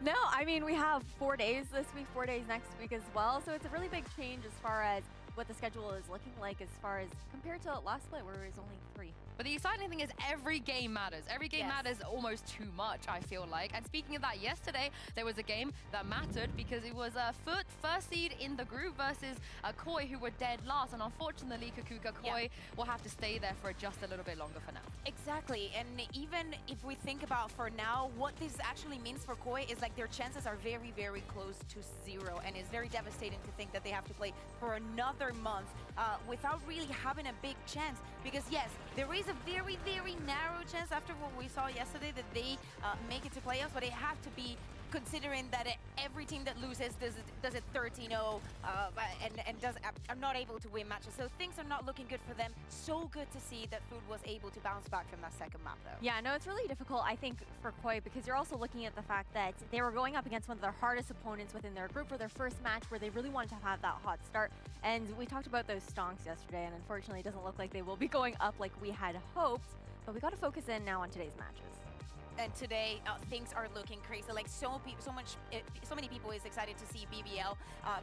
No, I mean, we have 4 days this week, 4 days next week as well. So it's a really big change as far as what the schedule is looking like as far as compared to last split where it was only 3. But the exciting thing is every game matters. Every game matters almost too much, I feel like. And speaking of that, yesterday there was a game that mattered because it was Foot, first seed in the group, versus Koi, who were dead last. And unfortunately, Kakuka Koi will have to stay there for just a little bit longer for now. Exactly, and even if we think about for now, what this actually means for Koi is like their chances are very, very close to 0, and it's very devastating to think that they have to play for another month without really having a big chance. Because yes, there is a very, very narrow chance after what we saw yesterday that they make it to playoffs, but it have to be considering that every team that loses does it 13-0 and are not able to win matches. So things are not looking good for them. So good to see that Food was able to bounce back from that second map, though. Yeah, no, it's really difficult, I think, for Koi because you're also looking at the fact that they were going up against one of their hardest opponents within their group for their first match where they really wanted to have that hot start. And we talked about those stonks yesterday, and unfortunately it doesn't look like they will be going up like we had hoped. But we got to focus in now on today's matches. And today things are looking crazy. Like so many people is excited to see BBL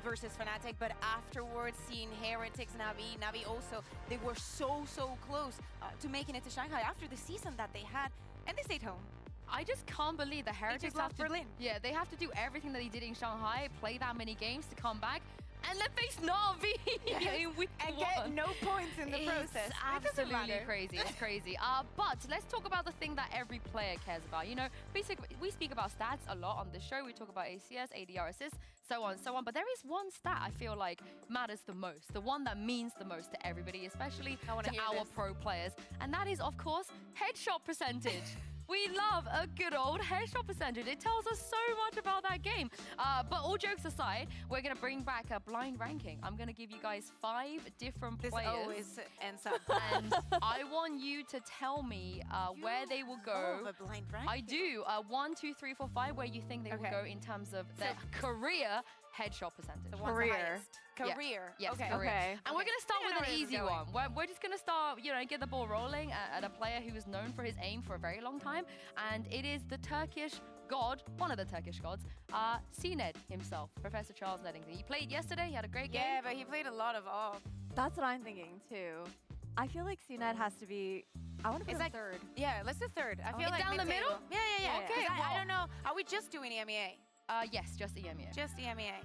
versus Fnatic, but afterwards seeing Heretics, Navi also, they were so close to making it to Shanghai after the season that they had, and they stayed home. I just can't believe the Heretics have to, Berlin. Yeah, they have to do everything that they did in Shanghai, play that many games to come back, and then face NAVI in week and 1. get no points in the process. It's absolutely crazy. It's crazy. But let's talk about the thing that every player cares about. You know, we speak about stats a lot on this show. We talk about ACS, ADR assists, so on and so on. But there is one stat I feel like matters the most, the one that means the most to everybody, especially to our pro players. And that is, of course, headshot percentage. We love a good old headshot percentage. It tells us so much about that game. But all jokes aside, we're going to bring back a blind ranking. I'm going to give you guys 5 different players. This always ends up. And I want you to tell me where they will go. A blind ranking. I do. 1, 2, 3, 4, 5, where you think they will go in terms of their career headshot percentage. Career. Career. Yes, okay. career. And we're going to start with an easy going. one. We're just going to start, get the ball rolling at a player who is known for his aim for a very long time. And it is the Turkish god, one of the Turkish gods, CNED himself, Professor Charles Neddington. He played yesterday. He had a great game. Yeah, but he played a lot of off. That's what I'm thinking, too. I feel like CNED has to be... I want to put him like third. Yeah, let's do third. I feel like down the middle? Yeah. Okay, I don't know. Are we just doing EMEA? Yes, just EMEA. Just EMEA.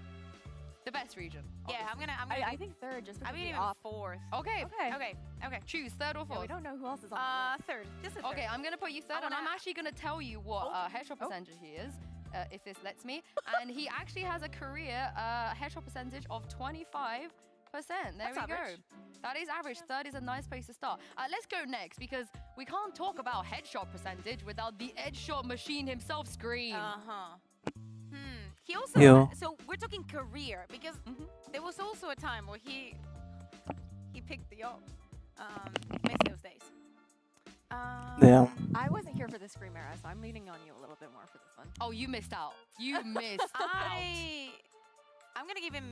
The best region. Yeah, obviously. I think third, just because I'm gonna of even the off. fourth. Okay. Okay. Choose third or Yeah, fourth. we don't know who else is on Third. Just a third. Okay, I'm going to put you third, and I'm actually going to tell you what headshot percentage he is, if this lets me. And he actually has a career headshot percentage of 25%. There we go. That is average. Third is a nice place to start. Let's go next, because we can't talk about headshot percentage without the headshot machine himself, Scream. He also, so we're talking career, because there was also a time where he picked the op. Missed those days. Damn. I wasn't here for the Scream era, so I'm leaning on you a little bit more for this one. Oh, you missed out. You missed out. I'm gonna give him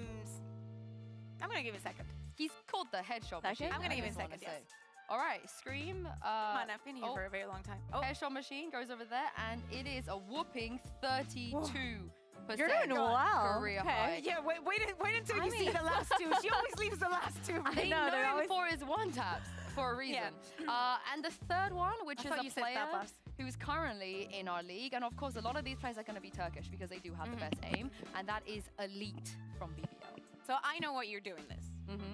second. He's called the headshot machine. I'm gonna give him I just second, wanna yes. say. All right, Scream. Come on, I've been here for a very long time. Headshot machine goes over there, and it is a whooping 32%. You're doing well. Career high. Yeah, wait until you see the last two. She always leaves the last two. They know him for his one-taps for a reason. And the third one, which is a player who's currently in our league, and of course a lot of these players are going to be Turkish because they do have the best aim, and that is Elite from BBL. So I know what you're doing this.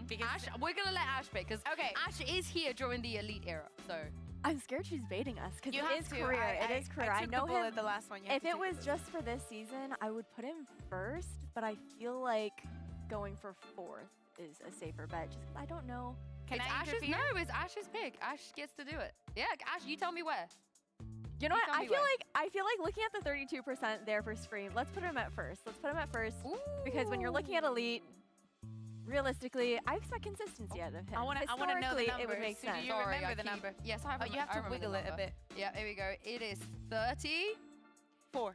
Because Ash, we're going to let Ash pick, because Ash is here during the Elite era, so... I'm scared she's baiting us because it is career. It is career. I know him. The last one. If it was just for this season, I would put him first, but I feel like going for fourth is a safer bet. Just I don't know. It's Ash's pick. Ash gets to do it. Yeah, Ash, you tell me where. You know what? I feel like looking at the 32% there for Scream. Let's put him at first. Because when you're looking at Elite, realistically, I expect consistency out of him. I want to know the number. It would make sense. Do you remember the number? Yes, I remember. You have to wiggle it a bit. Yeah, here we go. It is 34.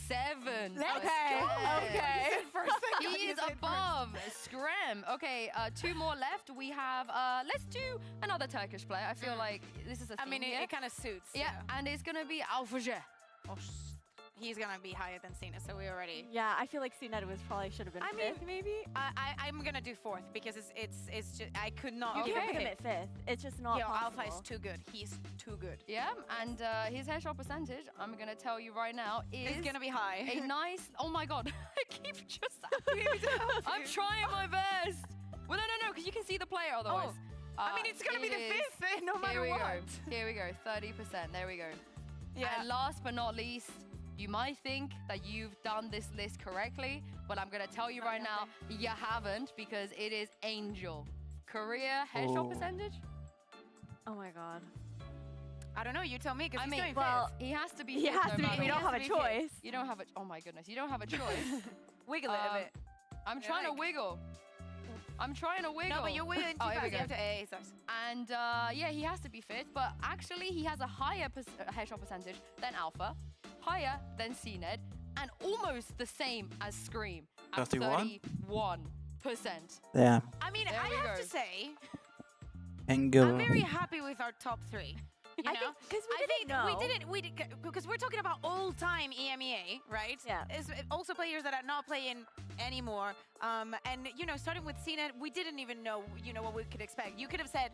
7. Okay. He is above Scram. Okay, 2 more left. We have, let's do another Turkish player. I feel like this is a theme. I mean, it kind of suits. Yeah, and it's going to be Alfaje. he's gonna be higher than Cena, so we already. Yeah, I feel like CNET should have been I mean, fifth, maybe. I'm gonna do fourth because it's just I could not. You give can't put him it. at fifth. It's just not Yo, possible. Alpha is too good. He's too good. Yeah, and his headshot percentage, I'm gonna tell you right now, is It's gonna be high. a nice. Oh my god, I keep just. I'm trying my best. Well, no, because you can see the player otherwise. I mean, it's gonna be the is- fifth, no matter Here we what. go. Here we go. 30%. There we go. Yeah. And last but not least, you might think that you've done this list correctly, but I'm gonna tell you right now, you haven't, because it is Angel. Career headshot Oh. percentage? Oh my god. I don't know. You tell me, because I he's mean, going well, fifth. He has to be He fifth has no to be. matter We don't what. have a has to be fifth. choice. You don't have a. Oh my goodness, you don't have a choice. Wiggle it a bit. I'm trying to like- wiggle. I'm trying to wiggle. No, but you're wiggling too Oh, here we fast. You go. have to AA sucks. And yeah, he has to be fifth, but actually he has a higher headshot percentage than Alpha, higher than CNED, and almost the same as Scream at 31%. 31%. Damn. I mean, There I we have go. to say, Angle. I'm very happy with our top three. You I know? think because I think we did because we're talking about all-time EMEA, right? Yeah. It's also players that are not playing anymore. And you know, starting with CNET, we didn't even know, you know, what we could expect. You could have said,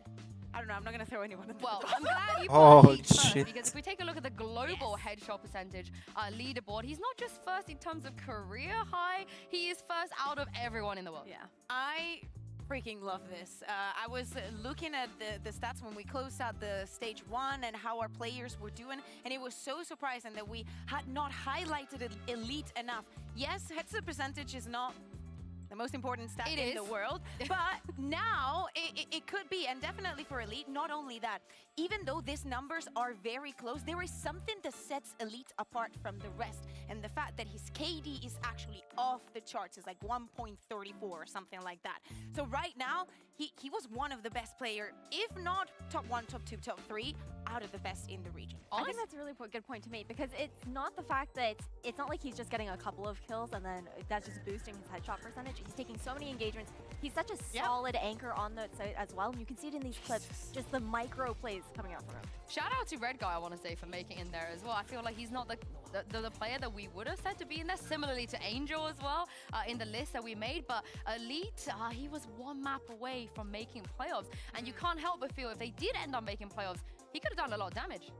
I don't know, I'm not gonna throw anyone in the Well, top. I'm glad you Oh, put Elite first, shit. because if we take a look at the global headshot percentage leaderboard, he's not just first in terms of career high, he is first out of everyone in the world. Yeah. I freaking love this. I was looking at the stats when we closed out the stage 1 and how our players were doing, and it was so surprising that we had not highlighted Elite enough. Yes, headset percentage is not the most important stat It in is. the world, but now it could be, and definitely for Elite. Not only that, even though these numbers are very close, there is something that sets Elite apart from the rest, and the fact that his KD is actually off the charts. It's like 1.34 or something like that. So right now, he was one of the best player, if not top 1, top 2, top 3, out of the best in the region. I think that's a really good point to make, because it's not the fact that it's not like he's just getting a couple of kills and then that's just boosting his headshot percentage. He's taking so many engagements. He's such a solid anchor on the site as well, and you can see it in these clips, just the micro plays coming out from him. Shout out to Red Guy, I want to say, for making it in there as well. I feel like he's not the player that we would have said to be in there, similarly to Angel as well, in the list that we made. But Elite, he was one map away from making playoffs. And you can't help but feel if they did end up making playoffs, he could have done a lot of damage.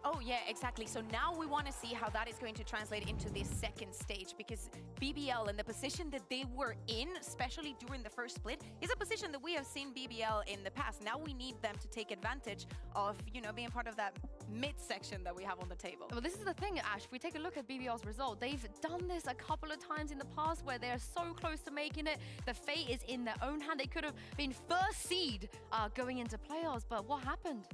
Oh yeah, exactly. So now we want to see how that is going to translate into this second stage, because BBL and the position that they were in, especially during the first split, is a position that we have seen BBL in the past. Now we need them to take advantage of, you know, being part of that mid section that we have on the table. Well, this is the thing, Ash. If we take a look at BBL's result, they've done this a couple of times in the past where they're so close to making it. The fate is in their own hand. They could have been first seed going into playoffs, but what happened?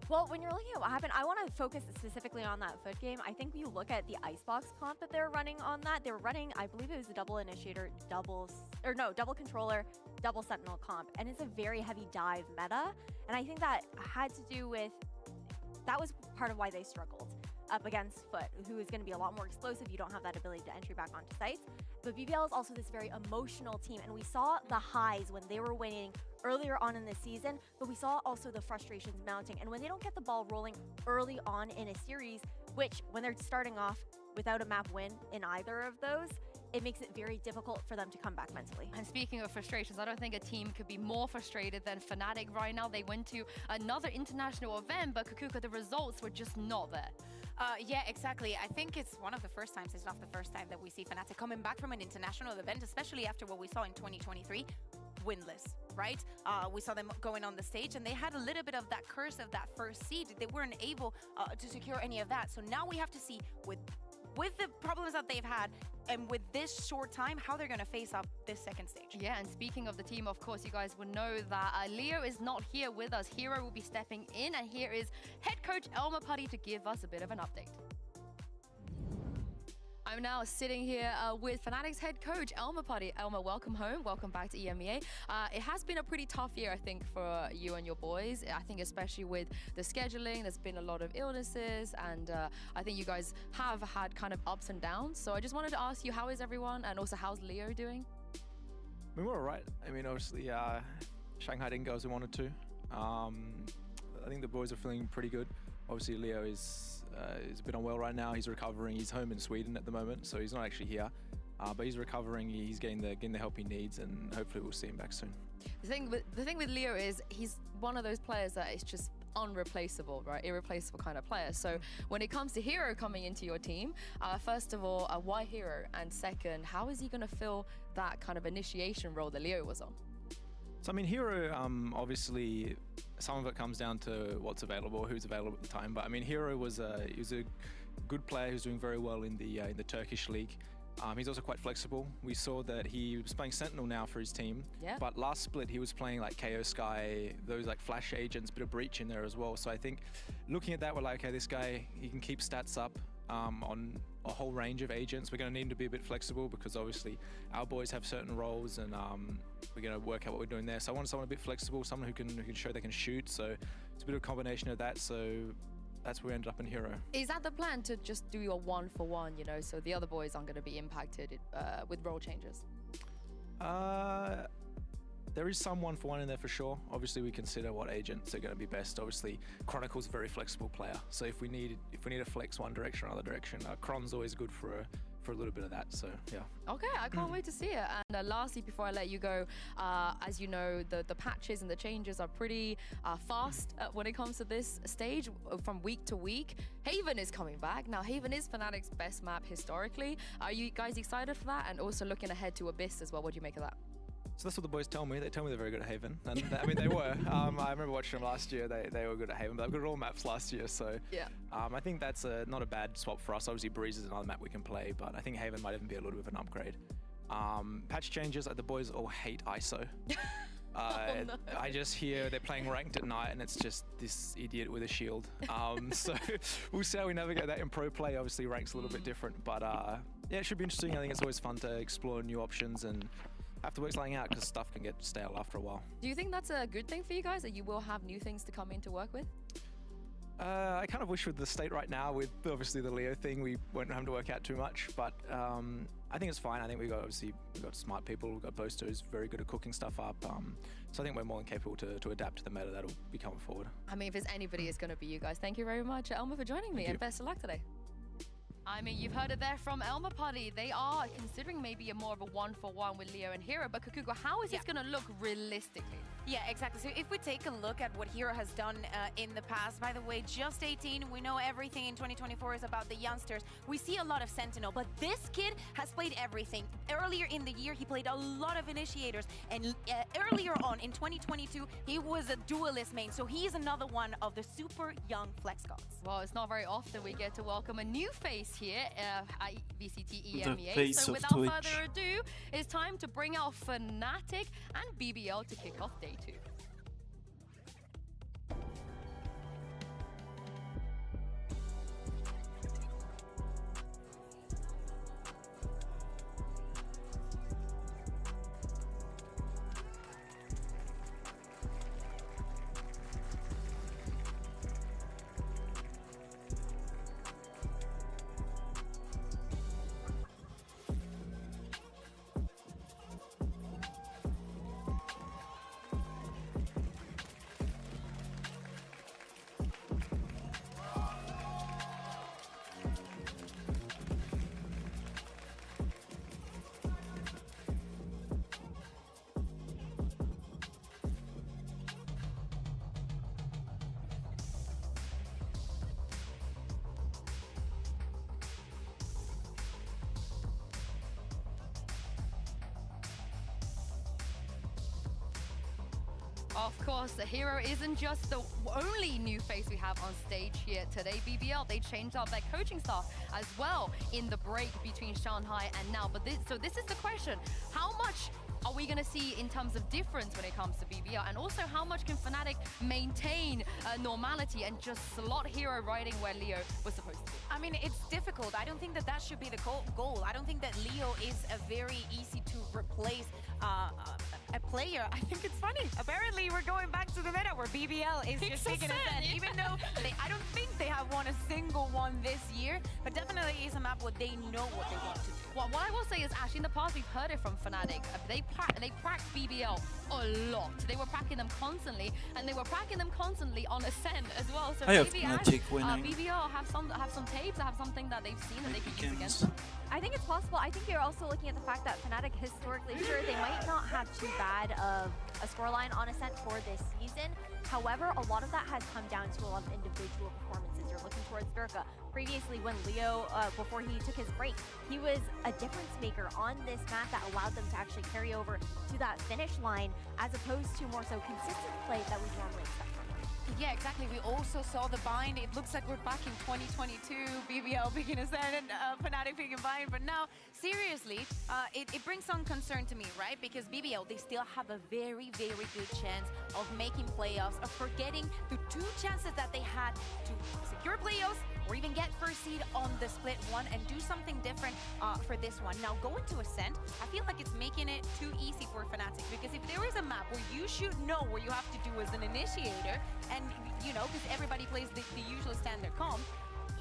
Well, when you're looking at what happened, I want to focus specifically on that foot game. I think you look at the Icebox comp that they're running on that. They were running, I believe it was a double initiator, double controller, double sentinel comp. And it's a very heavy dive meta. And I think that had to do with, that was part of why they struggled up against Foot, who is going to be a lot more explosive. You don't have that ability to entry back onto sites. But BBL is also this very emotional team, and we saw the highs when they were winning earlier on in the season, but we saw also the frustrations mounting. And when they don't get the ball rolling early on in a series, which when they're starting off without a map win in either of those, it makes it very difficult for them to come back mentally. And speaking of frustrations, I don't think a team could be more frustrated than Fnatic right now. They went to another international event, but Kukuka, the results were just not there. Yeah, exactly. I think it's one of the first times, it's not the first time that we see Fnatic coming back from an international event, especially after what we saw in 2023, winless, right? We saw them going on the stage, and they had a little bit of that curse of that first seed. They weren't able to secure any of that. So now we have to see with the problems that they've had and with this short time, how they're going to face up this second stage. Yeah, and speaking of the team, of course, you guys will know that Leo is not here with us. Hero will be stepping in, and here is head coach Elmer Putty to give us a bit of an update. I'm now sitting here with Fnatic's head coach, Elmer Putty. Elmer, welcome home. Welcome back to EMEA. It has been a pretty tough year, I think, for you and your boys. I think especially with the scheduling, there's been a lot of illnesses, and I think you guys have had kind of ups and downs. So I just wanted to ask you, how is everyone? And also, how's Leo doing? I mean, we're all right. I mean, obviously, Shanghai didn't go as we wanted to. I think the boys are feeling pretty good. Obviously, Leo is a bit unwell right now. He's recovering. He's home in Sweden at the moment, so he's not actually here. But he's recovering. He's getting the help he needs, and hopefully we'll see him back soon. The thing with Leo is he's one of those players that is just unreplaceable, right? Irreplaceable kind of player. So when it comes to Hero coming into your team, first of all, why Hero? And second, how is he going to fill that kind of initiation role that Leo was on? So I mean, Hero, obviously, some of it comes down to what's available, who's available at the time. But I mean, Hero was a good player who's doing very well in the Turkish league. He's also quite flexible. We saw that he was playing Sentinel now for his team, but last split he was playing like KO Sky, those like flash agents, bit of breach in there as well. So I think looking at that, we're like, okay, this guy, he can keep stats up on a whole range of agents. We're going to need him to be a bit flexible because obviously our boys have certain roles, and we're going to work out what we're doing there. So I want someone a bit flexible, someone who can show they can shoot. So it's a bit of a combination of that. So that's where we ended up in Hero. Is that the plan, to just do your 1-for-1, you know, so the other boys aren't going to be impacted with role changes? There is some 1-for-1 in there for sure. Obviously, we consider what agents are going to be best. Obviously, Chronicle's a very flexible player, so if we need a flex one direction or other direction, Kron's always good for a little bit of that. So yeah. Okay, I can't wait to see it. And lastly, before I let you go, as you know, the patches and the changes are pretty fast when it comes to this stage from week to week. Haven is coming back. Now, Haven is Fnatic's best map historically. Are you guys excited for that? And also looking ahead to Abyss as well. What do you make of that? So that's what the boys tell me. They tell me they're very good at Haven. And I mean, they were. I remember watching them last year. They were good at Haven, but they were good at all maps last year. So yeah, I think that's not a bad swap for us. Obviously, Breeze is another map we can play, but I think Haven might even be a little bit of an upgrade. Patch changes, the boys all hate ISO. No. I just hear they're playing ranked at night, and it's just this idiot with a shield. So we'll see how we navigate that in pro play. Obviously, rank's a little bit different, but yeah, it should be interesting. I think it's always fun to explore new options and have to work something out because stuff can get stale after a while. Do you think that's a good thing for you guys, that you will have new things to come in to work with? I kind of wish with the state right now, with obviously the Leo thing, we won't have to work out too much, but I think it's fine. I think we've got smart people, we've got Boaster who's very good at cooking stuff up. So I think we're more than capable to adapt to the meta that'll be coming forward. I mean, if there's anybody, it's going to be you guys. Thank you very much, Elma, for joining me, and best of luck today. I mean, you've heard it there from Elma Putty. They are considering maybe more of a 1-for-1 with Leo and Hero, but Kukuko, how is this going to look realistically? Yeah, exactly. So if we take a look at what Hero has done in the past, by the way, just 18, we know everything in 2024 is about the youngsters. We see a lot of Sentinel, but this kid has played everything. Earlier in the year, he played a lot of initiators, and earlier on in 2022, he was a duelist main, so he is another one of the super young flex gods. Well, it's not very often we get to welcome a new face here at VCT The EMEA. face So of without Twitch. further ado, it's time to bring out Fnatic and BBL to kick off day 2. Of course, the Hero isn't just the only new face we have on stage here today. BBL, they changed up their coaching staff as well in the break between Shanghai and now. But this is the question. How much are we going to see in terms of difference when it comes to BBL? And also, how much can Fnatic maintain normality and just slot Hero riding where Leo was supposed to be? I mean, it's difficult. I don't think that should be the goal. I don't think that Leo is a very easy to replace a player. I think it's funny. Apparently, we're going back to the meta where BBL is just taking a stand. Even though I don't think they have won a single one this year, but but definitely is a map where they know what they want to do. Well, what I will say is, actually, in the past, we've heard it from Fnatic. They pracked BBL a lot. They were pracking them constantly, and they were pracking them constantly on Ascent as well. So I have maybe Fnatic winning. BBL have some tapes, have something that they've seen that they can use against them. I think it's possible. I think you're also looking at the fact that Fnatic historically, sure, they might not have too bad of a scoreline on Ascent for this season. However, a lot of that has come down to a lot of individual performances. You're looking towards Durka. Previously, when Leo, before he took his break, he was a difference maker on this map that allowed them to actually carry over to that finish line, as opposed to more so consistent play that we normally expect from them. Yeah, exactly. We also saw the bind. It looks like we're back in 2022. BBL picking Ascent and Fnatic picking bind. But now, seriously, it brings some concern to me, right? Because BBL, they still have a very, very good chance of making playoffs, of forgetting the 2 chances that they had to secure playoffs or even get first seed on the split one and do something different for this one. Now, going to Ascent, I feel like it's making it too easy for Fnatic, because if there is a map where you should know what you have to do as an initiator, and, you know, because everybody plays the usual standard comp,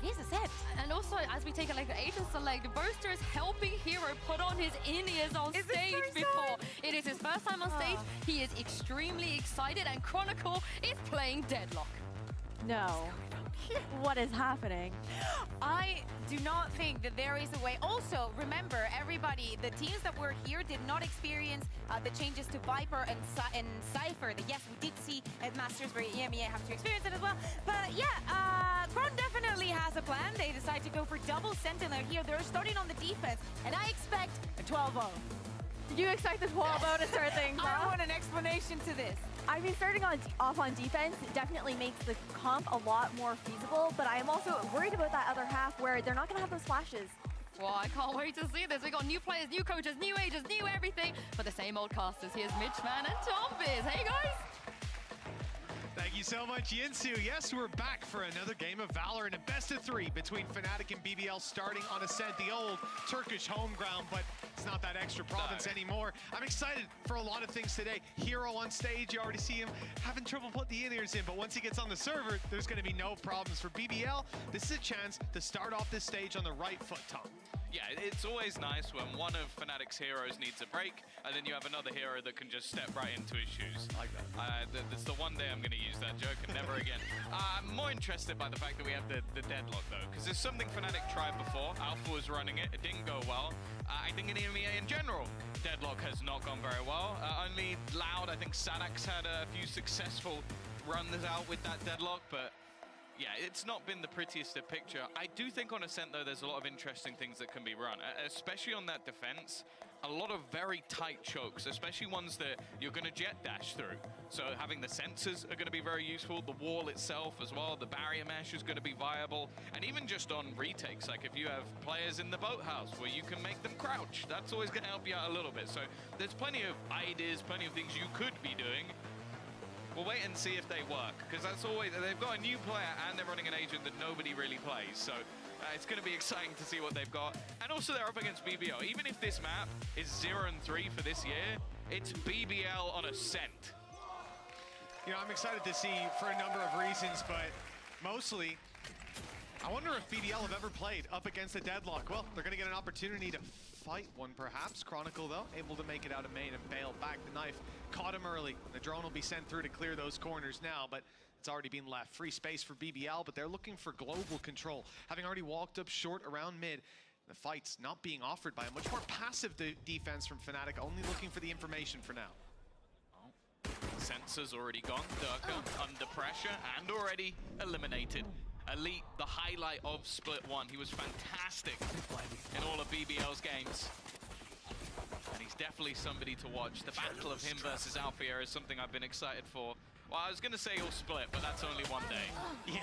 it is Ascent. And also, as we take a look at Agent Select, Boaster is helping Hero put on his in-ears on stage before. It is his first time on stage. He is extremely excited, and Chronicle is playing Deadlock. No. What is happening? I do not think that there is a way. Also, remember, everybody, the teams that were here did not experience the changes to Viper and Cypher. Yes, we did see at Masters where EMEA have to experience it as well. But yeah, Kron definitely has a plan. They decide to go for double Sentinel here. They're starting on the defense, and I expect a 12-0. You expect the 12-0 to start things I off? want an explanation to this. I mean, starting off on defense definitely makes the comp a lot more feasible, but I am also worried about that other half where they're not going to have those flashes. Well, I can't wait to see this. We got new players, new coaches, new ages, new everything, but the same old casters. Here's Mitchman and Tombiz. Hey, guys. Thank you so much, Yinsu. Yes, we're back for another game of Valor in a best-of-3 between Fnatic and BBL, starting on Ascent, the old Turkish home ground, but it's not that extra province anymore. I'm excited for a lot of things today. Hero on stage, you already see him having trouble putting the in-ears in, but once he gets on the server, there's going to be no problems. For BBL, this is a chance to start off this stage on the right foot, Tom. Yeah, it's always nice when one of Fnatic's heroes needs a break, and then you have another hero that can just step right into his shoes. Like that. That's the one day I'm going to use that joke, and never again. I'm more interested by the fact that we have the deadlock, though, because it's something Fnatic tried before. Alpha was running it. It didn't go well. I think in EMEA in general, deadlock has not gone very well. Only Loud, I think Sadax had a few successful runs out with that deadlock, but yeah, it's not been the prettiest of picture. I do think on Ascent, though, there's a lot of interesting things that can be run, especially on that defense. A lot of very tight chokes, especially ones that you're going to jet dash through. So having the sensors are going to be very useful. The wall itself as well, the barrier mesh is going to be viable. And even just on retakes, like if you have players in the boathouse where you can make them crouch, that's always going to help you out a little bit. So there's plenty of ideas, plenty of things you could be doing. We'll wait and see if they work, because that's always, they've got a new player and they're running an agent that nobody really plays. So it's going to be exciting to see what they've got. And also they're up against BBL. Even if this map is 0-3 for this year, it's BBL on Ascent. You know, I'm excited to see for a number of reasons, but mostly, I wonder if BBL have ever played up against a deadlock. Well, they're going to get an opportunity to fight one, perhaps. Chronicle, though, able to make it out of main and bail back. The knife caught him early. The drone will be sent through to clear those corners now, but it's already been left. Free space for BBL, but they're looking for global control. Having already walked up short around mid, the fight's not being offered by a much more passive defense from Fnatic, only looking for the information for now. Sensors already gone. Durka under pressure and already eliminated. Elite, the highlight of Split 1. He was fantastic in all of BBL's games. And he's definitely somebody to watch. The battle of him versus Alfia is something I've been excited for. Well, I was going to say he'll split, but that's only one day. Yeah,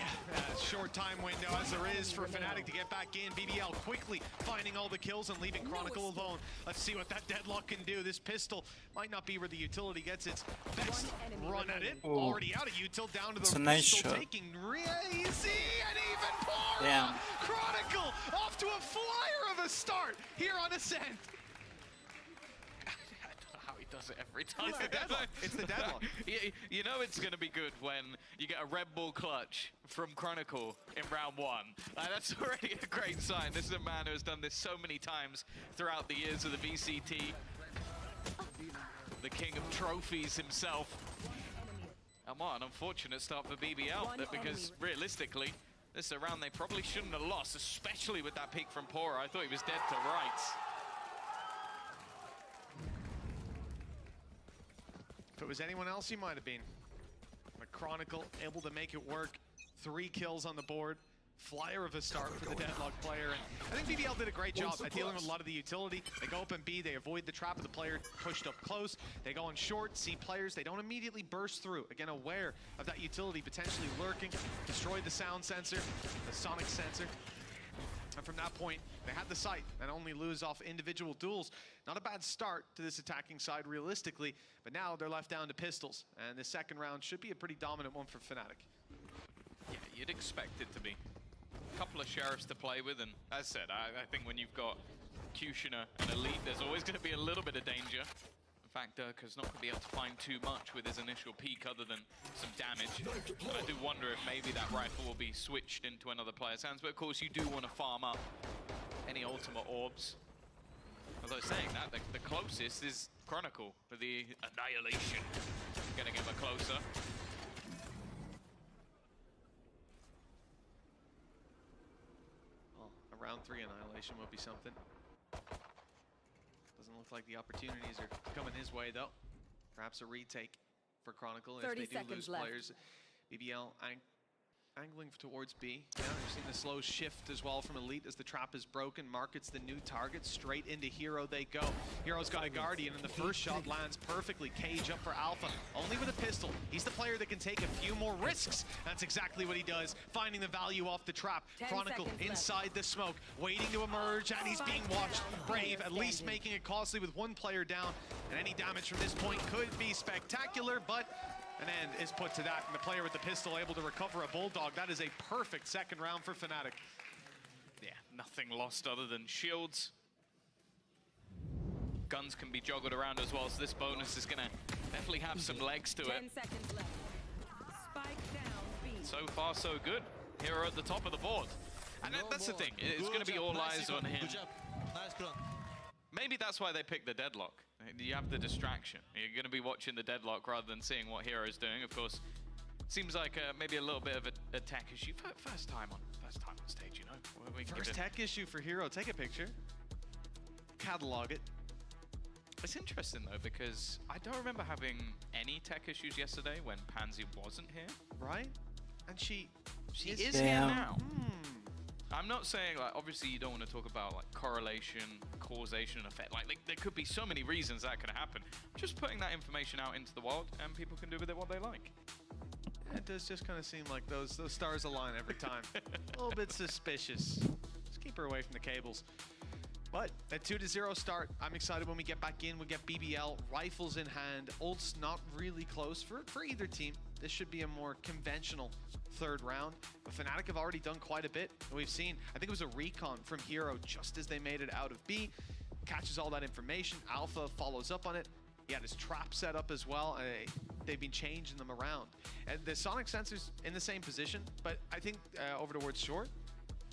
short time window as there is for Fnatic to get back in. BBL quickly finding all the kills and leaving Chronicle alone. Let's see what that deadlock can do. This pistol might not be where the utility gets its best run at it. Ooh. Already out of util, down to It's the a nice pistol, shot. taking easy and even Pora. Damn. Chronicle off to a flyer of a start here on Ascent. How he does it every time. It's the deadlock. It's the deadlock. You know it's going to be good when you get a Red Bull clutch from Chronicle in round 1. That's already a great sign. This is a man who has done this so many times throughout the years of the VCT. The king of trophies himself. And what an unfortunate start for BBL, because realistically, this is a round they probably shouldn't have lost, especially with that peek from Pora. I thought he was dead to rights. If it was anyone else, he might have been. But Chronicle able to make it work. 3 kills on the board. Flyer of a start for the Deadlock player. And I think BBL did a great job at dealing with a lot of the utility. They go up in B, they avoid the trap of the player pushed up close. They go on short, see players, they don't immediately burst through. Again, aware of that utility potentially lurking. Destroyed the sound sensor, the sonic sensor. And from that point, they had the sight and only lose off individual duels. Not a bad start to this attacking side realistically, but now they're left down to pistols. And the second round should be a pretty dominant one for Fnatic. Yeah, you'd expect it to be. A couple of sheriffs to play with, and as said, I think when you've got Kushner and Elite, there's always going to be a little bit of danger. In fact, Dirk's not going to be able to find too much with his initial peak other than some damage. But I do wonder if maybe that rifle will be switched into another player's hands. But of course, you do want to farm up any ultimate orbs. Although saying that, the closest is Chronicle for the Annihilation. Getting ever closer. Well, a round 3 Annihilation would be something. Doesn't look like the opportunities are coming his way, though. Perhaps a retake for Chronicle if they do lose players. BBL angling towards B. Yeah, we've seen the slow shift as well from Elite as the trap is broken. Markets the new target. Straight into Hero they go. Hero's got a Guardian, and the first shot lands perfectly. Cage up for Alpha, only with a pistol. He's the player that can take a few more risks. That's exactly what he does, finding the value off the trap. Chronicle inside the smoke, waiting to emerge, and he's being watched. Brave, at least making it costly with 1 player down. And any damage from this point could be spectacular, but an end is put to that, and the player with the pistol able to recover a Bulldog. That is a perfect second round for Fnatic. Yeah, nothing lost other than shields. Guns can be joggled around as well, so this bonus is going to definitely have some legs to it. 10 seconds left. Spike down B. So far, so good. Hero at the top of the board. And that's the thing, it's going to be all eyes on him. Good job. Nice run. Maybe that's why they picked the Deadlock. You have the distraction. You're going to be watching the Deadlock rather than seeing what Hero's doing. Of course, seems like maybe a little bit of a tech issue. First time on stage, you know. First tech issue for Hero. Take a picture. Catalog it. It's interesting though, because I don't remember having any tech issues yesterday when Pansy wasn't here. Right? And she is here now. I'm not saying, like, obviously you don't want to talk about like correlation, causation, effect. Like, there could be so many reasons that could happen. Just putting that information out into the world, and people can do with it what they like. It does just kind of seem like those stars align every time. A little bit suspicious. Just keep her away from the cables. But a 2-0 start. I'm excited when we get back in. We get BBL, rifles in hand. Ult's not really close for either team. This should be a more conventional third round. But Fnatic have already done quite a bit. We've seen, I think it was a recon from Hero just as they made it out of B. Catches all that information. Alpha follows up on it. He had his trap set up as well. They've been changing them around. And the sonic sensor's in the same position, but I think over towards short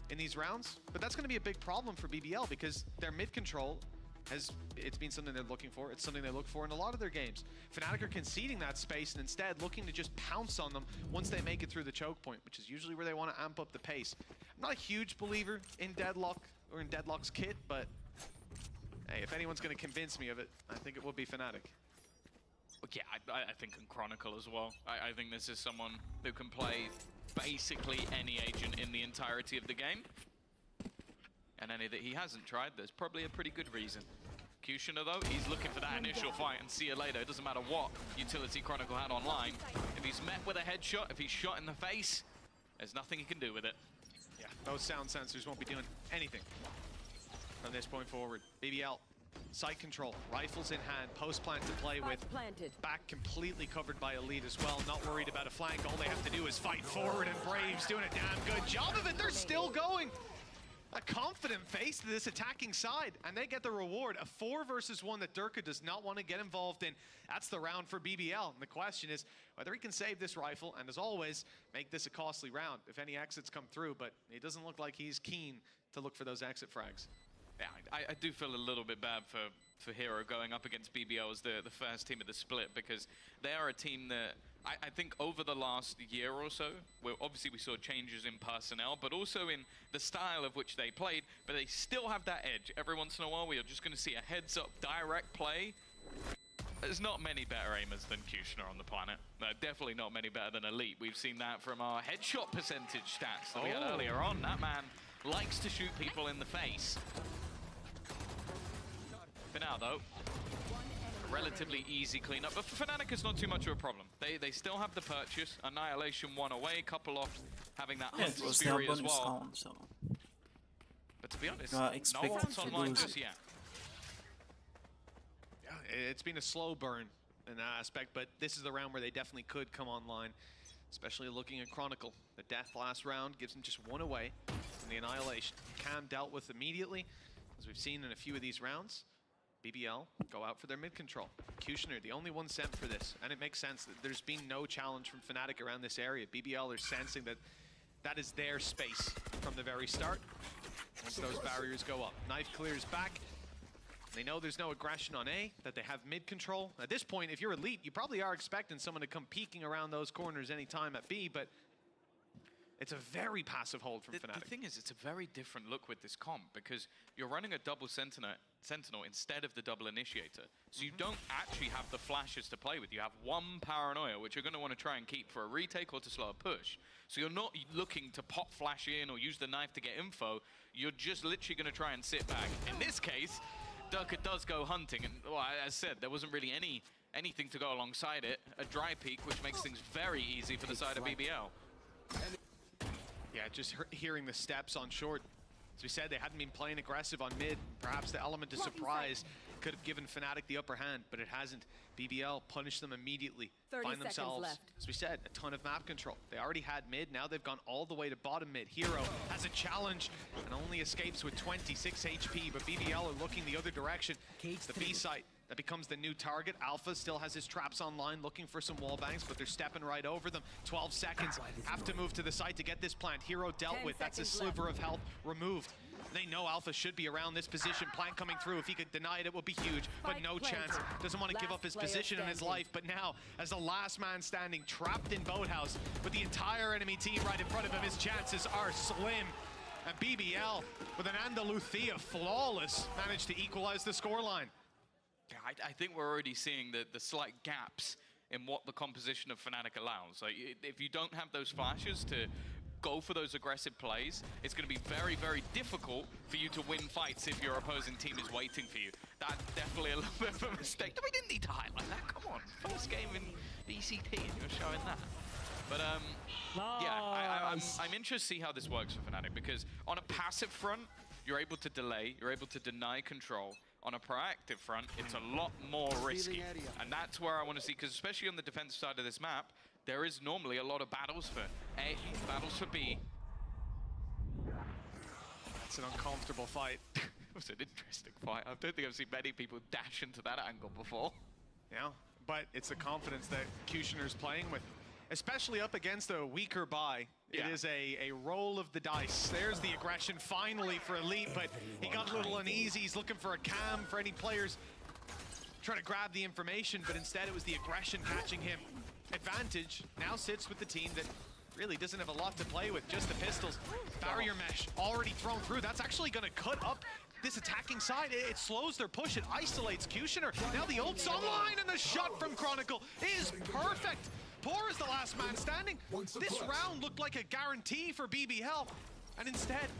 in these rounds. But that's going to be a big problem for BBL because their mid control it's been something they're looking for. It's something they look for in a lot of their games. Fnatic are conceding that space and instead looking to just pounce on them once they make it through the choke point, which is usually where they want to amp up the pace. I'm not a huge believer in Deadlock or in Deadlock's kit, but hey, if anyone's going to convince me of it, I think it would be Fnatic. Yeah, I think in Chronicle as well. I think this is someone who can play basically any agent in the entirety of the game. And any that he hasn't tried, there's probably a pretty good reason. Kushner, though, he's looking for that initial fight and see you later. It doesn't matter what utility Chronicle had online. If he's met with a headshot, if he's shot in the face, there's nothing he can do with it. Yeah, those sound sensors won't be doing anything from this point forward. BBL, sight control, rifles in hand, post plant to play with. Back completely covered by Elite as well. Not worried about a flank. All they have to do is fight forward, and Brave's doing a damn good job of it. They're still going. a confident face to this attacking side, and they get the reward. A 4 versus 1 that Durka does not want to get involved in. That's the round for BBL. And the question is whether he can save this rifle, and as always, make this a costly round if any exits come through, but it doesn't look like he's keen to look for those exit frags. Yeah, I do feel a little bit bad for Hero going up against BBL as the first team of the split, because they are a team that I think over the last year or so, where obviously we saw changes in personnel, but also in the style of which they played, but they still have that edge. Every once in a while, we are just going to see a heads-up direct play. There's not many better aimers than Kushner on the planet. No, definitely not many better than Elite. We've seen that from our headshot percentage stats that we had earlier on. That man likes to shoot people in the face. For now, though, a relatively easy cleanup, but for Fnatic it's not too much of a problem. They still have the purchase, Annihilation 1 away, couple off having that Yeah, it Hunter's was their Fury as bonus well. round, so But to be honest, you are no expected one's to online lose. just yet. Yeah, it's been a slow burn in that aspect, but this is the round where they definitely could come online, especially looking at Chronicle. The death last round gives them just 1 away from the Annihilation. Cam dealt with immediately, as we've seen in a few of these rounds. BBL go out for their mid control. Kushner, the only one sent for this, and it makes sense that there's been no challenge from Fnatic around this area. BBL are sensing that that is their space from the very start. Once those barriers go up, Knife clears back. They know there's no aggression on A, that they have mid control. At this point, if you're Elite, you probably are expecting someone to come peeking around those corners anytime at B, but it's a very passive hold from Fnatic. The thing is, it's a very different look with this comp, because you're running a double sentinel instead of the double initiator. So you don't actually have the flashes to play with. You have one paranoia, which you're going to want to try and keep for a retake or to slow a push. So you're not looking to pop flash in or use the knife to get info. You're just literally going to try and sit back. In this case, Durka does go hunting, and well, as said, there wasn't really anything to go alongside it. A dry peek, which makes things very easy for the side of BBL. Yeah, just hearing the steps on short. As we said, they hadn't been playing aggressive on mid. Perhaps the element of surprise could have given Fnatic the upper hand, but it hasn't. BBL punished them immediately. 30 Find seconds themselves, left. as we said, a ton of map control. They already had mid, now they've gone all the way to bottom mid. Hero has a challenge and only escapes with 26 HP, but BBL are looking the other direction. It's the B site that becomes the new target. Alpha still has his traps online, looking for some wall bangs, but they're stepping right over them. 12 seconds, have to move to the site to get this plant. Hero dealt 10 with, that's a seconds sliver of health removed. They know Alpha should be around this position. Plant coming through, if he could deny it, it would be huge, but no chance. Doesn't want to give up his position in his life, but now, as the last man standing, trapped in Boathouse, with the entire enemy team right in front of him, his chances are slim. And BBL, with an Andalucia flawless, managed to equalize the scoreline. Yeah, I think we're already seeing the slight gaps in what the composition of Fnatic allows. Like, if you don't have those flashes to go for those aggressive plays, it's going to be very, very difficult for you to win fights if your opposing team is waiting for you. That's definitely a little bit of a mistake. We didn't need to highlight that. Come on, first game in VCT and you're showing that. But yeah, I'm interested to see how this works for Fnatic, because on a passive front, you're able to delay, you're able to deny control. On a proactive front, it's a lot more risky. And that's where I want to see, because especially on the defensive side of this map, there is normally a lot of battles for A, battles for B. That's an uncomfortable fight. It was an interesting fight. I don't think I've seen many people dash into that angle before. Yeah, but it's the confidence that Kushner's playing with, especially up against a weaker buy. Yeah. It is a roll of the dice. There's the aggression finally for Elite, but he got a little uneasy. He's looking for a cam for any players trying to grab the information, but instead it was the aggression catching him. Advantage now sits with the team that really doesn't have a lot to play with, just the pistols. Barrier mesh already thrown through. That's actually going to cut up this attacking side. It slows their push. It isolates Kushner. Now the ult's online, and the shot from Chronicle is perfect. Poor is the last man standing. This round looked like a guarantee for BBL, and instead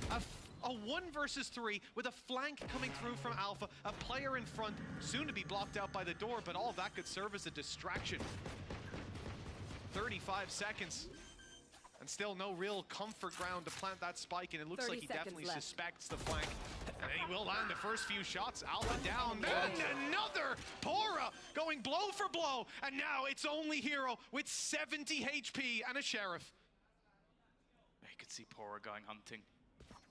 a 1 versus 3 with a flank coming through from Alpha, a player in front, soon to be blocked out by the door, but all of that could serve as a distraction. 35 seconds, and still no real comfort ground to plant that spike, and it looks like he definitely suspects the flank. And he will land the first few shots. Alpha down, and another Pora going blow for blow, and now it's only Hero with 70 HP and a Sheriff. You could see Pora going hunting.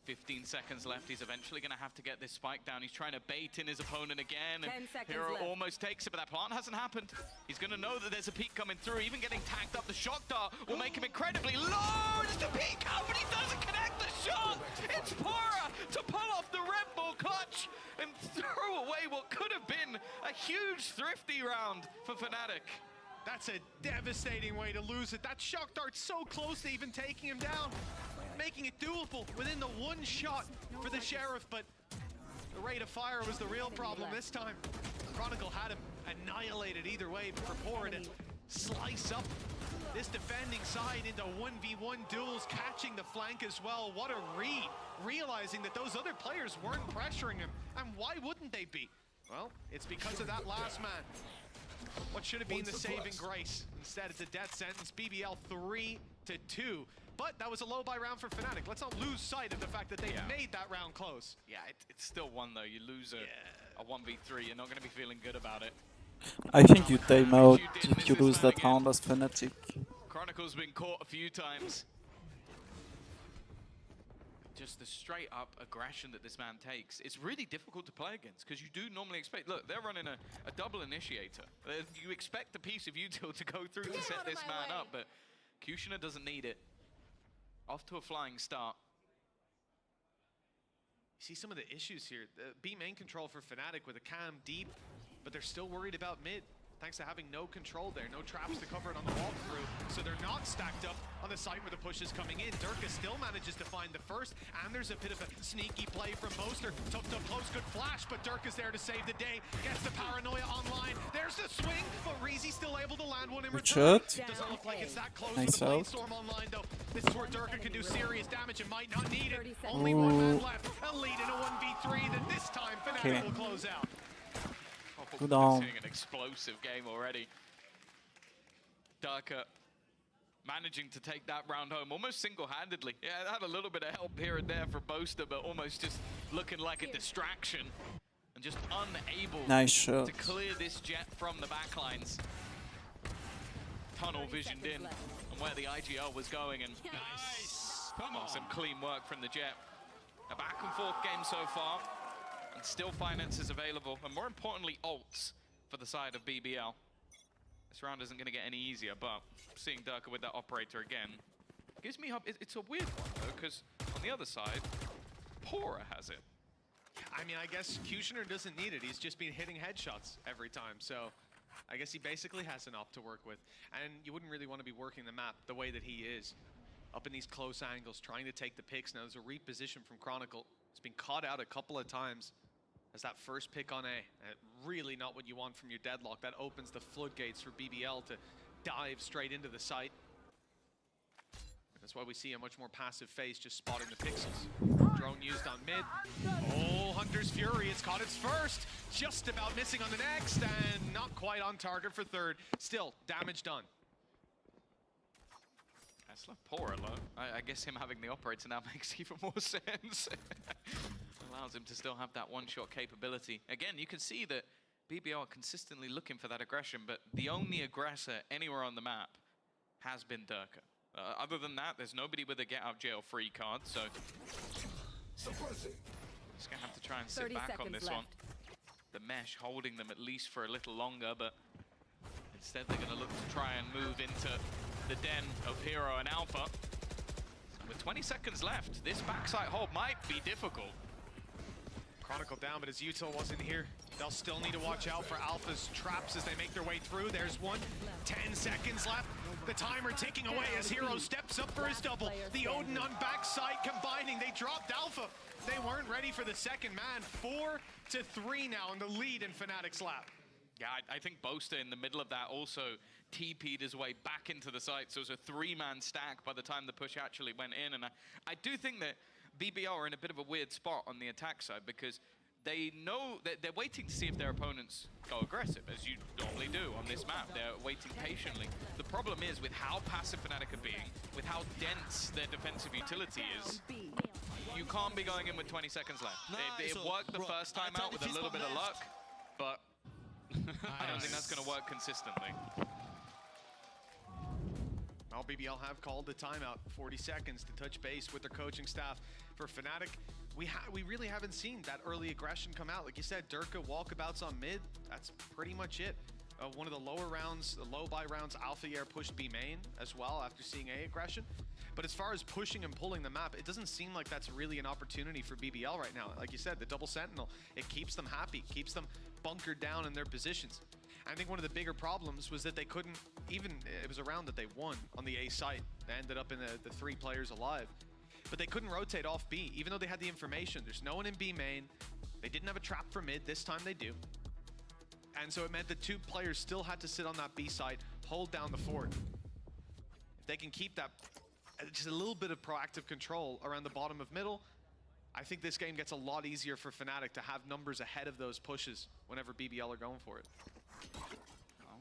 15 seconds left. He's eventually going to have to get this spike down. He's trying to bait in his opponent again. 10 And seconds Hero left. almost takes it, but that plant hasn't happened. He's going to know that there's a peek coming through. Even getting tagged up, the shock dart will make him incredibly low. It's the peek out, but he doesn't connect the shot. It's Pora to pull off the Red Bull clutch and throw away what could have been a huge thrifty round for Fnatic. That's a devastating way to lose it. That shock dart's so close to even taking him down, making it doable within the one shot for the Sheriff, but the rate of fire was the real problem this time. Chronicle had him annihilated either way, but for Pora to slice up this defending side into 1v1 duels, catching the flank as well. What a read, realizing that those other players weren't pressuring him, and why wouldn't they be? Well, it's because of that last man. What should have been the saving grace? Instead, it's a death sentence. BBL 3-2. But that was a low buy round for Fnatic. Let's not lose sight of the fact that they made that round close. Yeah, it's still one though. You lose a 1v3, you're not going to be feeling good about it. I think you time out if you lose that round as Fnatic. Chronicle's been caught a few times. Just the straight up aggression that this man takes, it's really difficult to play against because you do normally expect, look, they're running a double initiator. You expect the piece of util to go through to set this man up, but Kushner doesn't need it. Off to a flying start. You see some of the issues here. The B main control for Fnatic with a cam deep, but they're still worried about mid. Thanks to having no control there, no traps to cover it on the walkthrough, so they're not stacked up on the site where the push is coming in. Durka still manages to find the first, and there's a bit of a sneaky play from Moster. Tucked up close, good flash, but Durka's there to save the day. Gets the paranoia online. There's the swing, but Reezy still able to land one in return. Doesn't look like it's that close with the Blade Storm online, though. This is where Durka can do serious damage and might not need it. Only one man left. A lead in a 1v3 that this time Fnatic will close out. Good We're on. seeing an explosive game already. Durka managing to take that round home almost single-handedly. Yeah, it had a little bit of help here and there from Boaster, but almost just looking like a distraction and just unable Nice shot. to clear this jet from the backlines. Tunnel visioned in and where the IGL was going, and some clean work from the jet. A back and forth game so far. And still finances available, and more importantly, ults for the side of BBL. This round isn't going to get any easier, but seeing Durka with that operator again gives me hope. It's a weird one, though, because on the other side, Pora has it. I mean, I guess Kushner doesn't need it. He's just been hitting headshots every time, so I guess he basically has an op to work with. And you wouldn't really want to be working the map the way that he is. Up in these close angles, trying to take the picks. Now there's a reposition from Chronicle. It's been caught out a couple of times as that first pick on A. Really not what you want from your deadlock. That opens the floodgates for BBL to dive straight into the site. That's why we see a much more passive phase, just spotting the pixels. Drone used on mid. Oh, Hunter's Fury, it's caught its first. Just about missing on the next, and not quite on target for third. Still, damage done. That's left Pora low. I guess him having the operator now makes even more sense. Allows him to still have that one-shot capability. Again, you can see that BBL are consistently looking for that aggression, but the only aggressor anywhere on the map has been Durka. Other than that, there's nobody with a get-out-jail-free card, so just gonna have to try and sit back on this one. The mesh holding them at least for a little longer, but instead they're gonna look to try and move into the den of Hero and Alpha. And with 20 seconds left, this backside hold might be difficult. Chronicle down, but his util wasn't here. They'll still need to watch out for Alpha's traps as they make their way through. There's one. 10 seconds left. The timer ticking away as Hero steps up for his double. The Odin on backside combining. They dropped Alpha. They weren't ready for the second man. 4-3 now in the lead in Fnatic's lap. Yeah, I think Boaster in the middle of that also TP'd his way back into the site. So it was a three-man stack by the time the push actually went in. And I do think that BBL are in a bit of a weird spot on the attack side because they know that they're waiting to see if their opponents go aggressive, as you normally do on this map. They're waiting patiently. The problem is with how passive Fnatic are being, with how dense their defensive utility is, you can't be going in with 20 seconds left. It worked the first time out with a little bit of luck, but I don't think that's going to work consistently. Well, BBL have called the timeout. 40 seconds to touch base with their coaching staff. For Fnatic, we really haven't seen that early aggression come out. Like you said, Durka walkabouts on mid. That's pretty much it. One of the lower rounds, the low buy rounds, Alpha Air pushed B main as well after seeing A aggression. But as far as pushing and pulling the map, it doesn't seem like that's really an opportunity for BBL right now. Like you said, the double sentinel, it keeps them happy, keeps them bunkered down in their positions. I think one of the bigger problems was that they couldn't even, it was a round that they won on the A site. They ended up in the 3 players alive. But they couldn't rotate off B, even though they had the information. There's no one in B main. They didn't have a trap for mid. This time they do. And so it meant that 2 players still had to sit on that B site, hold down the fort. If they can keep that, just a little bit of proactive control around the bottom of middle, I think this game gets a lot easier for Fnatic to have numbers ahead of those pushes whenever BBL are going for it. Well,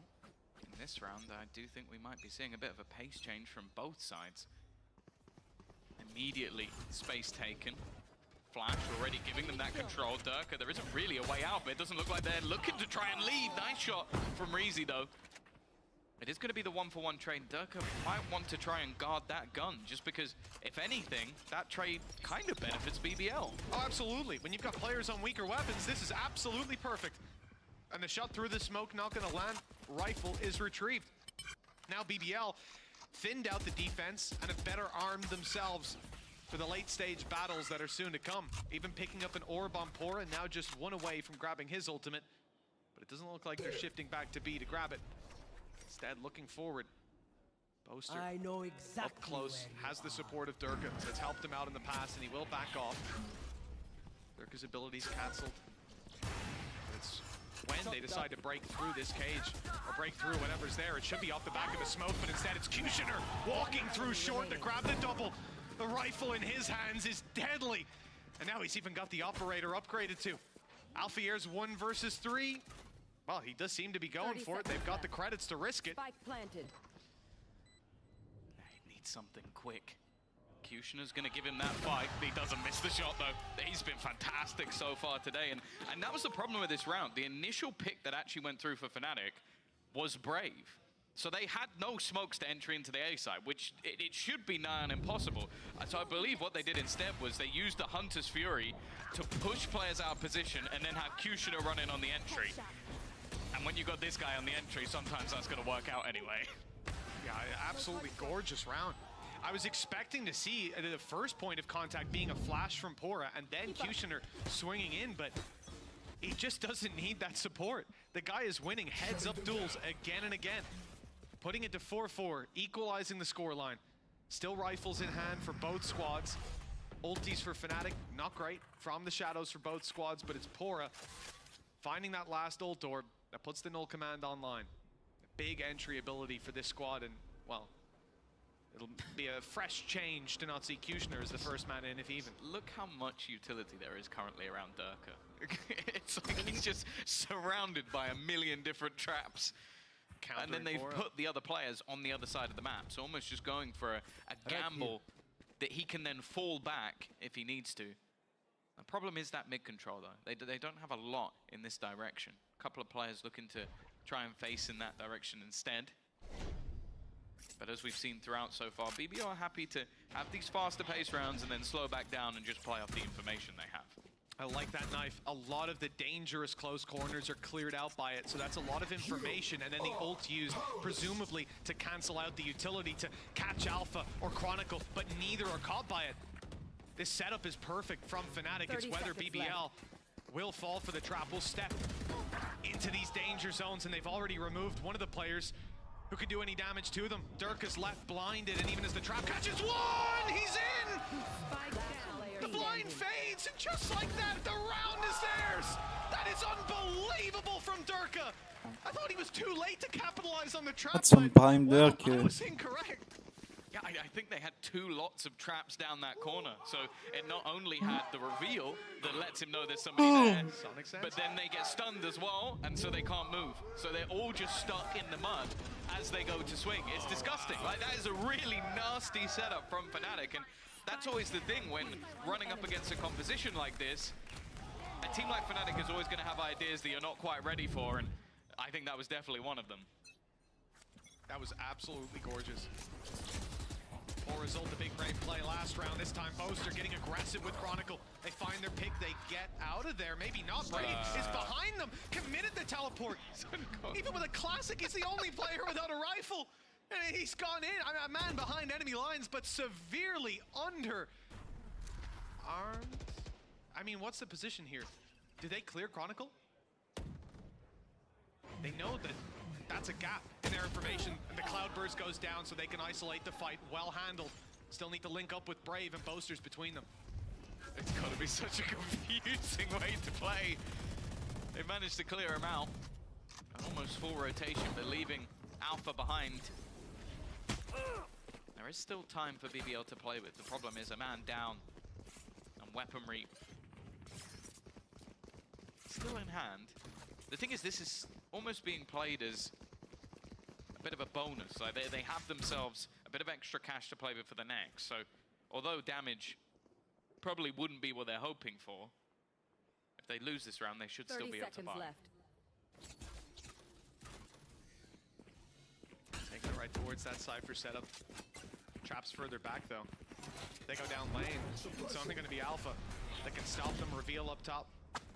in this round, I do think we might be seeing a bit of a pace change from both sides. Immediately, space taken. Flash already giving them that control. Durka, there isn't really a way out, but it doesn't look like they're looking to try and leave. Nice shot from Reezy, though. It is going to be the 1-for-1 trade. Durka might want to try and guard that gun, just because, if anything, that trade kind of benefits BBL. Oh, absolutely. When you've got players on weaker weapons, this is absolutely perfect. And the shot through the smoke, not going to land. Rifle is retrieved. Now BBL thinned out the defense and have better armed themselves for the late stage battles that are soon to come. Even picking up an orb on Pora, now just 1 away from grabbing his ultimate. But it doesn't look like they're shifting back to B to grab it. Instead, looking forward. Boaster I know exactly up close, has the support of Durka. That's helped him out in the past, and he will back off. Durka's abilities cancelled. It's when they decide to break through this cage, or break through whatever's there. It should be off the back of the smoke, but instead it's Kushner walking through short to grab the double. The rifle in his hands is deadly. And now he's even got the operator upgraded too. Alpha Air's 1 versus 3. Well, he does seem to be going for it. They've got the credits to risk it. Spike planted. He needs something quick. Kushner's going to give him that fight. He doesn't miss the shot, though. He's been fantastic so far today. And that was the problem with this round. The initial pick that actually went through for Fnatic was Brave. So they had no smokes to enter into the A side, which it should be nigh on impossible. So I believe what they did instead was they used the Hunter's Fury to push players out of position and then have Kushner run in on the entry. And when you got this guy on the entry, sometimes that's going to work out anyway. Yeah, absolutely gorgeous round. I was expecting to see the first point of contact being a flash from Pora and then Kushner swinging in, but he just doesn't need that support. The guy is winning heads-up duels again and again. Putting it to 4-4, equalizing the scoreline. Still rifles in hand for both squads. Ultis for Fnatic, not great from the shadows for both squads, but it's Pora finding that last ult orb that puts the null command online. A big entry ability for this squad, and well, it'll be a fresh change to not see Kushner as the first man in, if even. Look how much utility there is currently around Durka. It's like he's just surrounded by a million different traps. And then they've put the other players on the other side of the map. So almost just going for a gamble that he can then fall back if he needs to. The problem is that mid control, though. They don't have a lot in this direction. A couple of players looking to try and face in that direction instead. But as we've seen throughout so far, BBL are happy to have these faster pace rounds and then slow back down and just play off the information they have. I like that knife. A lot of the dangerous close corners are cleared out by it, so that's a lot of information, and then the ult used, presumably, to cancel out the utility to catch Alpha or Chronicle, but neither are caught by it. This setup is perfect from Fnatic. It's whether BBL will fall for the trap, will step into these danger zones, and they've already removed one of the players who could do any damage to them. Durka's left blinded, and even as the trap catches one, he's in! Spike down. The blind fades, and just like that, the round is theirs! That is unbelievable from Durka! I thought he was too late to capitalize on the trap. That's on prime I Durka. was incorrect. Yeah, I think they had 2 lots of traps down that corner. So it not only had the reveal that lets him know there's somebody there, Sonic sense. but then they get stunned as well, and so they can't move. So they're all just stuck in the mud as they go to swing. It's disgusting. Like, that is a really nasty setup from Fnatic, and that's always the thing when running up against a composition like this. A team like Fnatic is always going to have ideas that you're not quite ready for, and I think that was definitely one of them. That was absolutely gorgeous. Poor result, the big brain play last round. This time, Boaster getting aggressive with Chronicle. They find their pick, they get out of there. Maybe not. Brave is behind them, committed the teleport. Even with a classic, he's the only player without a rifle. And he's gone in, a man behind enemy lines, but severely under armed. I mean, what's the position here? Do they clear Chronicle? They know that that's a gap in their information, and the Cloudburst goes down so they can isolate the fight. Well handled. Still need to link up with Brave and Boasters between them. It's gotta be such a confusing way to play. They managed to clear him out. An almost full rotation, but leaving Alpha behind. There is still time for BBL to play with. The problem is a man down and weaponry still in hand. The thing is, this is almost being played as a bit of a bonus. Like they have themselves a bit of extra cash to play with for the next. So although damage probably wouldn't be what they're hoping for, if they lose this round, they should still be able to buy. left. Taking it right towards that Cypher setup. Traps further back though. They go down lane. It's only going to be Alpha that can stop them. Reveal up top.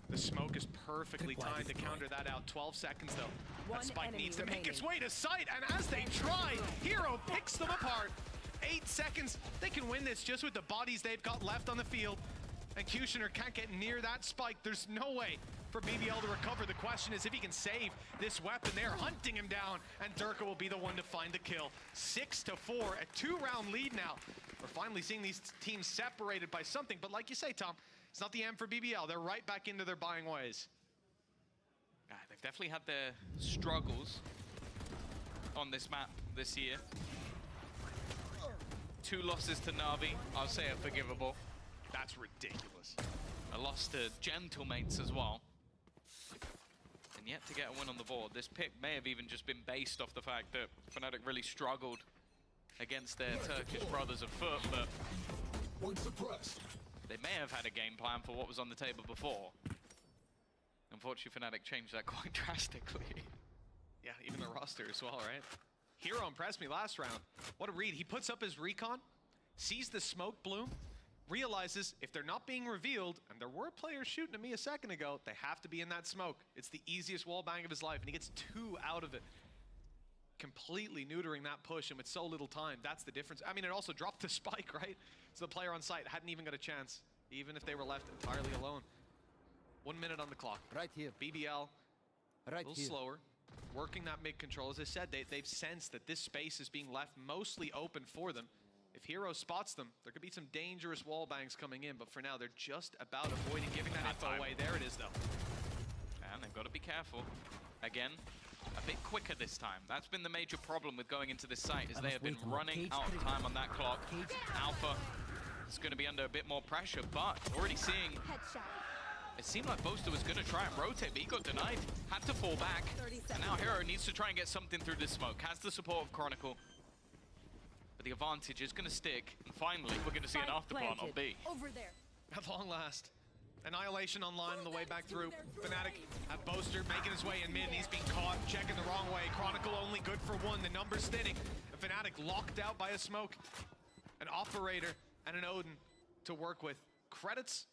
The smoke is perfectly timed to counter that out. 12 seconds though. That Spike needs to make its way to sight, and as they try, Hero picks them apart. 8 seconds. They can win this just with the bodies they've got left on the field. And Kushner can't get near that Spike. There's no way for BBL to recover. The question is if he can save this weapon. They're hunting him down, and Durka will be the one to find the kill. 6-4, a 2-round lead now. We're finally seeing these teams separated by something, but like you say, Tom, it's not the end for BBL. They're right back into their buying ways. They've definitely had their struggles on this map this year. 2 losses to NAVI, I'll say are forgivable. That's ridiculous. A loss to Gentlemates as well. And yet to get a win on the board. This pick may have even just been based off the fact that Fnatic really struggled against their Turkish brothers afoot, but they may have had a game plan for what was on the table before. Unfortunately, Fnatic changed that quite drastically. Yeah, even the roster as well, right? Hero impressed me last round. What a read. He puts up his recon, sees the smoke bloom, realizes if they're not being revealed, and there were players shooting at me a second ago, they have to be in that smoke. It's the easiest wall bang of his life, and he gets 2 out of it. Completely neutering that push, and with so little time, that's the difference. I mean, it also dropped the Spike, right? So the player on site hadn't even got a chance, even if they were left entirely alone. 1 minute on the clock. Right here. BBL, Right a little here. slower, working that mid control. As I said, they've sensed that this space is being left mostly open for them. If Hero spots them, there could be some dangerous wall bangs coming in, but for now, they're just about avoiding giving that info away. There it is, though. And they've got to be careful. Again, a bit quicker this time. That's been the major problem with going into this site, is they have been running out of time on that clock. Alpha is going to be under a bit more pressure, but already seeing... It seemed like Boaster was going to try and rotate, but he got denied. Had to fall back. And now Hero needs to try and get something through this smoke. Has the support of Chronicle. But the advantage is going to stick. And finally, we're going to see an afterplant on B. Over there. At long last. Annihilation online on the way back through. Fnatic have Boaster making his way in mid. He's being caught, checking the wrong way. Chronicle only good for 1. The number's thinning. And Fnatic locked out by a smoke. An Operator and an Odin to work with. Credits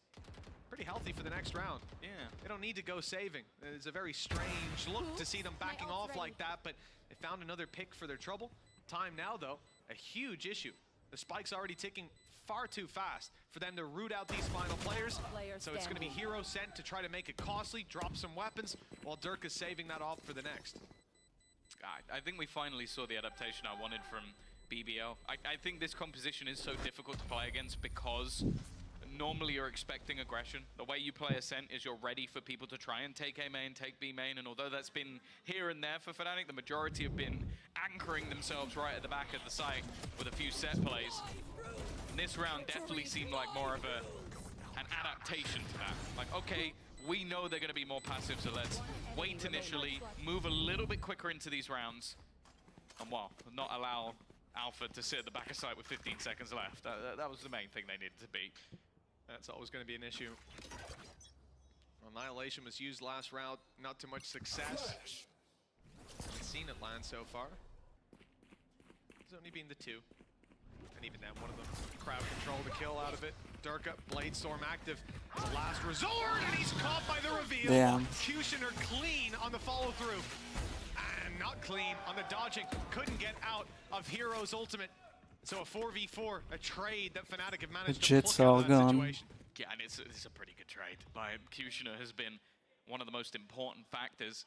pretty healthy for the next round. Yeah. They don't need to go saving. It's a very strange look to see them backing off like that, but they found another pick for their trouble. Time now, though, a huge issue. The Spike's already ticking far too fast for them to root out these final players. So it's going to be Hero sent to try to make it costly, drop some weapons, while Dirk is saving that off for the next. I think we finally saw the adaptation I wanted from BBL. I think this composition is so difficult to play against because normally you're expecting aggression. The way you play Ascent is you're ready for people to try and take A main, take B main, and although that's been here and there for Fnatic, the majority have been anchoring themselves right at the back of the site with a few set plays. And this round definitely seemed like more of an adaptation to that. Like, okay, we know they're going to be more passive, so let's wait initially, move a little bit quicker into these rounds, and well, not allow Alpha to sit at the back of site with 15 seconds left. That was the main thing they needed to beat. That's always going to be an issue. Annihilation was used last round, not too much success. Haven't seen it land so far. only being the 2. And even then, one of them crowd control the kill out of it. Durka, Blade Storm active. It's a last resort, and he's caught by the reveal. Damn. Kushner clean on the follow-through. And not clean on the dodging. Couldn't get out of Hero's ultimate. So a 4v4, a trade that Fnatic have managed to Jets pluck out are of that gone. situation. Yeah, and it's a pretty good trade by him. Kushner has been one of the most important factors.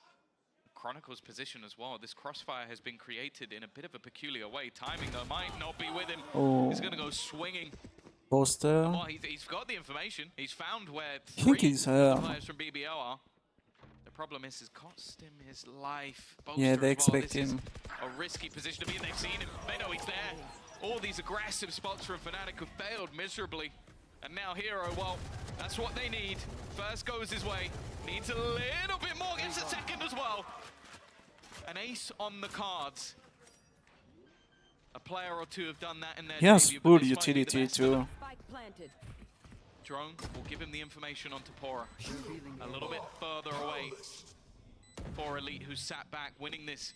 Chronicle's position as well. This crossfire has been created in a bit of a peculiar way. Timing, though, might not be with him. Oh. He's going to go swinging. Poster. Well, he's got the information. He's found where I think 3 he's players from BBL are. The problem is it's cost him his life. Yeah, Boaster they as well. expect This is him. a risky position to be in. They've seen him. They know he's there. All these aggressive spots from Fnatic have failed miserably. And now Hero, well, that's what they need. First goes his way. Needs a little bit more. Gets a second as well. An ace on the cards. A player or two have done that in their Yes, debut, but good this might be the utility best for them. too. Spike planted. Drone will give him the information onto Pora. A little bit further away for Elite, who sat back. Winning this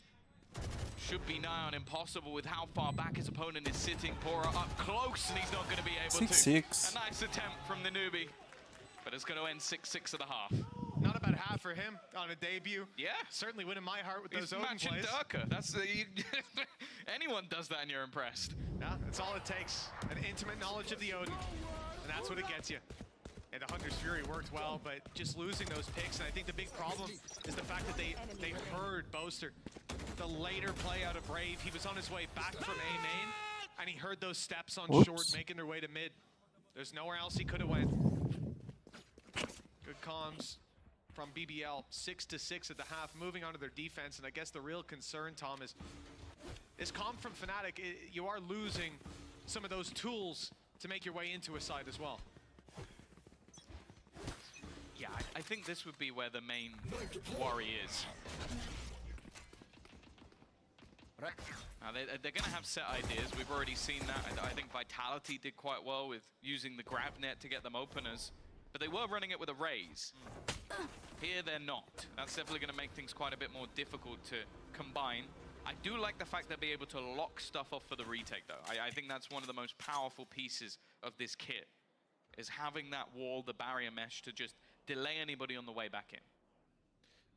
should be nigh on impossible with how far back his opponent is sitting. Pora up close, and he's not going to be able 6-6. to. A nice attempt from the newbie, but it's going to end 6-6 at the half. Not a bad half for him on a debut. Yeah. Certainly winning my heart with He's those Odin matching plays. Durka. That's anyone does that and you're impressed. Yeah, that's all it takes. An intimate knowledge of the Odin, and that's what it gets you. And the Hunter's Fury worked well, but just losing those picks, and I think the big problem is the fact that they heard Boaster. The later play out of Brave, he was on his way back from A main, and he heard those steps on Whoops. short making their way to mid. There's nowhere else he could have went. Good comms from BBL, 6-6 at the half, moving on to their defense, and I guess the real concern, Tom, is comm from Fnatic. You are losing some of those tools to make your way into a side as well. Yeah, I think this would be where the main worry is. Now they're going to have set ideas. We've already seen that. I think Vitality did quite well with using the grab net to get them openers, but they were running it with a raise. Here they're not. That's definitely going to make things quite a bit more difficult to combine. I do like the fact they'll be able to lock stuff off for the retake, though. I think that's one of the most powerful pieces of this kit, is having that wall, the barrier mesh, to just delay anybody on the way back in.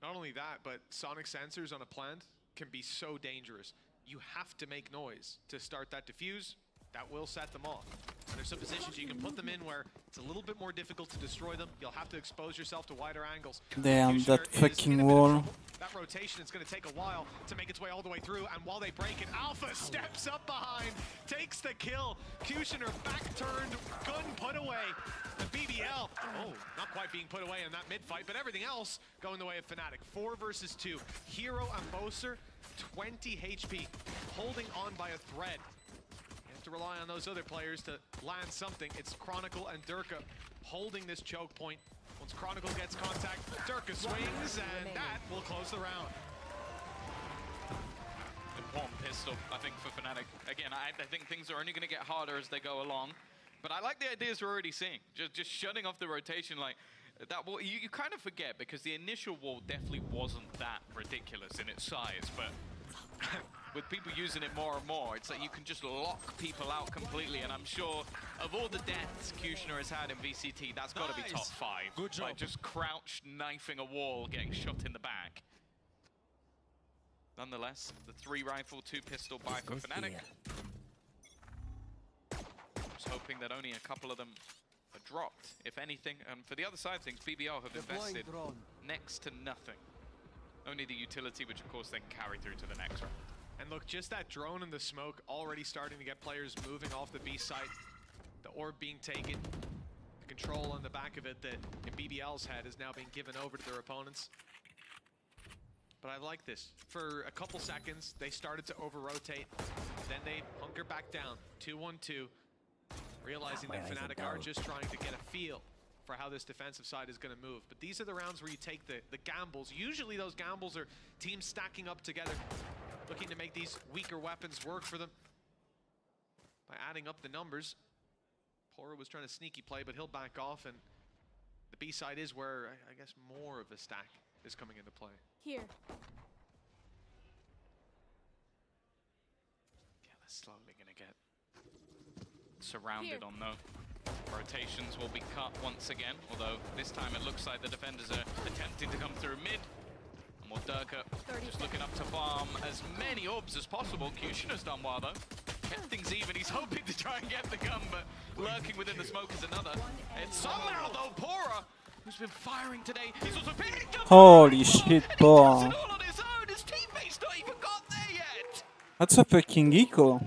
Not only that, but sonic sensors on a plant can be so dangerous. You have to make noise to start that diffuse. That will set them off. And there's some positions you can put them in where it's a little bit more difficult to destroy them. You'll have to expose yourself to wider angles. Damn, Kushner that is in a fucking bit of wall. trouble. That rotation is going to take a while to make its way all the way through, and while they break it, Alpha steps up behind, takes the kill. Kushner back turned, gun put away. And BBL, not quite being put away in that mid-fight, but everything else going the way of Fnatic. 4 versus 2. Hero and Boaster, 20 HP, holding on by a thread. You have to rely on those other players to land something. It's Chronicle and Durka holding this choke point. Once Chronicle gets contact, Durka swings, and that will close the round. Important pistol, I think, for Fnatic. Again, I think things are only going to get harder as they go along. But I like the ideas we're already seeing. Just shutting off the rotation like that. Wall, you kind of forget, because the initial wall definitely wasn't that ridiculous in its size. But with people using it more and more, it's like you can just lock people out completely. And I'm sure of all the deaths Kushner has had in VCT, that's got to be top 5. Good job. Like just crouched, knifing a wall, getting shot in the back. Nonetheless, the 3 rifle, 2 pistol buy for Fnatic. Just hoping that only a couple of them are dropped, if anything. And for the other side of things, BBL have invested next to nothing. Only the utility, which of course they can carry through to the next round. And look, just that drone in the smoke already starting to get players moving off the B site. The orb being taken. The control on the back of it that in BBL's head is now being given over to their opponents. But I like this. For a couple seconds, they started to over-rotate. Then they hunker back down. 2-1-2. Realizing that Fnatic are just trying to get a feel for how this defensive side is going to move. But these are the rounds where you take the gambles. Usually those gambles are teams stacking up together, looking to make these weaker weapons work for them by adding up the numbers. Pora was trying to sneaky play, but he'll back off, and the B side is where I guess more of a stack is coming into play. Here. Yeah, let's Slowly gonna get surrounded on though. Rotations will be cut once again, although this time it looks like the defenders are attempting to come through mid. And while Durka just looking up to farm as many orbs as possible. Kushner's done well though. Kept things even. He's hoping to try and get the gun, but lurking within the smoke is another. And somehow though, Pora, who's been firing today, he's also picked up. Holy shit, Does Boa. it all on his own. His teammates not even got there yet. That's a fucking eco.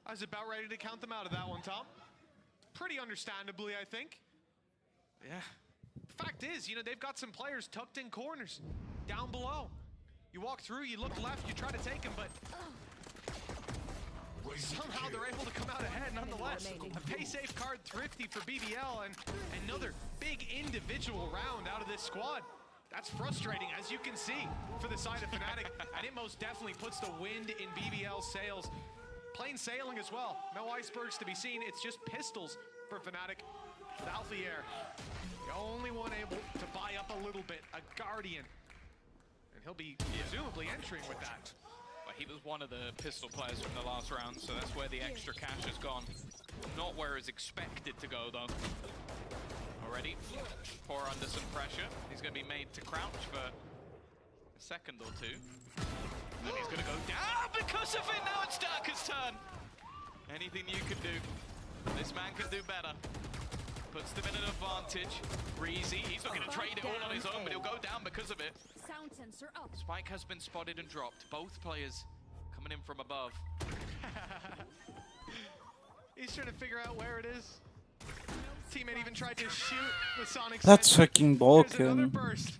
I was about ready to count them out of that one, Tom. Pretty understandably, I think. Yeah. Fact is, you know, they've got some players tucked in corners, down below. You walk through, you look left, you try to take them, but somehow they're able to come out ahead nonetheless. A pay-safe card thrifty for BBL, and another big individual round out of this squad. That's frustrating, as you can see, for the side of Fnatic, and it most definitely puts the wind in BBL's sails. Plain sailing as well. No icebergs to be seen. It's just pistols for Fnatic with Alfier. The only one able to buy up a little bit, a Guardian. And he'll be presumably entering with that. Well, he was one of the pistol players from the last round, so that's where the extra cash has gone. Not where it's expected to go, though. Already, Pora under some pressure. He's going to be made to crouch for a second or two. And he's going to go down because of it. Now it's Durka's turn. Anything you can do, this man can do better. Puts them in an advantage. Breezy, he's not going to trade it all on his own, but he'll go down because of it. Sound sensor up. Spike has been spotted and dropped. Both players coming in from above. He's trying to figure out where it is. Teammate even tried to shoot the Sonic. That's fucking There's another broken. burst.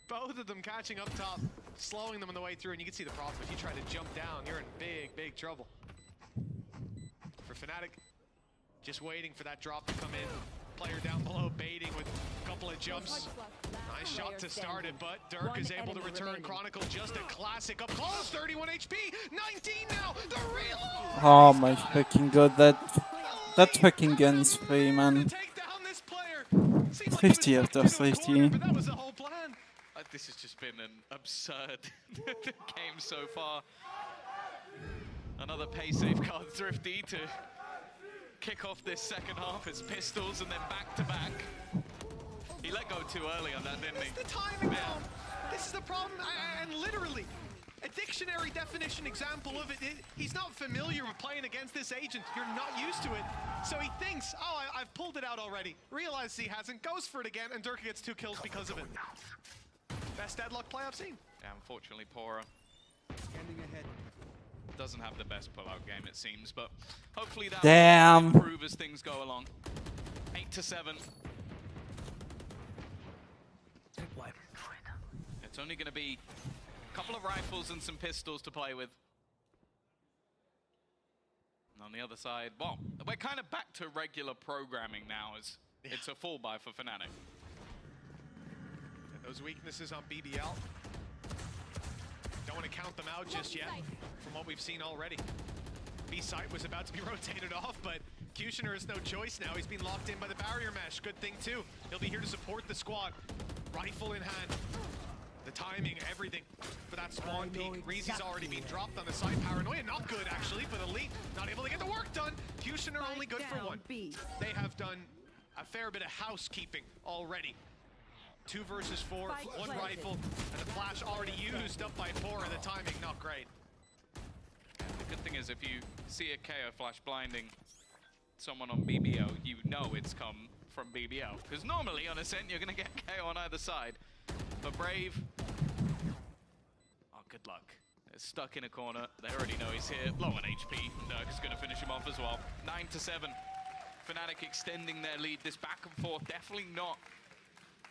Both of them catching up top, slowing them on the way through, and you can see the problem. If you try to jump down, you're in big, big trouble. For Fnatic, just waiting for that drop to come in. Player down below baiting with a couple of jumps. Nice shot to start it, but Dirk is able to return. Chronicle just a classic up close. 31 HP, 19 now. The reload. Oh my fucking god, that fucking gun is free, man. Take down this player. Seemed like 50 he was after backed into a 50. corner, but that was the whole plan. This has just been an absurd game so far. Another pay safe card thrifty to kick off this second half as pistols and then back to back. He let go too early on that, didn't he? It's the timing now. This is the problem, and literally, a dictionary definition example of it. He's not familiar with playing against this agent. You're not used to it. So he thinks, oh, I've pulled it out already. Realizes he hasn't, goes for it again, and Durka gets 2 kills because of it. Best deadlock play I've seen. Yeah, unfortunately, Pora doesn't have the best pull-out game, it seems, but hopefully that will improve as things go along. 8-7. It's only going to be a couple of rifles and some pistols to play with. And on the other side, well, we're kind of back to regular programming now, as it's a full buy for Fnatic. Those weaknesses on BBL. Don't want to count them out just yet from what we've seen already. B-site was about to be rotated off, but Kushner has no choice now. He's been locked in by the barrier mesh. Good thing too. He'll be here to support the squad. Rifle in hand. The timing, everything for that spawn peek. Reezy's already been dropped on the side. Paranoia, not good actually, but Elite not able to get the work done. Kushner only good for 1. They have done a fair bit of housekeeping already. 2 versus 4, 1 rifle, and the flash already used up by 4, and the timing not great. The good thing is if you see a KO flash blinding someone on BBL, you know it's come from BBL. Because normally on Ascent you're going to get KO on either side. But Brave, oh, good luck. They're stuck in a corner. They already know he's here. Low on HP. Dirk is going to finish him off as well. 9-7. Fnatic extending their lead. This back and forth definitely not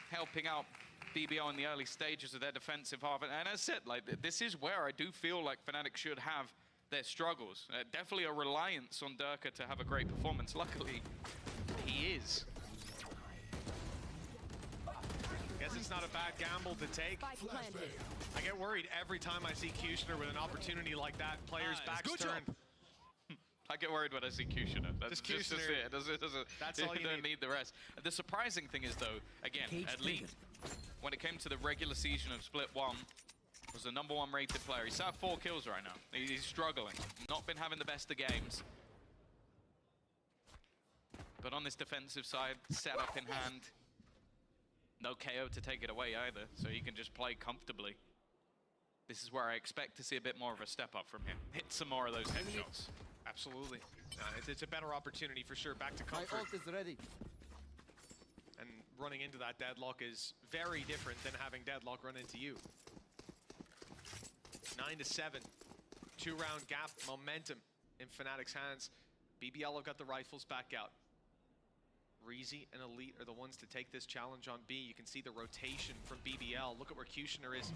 helping out BBL in the early stages of their defensive half. And as I said, like, this is where I do feel like Fnatic should have their struggles. Definitely a reliance on Durka to have a great performance. Luckily, he is. Guess it's not a bad gamble to take. I get worried every time I see Kushner with an opportunity like that. Players' backs turned. I get worried when I see Kushner. That's just it. That's all you don't need the rest. The surprising thing is, though, again, Elite, when it came to the regular season of Split 1, was the #1 rated player. He's at 4 kills right now. He's struggling. Not been having the best of games. But on this defensive side, set up in hand. No KO to take it away either, so he can just play comfortably. This is where I expect to see a bit more of a step up from him. Hit some more of those headshots. Absolutely. It's a better opportunity for sure. Back to My comfort. ult is ready. And running into that deadlock is very different than having deadlock run into you. 9-7. 2-round gap. Momentum in Fnatic's hands. BBL have got the rifles back out. Reezy and Elite are the ones to take this challenge on B. You can see the rotation from BBL. Look at where Kushner is.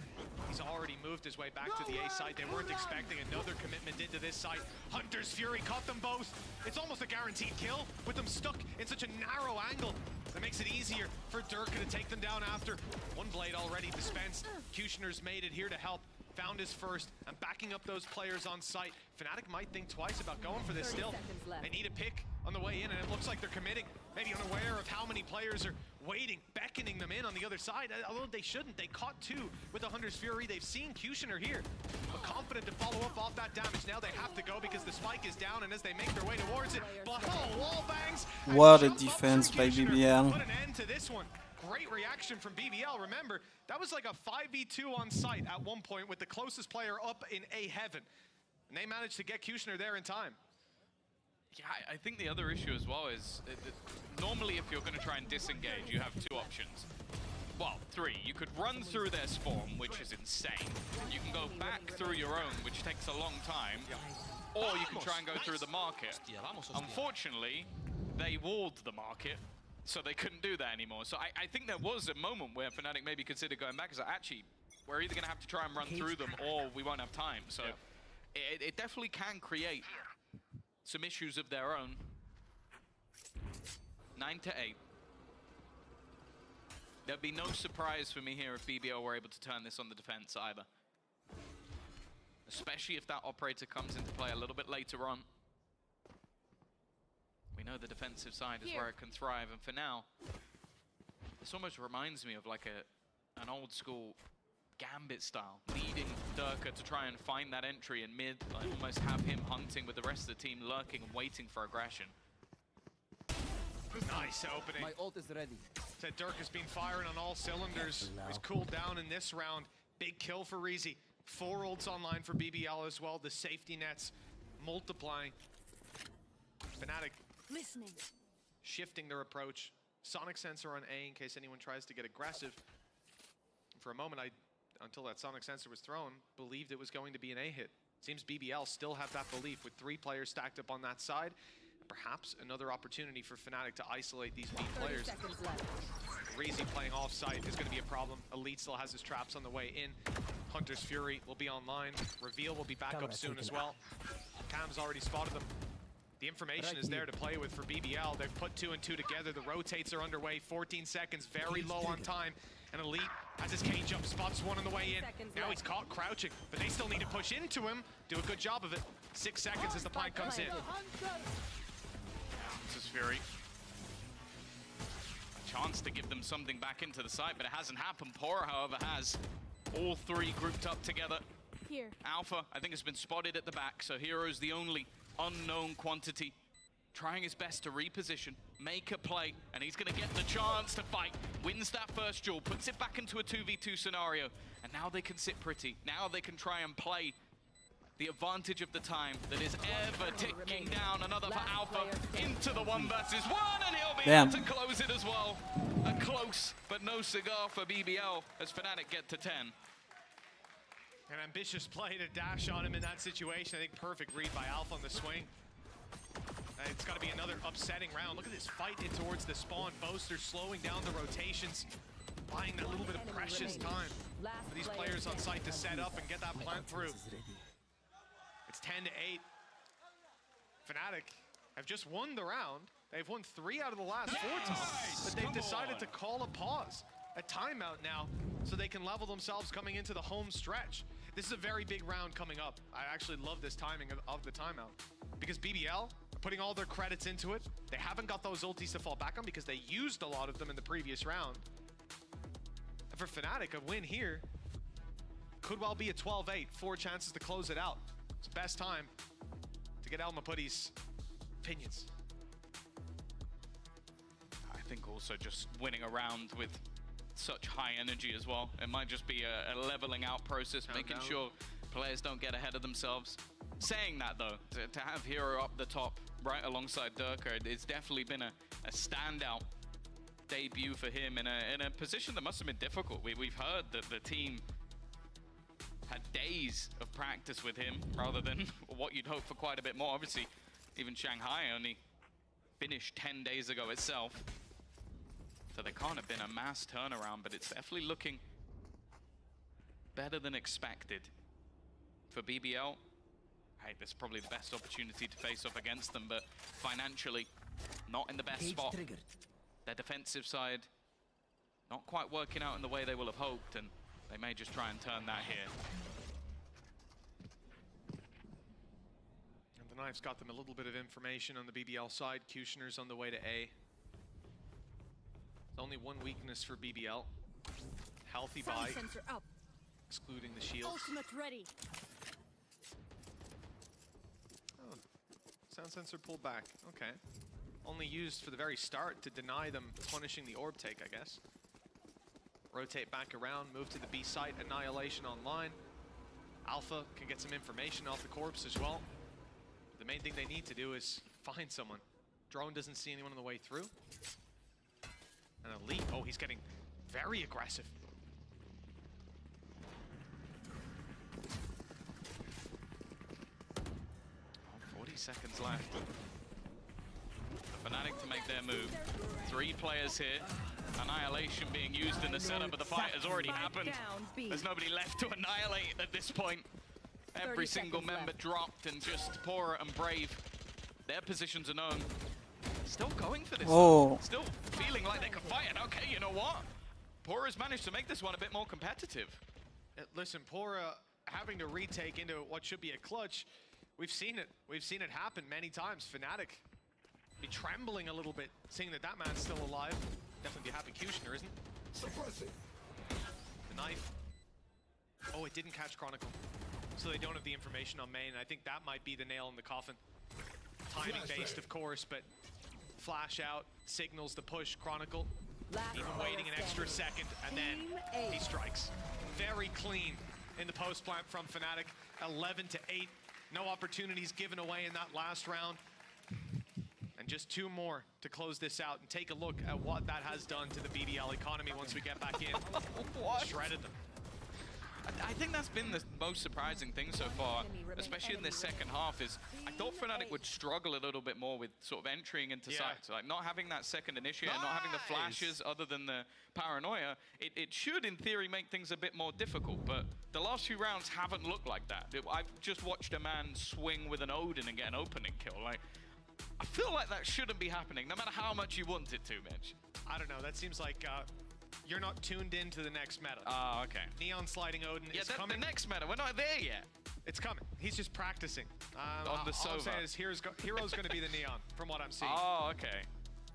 He's already moved his way back to the A side. They weren't expecting another commitment into this side. Hunter's Fury caught them both. It's almost a guaranteed kill with them stuck in such a narrow angle. That makes it easier for Durka to take them down after. One blade already dispensed. Kushner's made it here to help. Found his first and backing up those players on site. Fnatic might think twice about going for this still. They need a pick on the way in, and it looks like they're committing. Maybe unaware of how many players are waiting, beckoning them in on the other side. Although they shouldn't. They caught 2 with the Hunter's Fury. They've seen Kushner here, but confident to follow up off that damage. Now they have to go because the spike is down, and as they make their way towards it, wall bangs. What a defense by BBL. Put an end to this one. Great reaction from BBL. Remember, that was like a 5v2 on site at one point with the closest player up in A heaven. And they managed to get Kushner there in time. Yeah, I think the other issue as well is normally if you're going to try and disengage, you have 2 options. Well, 3. You could run through their spawn, which is insane. You can go back through your own, which takes a long time. Or you can try and go through the market. Unfortunately, they walled the market, so they couldn't do that anymore. So I think there was a moment where Fnatic maybe considered going back, because actually, we're either going to have to try and run through them, or we won't have time. So it definitely can create some issues of their own. 9-8. There'd be no surprise for me here if BBL were able to turn this on the defense either. Especially if that operator comes into play a little bit later on. We know the defensive side is where it can thrive, and for now, this almost reminds me of like an old school Gambit style, leading Durka to try and find that entry in mid, like almost have him hunting with the rest of the team lurking and waiting for aggression. Nice opening. My ult is ready. Said Dirk has been firing on all cylinders. He's cooled down in this round. Big kill for Reezy. 4 ults online for BBL as well. The safety nets multiplying. Fnatic Listening. shifting their approach. Sonic sensor on A in case anyone tries to get aggressive. For a moment, until that sonic sensor was thrown, believed it was going to be an A hit. Seems BBL still have that belief with 3 players stacked up on that side. Perhaps another opportunity for Fnatic to isolate these B players. Reezy playing off-site is going to be a problem. Elite still has his traps on the way in. Hunter's Fury will be online. Reveal will be back up soon as well. Cam's already spotted them. The information is there to play with for BBL. They've put 2 and 2 together. The rotates are underway. 14 seconds, very low on time. And Elite has his cage up, spots one on the way in. Now he's caught crouching, but they still need to push into him. Do a good job of it. 6 seconds as the plant comes in. This is Fury. A chance to give them something back into the site, but it hasn't happened. Pora, however, has all 3 grouped up together. Here. Alpha, I think, has been spotted at the back, so Hero's the only unknown quantity. Trying his best to reposition, make a play, and he's going to get the chance to fight. Wins that first duel, puts it back into a 2v2 scenario, and now they can sit pretty. Now they can try and play the advantage of the time that is ever ticking down. Another for Alpha into the 1 versus 1, and he'll be able to close it as well. A close but no cigar for BBL as Fnatic get to 10. An ambitious play to dash on him in that situation. I think perfect read by Alpha on the swing. It's got to be another upsetting round. Look at this fight in towards the spawn. Boaster slowing down the rotations, buying that little bit of precious time for these players on site to set up and get that plant through. It's 10-8. Fnatic have just won the round. They've won 3 out of the last 4 times, but they've decided to call a pause, a timeout now, so they can level themselves coming into the home stretch. This is a very big round coming up. I actually love this timing of the timeout because BBL are putting all their credits into it. They haven't got those ultis to fall back on because they used a lot of them in the previous round. And for Fnatic, a win here could well be a 12-8. 4 chances to close it out. It's the best time to get Almaputty's opinions. I think also just winning a round with such high energy as well. It might just be a leveling out process, making sure players don't get ahead of themselves. Saying that though, to have Hero up the top right alongside Durka, it's definitely been a standout debut for him in a position that must have been difficult. We've heard that the team had days of practice with him rather than what you'd hope for quite a bit more. Obviously, even Shanghai only finished 10 days ago itself. So there can't have been a mass turnaround, but it's definitely looking better than expected. For BBL, hey, this is probably the best opportunity to face off against them, but financially, not in the best spot. Triggered. Their defensive side, not quite working out in the way they will have hoped, and they may just try and turn that here. And the Knife's got them a little bit of information on the BBL side. Kushner's on the way to A. There's only one weakness for BBL. Healthy buy, Sensor up. excluding the shield. Ultimate ready. Oh, sound sensor pulled back. Okay. Only used for the very start to deny them punishing the orb take, I guess. Rotate back around, move to the B site, Annihilation online. Alpha can get some information off the corpse as well. The main thing they need to do is find someone. Drone doesn't see anyone on the way through. And Elite, oh, he's getting very aggressive. Oh, 40 seconds left. The Fnatic to make their move. 3 players here. Annihilation being used in the setup of the fight has already happened. There's nobody left to annihilate at this point. Every single member dropped, and just Pora and Brave, their positions are known. Still going for this. Oh. Still feeling like they could fight it. Okay, you know what? Pora's managed to make this one a bit more competitive. Listen, Pora having to retake into what should be a clutch. We've seen it. We've seen it happen many times. Fnatic be trembling a little bit, seeing that that man's still alive. Definitely be happy Kushner isn't. Suppressing. The knife. Oh, it didn't catch Chronicle. So they don't have the information on main. I think that might be the nail in the coffin. Timing based, of course, but flash out, signals the push, Chronicle. Even waiting an extra second, and then he strikes. Very clean in the post plant from Fnatic. 11-8. No opportunities given away in that last round. And just 2 more to close this out and take a look at what that has done to the BBL economy once we get back in. Shredded them. I think that's been the most surprising thing so far, especially in this second half, is I thought Fnatic would struggle a little bit more with sort of entering into sites. Like not having that second initiator, not having the flashes other than the paranoia. It should, in theory, make things a bit more difficult, but the last few rounds haven't looked like that. I've just watched a man swing with an Odin and get an opening kill. Like, I feel like that shouldn't be happening, no matter how much you want it to, Mitch. I don't know, that seems like you're not tuned into the next meta. Oh, okay. Neon Sliding Odin is coming. The next meta, we're not there yet. It's coming. He's just practicing. On the all I'm Sova. saying is Hero's going to be the Neon, from what I'm seeing. Oh, okay.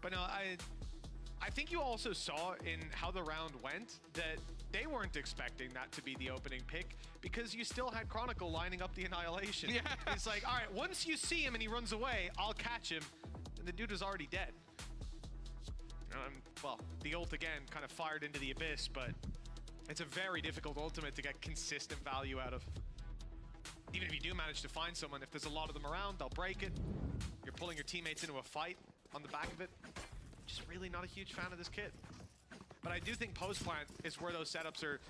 But no, I think you also saw in how the round went that they weren't expecting that to be the opening pick, because you still had Chronicle lining up the Annihilation. Yeah. It's like, all right, once you see him and he runs away, I'll catch him. And the dude is already dead. Well, the ult again kind of fired into the abyss, but it's a very difficult ultimate to get consistent value out of. Even if you do manage to find someone, if there's a lot of them around, they'll break it. You're pulling your teammates into a fight on the back of it. Just really not a huge fan of this kit. But I do think post plant is where those setups are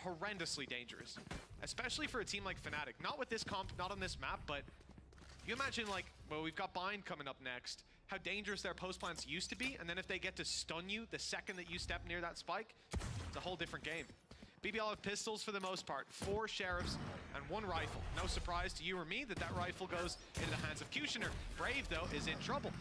horrendously dangerous, especially for a team like Fnatic. Not with this comp, not on this map, but you imagine, like, well, we've got Bind coming up next, how dangerous their post plants used to be, and then if they get to stun you the second that you step near that spike, it's a whole different game. BBL have pistols for the most part, 4 sheriffs and 1 rifle. No surprise to you or me that that rifle goes into the hands of Kushner. Brave, though, is in trouble.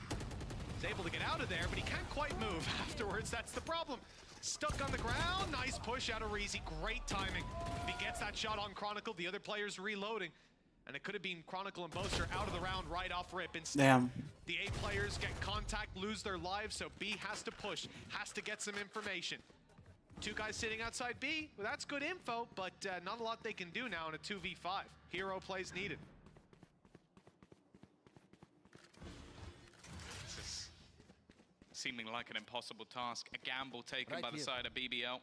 He's able to get out of there, but he can't quite move afterwards. That's the problem. Stuck on the ground. Nice push out of Reezy. Great timing. If he gets that shot on Chronicle, the other player's reloading. And it could have been Chronicle and Boaster out of the round right off rip. Instead, the A players get contact, lose their lives, so B has to push, has to get some information. Two guys sitting outside B. Well, that's good info, but not a lot they can do now in a 2v5. Hero plays needed. This is seeming like an impossible task. A gamble taken by the side of BBL.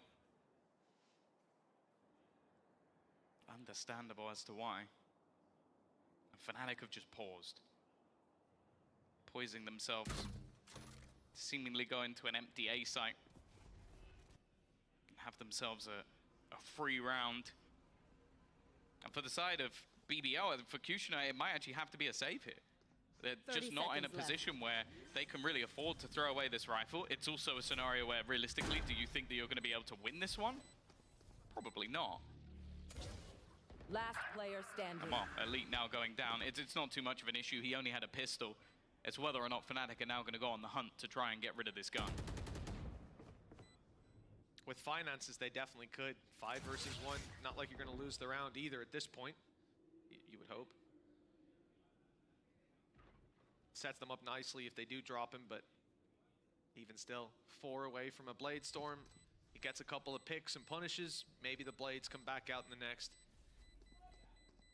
Understandable as to why. And Fnatic have just paused. Poising themselves. Seemingly going to an empty A site. Have themselves a free round. And for the side of BBL, for Kushner, it might actually have to be a save here. They're just not in a position where they can really afford to throw away this rifle. It's also a scenario where, realistically, do you think that you're going to be able to win this one? Probably not. Last player standing. Well, Elite now going down. It's not too much of an issue. He only had a pistol. It's whether or not Fnatic are now going to go on the hunt to try and get rid of this gun. With finances, they definitely could. 5 versus 1. Not like you're going to lose the round either at this point. You would hope. Sets them up nicely if they do drop him, but even still, 4 away from a Blade Storm. He gets a couple of picks and punishes. Maybe the Blades come back out in the next.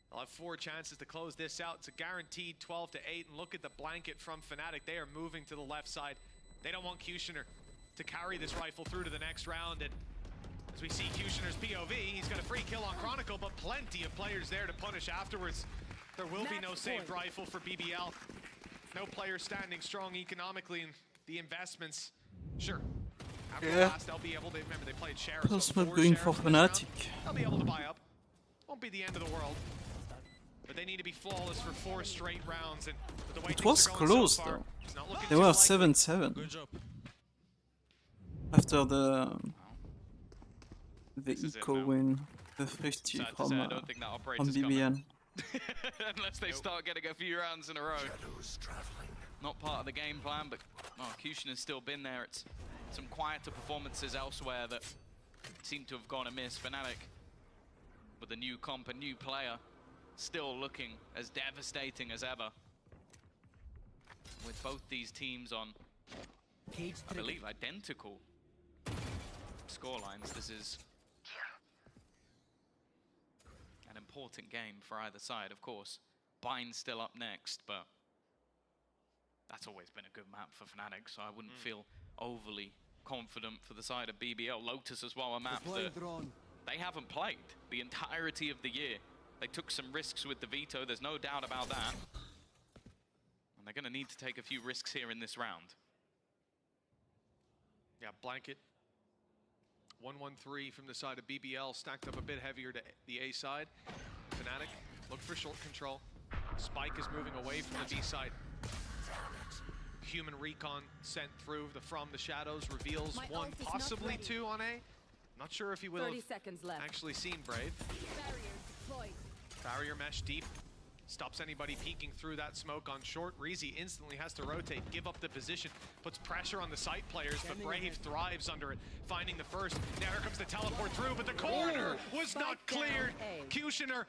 They'll have 4 chances to close this out. It's a guaranteed 12 to 8. And look at the blanket from Fnatic. They are moving to the left side. They don't want Kushner to carry this rifle through to the next round. And as we see Kushner's POV, he's got a free kill on Chronicle, but plenty of players there to punish afterwards. There will be no saved rifle for BBL. No player standing strong economically, and the investments, sure. After last, they'll be able to, remember they played Sheriff. Personal going for Fnatic. They'll be able to buy up. Won't be the end of the world. But they need to be flawless for 4 straight rounds, and with the way It was things are going close so far, though. it's not looking They too were likely. 7-7 Good job. after the This is it eco now. win, the 50 Sad to from say, I don't think that from operator's coming. BBN. Unless they start getting a few rounds in a row. Not part of the game plan, but Kushner's still been there. It's some quieter performances elsewhere that seem to have gone amiss. Fnatic, with a new comp, a new player, still looking as devastating as ever. With both these teams on, I believe, identical scorelines. This is an important game for either side, of course. Bind's still up next, but that's always been a good map for Fnatic, so I wouldn't feel overly confident for the side of BBL. Lotus as well, a map that they haven't played the entirety of the year. They took some risks with the veto, there's no doubt about that. And they're going to need to take a few risks here in this round. Yeah, blanket. 1-1-3 from the side of BBL, stacked up a bit heavier to the A side. Fnatic, look for short control. Spike is moving away from the B side. Human recon sent through from the shadows, reveals My 1, ult is not possibly ready. 2 on A. Not sure if he will 30 have seconds left. actually seen Brave. Barrier deployed. Barrier mesh deep. Stops anybody peeking through that smoke on short. Reezy instantly has to rotate, give up the position, puts pressure on the site players, but Brave thrives under it, finding the first. Now here comes the teleport through, but the corner was not Spike down cleared. A. Kushner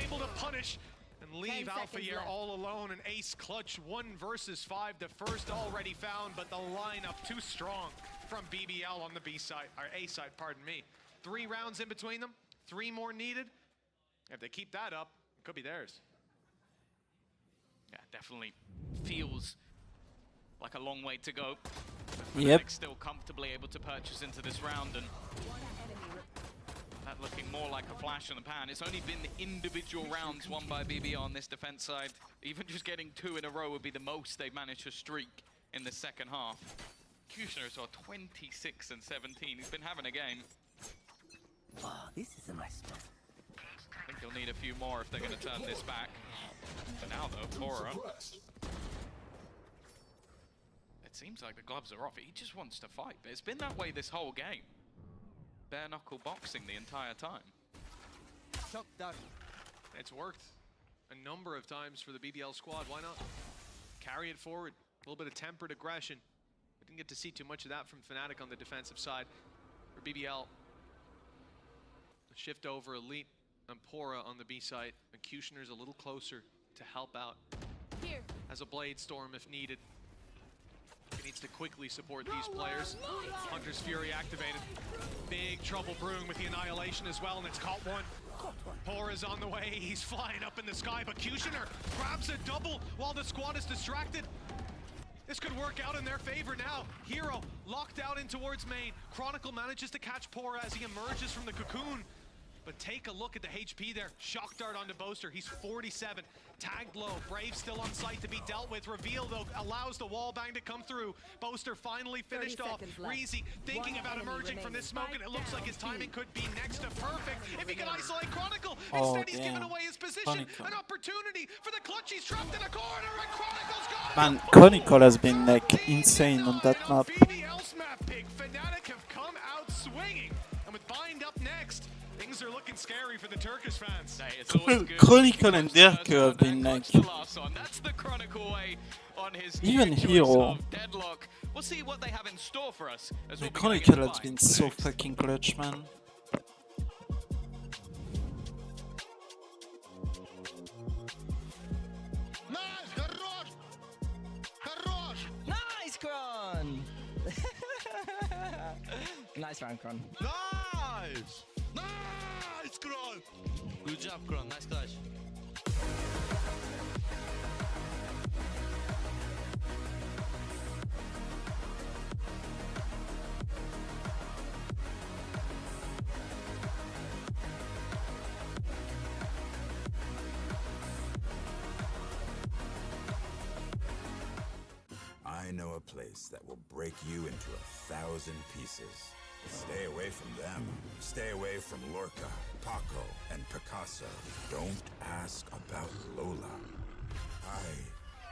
able to punish and leave 10 Alpha seconds Year left. all alone. An ace clutch, 1 versus 5. The first already found, but the lineup too strong from BBL on the B side, or A side, pardon me. 3 rounds in between them, 3 more needed. If they keep that up, it could be theirs. Yeah, definitely feels like a long way to go. Yep. Fnatic still comfortably able to purchase into this round, and that looking more like a flash in the pan. It's only been the individual rounds won by BBL on this defense side. Even just getting 2 in a row would be the most they've managed to streak in the second half. Kushner saw 26 and 17. He's been having a game. Oh, this is a nice spot. I think he'll need a few more if they're going to turn this back. For now, though, Bora. It seems like the gloves are off. He just wants to fight, but it's been that way this whole game. Bare knuckle boxing the entire time. Shock dart. It's worked a number of times for the BBL squad. Why not? Carry it forward. A little bit of tempered aggression. We didn't get to see too much of that from Fnatic on the defensive side. For BBL, shift over Elite and Pora on the B side. And Kushner's a little closer to help out Here. as a Blade Storm if needed. He needs to quickly support these players. Hunter's Fury activated. Big trouble brewing with the Annihilation as well, and it's caught one. Poor is on the way, he's flying up in the sky, but Kushner grabs a double while the squad is distracted. This could work out in their favor now. Hero locked out in towards main. Chronicle manages to catch Pora as he emerges from the cocoon. But take a look at the HP there. Shock dart onto Boaster. He's 47. Tagged low. Brave still on site to be dealt with. Reveal, though, allows the wall bang to come through. Boaster finally finished off. Reezy thinking about emerging from this smoke, and it looks like his timing could be next to perfect. If he can isolate Chronicle, instead he's given away his position. An opportunity for the clutch. He's trapped in a corner, and Chronicle's gone. Man, Chronicle has been like insane on that map. BBL's map pick. Fnatic have come out swinging. And with Bind up next, things are looking scary for the Turkish fans. Hey, it's always good. Chronicle and Dirk have been like... The last one. That's the Chronicle way on his Even new choice Hero. of Deadlock. We'll see what they have in store for us. As The we'll be Chronicle going has into been Bind so next. fucking clutch, man. Nice, Kron! Nice round, Kron. Nice! Nice, Kron! Good job, Kron. Nice clutch. I know a place that will break you into 1,000 pieces. Stay away from them. Stay away from Lorca, Paco, and Picasso. Don't ask about Lola.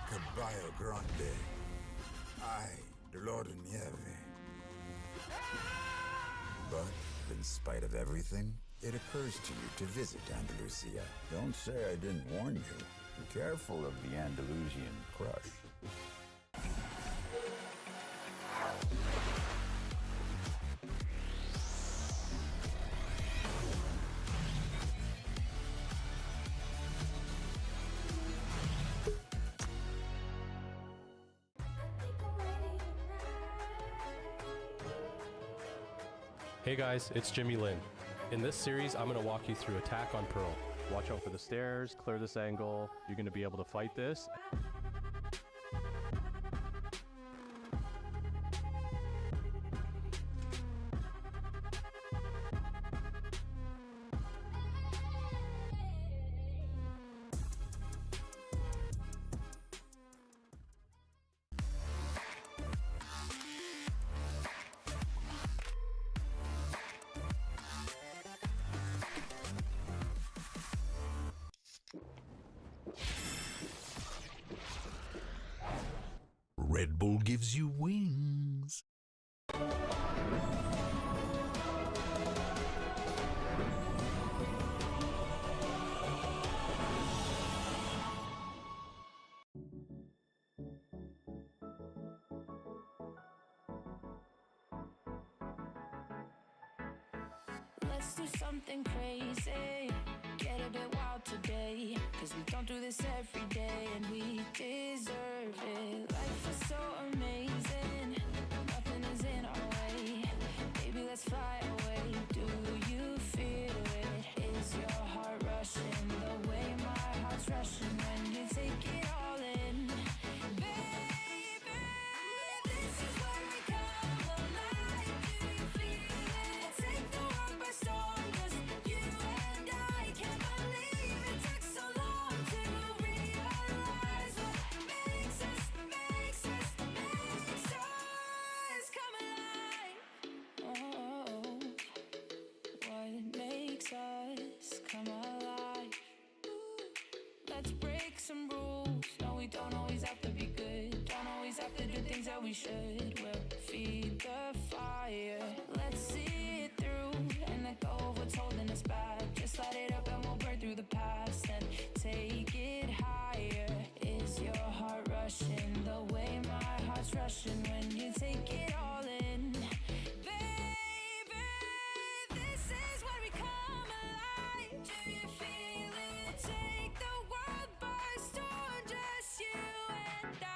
Caballo Grande. Lord Nieve. But in spite of everything, it occurs to you to visit Andalusia. Don't say I didn't warn you. Be careful of the Andalusian crush. Hey guys, it's Jimmy Lin. In this series, I'm going to walk you through attack on Pearl. Watch out for the stairs, clear this angle. You're going to be able to fight this. Red Bull gives you wings. Let's do something crazy. Get a bit wild today. Cause we don't do this every day and we deserve it. Life is so amazing. Nothing is in our way. Baby, let's fly away. Do you feel it? Is your heart rushing the way my heart's rushing when you take it all in? Baby, this is where we come alive. Do you feel it? Take the world by storm. Just you and I can't believe it took so long to realize what makes us come alive. Oh, what makes us come alive? Let's break some rules. No, we don't always have to be good. Don't always have to do things that we should. We'll feed the fire. Let's see it through and let go of what's holding us back. Just light it up and we'll burn through the past and take it higher. Is your heart rushing the way my heart's rushing when you take it all in? Baby, this is where we come alive. Do you feel it? Take the world by storm. Just you and I,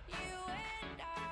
you and I.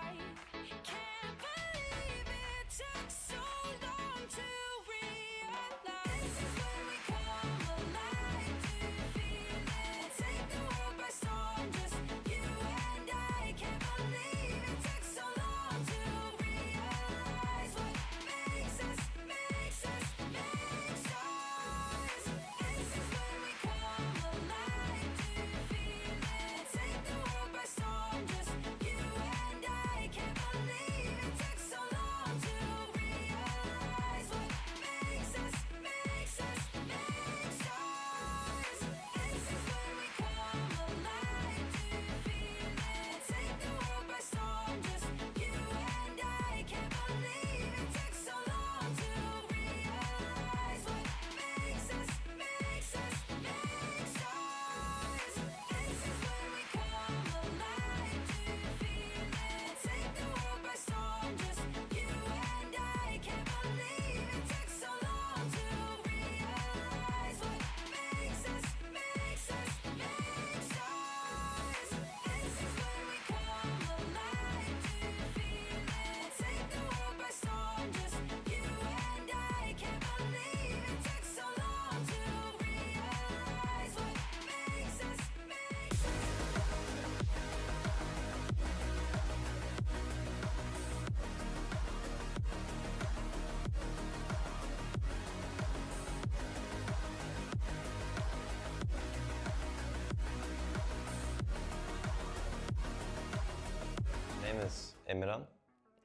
Imran.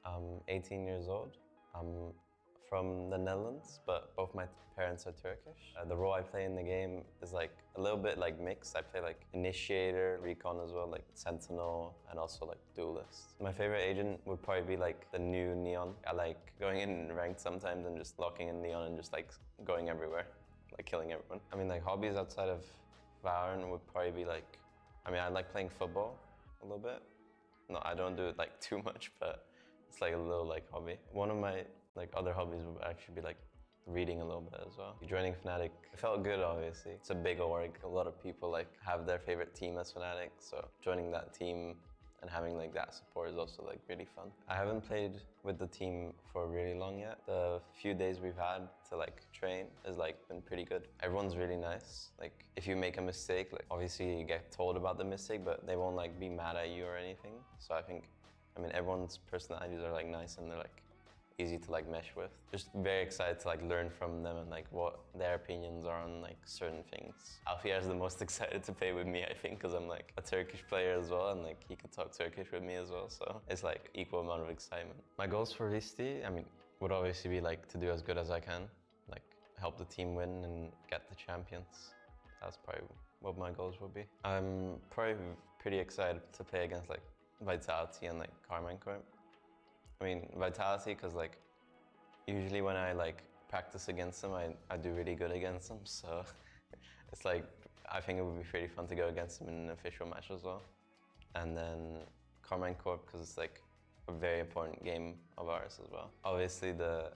I'm 18 years old. I'm from the Netherlands, but both my parents are Turkish. The role I play in the game is like a little bit like mixed. I play like initiator, recon as well, like sentinel, and also like duelist. My favorite agent would probably be like the new Neon. I like going in ranked sometimes and just locking in Neon and just like going everywhere, like killing everyone. I mean, like hobbies outside of Valorant would probably be like, I mean, I like playing football a little bit. No, I don't do it like too much, but it's like a little like hobby. One of my like other hobbies would actually be like reading a little bit as well. Joining Fnatic, it felt good obviously. It's a big org. A lot of people like have their favorite team as Fnatic, so joining that team and having like that support is also like really fun. I haven't played with the team for really long yet. The few days we've had to like train has like been pretty good. Everyone's really nice. Like if you make a mistake, like obviously you get told about the mistake, but they won't like be mad at you or anything. So I mean everyone's personalities are like nice and they're like easy to like mesh with. Just very excited to like learn from them and like what their opinions are on like certain things. Alfia is the most excited to play with me, I think, because I'm like a Turkish player as well and like he can talk Turkish with me as well, so it's like equal amount of excitement. My goals for VCT, I mean, would obviously be like to do as good as I can, like help the team win and get the champions. That's probably what my goals would be. I'm probably pretty excited to play against like Vitality and like Carmine Corp. I mean, Vitality, because like, usually when I like practice against them, I do really good against them, so it's like, I think it would be pretty fun to go against them in an official match as well. And then Carmine Corp, because it's like a very important game of ours as well. Obviously, the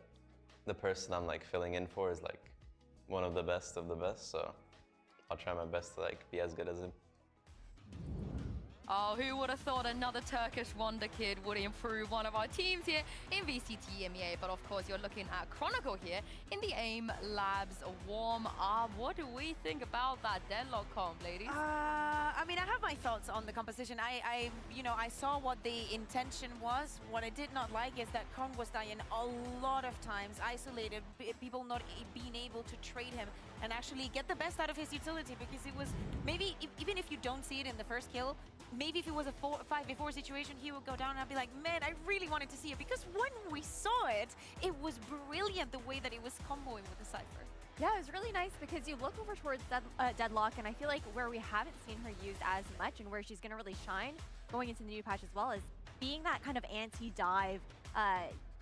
person I'm like filling in for is like one of the best, so I'll try my best to like be as good as him. Oh, who would have thought another Turkish wonder kid would improve one of our teams here in VCT EMEA? But of course, you're looking at Chronicle here in the AIM Labs warm-up. What do we think about that deadlock comp, ladies? I mean, I have my thoughts on the composition. I saw what the intention was. What I did not like is that Kong was dying a lot of times, isolated, people not being able to trade him and actually get the best out of his utility, because it was maybe, even if you don't see it in the first kill, maybe if it was a 5v4 situation, he would go down and I'd be like, man, I really wanted to see it, because when we saw it, it was brilliant the way that it was comboing with the Cypher. Yeah, it was really nice because you look over towards Deadlock, and I feel like where we haven't seen her used as much and where she's going to really shine going into the new patch as well is being that kind of anti-dive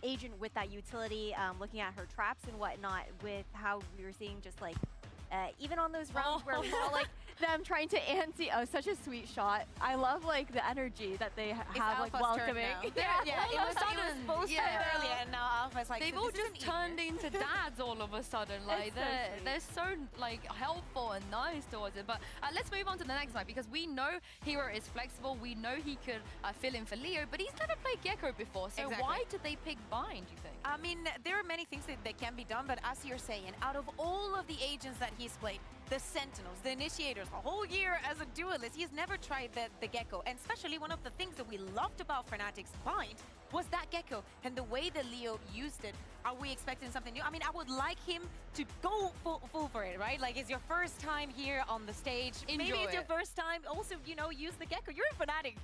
agent with that utility, looking at her traps and whatnot, with how we were seeing just like even on those rounds where we saw like them trying to anti. Oh, such a sweet shot. I love like the energy that they have, like welcoming. Yeah, it was posted earlier, and now Alpha's like, they've all just turned into dads all of a sudden. Like they're so like helpful and nice towards it. But let's move on to the next one, because we know Hero is flexible. We know he could fill in for Leo, but he's never played Gecko before. So why did they pick Bind, you think? I mean, there are many things that can be done, but as you're saying, out of all of the agents that he's played, the Sentinels, the Initiators, the whole year as a duelist, he's never tried the Gecko. And especially one of the things that we loved about Fnatic's Bind was that Gecko and the way that Leo used it. Are we expecting something new? I mean, I would like him to go full for it, right? Like, it's your first time here on the stage. Maybe it's your first time. Also, you know, use the Gecko. You're a Fnatic.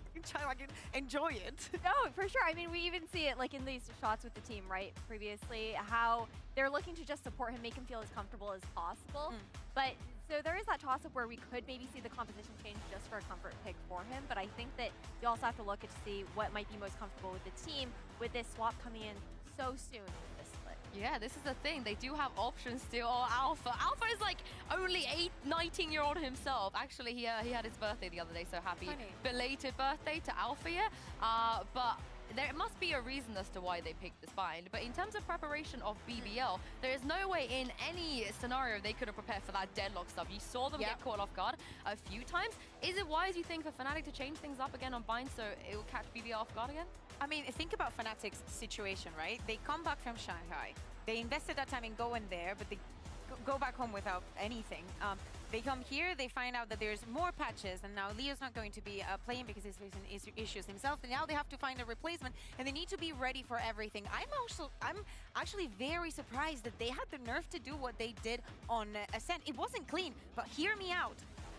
Enjoy it. No, for sure. I mean, we even see it like in these shots with the team, right? Previously, how they're looking to just support him, make him feel as comfortable as possible. But so there is that toss-up where we could maybe see the composition change just for a comfort pick for him. But I think that you also have to look at to see what might be most comfortable with the team with this swap coming in so soon in this split. Yeah, this is the thing. They do have options still. Oh, Alpha. Alpha is like only 19-year-old himself. Actually, he had his birthday the other day, so happy belated birthday to Alpha, but there must be a reason as to why they picked this Bind. But in terms of preparation of BBL, there is no way in any scenario they could have prepared for that deadlock stuff. You saw them get caught off guard a few times. Is it wise, you think, for Fnatic to change things up again on Bind so it will catch BBL off guard again? I mean, think about Fnatic's situation, right? They come back from Shanghai. They invested that time in going there, but they go back home without anything. They come here, they find out that there's more patches, and now Leo's not going to be playing because he's facing issues himself. And now they have to find a replacement, and they need to be ready for everything. I'm actually very surprised that they had the nerve to do what they did on Ascent. It wasn't clean, but hear me out.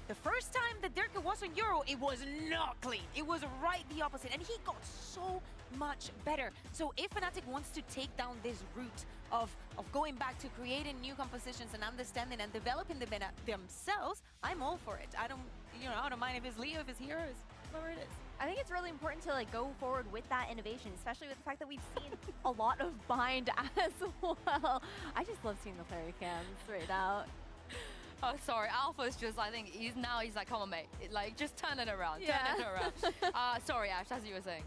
The first time that Dirk was on Euro, it was not clean. It was right the opposite, and he got so much better. So if Fnatic wants to take down this route of going back to creating new compositions and understanding and developing the meta themselves, I'm all for it. I don't mind if it's Leo, if it's Heroes, whatever it is. I think it's really important to like go forward with that innovation, especially with the fact that we've seen a lot of bind as well. I just love seeing the player cams right now. Oh, sorry. Alpha's just, I think he's like, come on, mate. Like, just turn it around. Yeah. Turn it around. Sorry, Ash, as you were saying.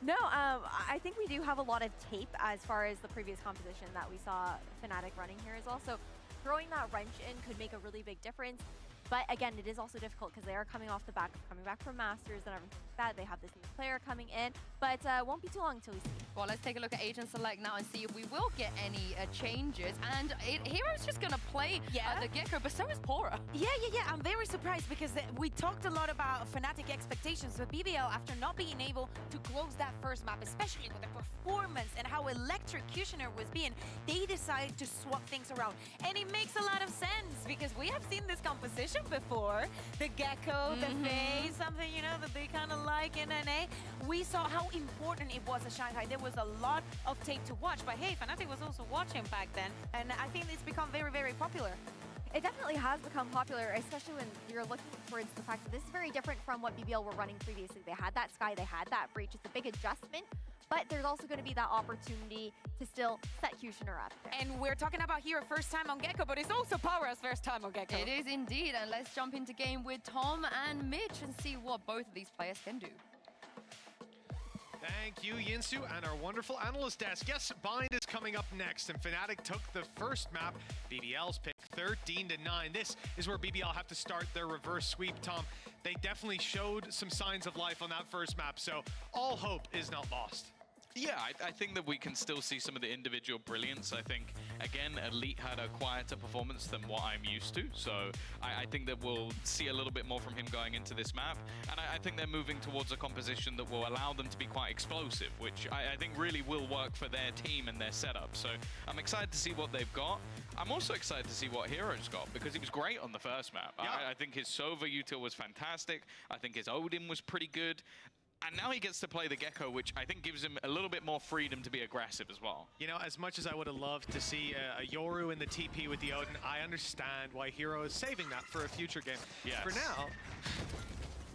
No, I think we do have a lot of tape as far as the previous composition that we saw Fnatic running here as well. So throwing that wrench in could make a really big difference. But again, it is also difficult because they are coming off the back of coming back from Masters and everything like that. They have this new player coming in, but won't be too long until we see. Well, let's take a look at Agent Select now and see if we will get any changes. And Hero's just going to play the Gecko, but so is Pora. Yeah. I'm very surprised because we talked a lot about Fnatic expectations, but BBL, after not being able to close that first map, especially with the performance and how electric Kushner was being, they decided to swap things around. And it makes a lot of sense because we have seen this composition before. The Gecko, the Faye, something, that they kind of like in NA. We saw how important it was at Shanghai. There was a lot of tape to watch, but hey, Fnatic was also watching back then, and I think it's become very, very popular. It definitely has become popular, especially when you're looking towards the fact that this is very different from what BBL were running previously. They had that Sky, they had that Breach. It's a big adjustment, but there's also going to be that opportunity to still set Kushner up there. And we're talking about Hero first time on Gecko, but it's also Power's first time on Gecko. It is indeed, and let's jump into game with Tom and Mitch and see what both of these players can do. Thank you, Yinsu, and our wonderful analyst desk. Yes, Bind is coming up next, and Fnatic took the first map. BBL's pick 13-9. This is where BBL have to start their reverse sweep, Tom. They definitely showed some signs of life on that first map, so all hope is not lost. Yeah, I think that we can still see some of the individual brilliance. I think, again, Elite had a quieter performance than what I'm used to. So I think that we'll see a little bit more from him going into this map. And I think they're moving towards a composition that will allow them to be quite explosive, which I think really will work for their team and their setup. So I'm excited to see what they've got. I'm also excited to see what Hero's got, because he was great on the first map. Yeah. I think his Sova util was fantastic. I think his Odin was pretty good. And now he gets to play the Gecko, which I think gives him a little bit more freedom to be aggressive as well. You know, as much as I would have loved to see a Yoru in the TP with the Odin, I understand why Hero is saving that for a future game. Yes. For now,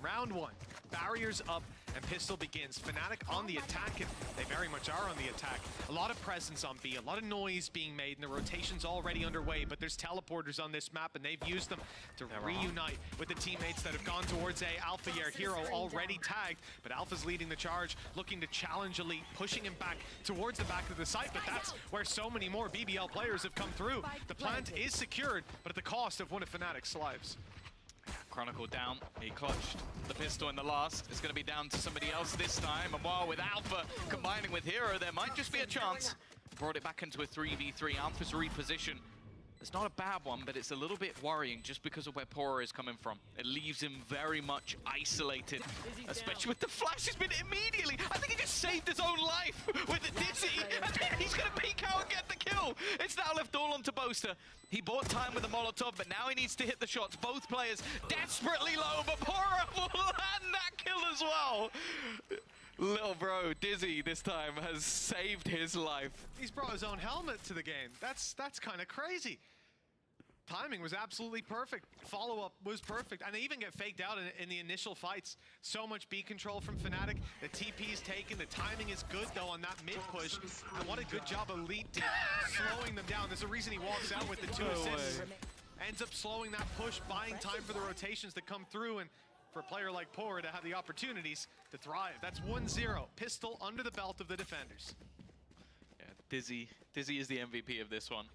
round one, barriers up, and Pistol begins. Fnatic on the attack, and they very much are on the attack. A lot of presence on B, a lot of noise being made, and the rotation's already underway, but there's teleporters on this map, and they've used them to reunite with the teammates that have gone towards A. Alpha here, Hero already tagged, but Alpha's leading the charge, looking to challenge Elite, pushing him back towards the back of the site, but that's where so many more BBL players have come through. The plant is secured, but at the cost of one of Fnatic's lives. Chronicle down, he clutched the pistol in the last. It's going to be down to somebody else this time. And while with Alpha combining with Hero, there might just be a chance. Brought it back into a 3v3. Alpha's reposition. It's not a bad one, but it's a little bit worrying just because of where Pora is coming from. It leaves him very much isolated, especially with the flash. He's been immediately, I think he just saved his own life with the Dizzy, and then he's going to peek out and get the kill. It's now left all onto Boaster. He bought time with the Molotov, but now he needs to hit the shots. Both players desperately low, but Pora will land that kill as well. Little bro, Dizzy, this time has saved his life. He's brought his own helmet to the game. That's kind of crazy. Timing was absolutely perfect. Follow-up was perfect. And they even get faked out in the initial fights. So much B control from Fnatic. The TP's taken. The timing is good, though, on that mid-push. And what a good job Elite did slowing them down. There's a reason he walks out with the 2 assists. Ends up slowing that push, buying time for the rotations that come through. And for a player like Pora to have the opportunities to thrive. That's 1-0. Pistol under the belt of the defenders. Yeah, Dizzy is the MVP of this one.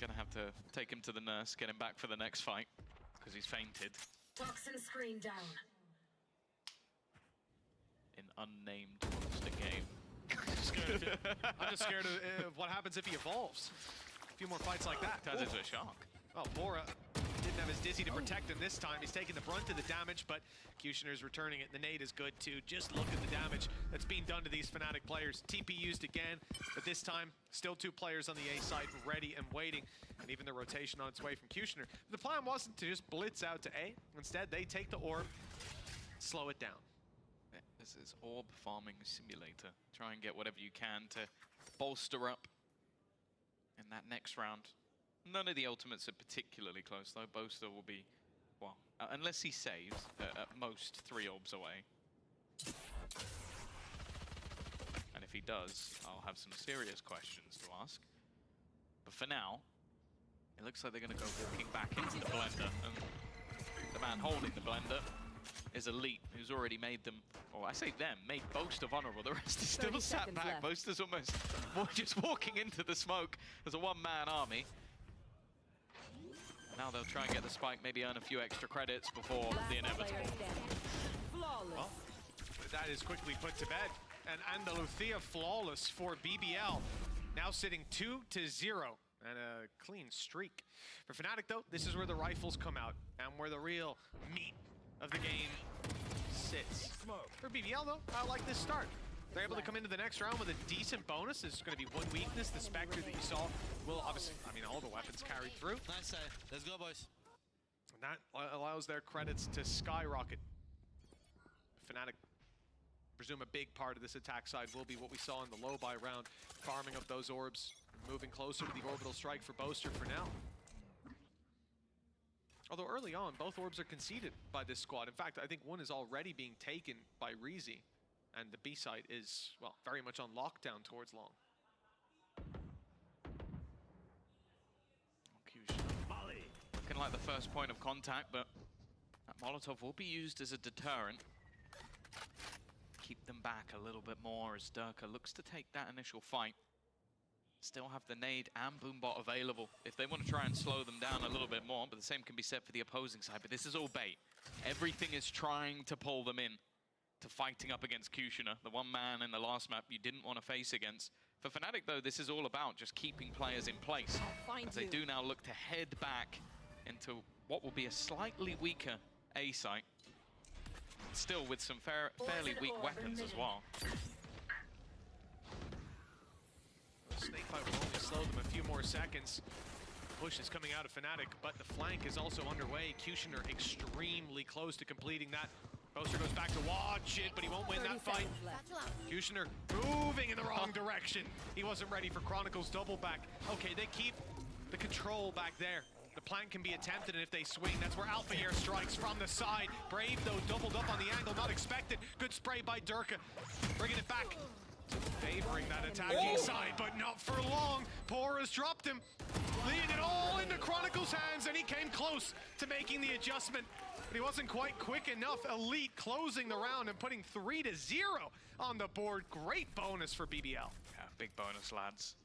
Gonna have to take him to the nurse, get him back for the next fight, because he's fainted. Toxin screen down. In unnamed monster game. I'm just scared of what happens if he evolves. A few more fights like that. Turns into a shark. Oh, Pora didn't have his Dizzy to protect him this time. He's taking the brunt of the damage, but Kushner's returning it. The nade is good too. Just look at the damage that's being done to these Fnatic players. TP used again, but this time still 2 players on the A side ready and waiting, and even the rotation on its way from Kushner. The plan wasn't to just blitz out to A. Instead, they take the orb, slow it down. This is orb farming simulator. Try and get whatever you can to bolster up in that next round. None of the ultimates are particularly close though. Boaster will be, well, unless he saves, at most 3 orbs away. And if he does, I'll have some serious questions to ask. But for now, it looks like they're going to go walking back into the blender. And the man holding the blender is Elite, who's already made them, or I say them, made Boaster vulnerable. The rest is still sat back. left. Boaster's almost just walking into the smoke as a one-man army. Now they'll try and get the spike, maybe earn a few extra credits before the inevitable. Well, that is quickly put to bed. And Andalucia flawless for BBL. Now sitting 2-0 and a clean streak. For Fnatic though, this is where the rifles come out and where the real meat of the game sits. For BBL though, I like this start. They're able to come into the next round with a decent bonus. There's going to be one weakness. The Spectre that you saw will obviously, I mean, all the weapons carried through. Nice save. Let's go, boys. And that allows their credits to skyrocket. Fnatic, presume a big part of this attack side will be what we saw in the low buy round, farming up those orbs, moving closer to the orbital strike for Boaster for now. Although early on, both orbs are conceded by this squad. In fact, I think one is already being taken by Reezy. And the B site is, well, very much on lockdown towards long. Looking like the first point of contact, but that Molotov will be used as a deterrent. Keep them back a little bit more as Durka looks to take that initial fight. Still have the nade and Boombot available if they want to try and slow them down a little bit more, but the same can be said for the opposing side. But this is all bait. Everything is trying to pull them in to fighting up against Kushner, the one man in the last map you didn't want to face against. For Fnatic though, this is all about just keeping players in place. As they do now look to head back into what will be a slightly weaker A site. Still with some fairly weak weapons as well. Snakebite will only slow them a few more seconds. Push is coming out of Fnatic, but the flank is also underway. Kushner extremely close to completing that. Boaster goes back to watch it, but he won't win that fight. Kushner moving in the wrong direction. He wasn't ready for Chronicles double back. Okay, they keep the control back there. The plant can be attempted, and if they swing, that's where Alpha Air strikes from the side. Brave, though, doubled up on the angle, not expected. Good spray by Durka, bringing it back. Favoring that attacking side, but not for long. Pora's dropped him, leaving it all into Chronicles' hands, and he came close to making the adjustment, but he wasn't quite quick enough. Elite closing the round and putting 3-0 on the board. Great bonus for BBL. Yeah, big bonus, lads.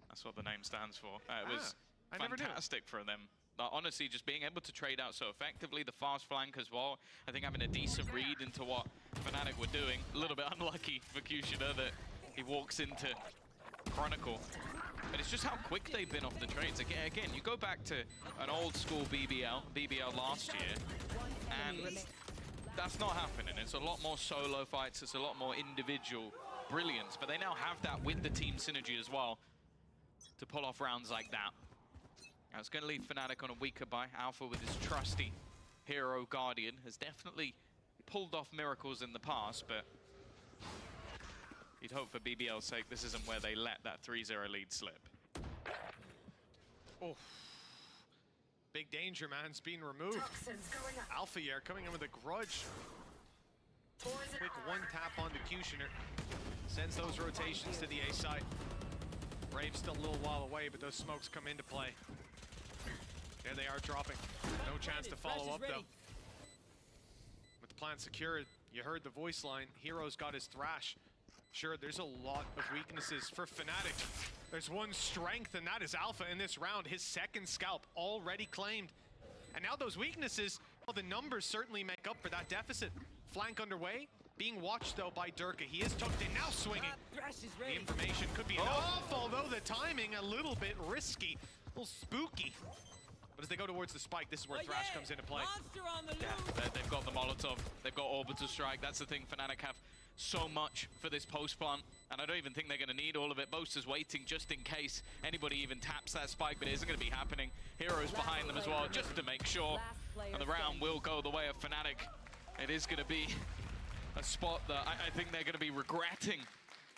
That's what the name stands for. It was fantastic for them. Honestly, just being able to trade out so effectively, the fast flank as well. I think having a decent read into what Fnatic were doing. A little bit unlucky for Kushner that he walks into Chronicle. But it's just how quick they've been off the trades. Again, you go back to an old school BBL last year, and that's not happening. It's a lot more solo fights, it's a lot more individual brilliance, but they now have that with the team synergy as well to pull off rounds like that. Now it's going to leave Fnatic on a weaker buy. Alpha with his trusty hero Guardian has definitely pulled off miracles in the past, but you'd hope for BBL's sake this isn't where they let that 3-0 lead slip. Oh, big danger, man's being removed. Alpha Air coming in with a grudge. Quick one tap onto Kushner. Sends those rotations to the A side. Brave's still a little while away, but those smokes come into play. There they are dropping. No chance to follow up though. With the plant secured, you heard the voice line. Hero's got his thrash. Sure, there's a lot of weaknesses for Fnatic. There's one strength, and that is Alpha in this round. His second scalp already claimed. And now those weaknesses, well, the numbers certainly make up for that deficit. Flank underway, being watched though by Durka. He is tucked in, now swinging. The information could be enough, although the timing a little bit risky, a little spooky. But as they go towards the spike, this is where Thrash comes into play. Yeah, they've got the Molotov, they've got Orbital Strike. That's the thing, Fnatic have so much for this post plant, and I don't even think they're going to need all of it. Boaster's waiting just in case anybody even taps that spike, but it isn't going to be happening. Hero's behind them as well, just to make sure. And the round will go the way of Fnatic. It is going to be a spot that I think they're going to be regretting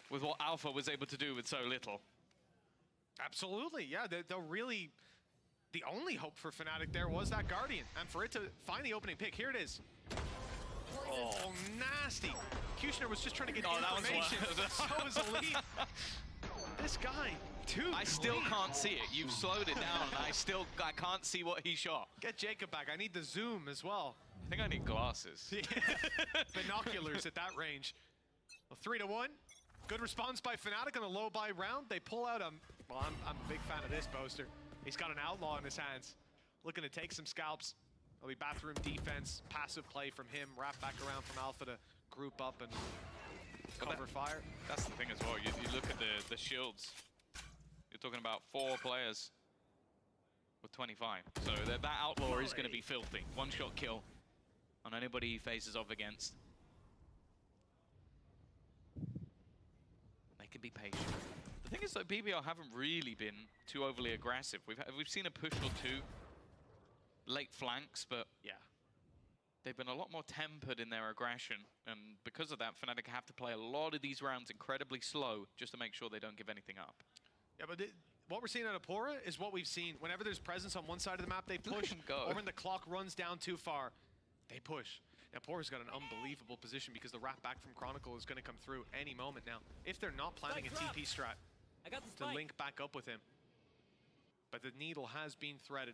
with what Alpha was able to do with so little. Absolutely, yeah. They'll really... The only hope for Fnatic there was that Guardian, and for it to find the opening pick, here it is. Oh, nasty. Kushner was just trying to get information. So was Elite. This guy, too I still can't see it. You've slowed it down, and I can't see what he shot. Get Jacob back. I need the zoom as well. I think I need glasses. Binoculars at that range. Well, 3-1. Good response by Fnatic on a low buy round. They pull out a... Well, I'm a big fan of this poster. He's got an outlaw in his hands. Looking to take some scalps. There'll be bathroom defense, passive play from him, wrap back around from Alpha to group up and cover fire. That's the thing as well. You look at the shields. You're talking about 4 players with 25. So that outlaw is going to be filthy. One-shot kill on anybody he faces off against. They can be patient. The thing is, though, BBL haven't really been too overly aggressive. We've seen a push or two, late flanks, but yeah, they've been a lot more tempered in their aggression, and because of that, Fnatic have to play a lot of these rounds incredibly slow just to make sure they don't give anything up. Yeah, but what we're seeing out of Pora is what we've seen. Whenever there's presence on one side of the map, they push, or when the clock runs down too far, they push. Now, Pora's got an unbelievable position because the wrap back from Chronicle is going to come through any moment now. If they're not planning a TP strat to link back up with him. But the needle has been threaded.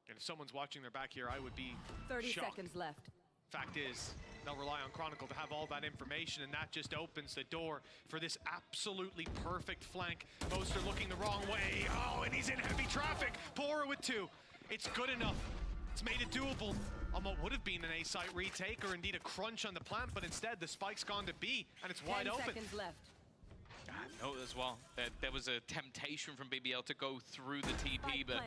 And if someone's watching their back here, I would be 30 shocked. seconds left. Fact is, they'll rely on Chronicle to have all that information, and that just opens the door for this absolutely perfect flank. Boaster looking the wrong way. Oh, and he's in heavy traffic. Pora with 2. It's good enough. It's made it doable on what would have been an A-site retake or indeed a crunch on the plant, but instead the spike's gone to B, and it's wide 10 open. seconds left. I know as well. There was a temptation from BBL to go through the TP, but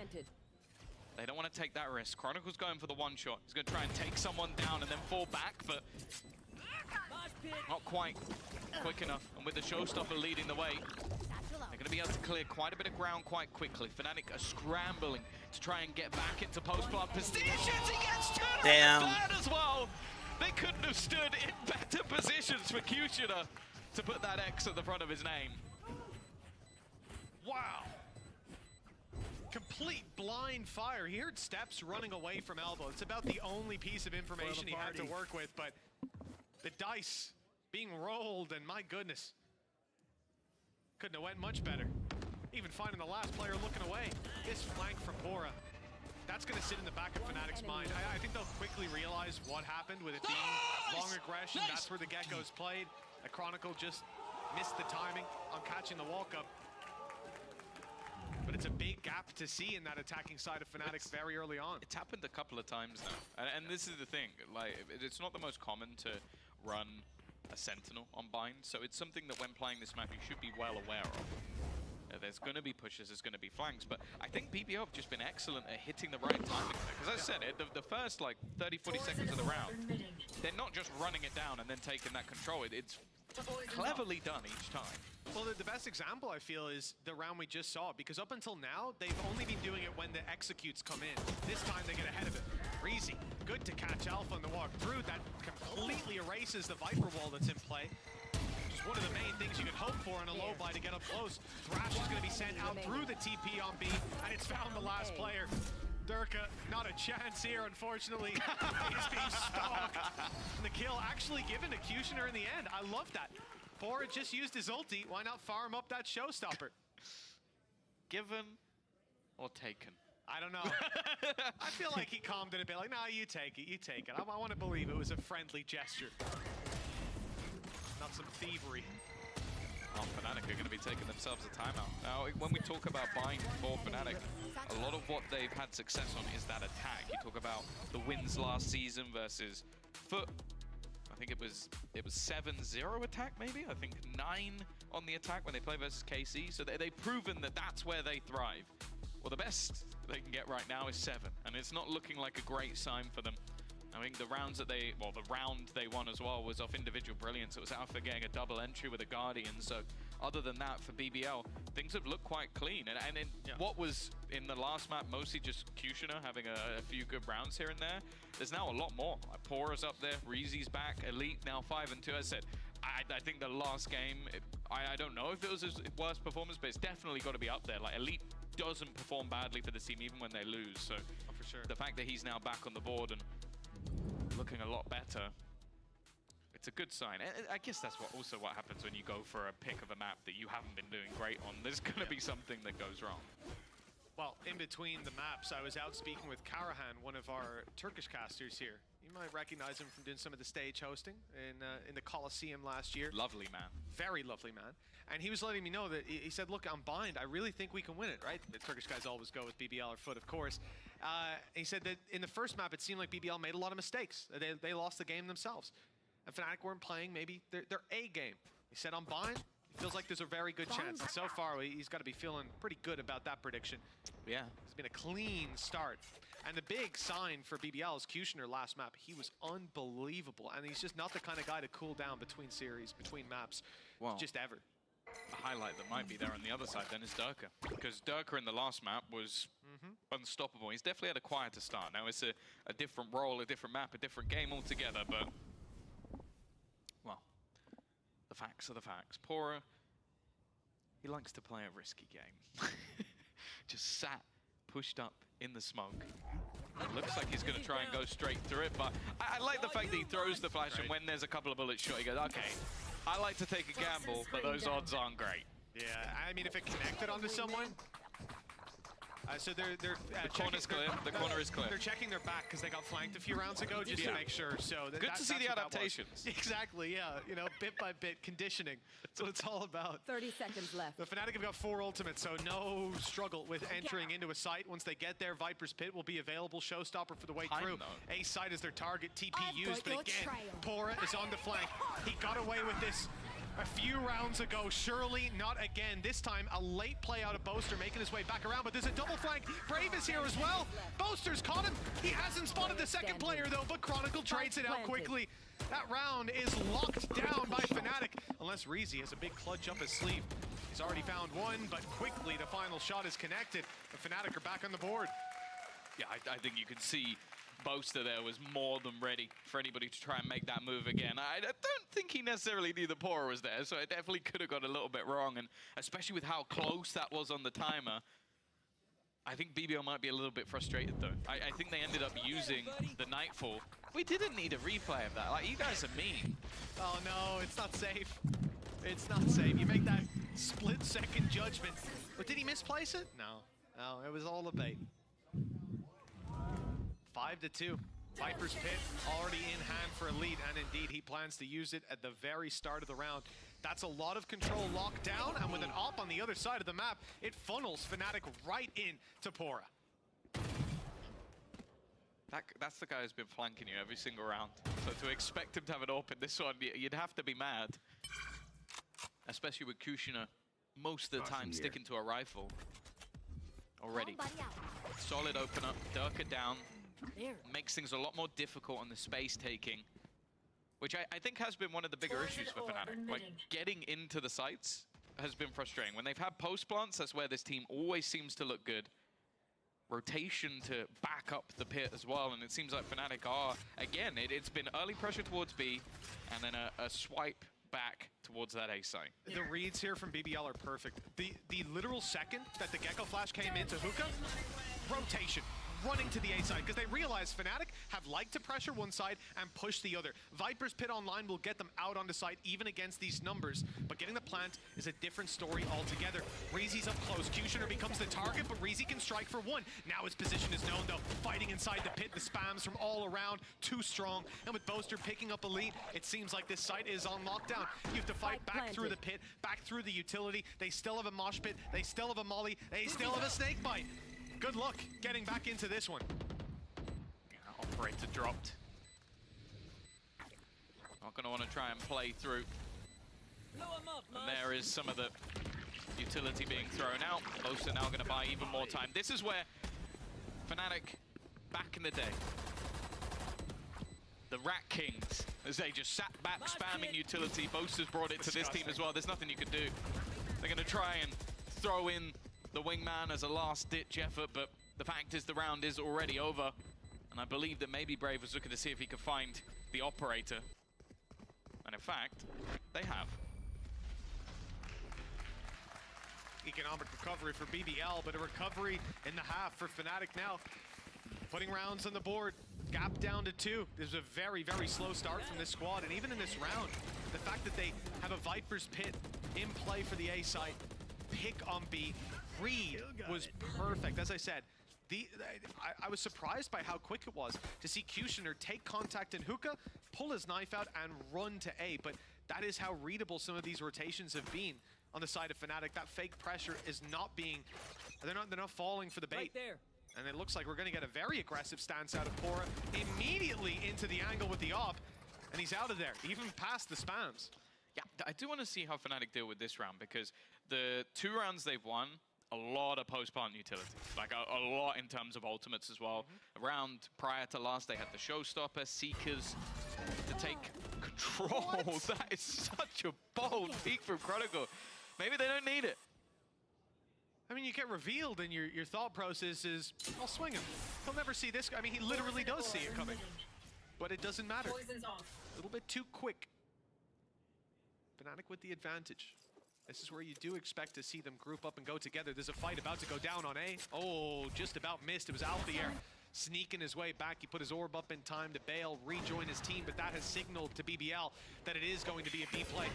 they don't want to take that risk. Chronicle's going for the one shot. He's going to try and take someone down and then fall back, but not quite quick enough. And with the showstopper leading the way, they're going to be able to clear quite a bit of ground quite quickly. Fnatic are scrambling to try and get back into post-plant positions. He gets turned Damn. around as well. They couldn't have stood in better positions for Kushner to put that X at the front of his name. Wow. Complete blind fire. He heard steps running away from Elbow. It's about the only piece of information he had to work with, but the dice being rolled, and my goodness, couldn't have went much better. Even finding the last player looking away. This flank from Pora, that's going to sit in the back of Fnatic's mind. I think they'll quickly realize what happened with it being long aggression. That's where the Geckos played. The Chronicle just missed the timing on catching the walk-up. But it's a big gap to see in that attacking side of Fnatic very early on. It's happened a couple of times now. And this is the thing, like, it's not the most common to run a Sentinel on Bind, so it's something that when playing this map you should be well aware of. There's going to be pushes, there's going to be flanks, but I think BBL have just been excellent at hitting the right timing. Because as I said, the first like 30-40 seconds of the round, they're not just running it down and then taking that control. It's cleverly done each time. Well, the best example, I feel, is the round we just saw, because up until now, they've only been doing it when the executes come in. This time, they get ahead of it. Breezy, good to catch Alpha on the walk through. That completely erases the Viper wall that's in play. Just one of the main things you could hope for on a low buy to get up close. Thrash is going to be sent out through the TP on B, and it's found the last player. Durka, not a chance here, unfortunately. He's being stalked. And the kill actually given to Kushner in the end. I love that. Pora just used his ulti. Why not farm up that showstopper? Given or taken? I don't know. I feel like he calmed it a bit. Like, no, you take it, you take it. I want to believe it was a friendly gesture. Not some thievery. Well, Fnatic are going to be taking themselves a timeout. Now, when we talk about buying for Fnatic, a lot of what they've had success on is that attack. You talk about the wins last season versus Foot. I think it was 7-0 attack, maybe? I think 9 on the attack when they play versus KC. So they've proven that that's where they thrive. Well, the best they can get right now is 7, and it's not looking like a great sign for them. I mean, the rounds that the round they won as well was off individual brilliance. It was Alpha getting a double entry with a Guardian. So other than that, for BBL, things have looked quite clean. And in what was in the last map, mostly just Kushner having a few good rounds here and there, there's now a lot more. Like Pora's up there, Reezy's back, Elite now 5-2. As I said, I think the last game, I don't know if it was his worst performance, but it's definitely got to be up there. Like Elite doesn't perform badly for the team even when they lose. So for sure, the fact that he's now back on the board and looking a lot better, it's a good sign. I guess that's what happens when you go for a pick of a map that you haven't been doing great on. There's going to be something that goes wrong. Well, in between the maps, I was out speaking with Karahan, one of our Turkish casters here. You might recognize him from doing some of the stage hosting in the Coliseum last year. Lovely man. Very lovely man. And he was letting me know that he said, look, I'm bind. I really think we can win it, right? The Turkish guys always go with BBL or Foot, of course. He said that in the first map, it seemed like BBL made a lot of mistakes. They lost the game themselves. And Fnatic weren't playing maybe their A game. He said, I'm bind. He feels like there's a very good chance. And so far, he's got to be feeling pretty good about that prediction. Yeah. It's been a clean start. And the big sign for BBL is Kushner last map. He was unbelievable. And he's just not the kind of guy to cool down between series, between maps, just ever. A highlight that might be there on the other side then is Durka. Because Durka in the last map was unstoppable. He's definitely had a quieter start. Now it's a different role, a different map, a different game altogether, but well, the facts are the facts. Pora, he likes to play a risky game. Just sat, pushed up in the smoke. It looks like he's going to try and go straight through it, but I like the fact that he throws the flash and when there's a couple of bullets shot, he goes, okay, I like to take a gamble, but those odds aren't great. Yeah, I mean, if it connected onto someone, so they're the corner's clear. The corner is clear. They're checking their back because they got flanked a few rounds ago, just to make sure. So good to see the adaptations. Exactly, yeah. You know, bit by bit, conditioning. That's what it's all about. 30 seconds left. The Fnatic have got 4 ultimates, so no struggle with entering into a site. Once they get there, Viper's Pit will be available. Showstopper for the way through. A site is their target. TP used, but again, Pora is on the flank. He got away with this a few rounds ago. Surely not again. This time, a late play out of Boaster making his way back around, but there's a double flank. Brave is here as well. Boaster's caught him. He hasn't spotted the second player though, but Chronicle trades it out quickly. That round is locked down by Fnatic, unless Reezy has a big clutch up his sleeve. He's already found one, but quickly the final shot is connected. The Fnatic are back on the board. Yeah, I think you can see Boaster there was more than ready for anybody to try and make that move again. I don't think he necessarily knew the Pora was there, so it definitely could have got a little bit wrong, and especially with how close that was on the timer, I think BBL might be a little bit frustrated though. I think they ended up using the Nightfall. We didn't need a replay of that. Like, you guys are mean. Oh no, it's not safe. It's not safe. You make that split-second judgment. But did he misplace it? No. No, it was all a bait. 5-2. Viper's Pit already in hand for Elite, and indeed he plans to use it at the very start of the round. That's a lot of control locked down, and with an op on the other side of the map, it funnels Fnatic right in to Pora. That's the guy who's been flanking you every single round. So to expect him to have an op in this one, you'd have to be mad. Especially with Kushner most of the time sticking to a rifle already. Solid open up, Durka down. Makes things a lot more difficult on the space taking, which I think has been one of the bigger issues for Fnatic. Like, getting into the sites has been frustrating. When they've had post plants, that's where this team always seems to look good. Rotation to back up the pit as well, and it seems like Fnatic are, again, it's been early pressure towards B, and then a swipe back towards that A site. The reads here from BBL are perfect. The literal second that the Gecko Flash came into Hookah, rotation. Running to the A side, because they realize Fnatic have liked to pressure one side and push the other. Viper's Pit online will get them out on the side even against these numbers, but getting the plant is a different story altogether. Reezy's up close. Kushner becomes the target, but Reezy can strike for one. Now his position is known though. Fighting inside the pit, the spams from all around, too strong. And with Boaster picking up Elite, it seems like this site is on lockdown. You have to fight back through the pit, back through the utility. They still have a mosh pit, they still have a molly, they still have a snake bite. Good luck getting back into this one. Yeah, operator dropped. Not going to want to try and play through. And there is some of the utility being thrown out. Boaster now going to buy even more time. This is where Fnatic, back in the day, the Rat Kings, as they just sat back spamming utility. Boaster's brought it to this team as well. There's nothing you can do. They're going to try and throw in the wingman as a last-ditch effort, but the fact is the round is already over. And I believe that maybe Brave was looking to see if he could find the operator. And in fact, they have. Economic recovery for BBL, but a recovery in the half for Fnatic now. Putting rounds on the board, gap down to 2. This is a very, very slow start from this squad, and even in this round, the fact that they have a Viper's Pit in play for the A site, pick on B, read was perfect. As I said, I was surprised by how quick it was to see Kushner take contact in hookah, pull his knife out, and run to A, but that is how readable some of these rotations have been on the side of Fnatic. That fake pressure is not being, they're not falling for the bait. Right there. And it looks like we're going to get a very aggressive stance out of Pora. Immediately into the angle with the op, and he's out of there, even past the spams. Yeah, I do want to see how Fnatic deal with this round, because the 2 rounds they've won, a lot of post-plant utility. Like a lot in terms of ultimates as well. A round prior to last, they had the Showstopper, Seekers to take control. That is such a bold peek from Chronicle. Maybe they don't need it. I mean, you get revealed and your thought process is, I'll swing him. He'll never see this. I mean, he literally does see it coming. But it doesn't matter. A little bit too quick. Fnatic with the advantage. This is where you do expect to see them group up and go together. There's a fight about to go down on A. Oh, just about missed. It was Alfier sneaking his way back. He put his orb up in time to bail, rejoin his team, but that has signaled to BBL that it is going to be a B play.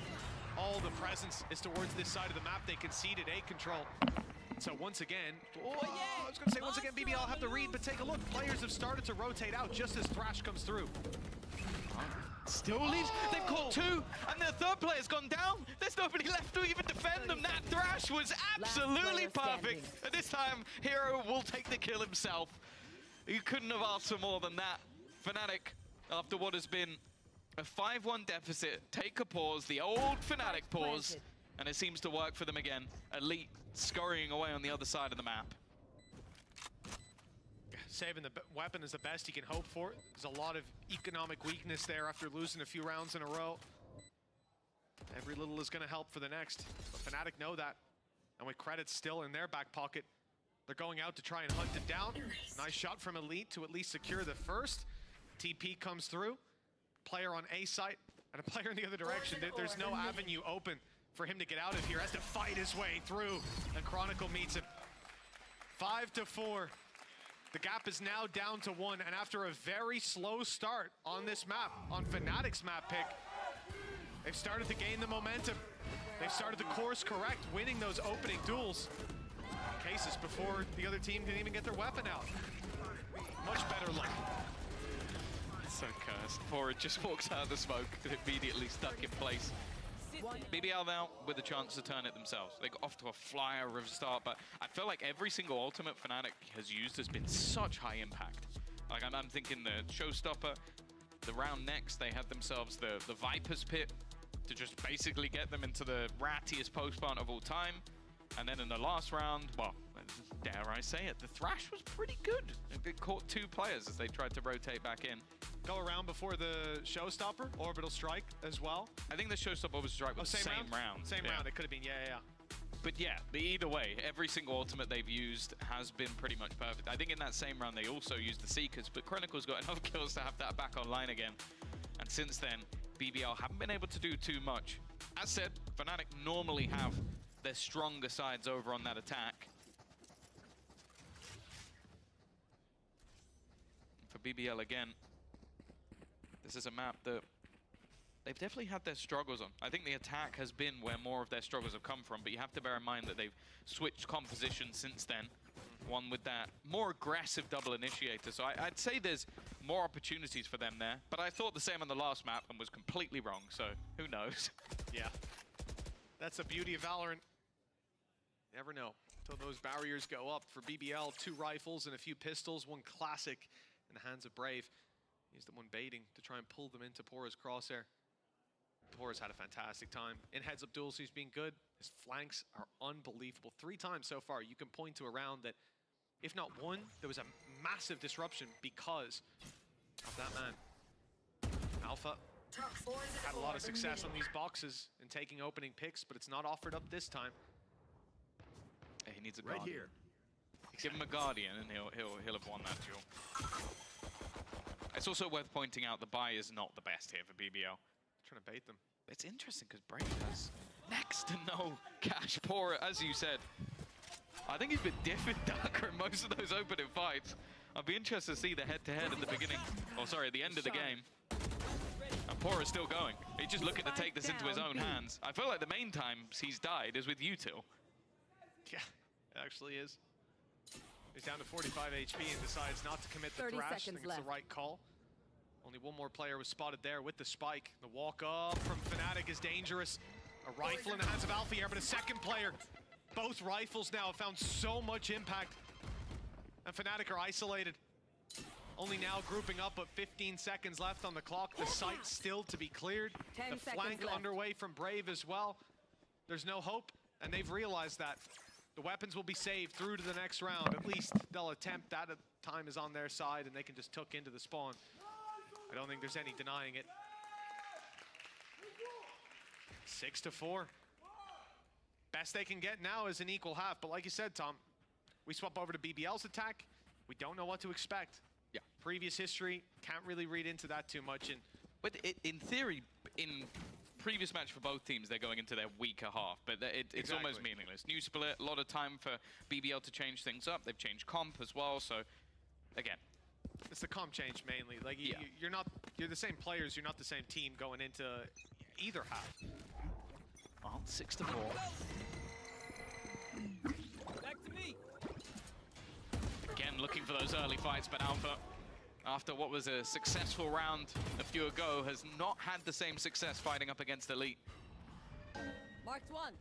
All the presence is towards this side of the map. They conceded A control. So once again, I was going to say once again, BBL have the read, but take a look. Players have started to rotate out just as Thrash comes through. Still leaves. They've caught 2, and their 3rd player's gone down. There's nobody left to even defend them. That Thrash was absolutely perfect. And this time, Hero will take the kill himself. You couldn't have asked for more than that. Fnatic, after what has been a 5-1 deficit, take a pause, the old Fnatic pause, and it seems to work for them again. Elite scurrying away on the other side of the map. Saving the weapon is the best he can hope for. There's a lot of economic weakness there after losing a few rounds in a row. Every little is going to help for the next. But Fnatic know that. And with credits still in their back pocket, they're going out to try and hunt it down. Nice shot from Elite to at least secure the first. TP comes through. Player on A site and a player in the other direction. There's no avenue open for him to get out of here. Has to fight his way through. And Chronicle meets him. 5-4. The gap is now down to 1, and after a very slow start on this map, on Fnatic's map pick, they've started to gain the momentum. They've started the course correct, winning those opening duels. Cases before the other team can even get their weapon out. Much better look. So cursed. Pora just walks out of the smoke and immediately stuck in place. BBL now with a chance to turn it themselves. They got off to a flyer of a start, but I feel like every single ultimate Fnatic has used has been such high impact. Like I'm thinking the Showstopper, the round next, they had themselves the Viper's Pit to just basically get them into the rattiest post-plant of all time. And then in the last round, well, dare I say it, the Thrash was pretty good. It caught 2 players as they tried to rotate back in. Go around before the Showstopper, Orbital Strike as well. I think the Showstopper was strike with the same round. Same round, it could have been, yeah. But yeah, either way, every single ultimate they've used has been pretty much perfect. I think in that same round they also used the Seekers, but Chronicle's got enough kills to have that back online again. And since then, BBL haven't been able to do too much. As said, Fnatic normally have their stronger sides over on that attack. For BBL again, this is a map that they've definitely had their struggles on. I think the attack has been where more of their struggles have come from, but you have to bear in mind that they've switched composition since then. One with that more aggressive double initiator. So I'd say there's more opportunities for them there, but I thought the same on the last map and was completely wrong, so who knows? Yeah. That's the beauty of Valorant. Never know until those barriers go up. For BBL, 2 rifles and a few pistols, 1 classic in the hands of Brave. He's the one baiting to try and pull them into Pora's crosshair. Pora's had a fantastic time. In heads-up duels, he's been good. His flanks are unbelievable. 3 times so far, you can point to a round that, if not one, there was a massive disruption because of that man. Alpha had a lot of success on these boxes in taking opening picks, but it's not offered up this time. He needs a Right Guardian. here. Give him a Guardian and he'll have won that duel. It's also worth pointing out the buy is not the best here for BBL. Trying to bait them. It's interesting because Brave has next to no cash. Poor, as you said. I think he's been different darker in most of those opening fights. I'd be interested to see the head-to-head at the beginning, or sorry, at the end of the game. And Poor is still going. He's just looking to take this into his own hands. I feel like the main times he's died is with you two. Yeah, it actually is. He's down to 45 HP and decides not to commit the thrash. I think it's the right call. Only one more player was spotted there with the spike. The walk up from Fnatic is dangerous. A rifle in the hands of Alpha here, but a second player. Both rifles now have found so much impact. And Fnatic are isolated. Only now grouping up, but 15 seconds left on the clock. The site still to be cleared. The flank underway from Brave as well. There's no hope, and they've realized that. The weapons will be saved through to the next round. At least they'll attempt that. Time is on their side, and they can just tuck into the spawn. I don't think there's any denying it. 6-4. Best they can get now is an equal half. But like you said, Tom, we swap over to BBL's attack. We don't know what to expect. Yeah. Previous history, can't really read into that too much. But in theory, in previous match for both teams, they're going into their weaker half, but it's almost meaningless. New split, a lot of time for BBL to change things up. They've changed comp as well, so again. It's the comp change mainly. Like you're the same players, you're not the same team going into either half. Well, 6-4. Back to me. Again, looking for those early fights, but Alpha, after what was a successful round a few ago, has not had the same success fighting up against Elite. Marked one.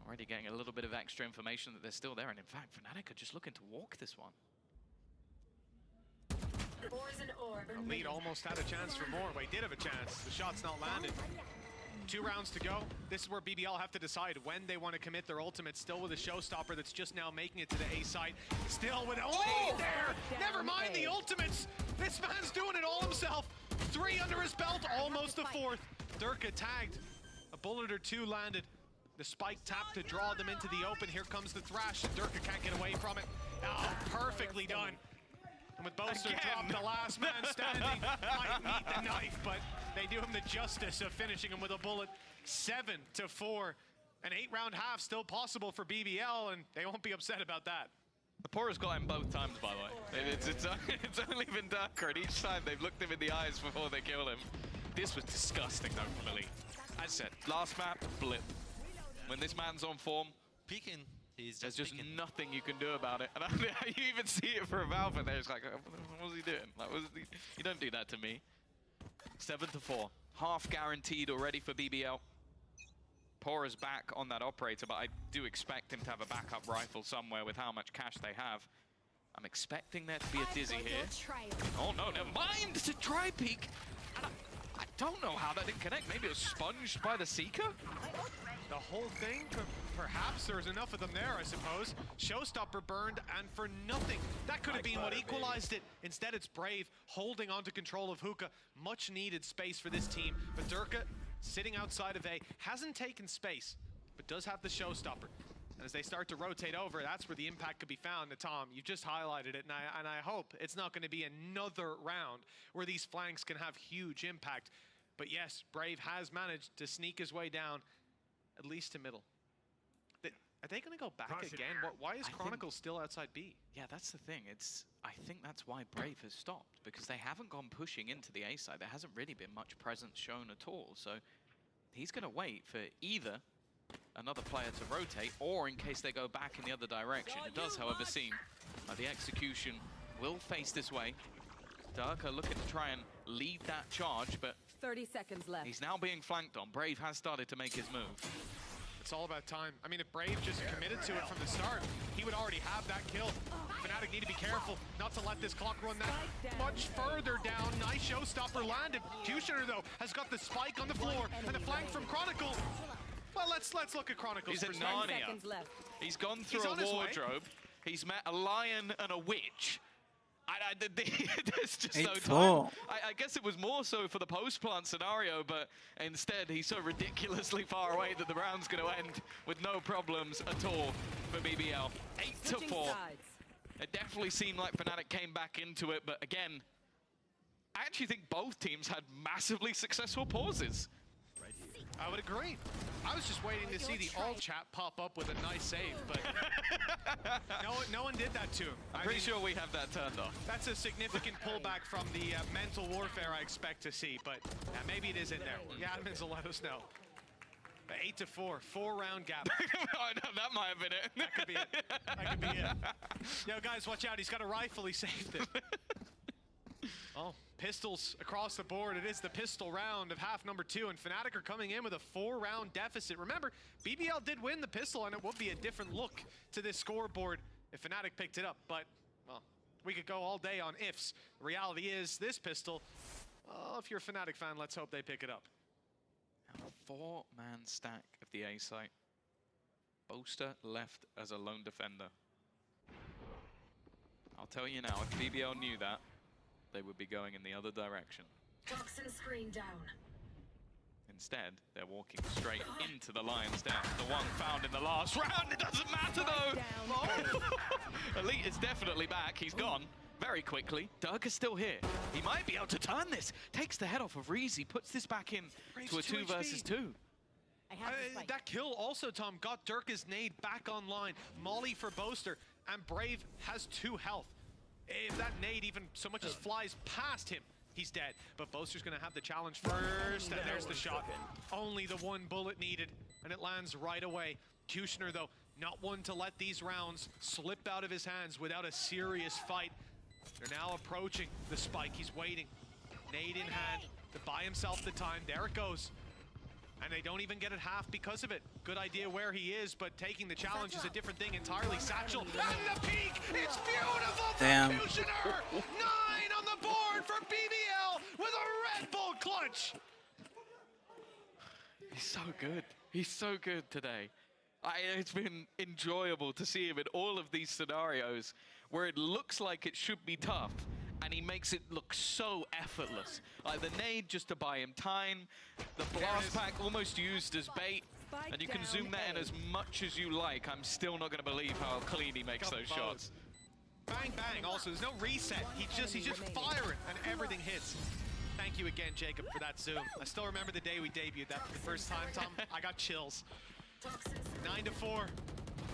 Already getting a little bit of extra information that they're still there, and in fact, Fnatic are just looking to walk this one. Elite almost had a chance for more. Well, he did have a chance. The shot's not landed. 2 rounds to go. This is where BBL have to decide when they want to commit their ultimate. Still with a showstopper that's just now making it to the A site. Still with Elite there. Never mind the ultimates. This man's doing it all himself. 3 under his belt, almost a 4th. Durka tagged. A bullet or 2 landed. The spike tap to draw them into the open. Here comes the thrash, and Durka can't get away from it. Oh, perfectly done. And with Boaster dropped, the last man standing might meet the knife, but they do him the justice of finishing him with a bullet. 7-4. An 8-round half still possible for BBL, and they won't be upset about that. The Poor's got him both times, by the way. It's only been darker, and each time they've looked him in the eyes before they kill him. This was disgusting, though, from Elite. As I said, last map, blip. When this man's on form, peeking. There's just nothing you can do about it. And you even see it for a Valve, and it's like, what was he doing? Like, you don't do that to me. 7-4. Half guaranteed already for BBL. Poor is back on that operator, but I do expect him to have a backup rifle somewhere with how much cash they have. I'm expecting there to be a Dizzy here. Oh no, never mind! To try peek! And I don't know how that didn't connect. Maybe it was sponged by the Seeker? The whole thing? Perhaps there's enough of them there, I suppose. Showstopper burned, and for nothing. That could have been what equalized it. Instead, it's Brave holding on to control of Hookah. Much needed space for this team. But Durka, sitting outside of A, hasn't taken space, but does have the Showstopper. And as they start to rotate over, that's where the impact could be found. And Tom, you've just highlighted it, and I hope it's not going to be another round where these flanks can have huge impact. But yes, Brave has managed to sneak his way down, at least to middle. Are they going to go back again? Why is Chronicle still outside B? Yeah, that's the thing. I think that's why Brave has stopped, because they haven't gone pushing into the A side. There hasn't really been much presence shown at all. So he's going to wait for either another player to rotate, or in case they go back in the other direction. It does, however, seem like the execution will face this way. Durka looking to try and lead that charge, but 30 seconds left. he's now being flanked on. Brave has started to make his move. It's all about time. I mean, if Brave just committed to it from the start, he would already have that kill. Fnatic need to be careful not to let this clock run that much further down. Nice showstopper landed. Q-Shooter, though, has got the spike on the floor, and a flank from Chronicle. Well, let's look at Chronicle's He's a Narnia. He's gone through a wardrobe. He's met a lion and a witch. There's just no 8-4. time. I guess it was more so for the post-plant scenario, but instead he's so ridiculously far away that the round's going to end with no problems at all for BBL. 8-4. It definitely seemed like Fnatic came back into it, but again, I actually think both teams had massively successful pauses. I would agree. I was just waiting to see the alt chat pop up with a nice save, but no one did that to him. I'm pretty sure we have that turned off. That's a significant pullback from the mental warfare I expect to see, but maybe it is in there. The admins will let us know. 8-4, 4-round gap. Oh, no, that might have been it. That could be it. That could be it. Yo, guys, watch out. He's got a rifle. He saved it. Oh, pistols across the board. It is the pistol round of half number 2, and Fnatic are coming in with a 4-round deficit. Remember, BBL did win the pistol, and it would be a different look to this scoreboard if Fnatic picked it up. But, well, we could go all day on ifs. The reality is, this pistol, well, if you're a Fnatic fan, let's hope they pick it up. A 4-man stack of the A site. Boaster left as a lone defender. I'll tell you now, if BBL knew that, they would be going in the other direction. Toxin screen down. Instead, they're walking straight into the lion's den. The one found in the last round. It doesn't matter though. Oh. Elite is definitely back. He's gone very quickly. Dirk is still here. He might be able to turn this. Takes the head off of Reezy, puts this back in to a 2 versus 2. That kill also, Tom, got Dirk's nade back online. Molly for Boaster, and Brave has 2 health. If that nade even so much as flies past him, he's dead. But Boaster's gonna have the challenge first, and there's the shot. Only the 1 bullet needed, and it lands right away. Kushner, though, not one to let these rounds slip out of his hands without a serious fight. They're now approaching the spike. He's waiting. Nade in hand to buy himself the time. There it goes. And they don't even get it half because of it. Good idea where he is, but taking the challenge is a different thing entirely. Satchel, and the peak! It's beautiful for Kushner! 9 on the board for BBL with a Red Bull clutch! He's so good. He's so good today. It's been enjoyable to see him in all of these scenarios where it looks like it should be tough, and he makes it look so effortless. Like the nade just to buy him time, the blast pack almost used as bait, and you can zoom that in as much as you like. I'm still not going to believe how clean he makes those shots. Bang, bang. Also, there's no reset. He's just firing, and everything hits. Thank you again, Jacob, for that zoom. I still remember the day we debuted that for the first time, Tom. I got chills. 9-4.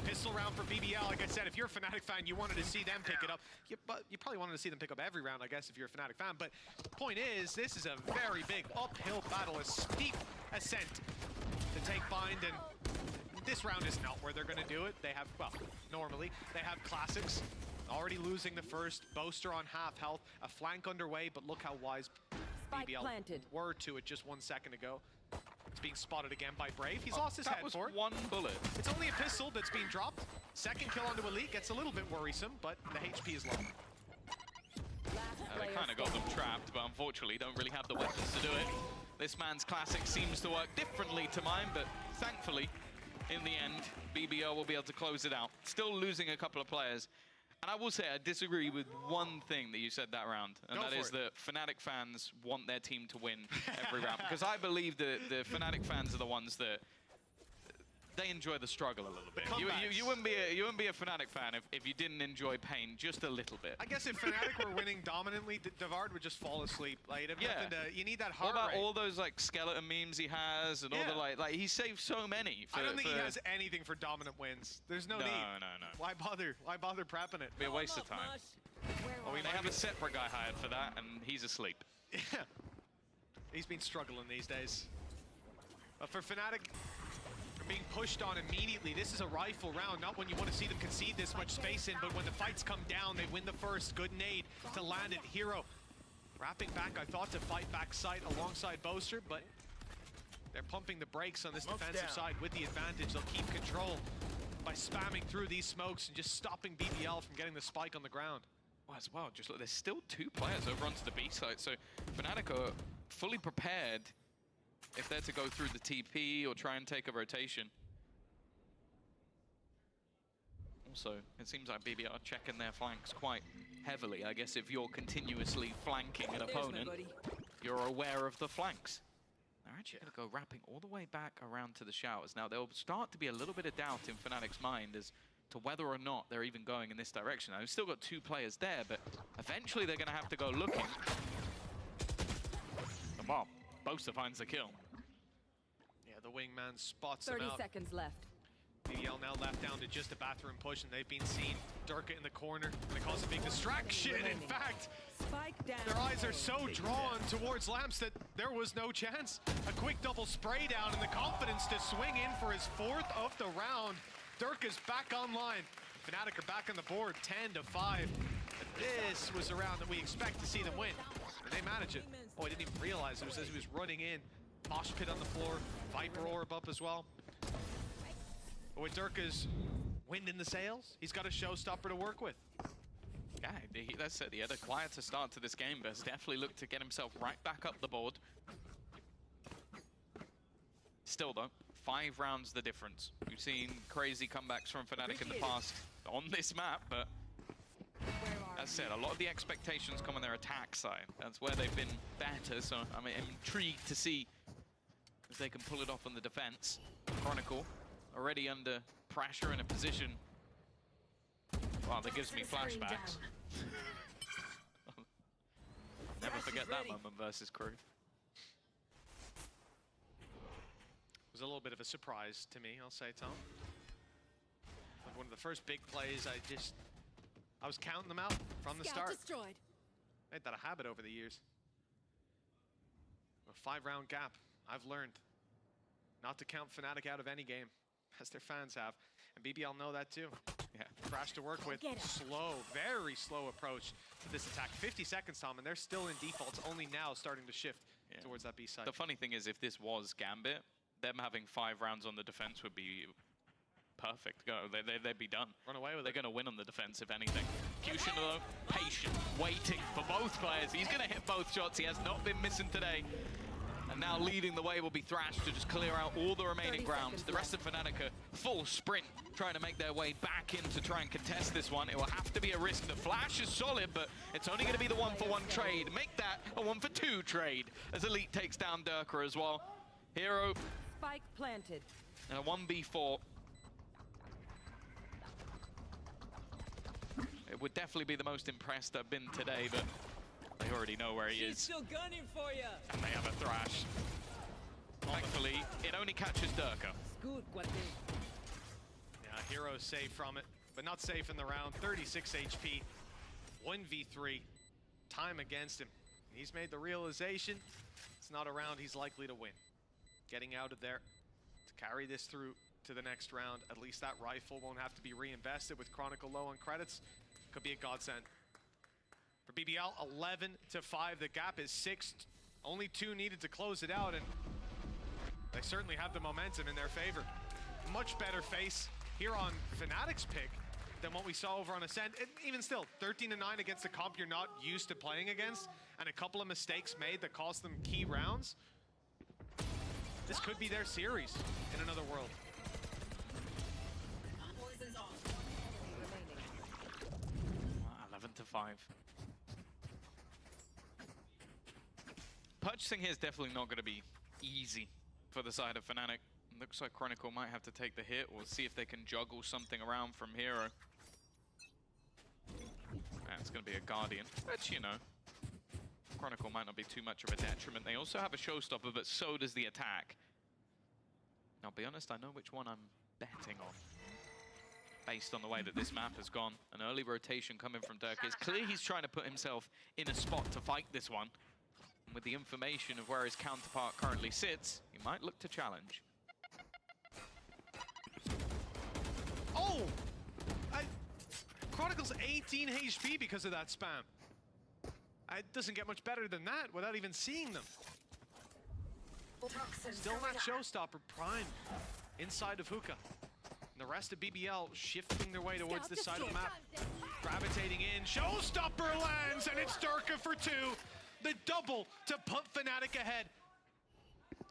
Pistol round for BBL. Like I said, if you're a Fnatic fan, you wanted to see them pick it up. But you probably wanted to see them pick up every round, I guess, if you're a Fnatic fan. But the point is, this is a very big uphill battle, a steep ascent to take bind. And this round is not where they're going to do it. They have, well, normally, they have classics. Already losing the first. Boaster on half health. A flank underway, but look how wise BBL were to it just 1 second ago. It's being spotted again by Brave. He's lost his head for it. That was 1 bullet. It's only a pistol that's being dropped. Second kill onto Elite gets a little bit worrisome, but the HP is low. They kind of got them trapped, but unfortunately don't really have the weapons to do it. This man's classic seems to work differently to mine, but thankfully, in the end, BBL will be able to close it out. Still losing a couple of players. And I will say, I disagree with one thing that you said that round, and that is that Fnatic fans want their team to win every round. Because I believe that the Fnatic fans are the ones that they enjoy the struggle a little bit. You wouldn't be a Fnatic fan if you didn't enjoy pain just a little bit. I guess if Fnatic were winning dominantly, Devard would just fall asleep. Like, you need that heart rate. What about rate. all those like skeleton memes he has and all the like he saved so many. I don't think he has anything for dominant wins. There's no need. No. Why bother? Why bother prepping it? It'd be a waste of time. Well, they have a separate guy hired for that, and he's asleep. Yeah, he's been struggling these days. But for Fnatic, being pushed on immediately. This is a rifle round, not when you want to see them concede this much space in, but when the fights come down, they win the first. Good nade to land it. Hero wrapping back, I thought, to fight back sight alongside Boaster, but they're pumping the brakes on this defensive side with the advantage. They'll keep control by spamming through these smokes and just stopping BBL from getting the spike on the ground. Well, as well, just look, there's still 2 players over onto the B side, so Fnatic are fully prepared if they're to go through the TP or try and take a rotation. Also, it seems like BBL are checking their flanks quite heavily. I guess if you're continuously flanking an opponent, you're aware of the flanks. They're actually going to go wrapping all the way back around to the showers. Now, there'll start to be a little bit of doubt in Fnatic's mind as to whether or not they're even going in this direction. Now, we've still got 2 players there, but eventually they're going to have to go looking. And well, Bosa finds the kill. Yeah, the wingman spots him out. 30 seconds left. BBL now left down to just a bathroom push, and they've been seen. Durka in the corner, and it causes a big distraction. In fact, their eyes are so drawn towards Lamps that there was no chance. A quick double spray down, and the confidence to swing in for his 4th of the round. Durka's back online. Fnatic are back on the board, 10-5. But this was a round that we expect to see them win, and they manage it. Oh, I didn't even realize it was as he was running in. Mosh pit on the floor, Viper orb up as well. But with Durka's wind in the sails, he's got a showstopper to work with. Yeah, that's it. He had a quieter start to this game, but has definitely looked to get himself right back up the board. Still, though, 5 rounds the difference. We've seen crazy comebacks from Fnatic in the past on this map, but as said, a lot of the expectations come on their attack side. That's where they've been better, so I'm intrigued to see if they can pull it off on the defense. Chronicle already under pressure in a position. Wow, that gives me flashbacks. Never forget that moment versus Crew. It was a little bit of a surprise to me, I'll say, Tom. Like one of the first big plays, I was counting them out from the start. Destroyed. Made that a habit over the years. A 5-round gap. I've learned not to count Fnatic out of any game, as their fans have. And BBL know that too. Yeah, Crash to work with. Slow, very slow approach to this attack. 50 seconds, Tom, and they're still in defaults, only now starting to shift towards that B side. The funny thing is, if this was Gambit, them having 5 rounds on the defense would be perfect. They'd be done. Run away with it. They're going to win on the defense, if anything. Cushion, though, patient, waiting for both players. He's going to hit both shots. He has not been missing today. And now leading the way will be Thrash to just clear out all the remaining ground. The rest of Fnatic are full sprint, trying to make their way back in to try and contest this one. It will have to be a risk. The flash is solid, but it's only going to be the 1-for-1 trade. Make that a 1-for-2 trade as Elite takes down Durka as well. Hero. Spike planted. And a 1v4. It would definitely be the most impressed I've been today, but they already know where he is. Still gunning for you. And they have a Thrash. Thankfully, it only catches Durka. Yeah, Hero safe from it, but not safe in the round. 36 HP, 1v3, time against him. He's made the realization it's not a round he's likely to win. Getting out of there to carry this through to the next round. At least that rifle won't have to be reinvested with Chronicle low on credits. Could be a godsend. For BBL, 11-5. The gap is 6. Only 2 needed to close it out, and they certainly have the momentum in their favor. Much better face here on Fnatic's pick than what we saw over on Ascent. And even still, 13-9 against a comp you're not used to playing against, and a couple of mistakes made that cost them key rounds. This could be their series in another world. 11-5. Purchasing here is definitely not going to be easy for the side of Fnatic. Looks like Chronicle might have to take the hit. We'll see if they can juggle something around from Hero. It's going to be a Guardian, which, you know, Chronicle might not be too much of a detriment. They also have a showstopper, but so does the attack. I'll be honest, I know which one I'm betting on, based on the way that this map has gone. An early rotation coming from Durka. It's clear he's trying to put himself in a spot to fight this one. And with the information of where his counterpart currently sits, he might look to challenge. Oh! Chronicle's 18 HP because of that spam. It doesn't get much better than that without even seeing them. Still not showstopper prime inside of Hookah. And the rest of BBL shifting their way towards this side of the map. Gravitating in, showstopper lands, and it's Durka for 2. The double to put Fnatic ahead.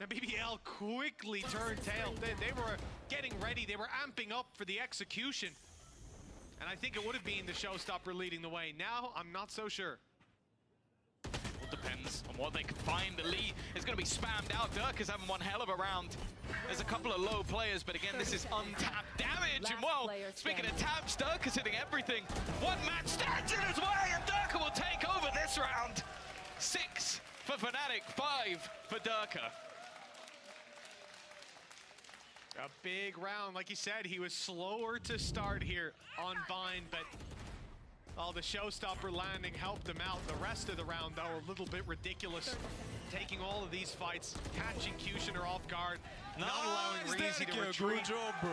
And BBL quickly turned tail. They were getting ready, they were amping up for the execution. And I think it would have been the showstopper leading the way. Now, I'm not so sure. Well, depends on what they can find. The Lee is going to be spammed out. Dirk is having one hell of a round. There's a couple of low players, but again, this is untapped damage. And well, speaking of taps, Dirk is hitting everything. One match stands in his way, and Dirk will take over this round. 6 for Fnatic, 5 for Dirk. A big round. Like he said, he was slower to start here on Vine, but the showstopper landing helped him out. The rest of the round, though, a little bit ridiculous. Taking all of these fights, catching Kushner off guard, not allowing Reezy to retreat. Good job, bro.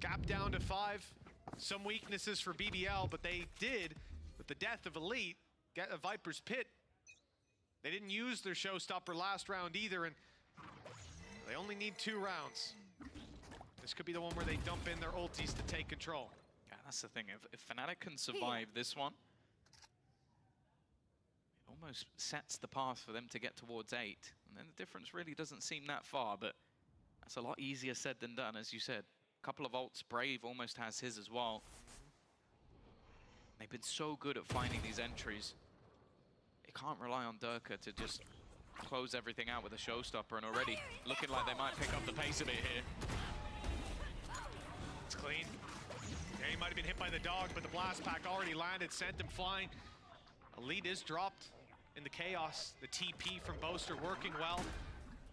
Gap down to 5. Some weaknesses for BBL, but they did, with the death of Elite, get a Viper's Pit. They didn't use their showstopper last round either, and they only need 2 rounds. This could be the one where they dump in their ultis to take control. Yeah, that's the thing. If Fnatic can survive this one, it almost sets the path for them to get towards 8. And then the difference really doesn't seem that far, but that's a lot easier said than done, as you said. A couple of ults. Brave almost has his as well. They've been so good at finding these entries. They can't rely on Durka to just close everything out with a showstopper, and already looking like they might pick up the pace a bit here. It's clean. Yeah, he might have been hit by the dog, but the blast pack already landed, sent him flying. Elite is dropped in the chaos. The TP from Boaster working well,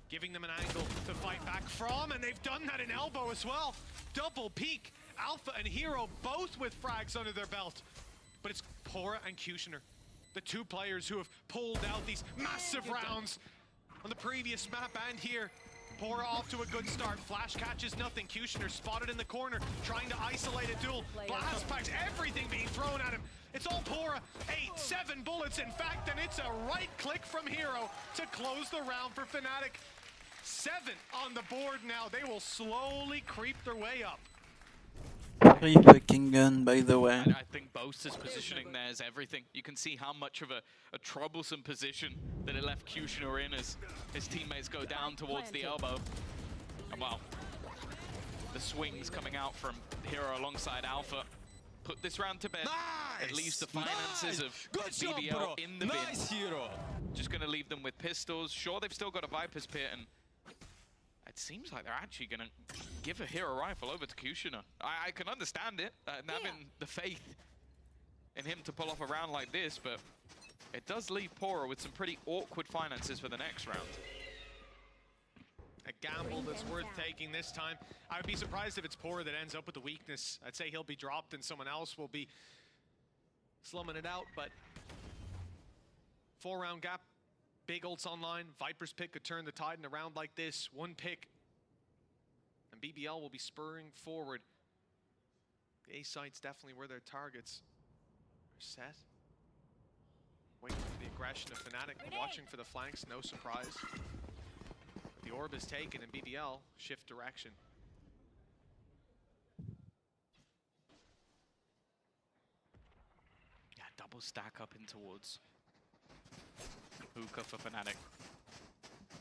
giving them an angle to fight back from, and they've done that in elbow as well. Double peak. Alpha and Hero both with frags under their belt. But it's Pora and Kushner, the 2 players who have pulled out these massive rounds on the previous map and here. Pora off to a good start. Flash catches nothing. Kushner spotted in the corner, trying to isolate a duel. Blast packs, everything being thrown at him. It's all Pora. 8, 7 bullets, in fact, and it's a right click from Hero to close the round for Fnatic. 7 on the board now. They will slowly creep their way up. Free fucking gun, by the way. I think Boaster's positioning there is everything. You can see how much of a troublesome position that it left Kushner in as his teammates go down towards the elbow. And well, the swings coming out from Hero alongside Alpha put this round to bed. Nice! It leaves the finances of BBL in the bin. Hero. Just going to leave them with pistols. Sure, they've still got a Viper's Pit, and it seems like they're actually going to give a Hero rifle over to Kushner. I can understand it, having the faith in him to pull off a round like this, but it does leave Pora with some pretty awkward finances for the next round. A gamble that's worth taking this time. I would be surprised if it's Pora that ends up with the weakness. I'd say he'll be dropped and someone else will be slumming it out, but 4-round gap. Big ults online. Viper's pick could turn the tide in a round like this. 1 pick. And BBL will be spurring forward. The A site's definitely where their targets are set. Waiting for the aggression of Fnatic. Watching for the flanks, no surprise. The orb is taken and BBL shift direction. Yeah, double stack up in towards Hookah for Fnatic.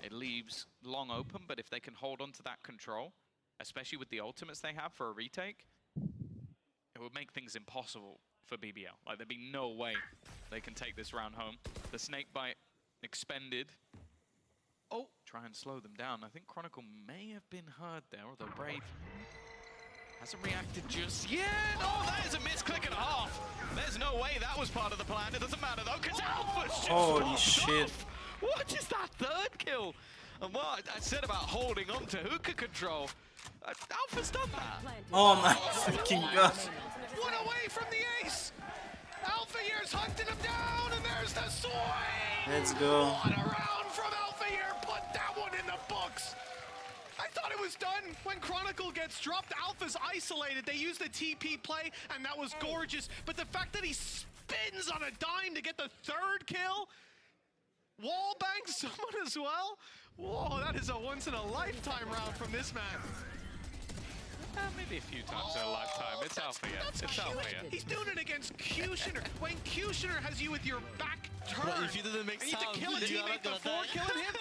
It leaves long open, but if they can hold on to that control, especially with the ultimates they have for a retake, it would make things impossible for BBL. Like, there'd be no way they can take this round home. The snakebite expended. Oh, try and slow them down. I think Chronicle may have been hurt there, although Brave hasn't reacted just yet. Oh, that is a misclick and a half. There's no way that was part of the plan. It doesn't matter though, because Alpha's just Holy shit. off. What is that 3rd kill? And what I said about holding on to hookah control, Alpha's done that. Oh my freaking god. One away from the ace. Alpha here's hunting him down, and there's the swing. Let's go. What a round from Alpha here. Put that one in the books. I thought it was done when Chronicle gets dropped. Alpha's isolated. They use the TP play, and that was gorgeous. But the fact that he spins on a dime to get the 3rd kill, wall bangs someone as well. Whoa, that is a once-in-a-lifetime round from this man. Maybe a few times in a lifetime. It's out for you. It's out for you. He's doing it against Kushner. When Kushner has you with your back turned, But if you didn't make and you have to sound, kill a you are teammate not gonna before die. killing him.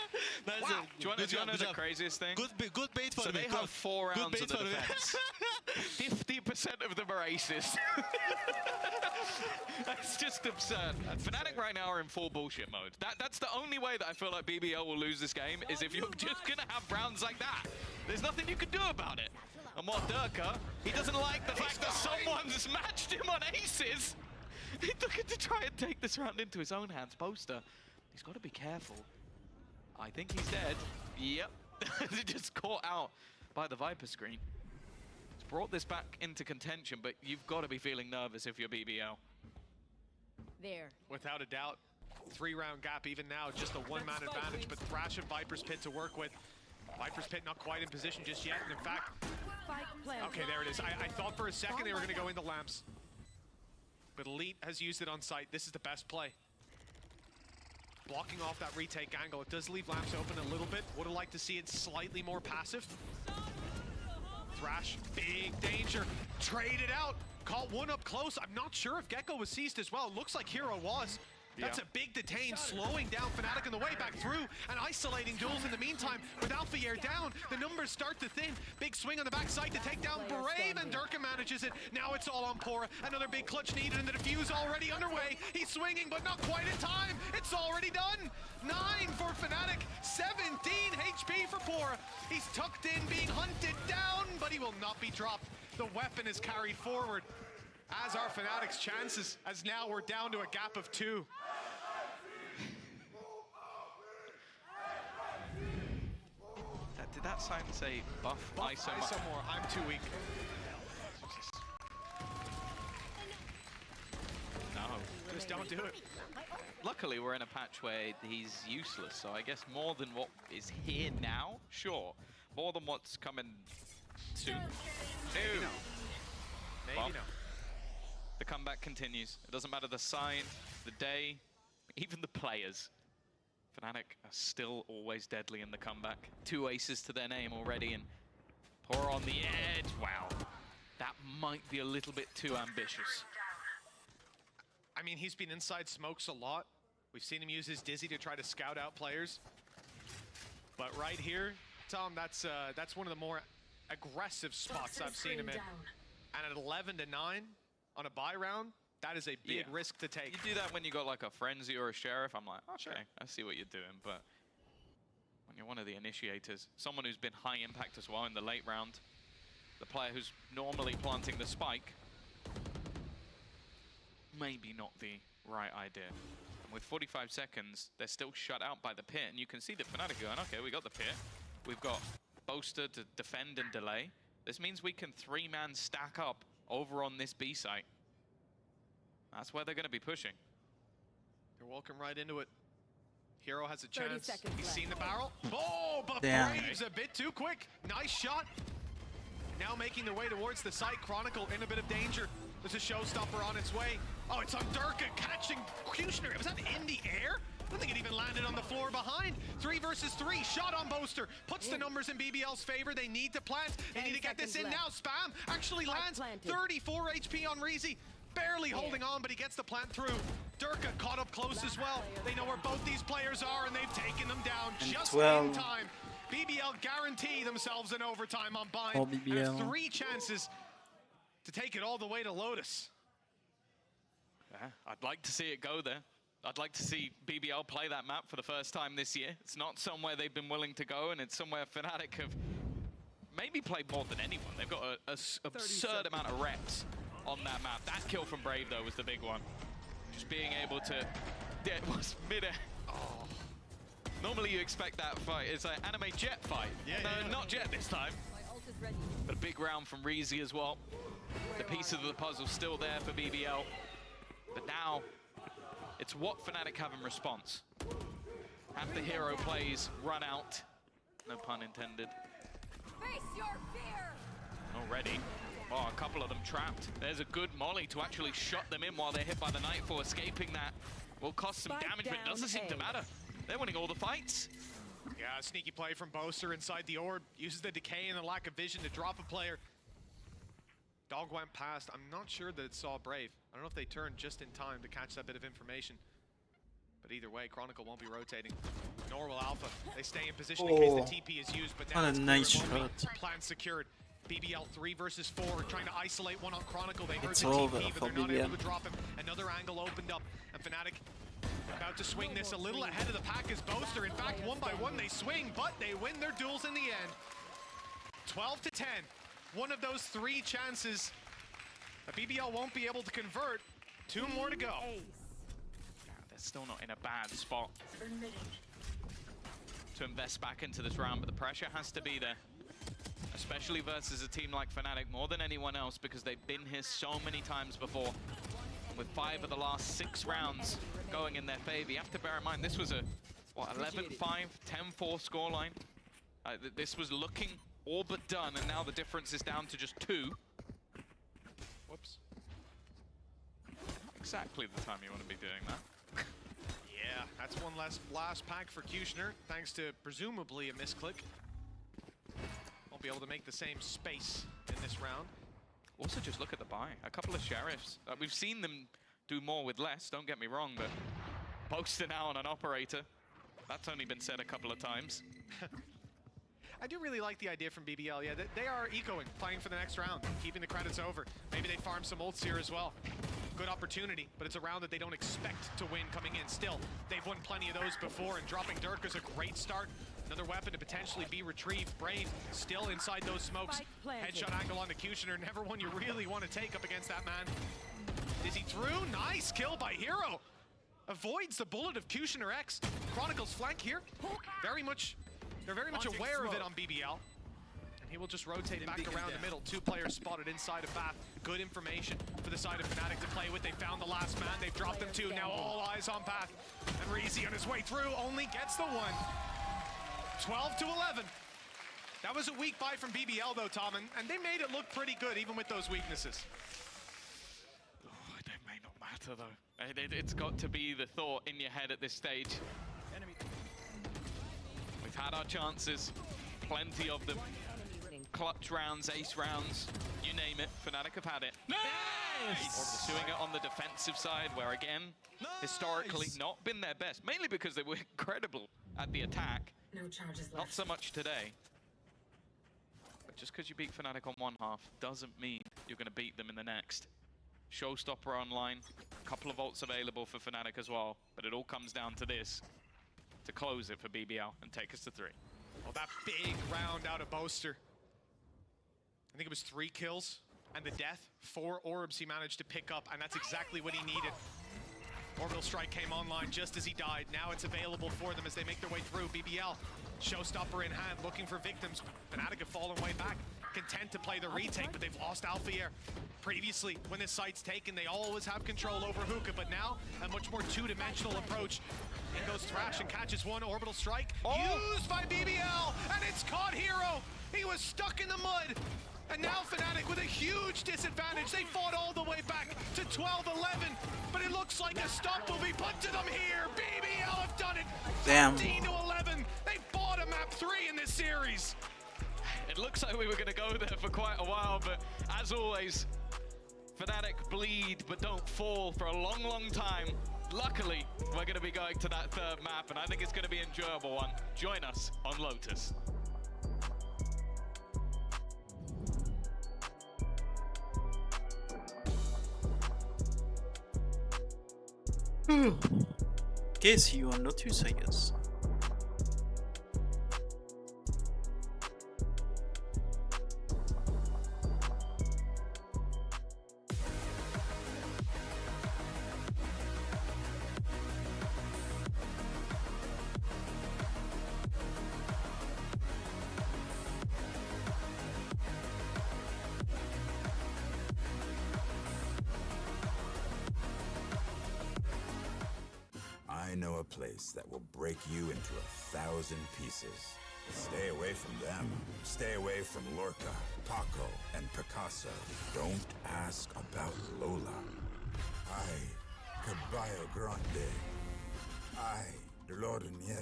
Nice. Wow. Do you want to know the craziest thing? Good bait for So me. they Come. have 4 Good rounds bait of the for me. defense. 50% of them are aces. That's just absurd. Fnatic right now are in full bullshit mode. That's the only way that I feel like BBL will lose this game, is if you're just going to have rounds like that. There's nothing you can do about it. And while Durka, he doesn't like the fact that someone's matched him on aces. He's looking to try and take this round into his own hands. Poster, he's got to be careful. I think he's dead. Yep. Just caught out by the Viper screen. It's brought this back into contention, but you've got to be feeling nervous if you're BBL. There. Without a doubt, 3-round gap even now, just a 1-man advantage, but Thrash and Viper's Pit to work with. Viper's Pit not quite in position just yet, and in fact, okay, there it is. I thought for a second they were going to go into Lamps, but Elite has used it on site. This is the best play. Blocking off that retake angle. It does leave Lamps open a little bit. Would have liked to see it slightly more passive. Thrash, big danger. Traded out. Caught one up close. I'm not sure if Gecko was seized as well. Looks like Hero was. That's a big detain, slowing down Fnatic on the way back through and isolating duels in the meantime. With Alphayer down, the numbers start to thin. Big swing on the backside to take down Brave, and Durka manages it. Now it's all on Pora. Another big clutch needed, and the defuse already underway. He's swinging, but not quite in time. It's already done. 9 for Fnatic, 17 HP for Pora. He's tucked in, being hunted down, but he will not be dropped. The weapon is carried forward, as are Fnatic's chances, as now we're down to a gap of 2. Did that sign say buff ISO? ISO more. I'm too weak. No. Just don't do it. Luckily, we're in a patch where he's useless, so I guess more than what is here now, sure. More than what's coming soon. Maybe no. Maybe no. The comeback continues. It doesn't matter the sign, the day, even the players. Fnatic are still always deadly in the comeback. 2 aces to their name already, and Pora on the edge. Wow. That might be a little bit too ambitious. I mean, he's been inside smokes a lot. We've seen him use his Dizzy to try to scout out players. But right here, Tom, that's one of the more aggressive spots I've seen him in. And at 11-9 on a bye round, that is a big risk to take. You do that when you got like a Frenzy or a Sheriff, I'm like, okay, I see what you're doing. But when you're one of the initiators, someone who's been high impact as well in the late round, the player who's normally planting the spike, maybe not the right idea. And with 45 seconds, they're still shut out by the pit, and you can see that Fnatic going, okay, we got the pit. We've got Boaster to defend and delay. This means we can 3-man stack up over on this B site. That's where they're going to be pushing. They're walking right into it. Hero has a chance. He's left. seen the barrel. Oh, but Damn. Brave's a bit too quick. Nice shot. Now making their way towards the site. Chronicle in a bit of danger. There's a showstopper on its way. Oh, it's on Durka catching Kushner. Was that in the air? I don't think it even landed on the floor behind. 3 versus 3. Shot on Boaster. Puts the numbers in BBL's favor. They need to plant. They need to get this in now. Spam actually lands. 34 HP on Reezy. Barely holding on, but he gets the plant through. Durka caught up close as well. They know where both these players are, and they've taken them down And just 12. in time. BBL guarantee themselves an overtime on Bind. Oh, And BBL. have 3 chances to take it all the way to Lotus. Yeah, I'd like to see it go there. I'd like to see BBL play that map for the first time this year. It's not somewhere they've been willing to go, and it's somewhere Fnatic have maybe played more than anyone. They've got an absurd amount of reps on that map. That kill from Brave, though, was the big one. Just being able to... Yeah, it was mid-air. Oh. Normally you expect that fight. It's an anime Jet fight. No, not Jet this time. But a big round from Reezy as well. The pieces of the puzzle still there for BBL. But now, it's what Fnatic have in response. Have the hero plays run out. No pun intended. Face your fear! Already. Oh, a couple of them trapped. There's a good molly to actually shut them in while they're hit by the Nightfall. Escaping that will cost some damage, but it doesn't seem to matter. They're winning all the fights. Yeah, sneaky play from Boaster inside the orb. Uses the decay and the lack of vision to drop a player. Dog went past. I'm not sure that it saw Brave. I don't know if they turned just in time to catch that bit of information. But either way, Chronicle won't be rotating. Nor will Alpha. They stay in position in case the TP is used, but now What a it's nice clear it won't be. shot. Plan secured. BBL 3 versus 4, trying to isolate one on Chronicle. They heard It's the over TP, but for they're not BBL. able to drop him. Another angle opened up, and Fnatic about to swing this a little ahead of the pack is Boaster. In fact, one by one they swing, but they win their duels in the end. 12 to 10. One of those 3 chances that BBL won't be able to convert. 2 more to go. They're still not in a bad spot to invest back into this round, but the pressure has to be there. Especially versus a team like Fnatic more than anyone else, because they've been here so many times before. With 5 of the last 6 rounds going in their favor. You have to bear in mind, this was a, what, 11-5, 10-4 scoreline. This was looking all but done, and now the difference is down to just 2. Whoops. Exactly the time you want to be doing that. Yeah, that's one less blast pack for Kushner, thanks to presumably a misclick. Won't be able to make the same space in this round. Also, just look at the buy. A couple of sheriffs. We've seen them do more with less, don't get me wrong, but Boaster now on an operator. That's only been said a couple of times. I do really like the idea from BBL. Yeah, they are ecoing, playing for the next round, keeping the credits over. Maybe they farm some ults here as well. Good opportunity, but it's a round that they don't expect to win coming in. Still, they've won plenty of those before, and dropping Dirk is a great start. Another weapon to potentially be retrieved. Brave still inside those smokes. Headshot angle on the Kushner. Never one you really want to take up against that man. Is he through? Nice kill by Hero. Avoids the bullet of Kushner X. Chronicle's flank here. They're very much aware of it on BBL. And he will just rotate back around the middle. 2 players spotted inside of Bath. Good information for the side of Fnatic to play with. They found the last man. They've dropped them 2. Now all eyes on Bath. And Reezy on his way through only gets the 1. 12 to 11. That was a weak buy from BBL though, Tom, and they made it look pretty good even with those weaknesses. Oh, it may not matter though. It's got to be the thought in your head at this stage. We've had our chances, plenty of them. Clutch rounds, ace rounds, you name it, Fnatic have had it. Nice! Doing it on the defensive side, where again, historically not been their best, mainly because they were incredible at the attack. No charges left. Not so much today. But just because you beat Fnatic on one half doesn't mean you're going to beat them in the next. Showstopper online, a couple of ults available for Fnatic as well, but it all comes down to this to close it for BBL and take us to 3. Well, that big round out of Boaster. I think it was 3 kills and the death. 4 orbs he managed to pick up, and that's exactly what he needed. Orbital Strike came online just as he died. Now it's available for them as they make their way through. BBL, Showstopper in hand, looking for victims. Fnatic have fallen way back, content to play the retake, but they've lost Alpha here. Previously, when this site's taken, they always have control over Hookah, but now a much more 2-dimensional approach. In goes Thrash and catches 1 Orbital Strike, used by BBL, and it's caught Hero. He was stuck in the mud. And now Fnatic with a huge disadvantage. They fought all the way back to 12-11, but it looks like a stop will be put to them here. BBL have done it. Damn. 13-11. They bought a map 3 in this series. It looks like we were going to go there for quite a while, but as always, Fnatic bleed but don't fall for a long, long time. Luckily, we're going to be going to that 3rd map, and I think it's going to be an enjoyable one. Join us on Lotus. Okay, see you on Lotus, I guess. I know a place that will break you into 1,000 pieces. Stay away from them. Stay away from Lorca, Paco, and Picasso. Don't ask about Lola. I, Caballo Grande. I, Lord Nieve.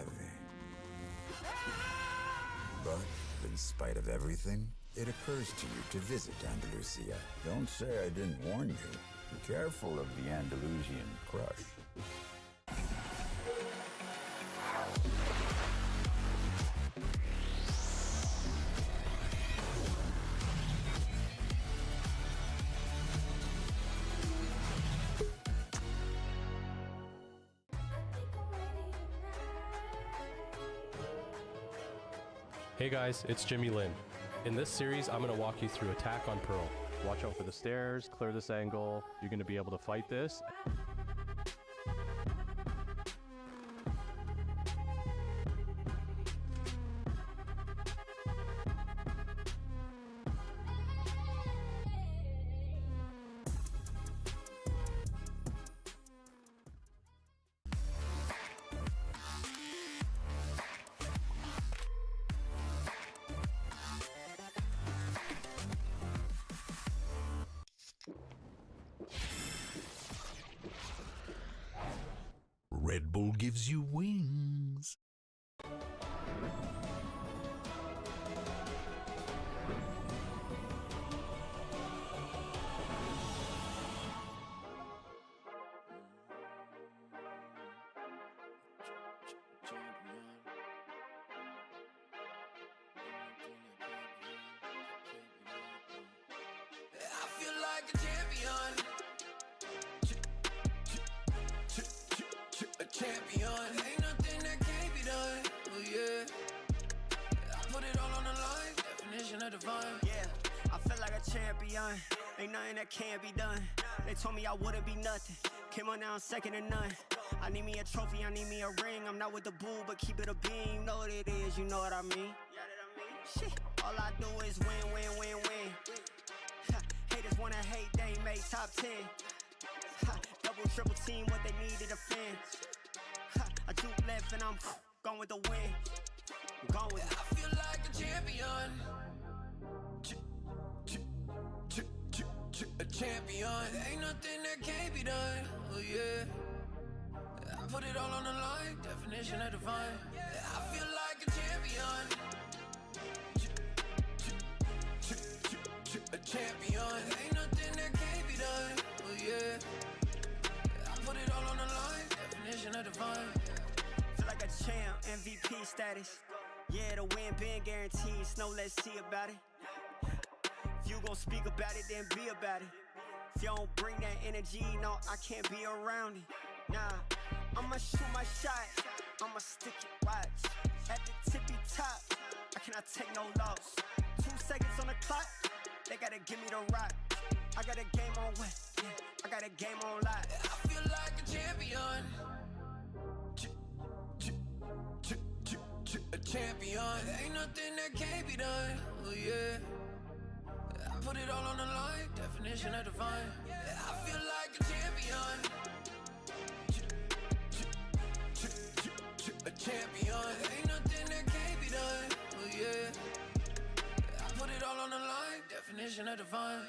But in spite of everything, it occurs to you to visit Andalusia. Don't say I didn't warn you. Be careful of the Andalusian crush. Hey guys, it's Jimmy Lin. In this series, I'm going to walk you through attack on Pearl. Watch out for the stairs, clear this angle. You're going to be able to fight this. Red Bull gives you wings. I feel like a champion. A champion. Ain't nothing that can't be done. Oh yeah. I put it all on the line. Definition of divine. Yeah, I feel like a champion. Ain't nothing that can't be done. They told me I wouldn't be nothing. Came on now, second to none. I need me a trophy, I need me a ring. I'm not with the bull, but keep it a beam. You know what it is, you know what I mean? Shit, all I do is win, win, win, win. Haters wanna hate, they ain't made top 10. Double, triple team, what they need to defend. I do left and I'm gone with the win. I'm gone with it. I feel like a champion. A champion. Ain't nothing that can't be done. Oh yeah. I put it all on the line. Definition of divine. I feel like a champion. A champion. Ain't nothing that can't be done. Oh yeah. I put it all on the line. Definition of divine. Feel like a champ, MVP status. Yeah, the win been guaranteed. So let's see about it. If you gon' speak about it, then be about it. If you don't bring that energy, no, I can't be around it. Nah, I'ma shoot my shot. I'ma stick it, watch. At the tippy top, I cannot take no loss. 2 seconds on the clock, they gotta give me the rock. I got a game on wet, yeah, I got a game on lock. I feel like a champion. A champion. Ain't nothing that can't be done. Oh yeah. I put it all on the line. Definition of divine. I feel like a champion. A champion. Ain't nothing that can't be done. Oh yeah. I put it all on the line. Definition of divine.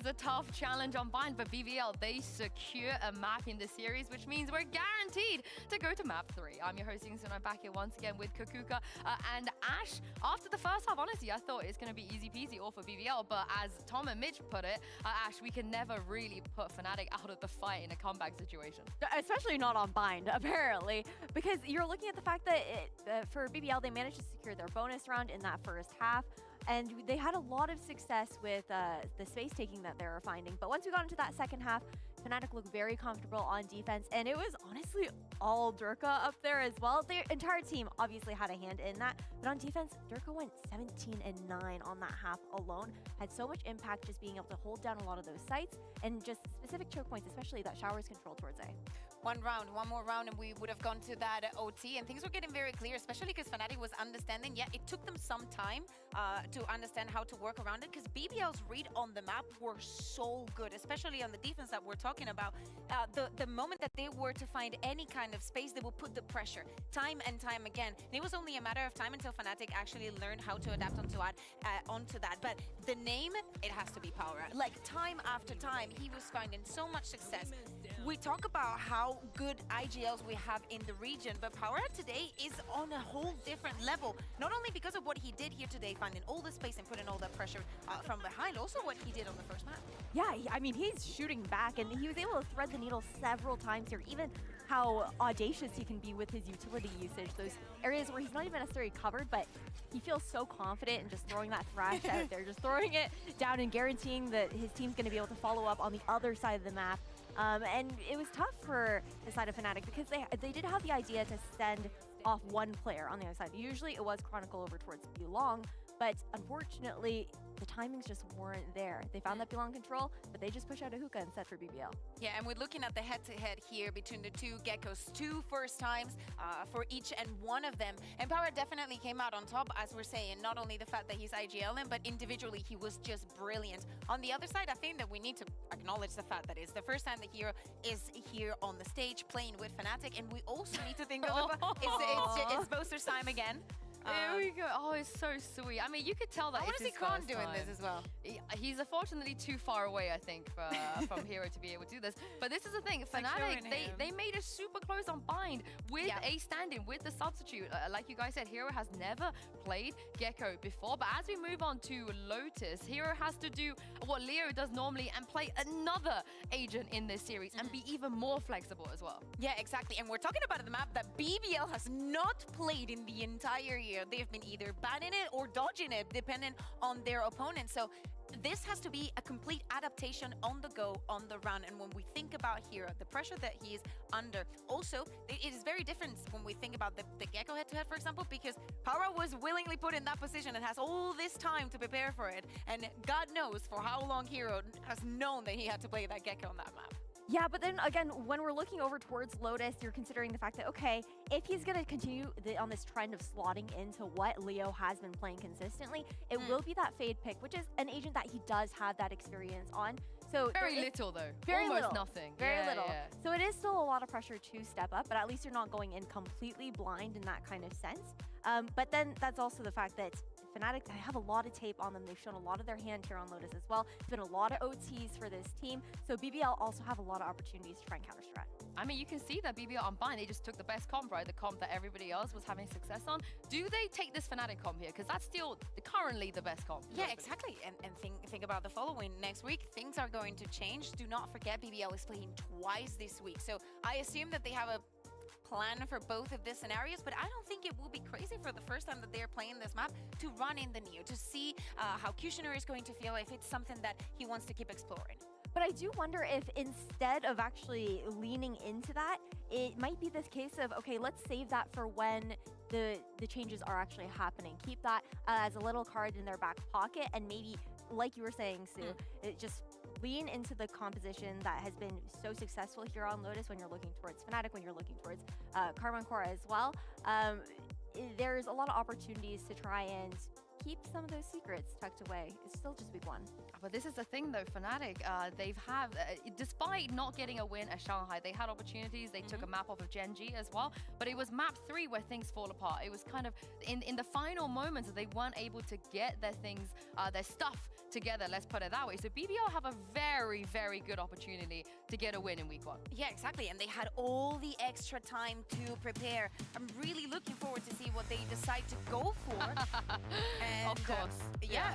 a tough challenge on Bind, but BBL, they secure a map in the series, which means we're guaranteed to go to map 3. I'm your host, so I'm back here once again with Kukuka and Ash. After the first half, honestly, I thought it's going to be easy peasy all for BBL, but as Tom and Mitch put it, Ash, we can never really put Fnatic out of the fight in a comeback situation. Especially not on Bind, apparently, because you're looking at the fact that for BBL, they managed to secure their bonus round in that first half. And they had a lot of success with the space taking that they were finding. But once we got into that second half, Fnatic looked very comfortable on defense. And it was honestly all Durka up there as well. The entire team obviously had a hand in that. But on defense, Durka went 17-9 on that half alone. Had so much impact just being able to hold down a lot of those sites and just specific choke points, especially that showers control towards A. One more round, and we would have gone to that OT, and things were getting very clear, especially because Fnatic was understanding. Yeah, it took them some time to understand how to work around it, because BBL's read on the map were so good, especially on the defense that we're talking about. The moment that they were to find any kind of space, they will put the pressure time and time again. And it was only a matter of time until Fnatic actually learned how to adapt onto that. But the name, it has to be Power. Like time after time, he was finding so much success. We talk about how good IGLs we have in the region, but Power today is on a whole different level. Not only because of what he did here today, finding all the space and putting all that pressure from behind, also what he did on the first map. Yeah, I mean, he's shooting back, and he was able to thread the needle several times here. Even how audacious he can be with his utility usage. Those areas where he's not even necessarily covered, but he feels so confident in just throwing that thrash out there, just throwing it down and guaranteeing that his team's going to be able to follow up on the other side of the map. And it was tough for the side of Fnatic because they did have the idea to send off one player on the other side. Usually it was Chronicle over towards Belong, but unfortunately the timings just weren't there. They found that Belong control, but they just push out a hookah instead for BBL. Yeah, and we're looking at the head-to-head here between the two Geckos, 2 first times for each and one of them. And Power definitely came out on top, as we're saying, not only the fact that he's IGLing, but individually he was just brilliant. On the other side, I think that we need to acknowledge the fact that it's the first time the hero is here on the stage playing with Fnatic, and we also need to think of it's Boaster's time again. Here we go. Oh, it's so sweet. I mean, you could tell that I want to see Khan doing this as well. He's unfortunately too far away, I think, from Hero to be able to do this. But this is the thing. Fnatic, they made it super close on Bind with a stand-in, with the substitute. Like you guys said, Hero has never played Gecko before. But as we move on to Lotus, Hero has to do what Leo does normally and play another agent in this series and be even more flexible as well. Yeah, exactly. And we're talking about the map that BBL has not played in the entire year. They've been either banning it or dodging it, depending on their opponent. So this has to be a complete adaptation on the go, on the run. And when we think about Hero, the pressure that he is under, also, it is very different when we think about the Gecko head-to-head, for example, because Power was willingly put in that position and has all this time to prepare for it. And God knows for how long Hero has known that he had to play that Gecko on that map. Yeah, but then again, when we're looking over towards Lotus, you're considering the fact that, okay, if he's going to continue on this trend of slotting into what Leo has been playing consistently, it will be that Fade pick, which is an agent that he does have that experience on. So very little though. Very Almost little. Nothing. Very Yeah, little. yeah. So it is still a lot of pressure to step up, but at least you're not going in completely blind in that kind of sense. But then that's also the fact that Fnatic, they have a lot of tape on them. They've shown a lot of their hand here on Lotus as well. It's been a lot of OTs for this team. So BBL also have a lot of opportunities to try and counter-strat. I mean, you can see that BBL on Bind, they just took the best comp, right? The comp that everybody else was having success on. Do they take this Fnatic comp here? Because that's still currently the best comp. Yeah, exactly. And think about the following. Next week, things are going to change. Do not forget, BBL is playing twice this week. So I assume that they have a plan for both of these scenarios, but I don't think it will be crazy for the first time that they're playing this map to run in the Neo, to see how Kushner is going to feel, if it's something that he wants to keep exploring. But I do wonder if instead of actually leaning into that, it might be this case of, okay, let's save that for when the changes are actually happening. Keep that as a little card in their back pocket, and maybe, like you were saying, Sue, it just lean into the composition that has been so successful here on Lotus when you're looking towards Fnatic, when you're looking towards Karma and Korra as well. There's a lot of opportunities to try and keep some of those secrets tucked away. It's still just week 1. But this is the thing though, Fnatic, they've had, despite not getting a win at Shanghai, they had opportunities. They took a map off of Genji as well, but it was map 3 where things fall apart. It was kind of in the final moments that they weren't able to get their things, their stuff together, let's put it that way. So BBL have a very, very good opportunity to get a win in week 1. Yeah, exactly. And they had all the extra time to prepare. I'm really looking forward to see what they decide to go for. And, of course. Yeah.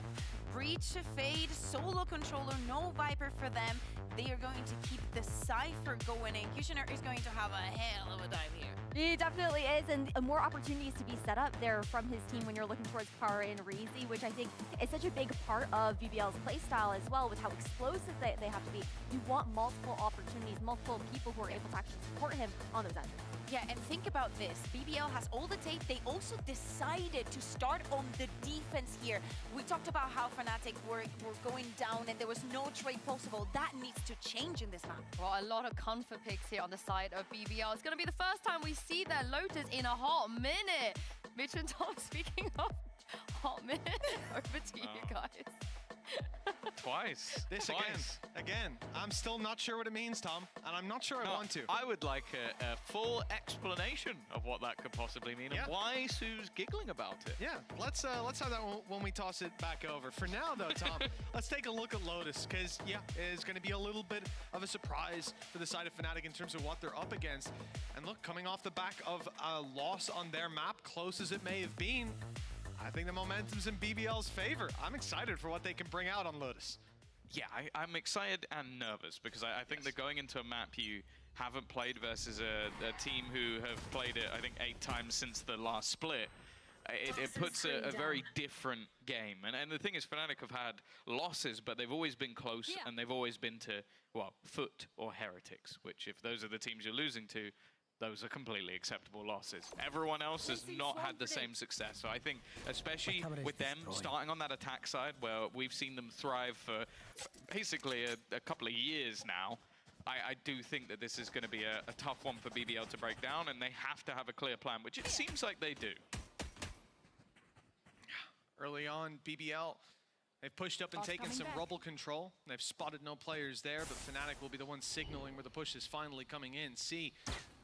Breach, Fade, Solo Controller, no Viper for them. They are going to keep the Cypher going, and Kushner is going to have a hell of a dive here. He definitely is, and more opportunities to be set up there from his team when you're looking towards Power and Reezy, which I think is such a big part of BBL's playstyle as well, with how explosive they have to be. You want multiple opportunities, multiple people who are able to actually support him on those ends. Yeah, and think about this. BBL has all the tape. They also decided to start on the defense here. We talked about how Fnatic were going down and there was no trade possible. That needs to change in this map. Well, a lot of comfort picks here on the side of BBL. It's going to be the first time we see their Lotus in a hot minute. Mitch and Tom, speaking of hot minute, over to you guys. Twice. Again, I'm still not sure what it means, Tom, and I'm not sure I want to. I would like a full explanation of what that could possibly mean and why Sue's giggling about it. Yeah, let's have that when we toss it back over. For now, though, Tom, let's take a look at Lotus, because, yeah, it's going to be a little bit of a surprise for the side of Fnatic in terms of what they're up against. And look, coming off the back of a loss on their map, close as it may have been, I think the momentum's in BBL's favor. I'm excited for what they can bring out on Lotus. Yeah, I'm excited and nervous because I think they're going into a map you haven't played versus a team who have played it, I think, 8 times since the last split. It puts a very different game. And the thing is, Fnatic have had losses, but they've always been close and they've always been to, well, Foot or Heretics, which if those are the teams you're losing to, those are completely acceptable losses. Everyone else has not had the same success. So I think, especially with them starting on that attack side, where we've seen them thrive for basically a couple of years now, I do think that this is going to be a tough one for BBL to break down, and they have to have a clear plan, which it seems like they do. Early on, BBL, they've pushed up and taken some rubble control. They've spotted no players there, but Fnatic will be the one signaling where the push is finally coming in. See,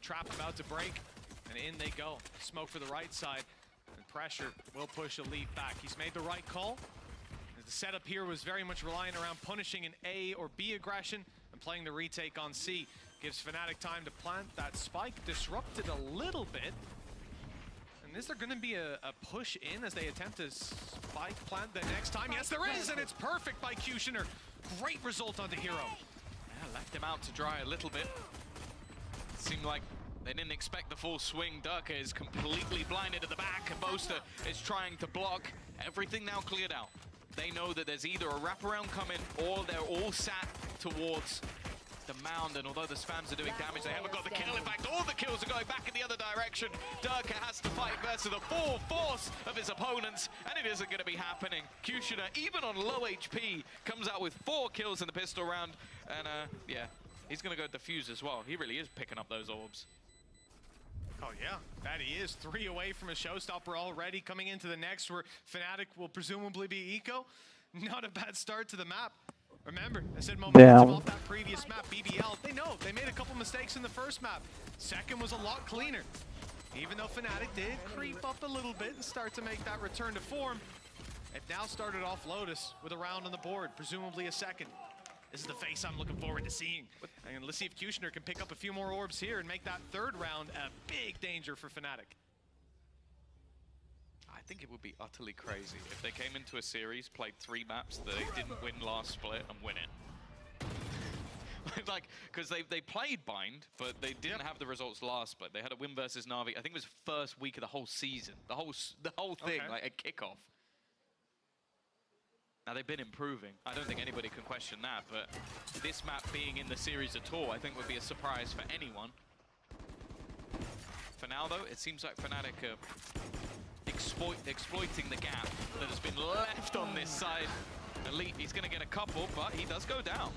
trap about to break, and in they go. Smoke for the right side, and pressure will push Elite back. He's made the right call. The setup here was very much relying around punishing an A or B aggression and playing the retake on C. Gives Fnatic time to plant that spike, disrupted a little bit. And is there going to be a push in as they attempt to spike plant the next time? Yes, there is, and it's perfect by Kushner. Great result onto Hero. Yeah, left him out to dry a little bit. Seemed like they didn't expect the full swing. Durka is completely blinded at the back, and Boaster is trying to block. Everything now cleared out. They know that there's either a wraparound coming or they're all sat towards the mound, and although the spams are doing damage, they haven't got the kill. In fact, all the kills are going back in the other direction. Durka has to fight versus the full force of his opponents, and it isn't going to be happening. Kushner, even on low HP, comes out with 4 kills in the pistol round, and yeah, he's going to go defuse as well. He really is picking up those orbs. Oh yeah, that he is. 3 away from a showstopper already. Coming into the next, where Fnatic will presumably be Eco. Not a bad start to the map. Remember, I said momentum off that previous map, BBL. They know, they made a couple mistakes in the first map. Second was a lot cleaner. Even though Fnatic did creep up a little bit and start to make that return to form, they've now started off Lotus with a round on the board, presumably a second. This is the face I'm looking forward to seeing. And let's see if Kushner can pick up a few more orbs here and make that third round a big danger for Fnatic. I think it would be utterly crazy if they came into a series, played 3 maps that they didn't win last split and win it. Like, because they played Bind, but they didn't have the results last split. They had a win versus NAVI. I think it was first week of the whole season, the whole thing, like a kickoff. Now, they've been improving. I don't think anybody can question that, but this map being in the series at all, I think would be a surprise for anyone. For now, though, it seems like Fnatic are exploiting the gap that has been left on this side. Elite, he's going to get a couple, but he does go down.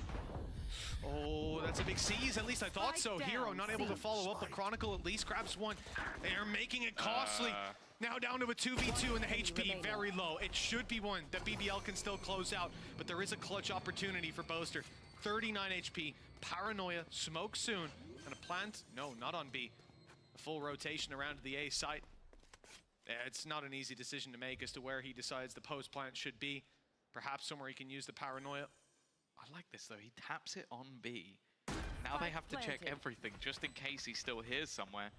Oh, that's a big seize. At least I thought so. Hero not able to follow up, but Chronicle at least grabs one. They are making it costly. Now down to a 2v2 and the HP very low. It should be one that BBL can still close out, but there is a clutch opportunity for Boaster. 39 HP, Paranoia, smoke soon, and a plant, no, not on B. A full rotation around to the A site. It's not an easy decision to make as to where he decides the post plant should be. Perhaps somewhere he can use the paranoia. I like this though, he taps it on B. Now they have to check everything just in case he still hears somewhere,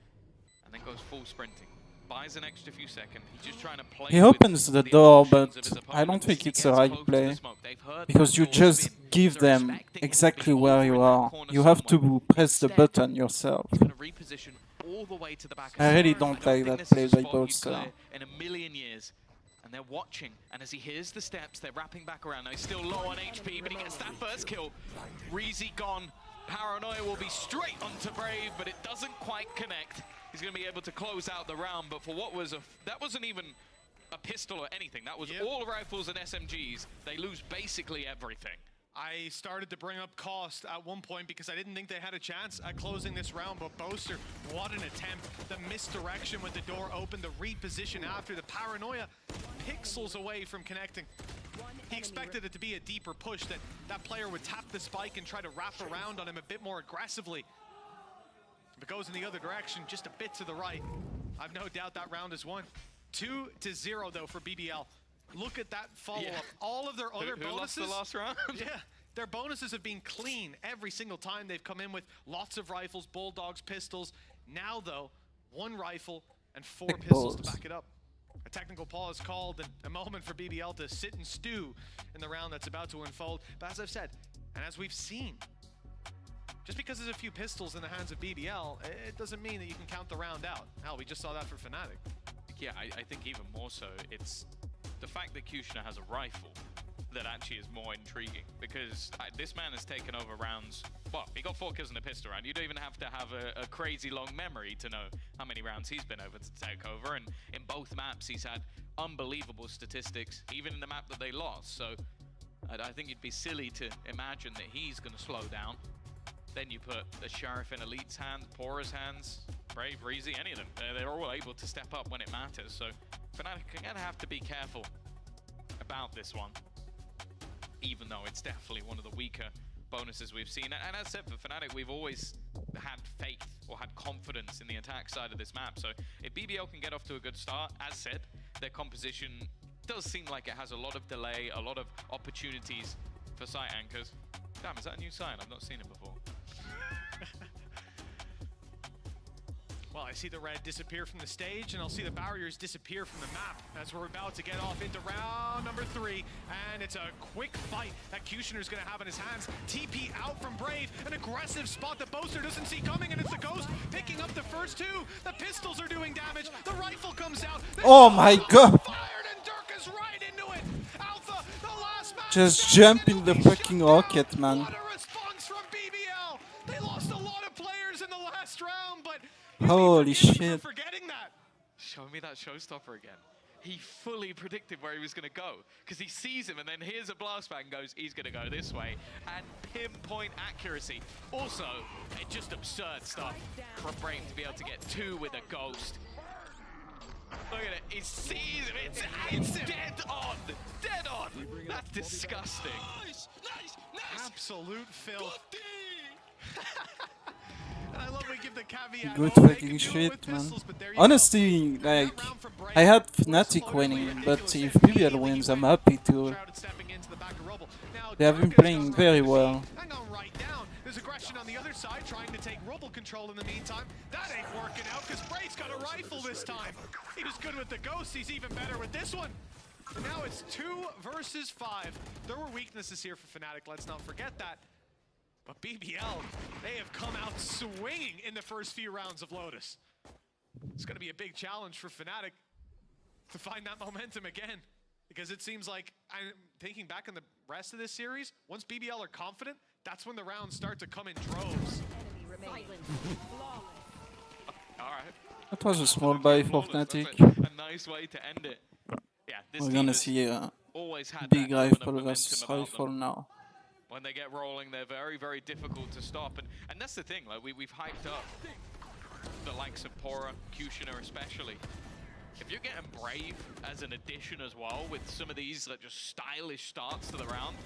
and then goes full sprinting. Buys an extra few seconds. He's just trying to play. He opens the door, but I don't think it's the right play. Because you just give them exactly where you are. You have to press the button yourself. I really don't like that play by Bolster. In a million years. And they're watching, and as he hears the steps, they're wrapping back around. Now he's still low on HP, but he gets that first kill. Reezy gone. Paranoia will be straight onto Brave, but it doesn't quite connect. He's going to be able to close out the round, but for what was that wasn't even a pistol or anything. That was all rifles and SMGs. They lose basically everything. I started to bring up cost at one point because I didn't think they had a chance at closing this round, but Boaster, what an attempt. The misdirection with the door open, the reposition after, the paranoia pixels away from connecting. He expected it to be a deeper push, that that player would tap the spike and try to wrap around on him a bit more aggressively. If it goes in the other direction, just a bit to the right, I've no doubt that round is won. 2-0 though for BBL. Look at that follow-up. All of their other bonuses. Lost the last round? Yeah, their bonuses have been clean every single time they've come in with lots of rifles, bulldogs, pistols. Now though, 1 rifle and 4 pistols to back it up. A technical pause called, and a moment for BBL to sit and stew in the round that's about to unfold. But as I've said, and as we've seen, just because there's a few pistols in the hands of BBL, it doesn't mean that you can count the round out. Hell, we just saw that for Fnatic. Yeah, I think even more so, it's the fact that Kushner has a rifle that actually is more intriguing, because this man has taken over rounds. Well, he got 4 kills in a pistol round. You don't even have to have a crazy long memory to know how many rounds he's been over to take over, and in both maps he's had unbelievable statistics, even in the map that they lost. So I think it'd be silly to imagine that he's going to slow down. Then you put the Sheriff in Elite's hands, Pora's hands, Brave, Reezy, any of them. They're all able to step up when it matters. So Fnatic are going to have to be careful about this one, even though it's definitely one of the weaker bonuses we've seen. And as said, for Fnatic, we've always had faith or had confidence in the attack side of this map. So if BBL can get off to a good start, as said, their composition does seem like it has a lot of delay, a lot of opportunities for site anchors. Damn, is that a new sign? I've not seen it before. Well, I see the red disappear from the stage, and I'll see the barriers disappear from the map as we're about to get off into round number 3. And it's a quick fight that Kushner's going to have in his hands. TP out from Brave, an aggressive spot that Boaster doesn't see coming, and it's the Ghost picking up the first 2. The pistols are doing damage. The rifle comes out. Oh my god! Fired, and Dirk is right into it. Alpha, the last man. Just jump in the fucking rocket, man. What a response from BBL. They lost a lot of players in the last round, but holy shit. forgetting that. Show me that showstopper again. He fully predicted where he was going to go, because he sees him and then hears a blast bang and goes, he's going to go this way. And pinpoint accuracy. Also, just absurd stuff from Brave to be able to get 2 with a Ghost. Look at it. He sees him. It's dead on. Dead on. That's disgusting. Nice. Absolute filth. And I love we give the caveat. Good fucking shit, man. Honestly, like, I had Fnatic winning, but if BBL wins, I'm happy too. They have been playing very well. Hang on right down. There's aggression on the other side, trying to take Rubble control in the meantime. That ain't working out, because Brave's got a rifle this time. He was good with the Ghost, he's even better with this one. And now it's 2 versus 5. There were weaknesses here for Fnatic, let's not forget that. But BBL, they have come out swinging in the first few rounds of Lotus. It's going to be a big challenge for Fnatic to find that momentum again. Because it seems like, I'm thinking back on the rest of this series, once BBL are confident, that's when the rounds start to come in droves. Alright. That was a small buy for Fnatic. A nice way to end it. Yeah, this We're gonna see a big rifle versus rifle now. When they get rolling, they're very, very difficult to stop. And that's the thing, like we've hyped up the likes of Pora, Kushner especially. If you're getting Brave as an addition as well, with some of these like just stylish starts to the round.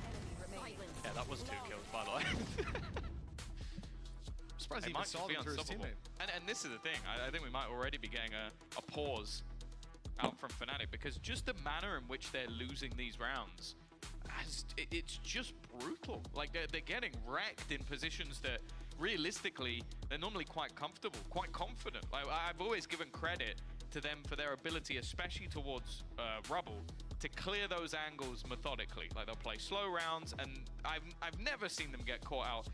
Yeah, that was 2 kills, by the way. I'm surprised he even saw them through his teammate. And this is the thing, I think we might already be getting a pause out from Fnatic, because just the manner in which they're losing these rounds it's just brutal. Like they're getting wrecked in positions that realistically they're normally quite comfortable, quite confident. Like I've always given credit to them for their ability, especially towards Rubble, to clear those angles methodically. Like they'll play slow rounds, and I've never seen them get caught out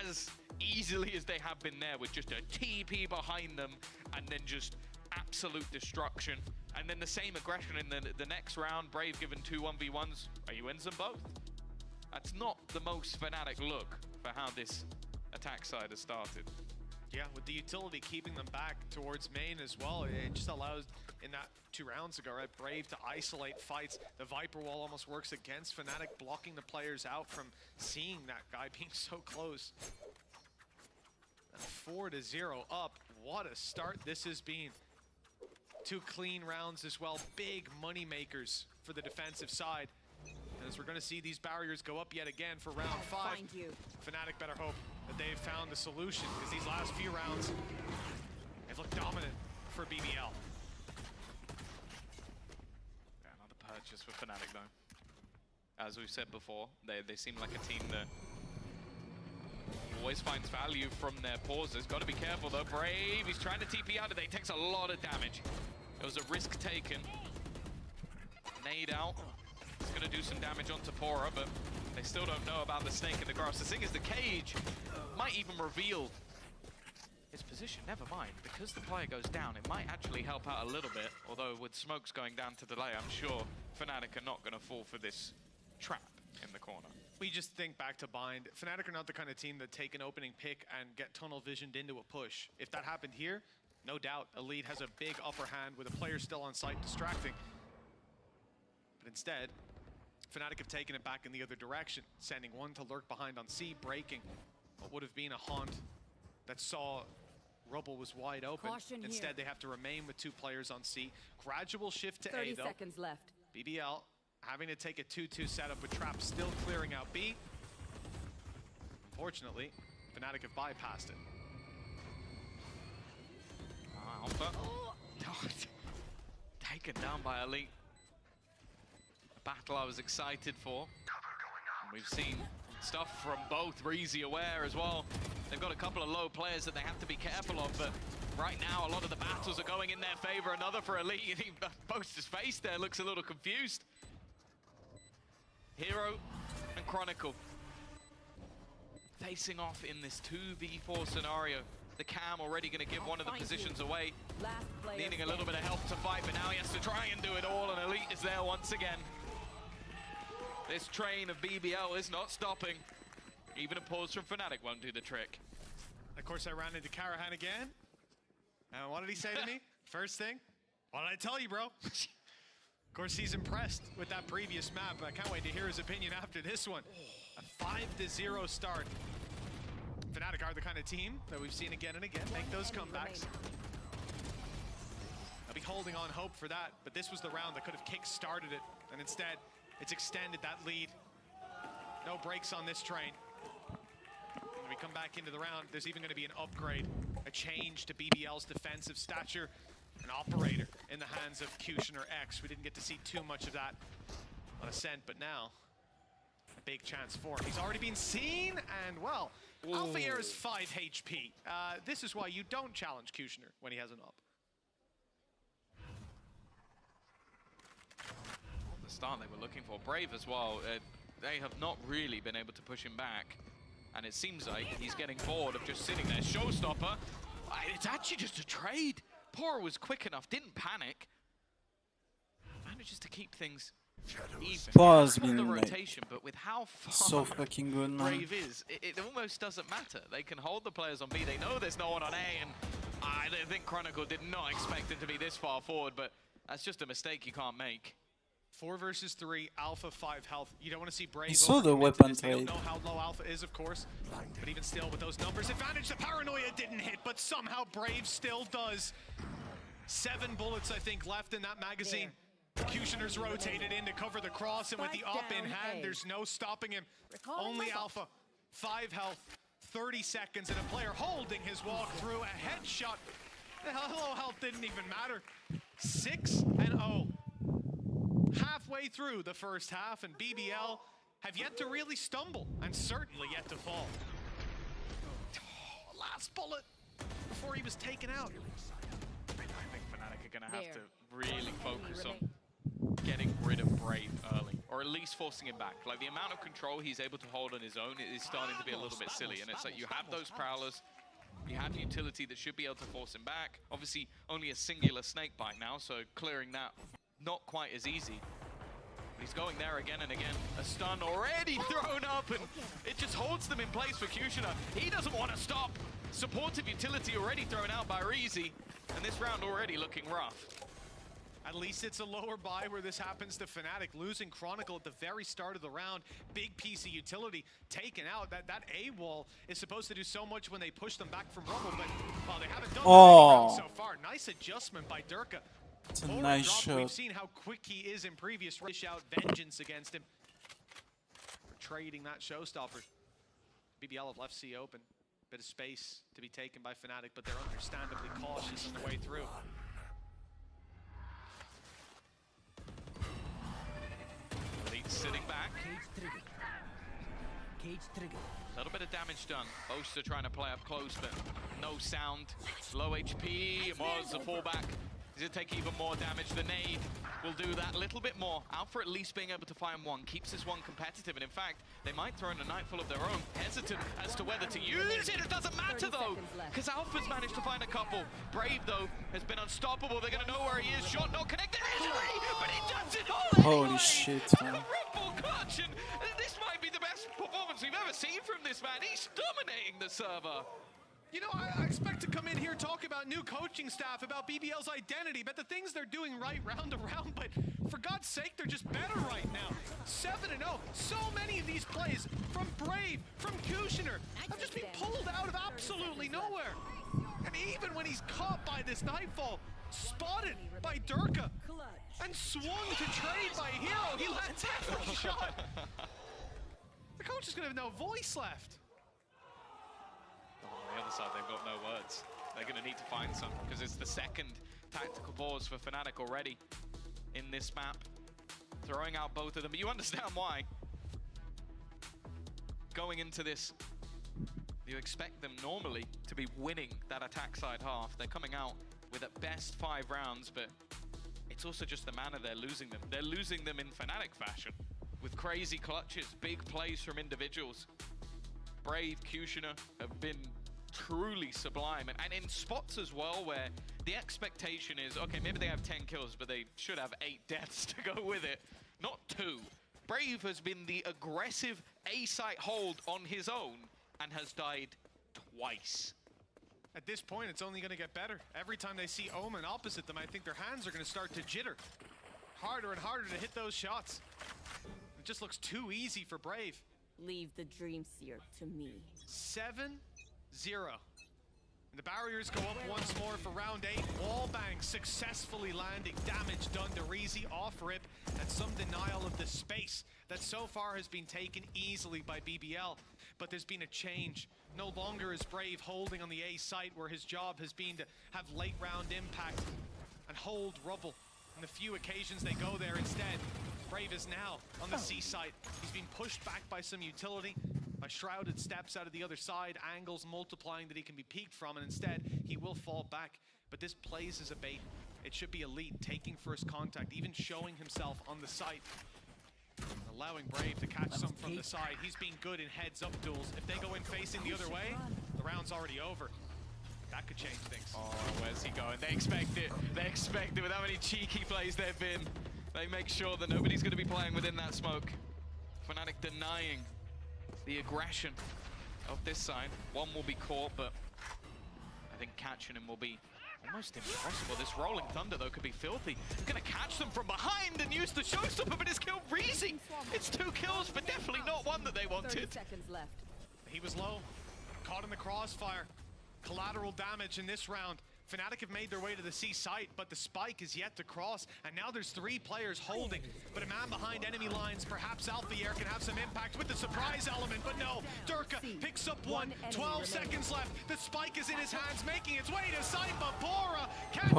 as easily as they have been there with just a TP behind them and then just absolute destruction. And then the same aggression in the next round. Brave given 2 1v1s. He wins them both. That's not the most Fnatic look for how this attack side has started. Yeah, with the utility keeping them back towards main as well, it just allows, in that 2 rounds ago, right, Brave to isolate fights. The Viper wall almost works against Fnatic, blocking the players out from seeing that guy being so close. And 4-0 up. What a start this has been. 2 clean rounds as well. Big money makers for the defensive side. As we're going to see these barriers go up yet again for round 5. Fnatic better hope that they've found the solution, because these last few rounds, they've looked dominant for BBL. Yeah, another purchase for Fnatic though. As we've said before, they seem like a team that always finds value from their pauses. Got to be careful though. Brave, he's trying to TP out of there. He takes a lot of damage. It was a risk taken. Nade out. It's going to do some damage onto Pora, but they still don't know about the snake in the grass. The thing is, the cage might even reveal his position. Never mind, because the player goes down, it might actually help out a little bit. Although with smokes going down to delay, I'm sure Fnatic are not going to fall for this trap in the corner. We just think back to Bind. Fnatic are not the kind of team that take an opening pick and get tunnel visioned into a push. If that happened here, no doubt Elite has a big upper hand with a player still on site distracting. But instead, Fnatic have taken it back in the other direction, sending one to lurk behind on C, breaking what would have been a haunt that saw Rubble was wide open. Caution Instead, here. they have to remain with 2 players on C. Gradual shift to 30 A, though. seconds left. BBL having to take a 2-2 setup with Trap still clearing out B. Unfortunately, Fnatic have bypassed it. Alpha. Taken down by Elite. A battle I was excited for. And we've seen stuff from both. Reezy aware as well. They've got a couple of low players that they have to be careful of, but right now a lot of the battles are going in their favor. Another for Elite. He boasts his face there, looks a little confused. Hero and Chronicle facing off in this 2v4 scenario. The Cam already going to give one of the positions away. Needing a little bit of help to fight, but now he has to try and do it all, and Elite is there once again. This train of BBL is not stopping. Even a pause from Fnatic won't do the trick. Of course, I ran into Karahan again. And what did he say to me? First thing, what did I tell you, bro? Of course, he's impressed with that previous map. I can't wait to hear his opinion after this one. A 5-0 start. Fnatic are the kind of team that we've seen again and again make those comebacks. I'll be holding on hope for that, but this was the round that could have kick-started it, and instead, it's extended that lead. No brakes on this train. When we come back into the round, there's even going to be an upgrade, a change to BBL's defensive stature, an operator in the hands of Kushner X. We didn't get to see too much of that on Ascent, but now, a big chance for him. He's already been seen, and well, Alpha Air is 5 HP. This is why you don't challenge Kushner when he has an up. The start they were looking for. Brave as well. They have not really been able to push him back. And it seems like he's getting bored of just sitting there. Showstopper. It's actually just a trade. Pora was quick enough, didn't panic. Manages to keep things even. Pora has the been rotation, but with how far so fucking good, man. Brave is, it almost doesn't matter. They can hold the players on B. They know there's no one on A, and I think Chronicle did not expect it to be this far forward, but that's just a mistake you can't make. 4 versus 3, Alpha 5 health. You don't want to see Brave. He saw the weapon They don't trade. know how low Alpha is, of course. But even still, with those numbers, advantage. The paranoia didn't hit, but somehow Brave still does. 7 bullets, I think, left in that magazine. Kushner's rotated in to cover the cross, and with the up in hand, there's no stopping him. Only Alpha. 5 health, 30 seconds, and a player holding his walk through. A headshot. The hello health didn't even matter. 6-0. Half halfway through the first half, and BBL have yet to really stumble, and certainly yet to fall. Oh, last bullet before he was taken out. I think Fnatic are going to have to really focus on getting rid of Brave early, or at least forcing him back. Like, the amount of control he's able to hold on his own is starting to be a little bit silly, and it's like you have those prowlers, you have utility that should be able to force him back. Obviously, only a singular snake bite now, so clearing that not quite as easy. But he's going there again and again. A stun already thrown up, and it just holds them in place for Kushner. He doesn't want to stop. Supportive utility already thrown out by Reezy, and this round already looking rough. At least it's a lower buy where this happens to Fnatic, losing Chronicle at the very start of the round. Big piece of utility taken out. That A wall is supposed to do so much when they push them back from Rumble, but well, they haven't done that so far. Nice adjustment by Durka. It's a nice shot. We've seen how quick he is in previous dish out vengeance against him. For trading that showstopper. BBL have left C open. Bit of space to be taken by Fnatic, but they're understandably cautious on the way through. Sitting back. Cage trigger. A little bit of damage done. Boaster trying to play up close, but no sound. Low HP. Was the fallback. Does it take even more damage? The nade will do that a little bit more. Alpha at least being able to find one keeps this one competitive, and in fact, they might throw in a nightfall of their own. Hesitant as to whether to use it. It doesn't matter though, because Alpha's managed to find a couple. Brave though has been unstoppable. They're gonna know where he is. Shot not connected. But he does it all anyway. Holy shit, man. Rumble clutch, and this might be the best performance we've ever seen from this man. He's dominating the server. You know, I expect to come in here talk about new coaching staff, about BBL's identity, but the things they're doing right round to round, but for God's sake, they're just better right now. 7-0. So many of these plays from Brave, from Kushner, have just been pulled out of absolutely nowhere. And even when he's caught by this nightfall, spotted by Durka, and swung to trade by Hero, he lands every shot. The coach is going to have no voice left. On the other side, they've got no words. They're going to need to find some, because it's the second tactical pause for Fnatic already in this map. Throwing out both of them, but you understand why. Going into this, you expect them normally to be winning that attack side half. They're coming out with at best 5 rounds, but it's also just the manner they're losing them. They're losing them in Fnatic fashion, with crazy clutches, big plays from individuals. Brave, Kushner have been truly sublime, and in spots as well where the expectation is, okay, maybe they have 10 kills, but they should have 8 deaths to go with it, not 2. Brave has been the aggressive A-site hold on his own and has died twice. At this point, it's only going to get better. Every time they see Omen opposite them, I think their hands are going to start to jitter. Harder and harder to hit those shots. It just looks too easy for Brave. Leave the Dream Seer to me. 7-0. And the barriers go up once more for round 8. Wallbang successfully landing. Damage done to Reezy off rip, and some denial of the space that so far has been taken easily by BBL. But there's been a change. No longer is Brave holding on the A site, where his job has been to have late round impact and hold Rubble. On the few occasions they go there instead, Brave is now on the C site. He's been pushed back by some utility, by shrouded steps out of the other side, angles multiplying that he can be peeked from, and instead he will fall back. But this plays as a bait. It should be Elite taking first contact, even showing himself on the site, allowing Brave to catch some from the side. He's been good in heads-up duels. If they go in facing the other way, the round's already over. That could change things. Oh, where's he going? They expect it. They expect it. With how many cheeky plays there have been, they make sure that nobody's going to be playing within that smoke. Fnatic denying the aggression of this side. One will be caught, but I think catching him will be almost impossible. This Rolling Thunder, though, could be filthy. Gonna catch them from behind and use the showstopper, but it's killed Reezy. It's 2 kills, but definitely not one that they wanted. 30 seconds left. He was low, caught in the crossfire. Collateral damage in this round. Fnatic have made their way to the C site, but the spike is yet to cross, and now there's 3 players holding. But a man behind enemy lines, perhaps Alphayer, can have some impact with the surprise element, but no. Durka picks up one, 12 seconds left. The spike is in his hands, making its way to site, but Bora catches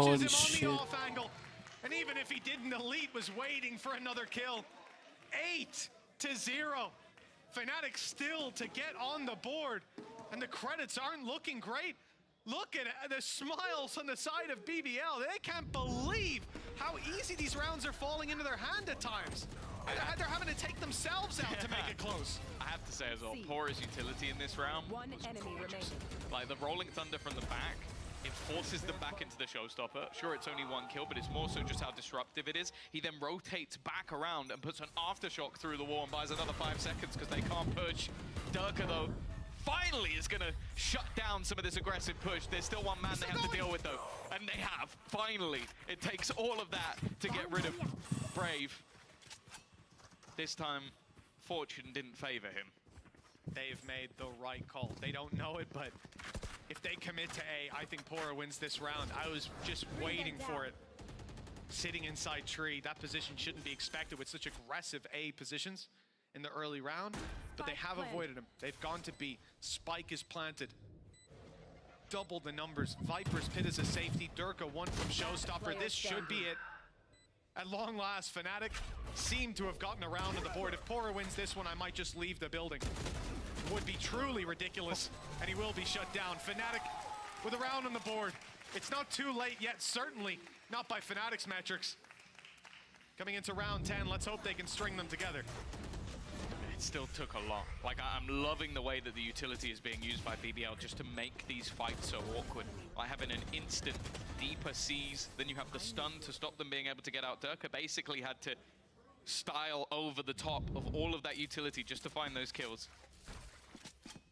him on the off angle. And even if if he didn't, Elite was waiting for another kill. 8-0. Fnatic still to get on the board, and the credits aren't looking great. Look at the smiles on the side of BBL. They can't believe how easy these rounds are falling into their hand at times. They're having to take themselves out to make it close. I have to say as well, Pora's utility in this round One was enemy gorgeous. remaining. Like the rolling thunder from the back, it forces them back into the showstopper. Sure, it's only one kill, but it's more so just how disruptive it is. He then rotates back around and puts an aftershock through the wall and buys another 5 seconds because they can't push. Durka, though, finally is going to shut down some of this aggressive push. There's still one man they have to deal with, though. And they have, finally. It takes all of that to get rid of Brave. This time, fortune didn't favor him. They've made the right call. They don't know it, but if they commit to A, I think Pora wins this round. I was just waiting for it. Sitting inside tree, that position shouldn't be expected with such aggressive A positions in the early round, but they have avoided him. They've gone to B. Spike is planted. Double the numbers. Viper's Pit is a safety. Durka one from Showstopper. This should be it. At long last, Fnatic seem to have gotten around to the board. If Pora wins this one, I might just leave the building. Would be truly ridiculous, and he will be shut down. Fnatic with a round on the board. It's not too late yet, certainly not by Fnatic's metrics. Coming into round 10, let's hope they can string them together. It still took a lot. Like, I'm loving the way that the utility is being used by BBL just to make these fights so awkward. Like having an instant deeper seize, then you have the stun to stop them being able to get out. Durka basically had to style over the top of all of that utility just to find those kills.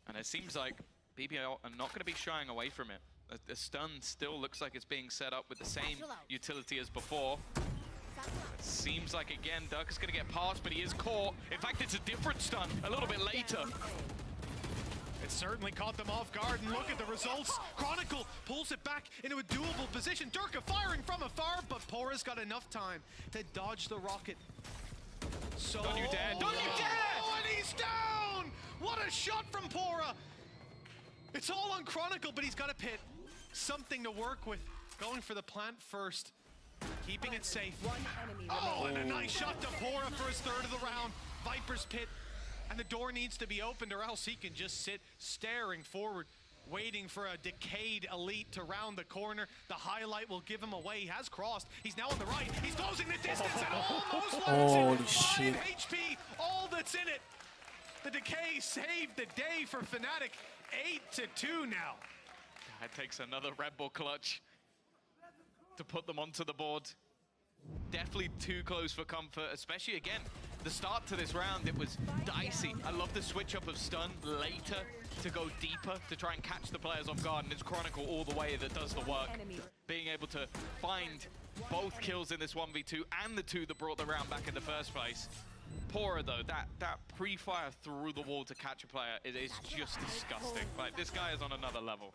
And it seems like BBL are not going to be shying away from it. The stun still looks like it's being set up with the same utility as before. It seems like, again, Durka's going to get past, but he is caught. In fact, it's a different stun a little bit later. It certainly caught them off guard, and look at the results. Chronicle pulls it back into a doable position. Durka firing from afar, but Pora's got enough time to dodge the rocket. So, Don't you dare! Don't you dare! Oh, and he's down! What a shot from Pora! It's all on Chronicle, but he's got a pit. Something to work with. Going for the plant first. Keeping it safe. Oh, and a nice shot to Pora for his third of the round. Viper's Pit. And the door needs to be opened, or else he can just sit staring forward, waiting for a decayed Elite to round the corner. The highlight will give him away. He has crossed. He's now on the right. He's closing the distance and almost Holy it. shit. 5 HP, all that's in it. The decay saved the day for Fnatic. 8-2 now. It takes another Red Bull clutch to put them onto the board. Definitely too close for comfort, especially again, the start to this round, it was dicey. I love the switch up of stun later to go deeper to try and catch the players off guard, and it's Chronicle all the way that does the work. Being able to find both kills in this 1v2 and the 2 that brought the round back in the first place. Pora though, that pre-fire through the wall to catch a player is just disgusting. Like, this guy is on another level.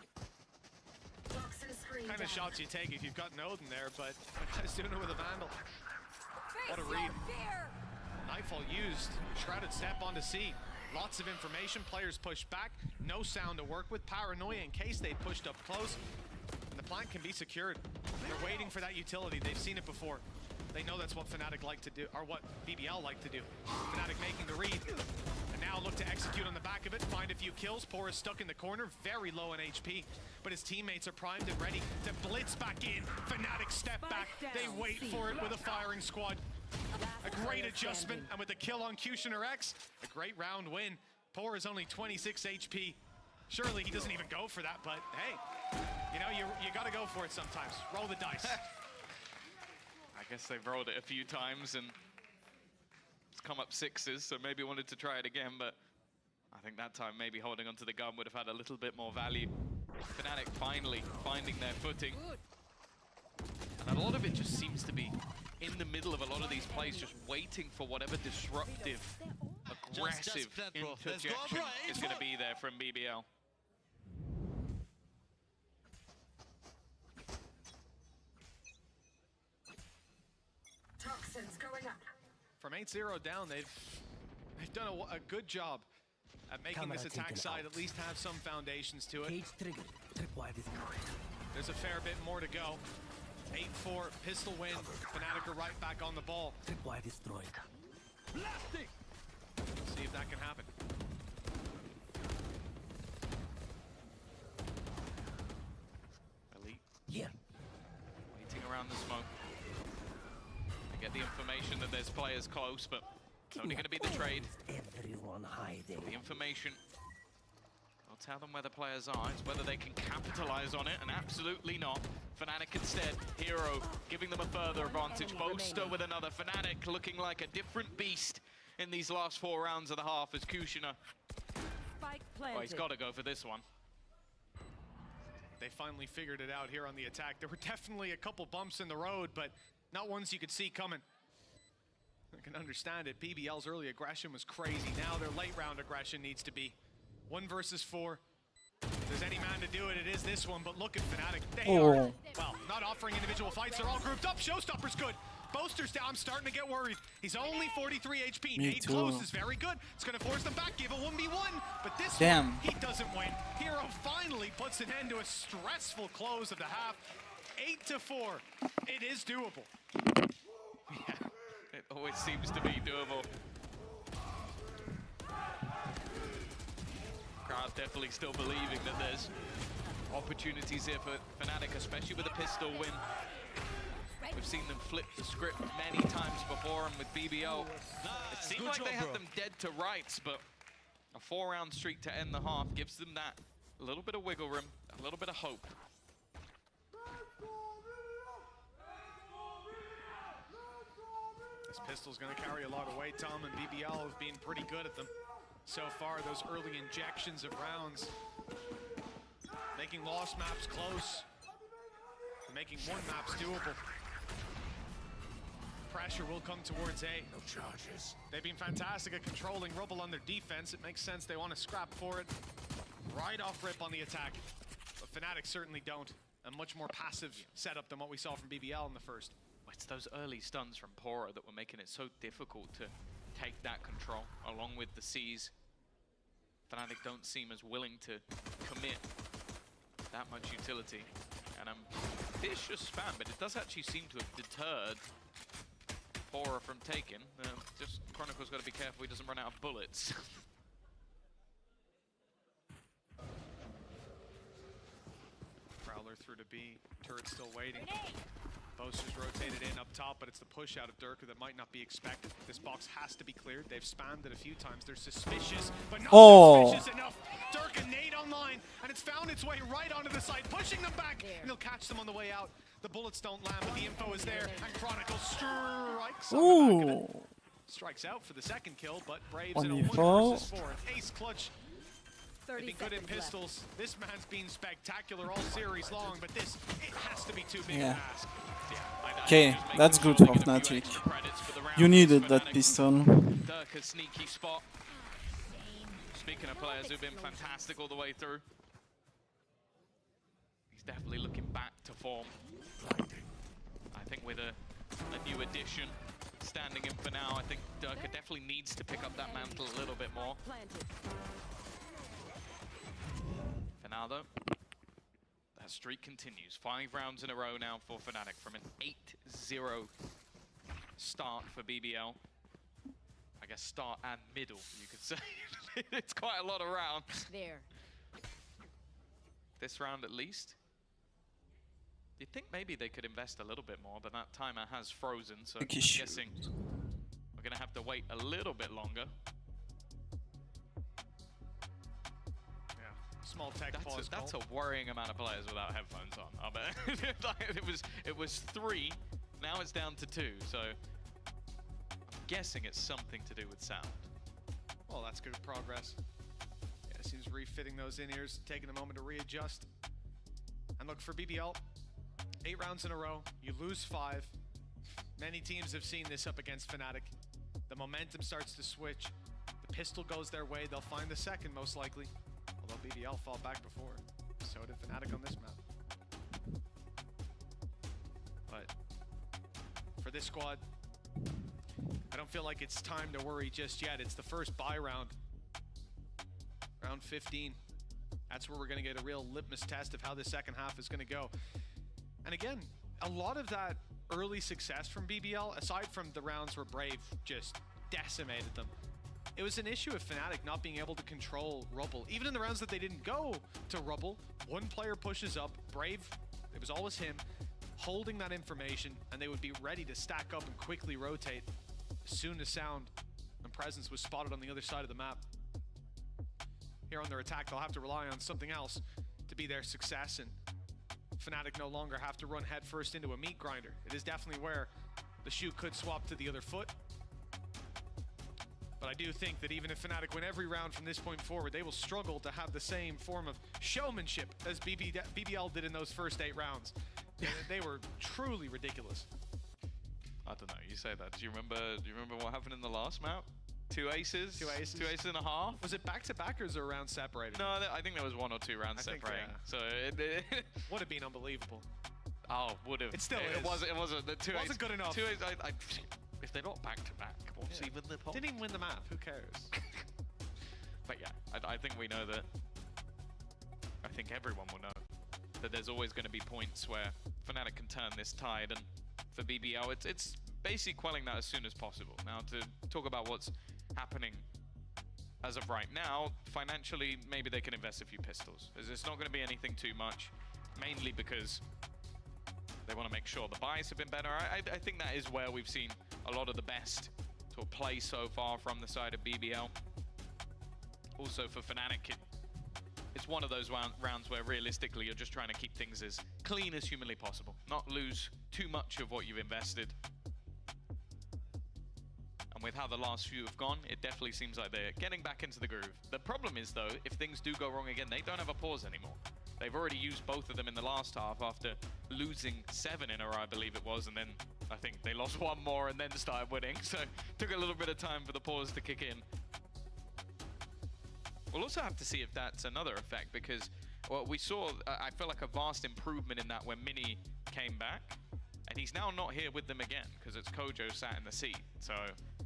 What kind of shots you take if you've got Node in there, but the guy's doing it with a Vandal. What a read. Nightfall used. Shrouded step onto C. Lots of information. Players push back. No sound to work with. Paranoia in case they pushed up close. And the plant can be secured. They're waiting for that utility. They've seen it before. They know that's what Fnatic like to do, or what BBL like to do. Fnatic making the read. And now look to execute on the back of it, find a few kills. Pora's stuck in the corner, very low in HP. But his teammates are primed and ready to blitz back in. Fnatic step back. They wait for it with a firing squad. A great adjustment, and with the kill on Cushioner X, a great round win. Pora's only 26 HP. Surely he doesn't even go for that, but hey, you know, you gotta go for it sometimes. Roll the dice. I guess they've rolled it a few times and it's come up 6s, so maybe wanted to try it again, but I think that time maybe holding onto the gun would have had a little bit more value. Fnatic finally finding their footing. And a lot of it just seems to be in the middle of a lot of these plays, just waiting for whatever disruptive, aggressive interjection is going to be there from BBL. Toxins going up. From 8-0 down, they've done a good job at making this attack side at least have some foundations to it. There's a fair bit more to go. 8-4, pistol win. Fnatic are right back on the ball. Tripwire destroyed. Blasting! See if that can happen. Elite. Yeah. Waiting around the smoke. They get the information that there's players close, but it's only going to be the trade. Everyone hiding. The information will tell them where the players are. It's whether they can capitalize on it, and absolutely not. Fnatic instead, Hero giving them a further advantage. Boaster with another. Fnatic looking like a different beast in these last 4 rounds of the half as Kushner. Well, he's got to go for this one. They finally figured it out here on the attack. There were definitely a couple bumps in the road, but not ones you could see coming. I can understand it. BBL's early aggression was crazy. Now their late round aggression needs to be 1 versus 4. If there's any man to do it, it is this one, but look at Fnatic. They are, well, not offering individual fights. They're all grouped up. Showstopper's good. Boaster's down. I'm starting to get worried. He's only 43 HP. Nade close is very good. It's going to force them back, give a 1v1. But this one, he doesn't win. Hero finally puts an end to a stressful close of the half. 8-4. It is doable. Yeah, it always seems to be doable. Crowd definitely still believing that there's opportunities here for Fnatic, especially with a pistol win. We've seen them flip the script many times before, and with BBL, it seemed like they had them dead to rights, but a 4-round streak to end the half gives them that a little bit of wiggle room, a little bit of hope. This pistol's going to carry a lot of weight, Tom, and BBL have been pretty good at them so far. Those early injections of rounds, making lost maps close, making 1 maps doable. Pressure will come towards A. No charges. They've been fantastic at controlling Rubble on their defense. It makes sense they want to scrap for it. Right off rip on the attack. But Fnatic certainly don't. A much more passive setup than what we saw from BBL in the first. It's those early stuns from Pora that were making it so difficult to take that control, along with the C's. Fnatic don't seem as willing to commit that much utility. And vicious spam, but it does actually seem to have deterred Pora from taking. Just Chronicle's got to be careful he doesn't run out of bullets. Prowler through to B. Turret still waiting. Boaster's rotated in up top, but it's the push out of Durka that might not be expected. This box has to be cleared. They've spammed it a few times. They're suspicious, but not suspicious enough. Durka nade online, and it's found its way right onto the side, pushing them back, and he'll catch them on the way out. The bullets don't land, but the info is there, and Chronicle strikes on the back of it. Strikes out for the second kill, but Braves in a 1 versus 4. An ace clutch. They've been good in pistols. This man's been spectacular all series long, but this, it has to be too big an ask. Okay, that's good for Fnatic. You needed that pistol. Durka's sneaky spot. Speaking of players who've been fantastic all the way through, he's definitely looking back to form. I think with a new addition standing in for now, I think Durka definitely needs to pick up that mantle a little bit more. For now though, that streak continues. 5 rounds in a row now for Fnatic from an 8-0 start for BBL. I guess start and middle, you could say. It's quite a lot of rounds. There. This round at least. You'd think maybe they could invest a little bit more, but that timer has frozen, so I'm guessing we're going to have to wait a little bit longer. Small tech pause. That's a worrying amount of players without headphones on. I bet. it was 3, now it's down to 2, so I'm guessing it's something to do with sound. Well, that's good progress. Yeah, it seems refitting those in-ears, taking a moment to readjust. And look, for BBL, 8 rounds in a row, you lose 5. Many teams have seen this up against Fnatic. The momentum starts to switch. The pistol goes their way. They'll find the second, most likely. Although BBL fought back before. So did Fnatic on this map. But for this squad, I don't feel like it's time to worry just yet. It's the first bye round. Round 15. That's where we're going to get a real litmus test of how the second half is going to go. And again, a lot of that early success from BBL, aside from the rounds where Brave just decimated them, it was an issue of Fnatic not being able to control Rubble. Even in the rounds that they didn't go to Rubble, one player pushes up, Brave, it was always him, holding that information, and they would be ready to stack up and quickly rotate as soon as sound and presence was spotted on the other side of the map. Here on their attack, they'll have to rely on something else to be their success, and Fnatic no longer have to run headfirst into a meat grinder. It is definitely where the shoe could swap to the other foot. But I do think that even if Fnatic win every round from this point forward, they will struggle to have the same form of showmanship as BBL did in those first 8 rounds. They were truly ridiculous. I don't know, you say that. Do you remember what happened in the last map? 2 aces? 2 aces. 2 aces and a half? Was it back-to-back or was it a round separated? No, I think there was 1 or 2 rounds separating. So it would have been unbelievable. Oh, would have. It still is. It wasn't. The 2 wasn't good enough. 2 aces, if they're not back-to-back, what's even the point? Didn't even win the map, who cares? But yeah, I think we know that. I think everyone will know that there's always going to be points where Fnatic can turn this tide, and for BBL, it's basically quelling that as soon as possible. Now, to talk about what's happening as of right now, financially, maybe they can invest a few pistols. It's not going to be anything too much, mainly because they want to make sure the buys have been better. I think that is where we've seen a lot of the best sort of play so far from the side of BBL. Also for Fnatic, it's one of those rounds where realistically you're just trying to keep things as clean as humanly possible, not lose too much of what you've invested. And with how the last few have gone, it definitely seems like they're getting back into the groove. The problem is though, if things do go wrong again, they don't have a pause anymore. They've already used both of them in the last half after losing 7 in a row, I believe it was, and then I think they lost 1 more and then started winning. So took a little bit of time for the pause to kick in. We'll also have to see if that's another effect, because well, we saw, I feel like a vast improvement in that when Mini came back, and he's now not here with them again because it's Kojo sat in the seat. So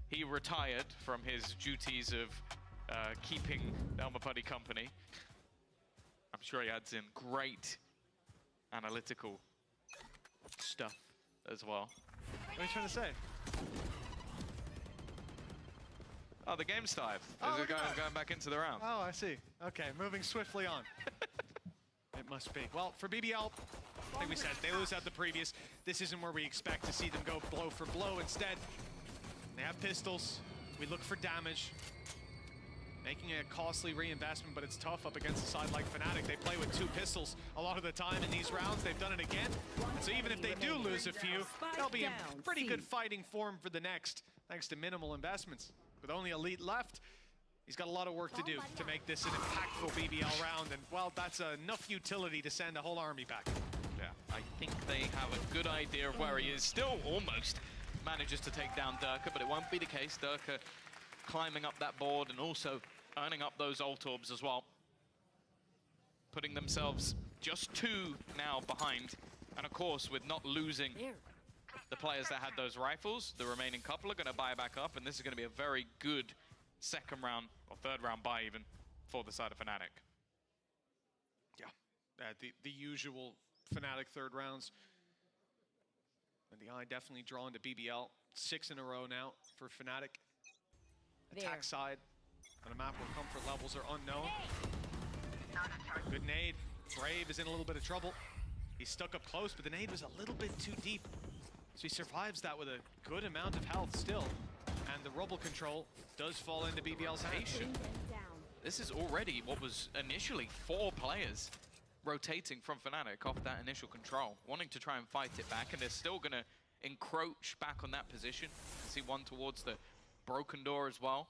he retired from his duties of keeping Elmer Putty company. I'm sure he had some great analytical stuff as well. What are you trying to say? Oh, the game's started. Oh, going back into the round. Oh, I see. Okay, moving swiftly on. It must be. Well, for BBL, I think we said they lose out the previous. This isn't where we expect to see them go blow for blow. Instead, they have pistols. We look for damage. Making a costly reinvestment, but it's tough up against a side like Fnatic. They play with 2 pistols a lot of the time in these rounds. They've done it again. And so even if they do lose a few, they'll be in pretty good fighting form for the next, thanks to minimal investments. With only Elite left, he's got a lot of work to do to make this an impactful BBL round. And, well, that's enough utility to send a whole army back. Yeah, I think they have a good idea of where he is. Still almost manages to take down Durka, but it won't be the case. Durka climbing up that board and also earning up those ult orbs as well. Putting themselves just 2 now behind. And of course, with not losing the players that had those rifles, the remaining couple are going to buy back up, and this is going to be a very good second round, or third round buy even, for the side of Fnatic. Yeah, the usual Fnatic third rounds. And the eye definitely drawn to BBL. 6 in a row now for Fnatic. Attack side on a map where comfort levels are unknown. Good nade. Brave is in a little bit of trouble. He's stuck up close, but the nade was a little bit too deep. So he survives that with a good amount of health still. And the Rubble control does fall into BBL's hands. This is already what was initially 4 players rotating from Fnatic off that initial control, wanting to try and fight it back, and they're still going to encroach back on that position. You can see one towards the broken door as well.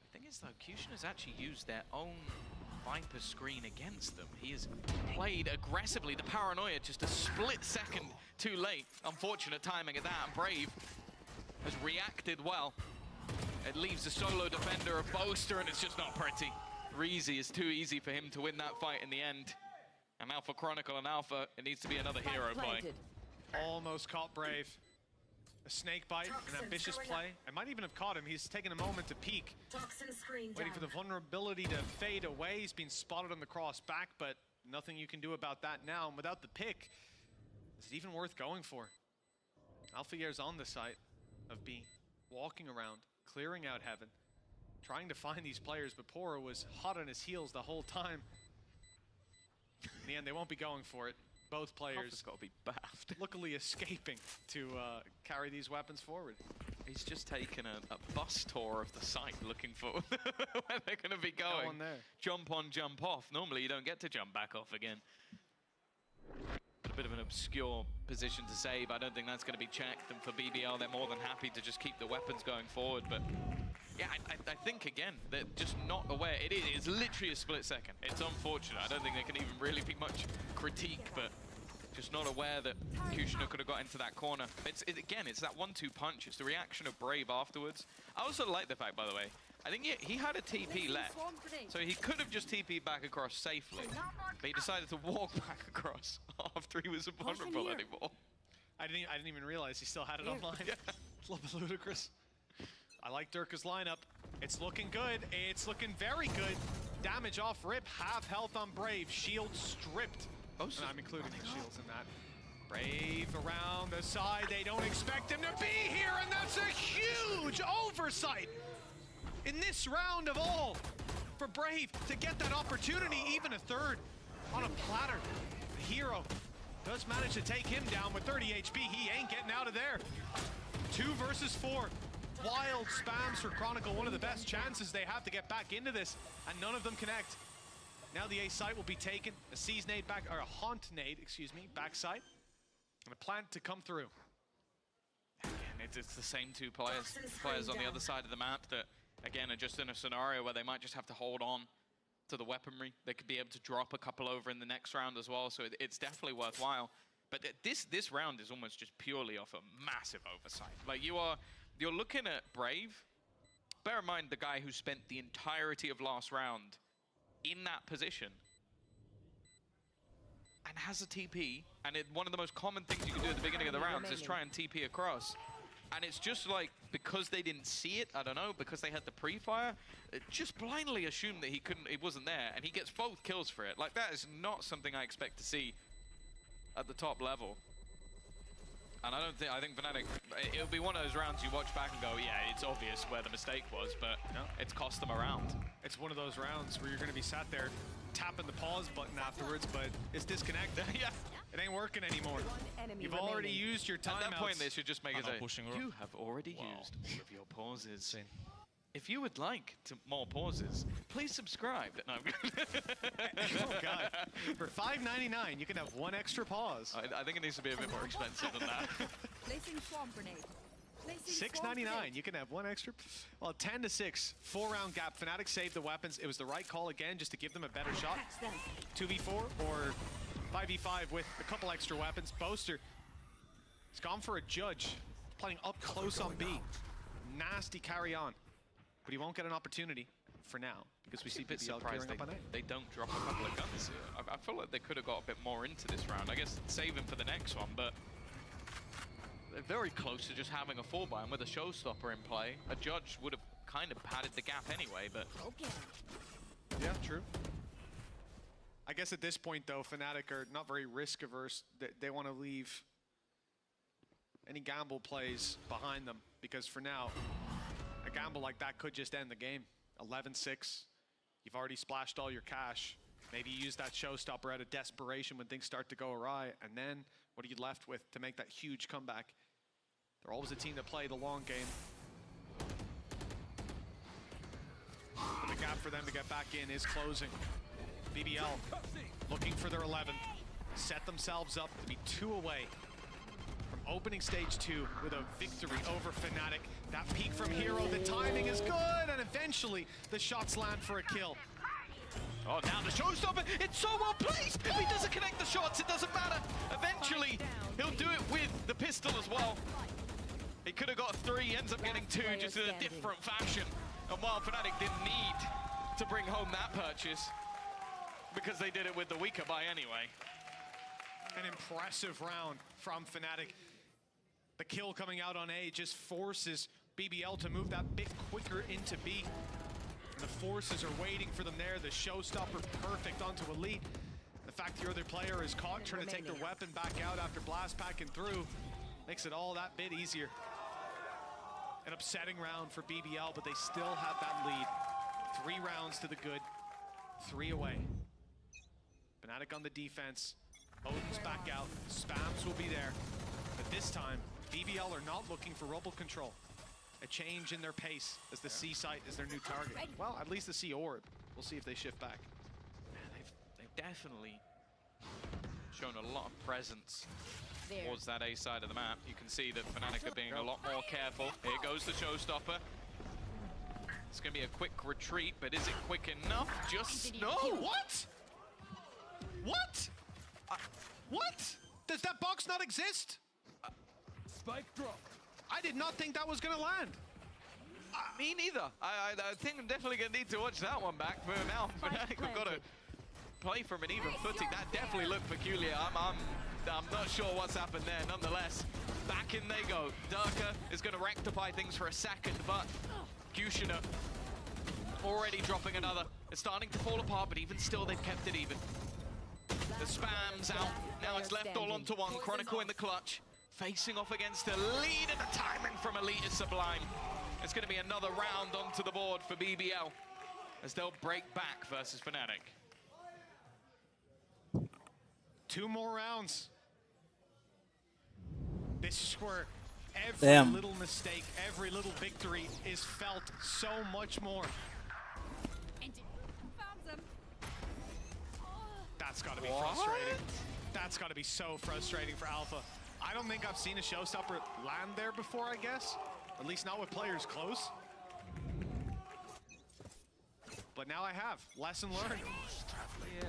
The thing is though, Cushion has actually used their own Viper screen against them. He has played aggressively. The paranoia just a split second too late. Unfortunate timing at that, and Brave has reacted well. It leaves a solo defender of Boaster, and it's just not pretty. Reezy is too easy for him to win that fight in the end. And now for Chronicle and Alpha, it needs to be another hero play. Almost caught Brave. A snake bite, an ambitious play. I might even have caught him. He's taken a moment to peek. Waiting for the vulnerability to fade away. He's been spotted on the cross back, but Nothing you can do about that now. And without the pick, is it even worth going for? Alfier's on the site of B, walking around, clearing out heaven, trying to find these players, but Poro was hot on his heels the whole time. In the end, they won't be going for it. Both players got to be baffed. luckily escaping to carry these weapons forward. He's just taken a bus tour of the site looking for where they're going to be going. No one there. Jump on, jump off. Normally you don't get to jump back off again. A bit of an obscure position to save. I don't think that's going to be checked. And for BBL, they're more than happy to just keep the weapons going forward. But yeah, I think, again, they're just not aware. It's literally a split second. It's unfortunate. I don't think there can even really be much critique, but just not aware that Kushner could have got into that corner. Again, it's that 1-2 punch. It's the reaction of Brave afterwards. I also like the fact, by the way, I think he had a TP left, so he could have just TP'd back across safely, but he decided to walk back across after he wasn't vulnerable anymore. I didn't even realize he still had it online. Yeah. It's a little bit ludicrous. I like Durka's lineup. It's looking good. It's looking very good. Damage off rip, half health on Brave. Shield stripped. Oh, and I'm including the shields in that. Brave around the side. They don't expect him to be here, and that's a huge oversight in this round of all for Brave to get that opportunity, even a third on a platter. The hero does manage to take him down with 30 HP. He ain't getting out of there. 2 versus 4. Wild spams for Chronicle, one of the best chances they have to get back into this, and none of them connect. Now the A site will be taken, a seize nade back, or a haunt nade, excuse me, backside, and a plant to come through. Again, it's the same two players on the other side of the map that, again, are just in a scenario where they might just have to hold on to the weaponry. They could be able to drop a couple over in the next round as well, so it's definitely worthwhile. But this round is almost just purely off a massive oversight. Like, you're looking at Brave. Bear in mind the guy who spent the entirety of last round in that position and has a TP, and one of the most common things you can do at the beginning of the rounds is try and TP across. And it's just like, because they didn't see it, I don't know, because they had the pre-fire, just blindly assumed that he wasn't there, and he gets both kills for it. Like, that is not something I expect to see at the top level. And I think Fnatic, it'll be one of those rounds you watch back and go, yeah, it's obvious where the mistake was, but it's cost them a round. It's one of those rounds where you're going to be sat there tapping the pause button afterwards, but it's disconnected. Yeah, it ain't working anymore. You've already used your timeouts. At that point, they should just make it a, you have already used all of your pauses. If you would like more pauses, please subscribe. No, oh, God. For $5.99, you can have 1 extra pause. I think it needs to be a bit more expensive than that. Placing swamp grenade. $6.99, you can have 1 extra. Well, 10-6, 4-round gap. Fnatic saved the weapons. It was the right call again, just to give them a better shot. 2v4 or 5v5 with a couple extra weapons. Boaster has gone for a judge, playing up close on B. Nasty carry on. But he won't get an opportunity for now, because we see BBL clearing up on A. They don't drop a couple of guns here. I feel like they could have got a bit more into this round. I guess save him for the next one, but they're very close to just having a 4-buy, and with a showstopper in play, a judge would have kind of padded the gap anyway, but... Yeah, true. I guess at this point, though, Fnatic are not very risk-averse. They want to leave any gamble plays behind them, because for now, a gamble like that could just end the game. 11-6. You've already splashed all your cash. Maybe you use that showstopper out of desperation when things start to go awry, and then what are you left with to make that huge comeback? They're always a team that play the long game. But the gap for them to get back in is closing. BBL looking for their 11th. Set themselves up to be 2 away from opening stage 2 with a victory over Fnatic. That peek from Hero, the timing is good, and eventually the shots land for a kill. Oh, now the showstopper, it's so well placed! If he doesn't connect the shots, it doesn't matter. Eventually, he'll do it with the pistol as well. He could have got 3, ends up getting 2, just in a different fashion. And while Fnatic didn't need to bring home that purchase, because they did it with the weaker buy anyway. An impressive round from Fnatic. The kill coming out on A just forces BBL to move that bit quicker into B. And the forces are waiting for them there. The showstopper perfect onto Elite. The fact your other player is caught trying to take their weapon back out after blast packing through makes it all that bit easier. An upsetting round for BBL, but they still have that lead. 3 rounds to the good, 3 away. Fnatic on the defense. Odin's back out. Spams will be there. But this time, BBL are not looking for rubble control. A change in their pace as the C site is their new target. Well, at least the C orb. We'll see if they shift back. They've definitely shown a lot of presence towards that A side of the map. You can see that Fnatic are being a lot more careful. Here goes the showstopper. It's going to be a quick retreat, but is it quick enough? Just no. What? What? What? Does that box not exist? Spike drop. I did not think that was going to land. Me neither. I think I'm definitely going to need to watch that one back. But now Fnatic have got to play from an even footing. That definitely looked peculiar. I'm not sure what's happened there. Nonetheless, back in they go. Durka is going to rectify things for a second, but Kushner already dropping another. It's starting to fall apart, but even still, they've kept it even. The spam's out. Now it's left all onto one. Chronicle in the clutch. Facing off against a lead, and the timing from Elite is sublime. It's going to be another round onto the board for BBL as they'll break back versus Fnatic. 2 more rounds. This is where every little mistake, every little victory is felt so much more. That's got to be frustrating. That's got to be so frustrating for Alpha. I don't think I've seen a showstopper land there before, I guess. At least not with players close. But now I have. Lesson learned. Yeah.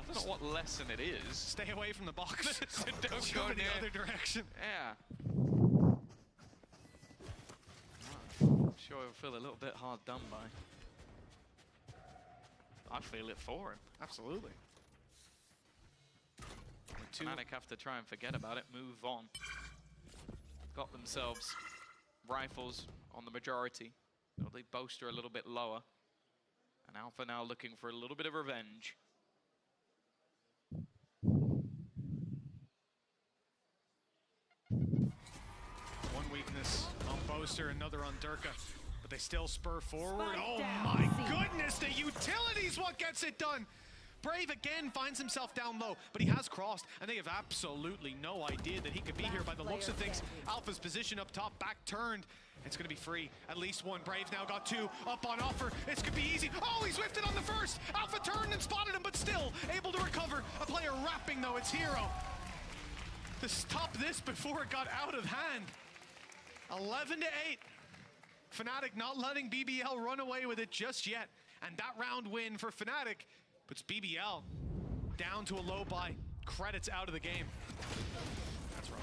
I don't know what lesson it is. Stay away from the box. Don't go go in the other direction. Yeah. I'm sure he'll feel a little bit hard done by. I feel it for him. Absolutely. Fnatic have to try and forget about it, move on. Got themselves rifles on the majority. So they bolster a little bit lower. And Alpha now looking for a little bit of revenge. One weakness on Boaster, another on Durka. But they still spur forward. Oh my goodness, the utility's what gets it done. Brave again finds himself down low, but he has crossed, and they have absolutely no idea that he could be here by the looks of things. Alpha's position up top, back turned. It's going to be free. At least one. Brave now got 2 up on offer. This could be easy. Oh, he swifted on the first. Alpha turned and spotted him, but still able to recover. A player wrapping, though. It's Hero to stop this before it got out of hand. 11-8. Fnatic not letting BBL run away with it just yet. And that round win for Fnatic puts BBL down to a low buy. Credits out of the game. That's rough.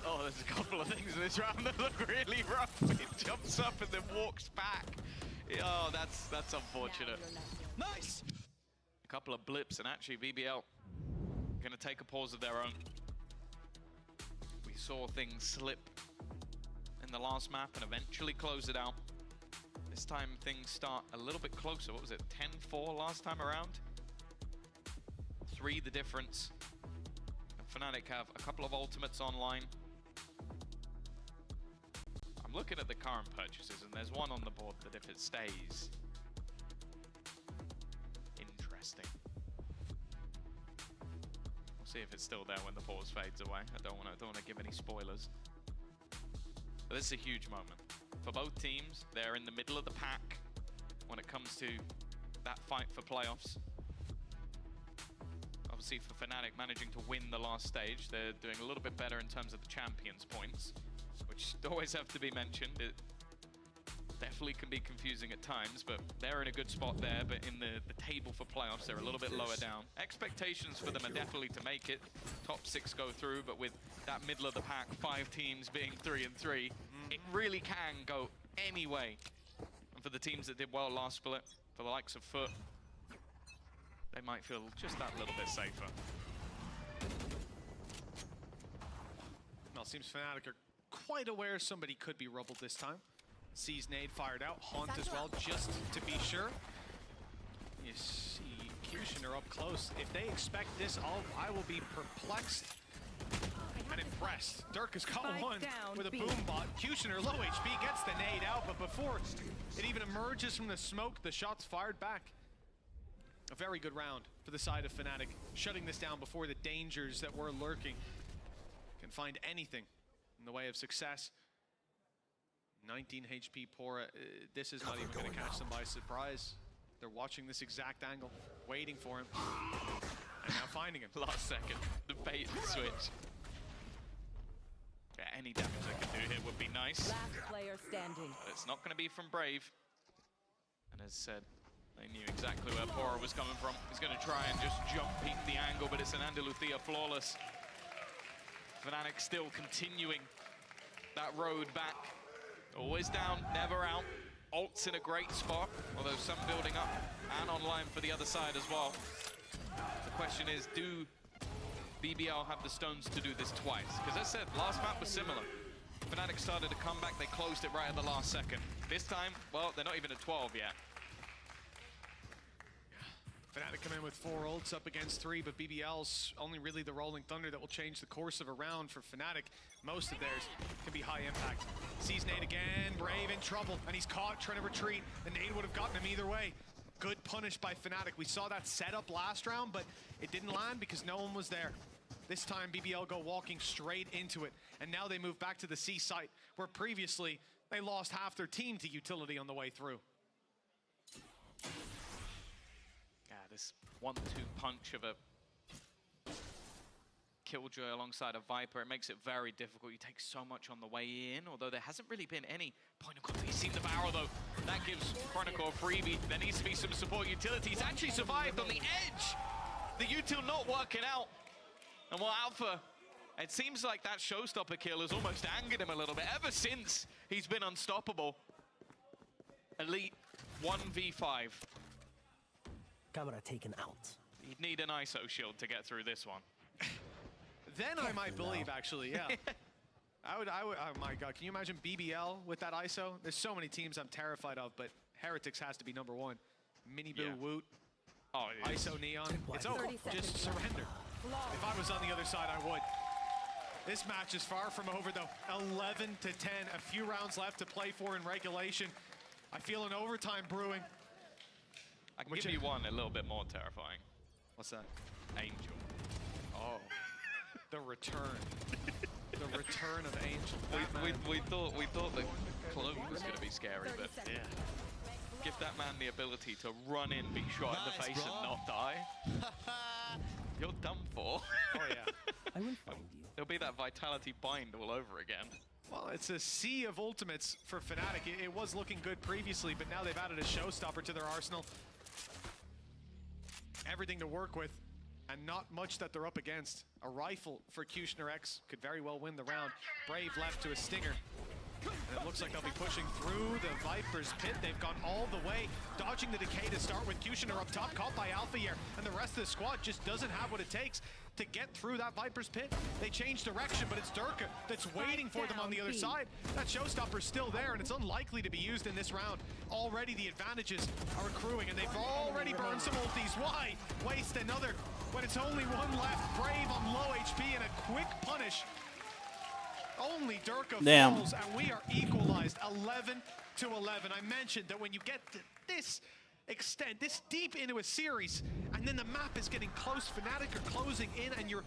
Oh, there's a couple of things in this round that look really rough. He jumps up and then walks back. Oh, that's unfortunate. Nice! A couple of blips, and actually BBL gonna take a pause of their own. We saw things slip in the last map and eventually close it out. This time things start a little bit closer. What was it, 10-4 last time around? 3 the difference. And Fnatic have a couple of ultimates online. I'm looking at the current purchases, and there's one on the board that if it stays, interesting. We'll see if it's still there when the pause fades away. I don't want to give any spoilers. But this is a huge moment. For both teams, they're in the middle of the pack when it comes to that fight for playoffs. Obviously for Fnatic managing to win the last stage, they're doing a little bit better in terms of the champions points, which always have to be mentioned. It definitely can be confusing at times, but they're in a good spot there. But in the table for playoffs, they're a little bit lower down. Expectations for them are definitely to make it. Top 6 go through, but with that middle of the pack, 5 teams being 3-3, it really can go any way. And for the teams that did well last split, for the likes of Foot, they might feel just that little bit safer. Well, it seems Fnatic are quite aware somebody could be rubbled this time. Sees nade fired out, Haunt as well, just to be sure. You see Kushner up close. If they expect this, I will be perplexed and impressed. Dirk has got one with a boom bot. Kushner, low HP, gets the nade out, but before it even emerges from the smoke, the shot's fired back. A very good round for the side of Fnatic, shutting this down before the dangers that were lurking can find anything in the way of success. 19 HP Pora, this is not even going to catch them by surprise. They're watching this exact angle, waiting for him, and now finding him. Last second, the bait and switch. Yeah, any damage they can do here would be nice. Last player standing. But it's not going to be from Brave. And as said, they knew exactly where Pora was coming from. He's going to try and just jump peek the angle, but it's an Andaluthia flawless. Fnatic still continuing that road back. Always down, never out. Ult's in a great spot, although some building up and online for the other side as well. The question is, do BBL have the stones to do this twice? Because as I said, last map was similar. Fnatic started to come back, they closed it right at the last second. This time, well, they're not even at 12 yet. Fnatic come in with 4 ults up against 3, but BBL's only really the Rolling Thunder that will change the course of a round for Fnatic. Most of theirs can be high impact. Sees nade again, Brave in trouble, and he's caught trying to retreat. The nade would have gotten him either way. Good punish by Fnatic. We saw that setup last round, but it didn't land because no one was there. This time BBL go walking straight into it, and now they move back to the C site, where previously they lost half their team to utility on the way through. This 1-2 punch of a Killjoy alongside a Viper, it makes it very difficult. You take so much on the way in, although there hasn't really been any point of contact. He's seen the barrel though. That gives Chronicle a freebie. There needs to be some support utility. He's actually survived on the edge. The util not working out. And while Alpha, it seems like that showstopper kill has almost angered him a little bit ever since he's been unstoppable. Elite 1v5. Camera taken out. You'd need an ISO shield to get through this one. Then I might believe, actually, yeah. I would, oh my God, can you imagine BBL with that ISO? There's so many teams I'm terrified of, but Heretics has to be number 1. Miniboo, Woot, ISO Neon, it's over, just surrender. If I was on the other side, I would. This match is far from over though. 11 to 10, a few rounds left to play for in regulation. I feel an overtime brewing. I can give you one a little bit more terrifying. What's that? Angel. Oh, the return. The return of Angel. We thought the clone was going to be scary, but yeah. Give that man the ability to run in, be shot in the face, and not die. You're done for. Oh yeah. I will find you. There'll be that Vitality bind all over again. Well, it's a sea of ultimates for Fnatic. It was looking good previously, but now they've added a showstopper to their arsenal. Everything to work with, and not much that they're up against. A rifle for Kushner X could very well win the round. Brave left to a stinger. And it looks like they'll be pushing through the Viper's pit. They've gone all the way, dodging the decay to start with. Kushner up top, caught by Alpha here, and the rest of the squad just doesn't have what it takes to get through that Viper's pit. They change direction, but it's Durka that's waiting for them on the other side. That showstopper's still there, and it's unlikely to be used in this round. Already the advantages are accruing, and they've already burned some ultis. Why waste another when it's only one left? Brave on low HP and a quick punish. Only Durka falls, and we are equalized 11 to 11. I mentioned that when you get to this extent, this deep into a series, and then the map is getting close, Fnatic are closing in, and you're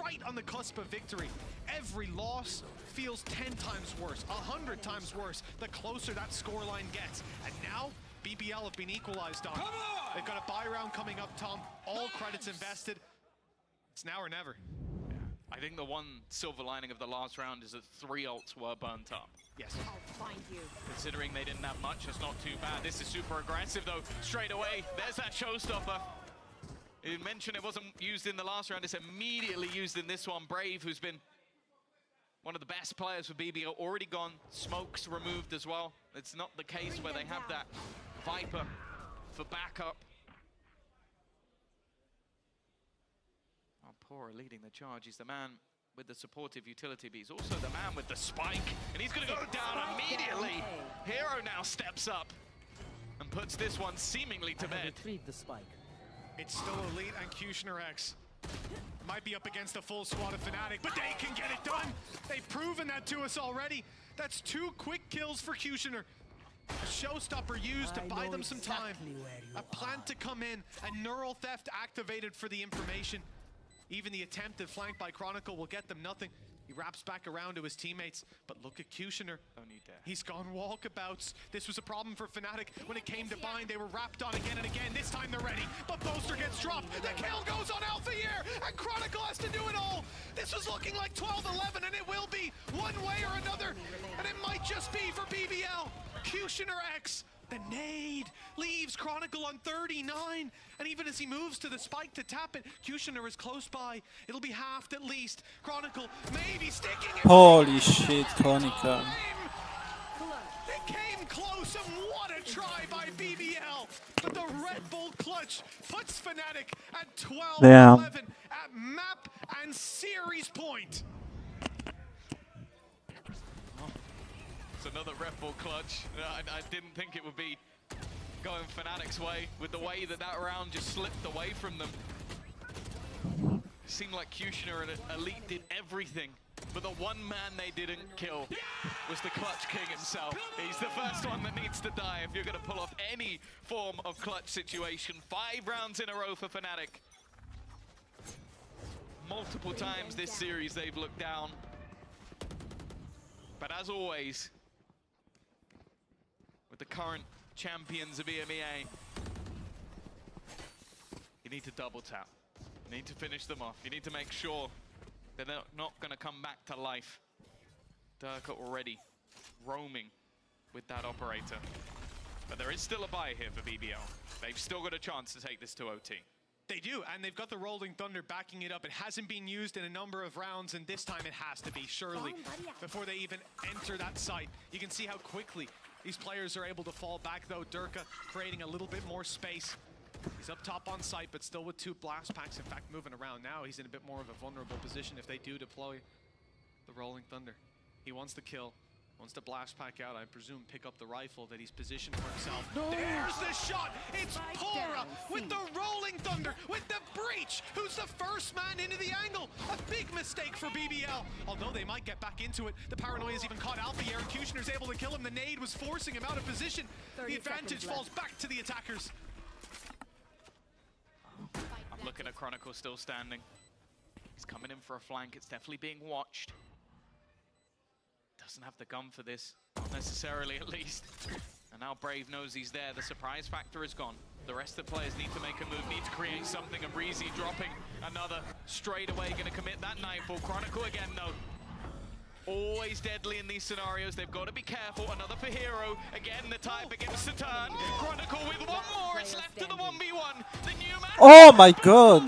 right on the cusp of victory. Every loss feels 10 times worse, 100 times worse, the closer that scoreline gets. And now, BBL have been equalized on. They've got a buy round coming up, Tom. All credits invested. It's now or never. I think the one silver lining of the last round is that 3 ults were burnt up. Yes. I'll find you. Considering they didn't have much, it's not too bad. This is super aggressive though. Straight away, there's that showstopper. You mentioned it wasn't used in the last round. It's immediately used in this one. Brave, who's been one of the best players for BBL, already gone. Smoke's removed as well. It's not the case where they have that Viper for backup. Pora leading the charge. He's the man with the supportive utility, but he's also the man with the spike, and he's going to go down immediately. Hero now steps up and puts this one seemingly to bed. Retrieve the spike. It's still Elite and Kushner X. Might be up against a full squad of Fnatic, but they can get it done. They've proven that to us already. That's 2 quick kills for Kushner. A showstopper used to buy them some time. A plant to come in, and neural theft activated for the information. Even the attempted flank by Chronicle will get them nothing. He wraps back around to his teammates, but look at Kushner. He's gone walkabouts. This was a problem for Fnatic. When it came to bind, they were wrapped on again and again. This time they're ready, but Boaster gets dropped. The kill goes on Alpha here, and Chronicle has to do it all. This was looking like 12-11, and it will be one way or another, and it might just be for BBL. Kushner X, the nade, leaves Chronicle on 39, and even as he moves to the spike to tap it, Kushner is close by. It'll be halved at least. Chronicle maybe sticking it. Holy shit, Chronicle. It came close, and what a try by BBL. But the Red Bull clutch puts Fnatic at 12-11 at map and series point. It's another Red Bull clutch. I didn't think it would be going Fnatic's way with the way that round just slipped away from them. It seemed like Kushner and Elite did everything, but the one man they didn't kill was the clutch king himself. He's the first one that needs to die if you're going to pull off any form of clutch situation. 5 rounds in a row for Fnatic. Multiple times this series they've looked down. But as always, with the current champions of EMEA, you need to double tap. You need to finish them off. You need to make sure that they're not going to come back to life. Durka already roaming with that operator. But there is still a buy here for BBL. They've still got a chance to take this to OT. They do, and they've got the Rolling Thunder backing it up. It hasn't been used in a number of rounds, and this time it has to be, surely, before they even enter that site. You can see how quickly these players are able to fall back, though. Durka creating a little bit more space. He's up top on site, but still with 2 blast packs. In fact, moving around now, he's in a bit more of a vulnerable position if they do deploy the Rolling Thunder. He wants the kill. Wants to blast pack out, I presume, pick up the rifle that he's positioned for himself. There's the shot! It's Pora with the Rolling Thunder, with the breach, who's the first man into the angle. A big mistake for BBL. Although they might get back into it. The Paranoia's even caught Alpha here, and Kushner's able to kill him. The nade was forcing him out of position. The advantage falls back to the attackers. I'm looking at Chronicle still standing. He's coming in for a flank. It's definitely being watched. Doesn't have the gun for this, not necessarily at least. And now Brave knows he's there. The surprise factor is gone. The rest of the players need to make a move, need to create something. And Breezy dropping another straight away, going to commit that nightfall. Chronicle again, though. Always deadly in these scenarios. They've got to be careful. Another for Hero. Again, the tie begins to turn. Chronicle with one more. It's left to the 1v1. The new man. Oh my god!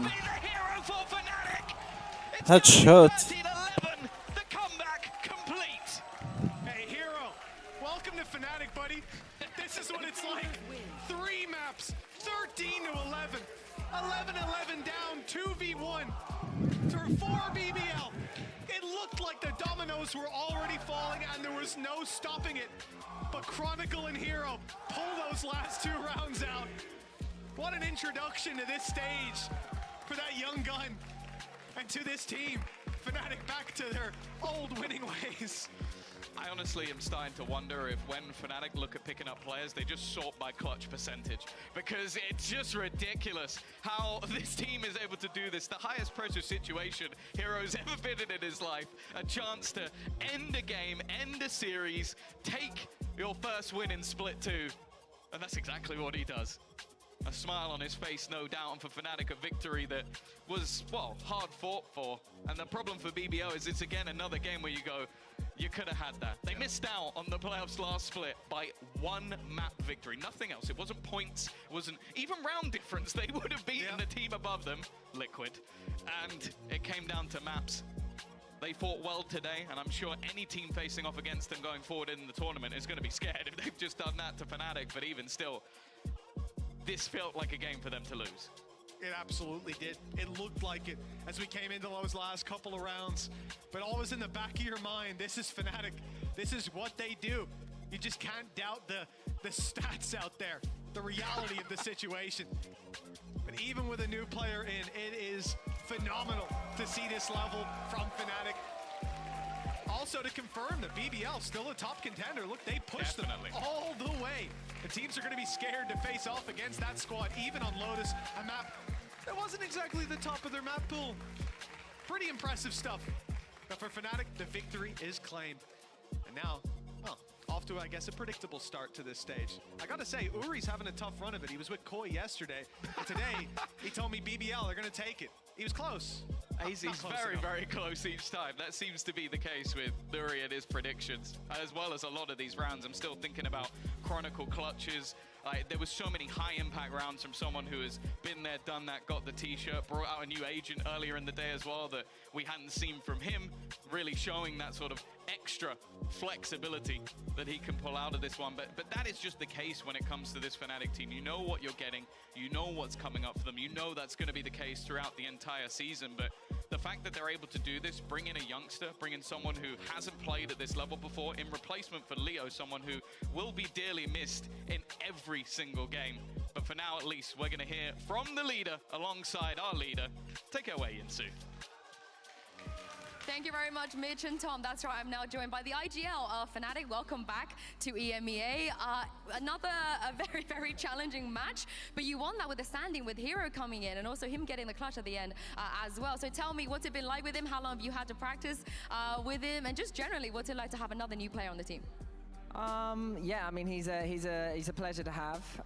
Headshot. Fnatic, buddy. This is what it's like. 3 maps, 13-11. 11-11 down, 2v1 for BBL. It looked like the dominoes were already falling and there was no stopping it. But Chronicle and Hero pull those last 2 rounds out. What an introduction to this stage for that young gun and to this team. Fnatic back to their old winning ways. I honestly am starting to wonder if when Fnatic look at picking up players, they just sort by clutch percentage. Because it's just ridiculous how this team is able to do this. The highest pressure situation Hero's ever been in his life. A chance to end a game, end a series, take your first win in Split 2. And that's exactly what he does. A smile on his face, no doubt, and for Fnatic a victory that was, well, hard fought for. And the problem for BBL is it's again another game where you go, you could have had that. They missed out on the playoffs last split by 1 map victory, nothing else. It wasn't points, it wasn't even round difference. They would have beaten the team above them, Liquid, and it came down to maps. They fought well today, and I'm sure any team facing off against them going forward in the tournament is going to be scared if they've just done that to Fnatic, but even still, this felt like a game for them to lose. It absolutely did. It looked like it as we came into those last couple of rounds. But always in the back of your mind, this is Fnatic. This is what they do. You just can't doubt the stats out there, the reality of the situation. But even with a new player in, it is phenomenal to see this level from Fnatic. Also to confirm that BBL still a top contender. Look, they pushed them all the way. The teams are going to be scared to face off against that squad, even on Lotus, a map that wasn't exactly the top of their map pool. Pretty impressive stuff. But for Fnatic, the victory is claimed. And now, well, off to, I guess, a predictable start to this stage. I gotta say, Uri's having a tough run of it. He was with Koi yesterday, and today he told me BBL are gonna take it. He was close. He's very, very close each time. That seems to be the case with Uri and his predictions, as well as a lot of these rounds. I'm still thinking about Chronicle clutches. There was so many high-impact rounds from someone who has been there, done that, got the T-shirt, brought out a new agent earlier in the day as well that we hadn't seen from him, really showing that sort of extra flexibility that he can pull out of this one. But that is just the case when it comes to this Fnatic team. You know what you're getting. You know what's coming up for them. You know that's going to be the case throughout the entire season. But the fact that they're able to do this, bring in a youngster, bring in someone who hasn't played at this level before in replacement for Leo, someone who will be dearly missed in every single game. But for now, at least, we're going to hear from the leader alongside our leader. Take it away, Yinsu. Thank you very much, Mitch and Tom. That's right, I'm now joined by the IGL Fnatic. Welcome back to EMEA. Another very, very challenging match, but you won that with the standing, with Hero coming in and also him getting the clutch at the end as well. So tell me, what's it been like with him? How long have you had to practice with him? And just generally, what's it like to have another new player on the team? Yeah, I mean, he's a pleasure to have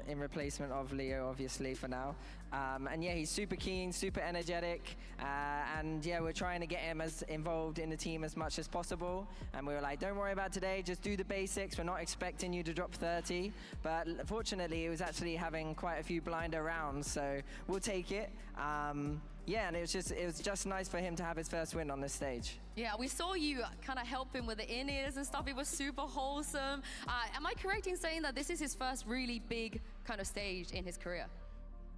in replacement of Leo, obviously, for now. And yeah, he's super keen, super energetic, and yeah, we're trying to get him as involved in the team as much as possible. And we were like, don't worry about today, just do the basics. We're not expecting you to drop 30, but fortunately, he was actually having quite a few blinder rounds, so we'll take it. Yeah, and it was just nice for him to have his first win on this stage. Yeah, we saw you kind of help him with the in-ears and stuff. It was super wholesome. Am I correct in saying that this is his first really big kind of stage in his career?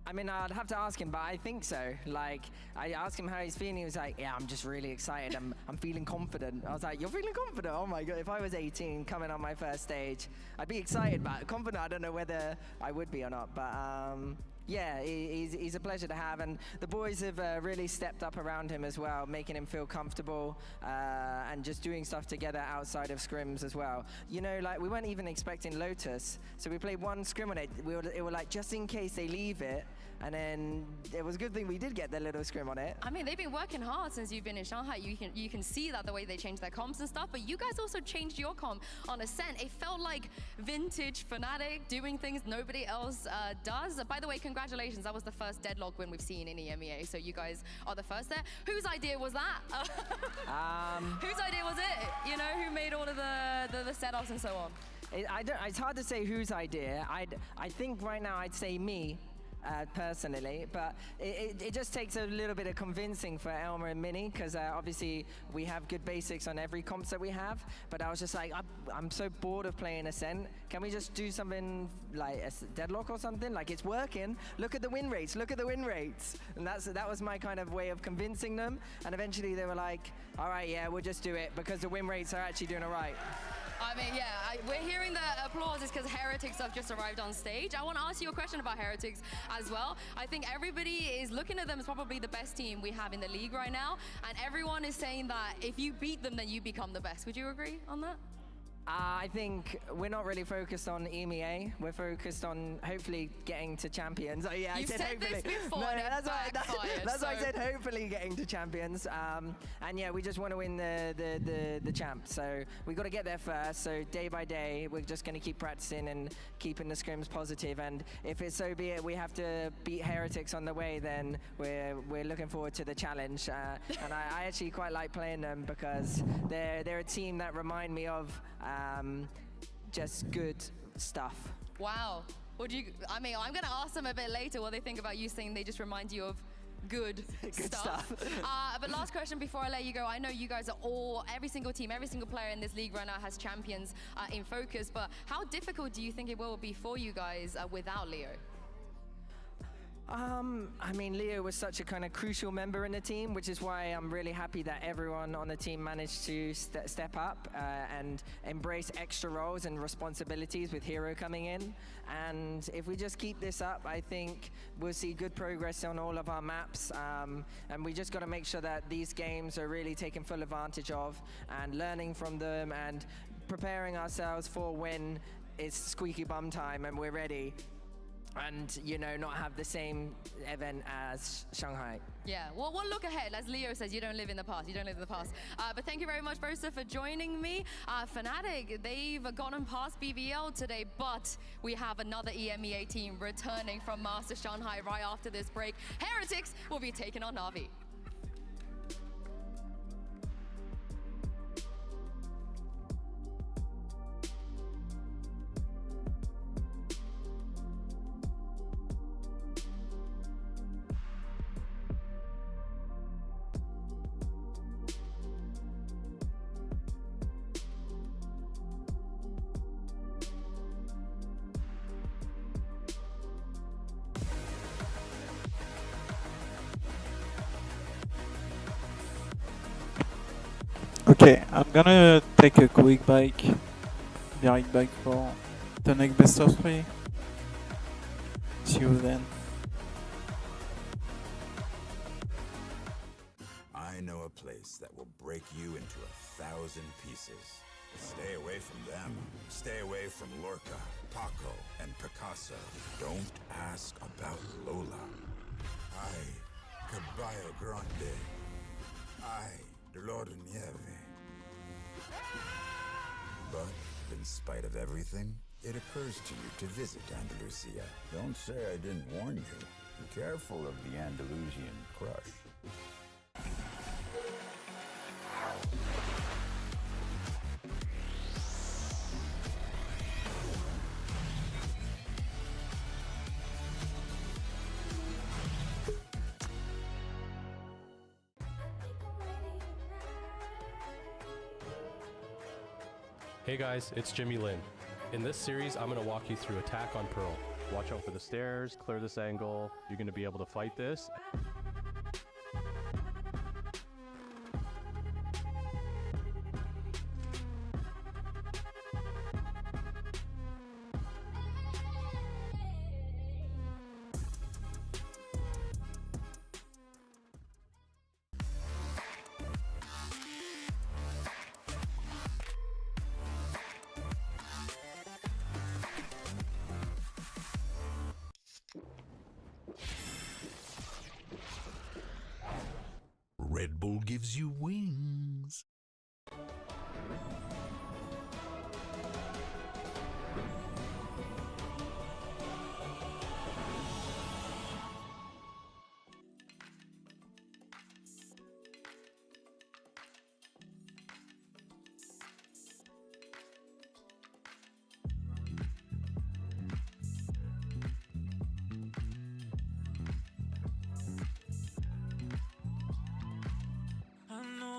I mean, I'd have to ask him, but I think so. Like, I asked him how he's feeling. He was like, yeah, I'm just really excited. I'm feeling confident. I was like, you're feeling confident? Oh my God, if I was 18 coming on my first stage, I'd be excited, but confident, I don't know whether I would be or not. But yeah, he's a pleasure to have, and the boys have really stepped up around him as well, making him feel comfortable and just doing stuff together outside of scrims as well. You know, like, we weren't even expecting Lotus, so we played one scrim on it. It were like, just in case they leave it, and then it was a good thing we did get the little scrim on it. I mean, they've been working hard since you've been in Shanghai. You can see that the way they changed their comps and stuff, but you guys also changed your comp on Ascent. It felt like vintage Fnatic, doing things nobody else does. By the way, congratulations, that was the first deadlock win we've seen in EMEA, so you guys are the first there. Whose idea was that? Whose idea was it? You know, who made all of the setups and so on? It's hard to say whose idea. I think right now I'd say me. Personally, but it just takes a little bit of convincing for Elmer and Minnie, because obviously we have good basics on every comps that we have, but I was just like, I'm so bored of playing Ascent. Can we just do something like a deadlock or something? Like, it's working. Look at the win rates. Look at the win rates. And that was my kind of way of convincing them. And eventually they were like, all right, yeah, we'll just do it because the win rates are actually doing all right. I mean, yeah, we're hearing the applause is because Heretics have just arrived on stage. I want to ask you a question about Heretics as well. I think everybody is looking at them as probably the best team we have in the league right now, and everyone is saying that if you beat them, then you become the best. Would you agree on that? I think we're not really focused on EMEA. We're focused on hopefully getting to champions. Oh yeah, I said hopefully. This before, no, that's why I said so. hopefully getting to champions. And yeah, we just want to win the champ. So we got to get there first. So day by day, we're just going to keep practicing and keeping the scrims positive. And if it's so be it, we have to beat Heretics on the way, then we're looking forward to the challenge. And I actually quite like playing them because they're a team that remind me of just good stuff. Wow. I mean, I'm going to ask them a bit later what they think about you saying they just remind you of good stuff. But last question before I let you go. I know you guys are every single team, every single player in this league right now has champions in focus, but how difficult do you think it will be for you guys without Leo? I mean, Leo was such a kind of crucial member in the team, which is why I'm really happy that everyone on the team managed to step up and embrace extra roles and responsibilities with Hero coming in. And if we just keep this up, I think we'll see good progress on all of our maps. And we just got to make sure that these games are really taken full advantage of and learning from them and preparing ourselves for when it's squeaky bum time and we're ready. And, you know, not have the same event as Shanghai. Yeah, well, we'll look ahead. As Leo says, you don't live in the past. You don't live in the past. But thank you very much, Bosa, for joining me. Fnatic, they've gotten past BBL today, but we have another EMEA team returning from Master Shanghai right after this break. Heretics will be taking on NAVI. Okay, I'm gonna take a quick break. Be right back for the next best of 3. See you then. I know a place that will break you into 1,000 pieces. Stay away from them. Stay away from Lorca, Paco, and Picasso. Don't ask about Lola. Ay, Caballo Grande. Ay, Dolor de Nieve. But in spite of everything, it occurs to you to visit Andalusia. Don't say I didn't warn you. Be careful of the Andalusian crush. Hey guys, it's Jimmy Lin. In this series, I'm going to walk you through attack on Pearl. Watch out for the stairs, clear this angle. You're going to be able to fight this. Red Bull gives you wings.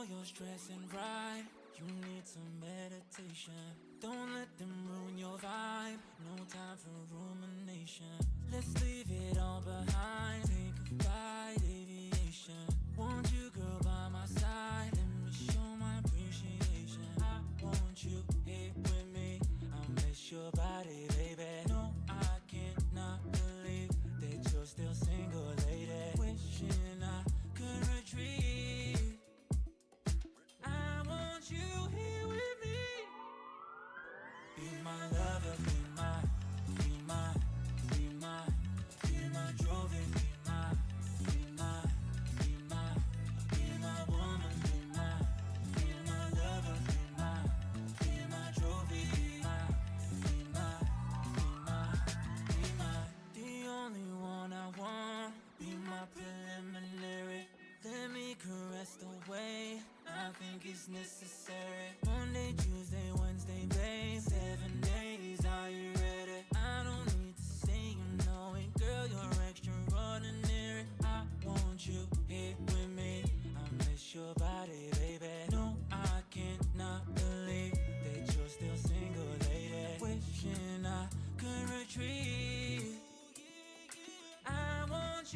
You're stressing right, you need some meditation. Don't let them ruin your vibe, no time for rumination. Let's leave it all behind, take a flight, aviation. Want you, girl, by my side, let me show my appreciation. I want you here with me, I miss your body, baby. No, I cannot believe that you're still single, lady. Wishing I could retreat. I want you here with me. Be my lover, be my, be my, be my, be my trophy, be my, be my, be my, be my woman, be my lover, be my trophy, be my, be my, the only one I want. Be my preliminary. Let me caress the way I think it's necessary. Monday, Tuesday, Wednesday, babe. 7 days, are you ready? I don't need to say you know it, girl, you're extraordinary. I want you here with me, I miss your body, baby. No, I cannot believe that you're still single, lady. Wishing I could retreat. I want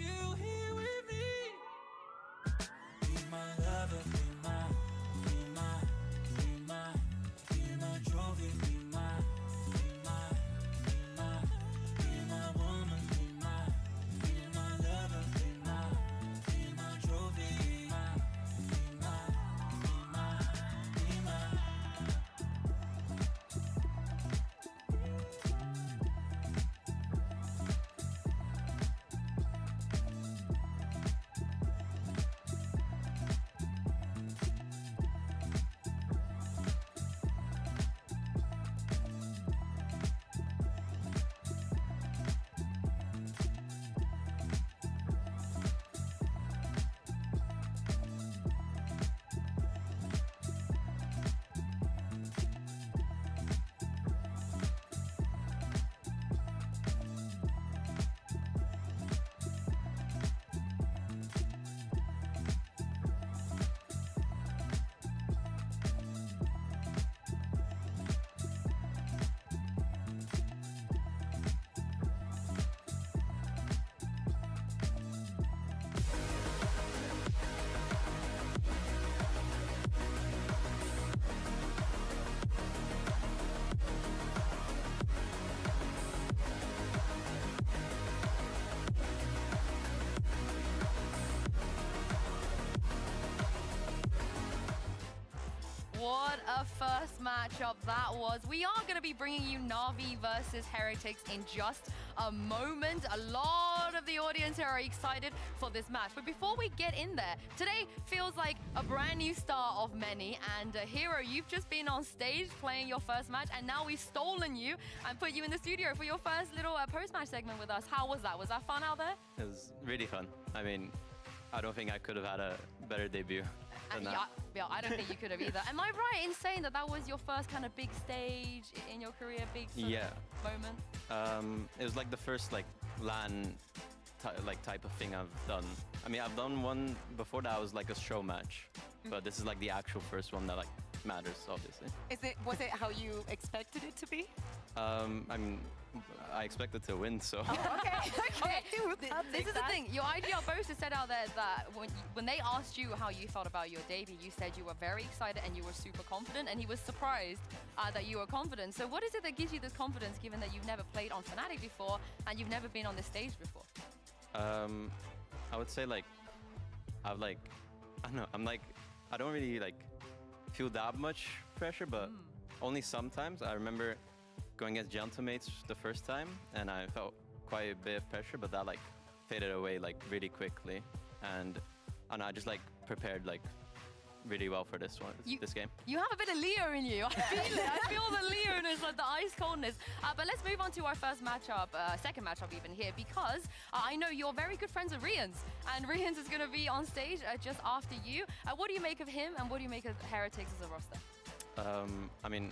a first matchup that was. We are going to be bringing you NAVI versus Heretics in just a moment. A lot of the audience here are excited for this match. But before we get in there, today feels like a brand new start of many. And Hero, you've just been on stage playing your first match, and now we've stolen you and put you in the studio for your first little post-match segment with us. How was that? Was that fun out there? It was really fun. I mean, I don't think I could have had a better debut than that. Yeah, I don't think you could have either. Am I right in saying that that was your first kind of big stage in your career, big sort of moment? It was like the first like LAN type of thing I've done. I mean, I've done one before that was like a show match, but this is like the actual first one that like matters, obviously. Was it how you expected it to be? I mean, I expected to win, so. Oh, okay. This is the thing. Your IGL boaster said out there that when they asked you how you felt about your debut, you said you were very excited and you were super confident, and he was surprised that you were confident. So what is it that gives you this confidence, given that you've never played on Fnatic before and you've never been on this stage before? I would say like, I don't know, I don't really like feel that much pressure, but only sometimes. I remember going against Gentlemates the first time, and I felt quite a bit of pressure, but that like faded away like really quickly, and I just like prepared like really well for this game. You have a bit of Leo in you. I feel it. I feel the Leo-ness, like the ice coldness. But let's move on to our first matchup, second matchup even here, because I know you're very good friends with Rians, and Rians is going to be on stage just after you. What do you make of him, and what do you make of Heretics as a roster? I mean,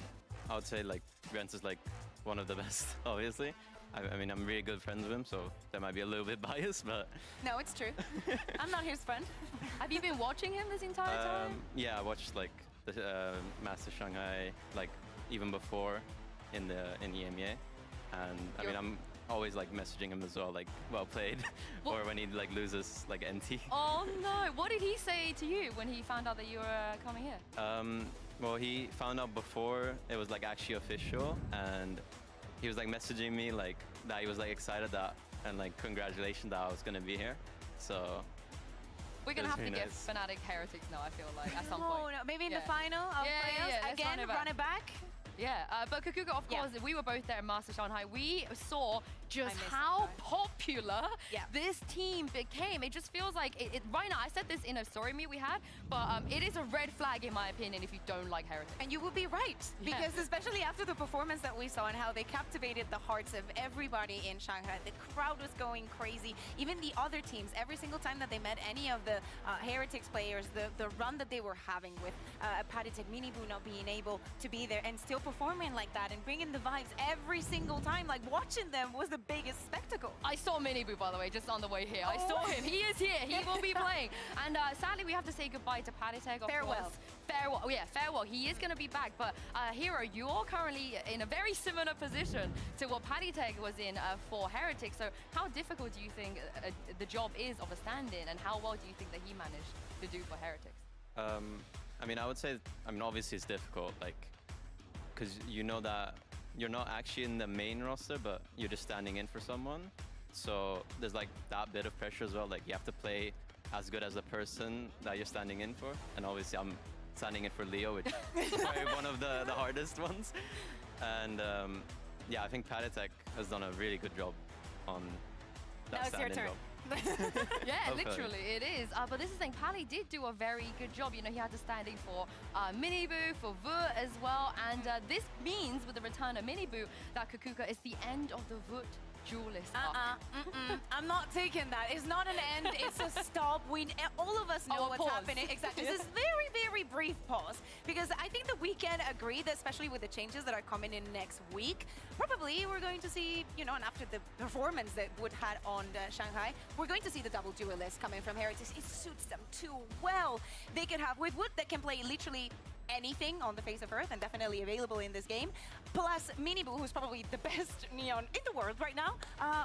I would say like Rians is like one of the best, obviously. I mean, I'm really good friends with him, so that might be a little bit biased, but... No, it's true. I'm not his friend. Have you been watching him this entire time? Yeah, I watched like the Master Shanghai, like even before in EMEA, and I mean, I'm always like messaging him as well, like well played, or when he like loses like NT. Oh no! What did he say to you when he found out that you were coming here? Well, he found out before it was like actually official, and he was like messaging me like that he was like excited that and like congratulations that I was gonna be here. So we're gonna have to get Fnatic Heretics now, I feel like, at some point. No, maybe in the final of playoffs again, run it back. Yeah, but Kakuka, of course, we were both there in Master Shanghai. We saw just how popular this team became. It just feels like, right now, I said this in a story meet we had, but it is a red flag, in my opinion, if you don't like Heretics. And you would be right, because especially after the performance that we saw and how they captivated the hearts of everybody in Shanghai, the crowd was going crazy. Even the other teams, every single time that they met any of the Heretics players, the run that they were having with Paditek, Minibu not being able to be there and still performing like that and bringing the vibes every single time, like watching them was the biggest spectacle. I saw Minibu, by the way, just on the way here. I saw him. He is here. He will be playing. And sadly, we have to say goodbye to Paditek, of farewell. Course. Farewell. Yeah, farewell. He is going to be back. But Hero, you're currently in a very similar position to what Paditek was in for Heretics. So how difficult do you think the job is of a stand-in, and how well do you think that he managed to do for Heretics? I mean, I would say, obviously it's difficult, like, because you know that you're not actually in the main roster, but you're just standing in for someone. So there's like that bit of pressure as well. Like you have to play as good as the person that you're standing in for. And obviously I'm standing in for Leo, which is probably one of the hardest ones. And yeah, I think Paditek has done a really good job on that stand-in job. Yeah, literally, it is. But this is the thing, Pally did do a very good job. You know, he had to stand in for Minibu, for Vut as well. And this means, with the return of Minibu, that Kakuka is the end of the Vut duelist. I'm not taking that. It's not an end, it's a stop. All of us know what's happening. Exactly. This is very, very brief pause, because I think that we can agree that, especially with the changes that are coming in next week, probably we're going to see, you know, and after the performance that Wood had on Shanghai, we're going to see the double duelist coming from Heretics. It suits them too well. They can have, with Wood, that can play literally anything on the face of Earth and definitely available in this game. Plus Minibu, who's probably the best Neon in the world right now.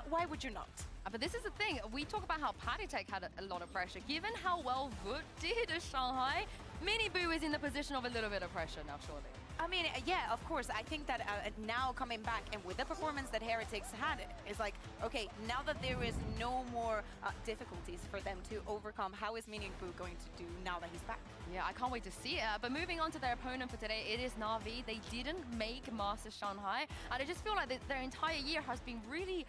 Why would you not? But this is the thing, we talk about how Paditek had a lot of pressure. Given how well Vut did at Shanghai, Mini Boo is in the position of a little bit of pressure now, surely. I mean, yeah, of course. I think that now coming back and with the performance that Heretics had, it's like, okay, now that there is no more difficulties for them to overcome, how is Mini Boo going to do now that he's back? Yeah, I can't wait to see it. But moving on to their opponent for today, it is NAVI. They didn't make Masters Shanghai, and I just feel like their entire year has been really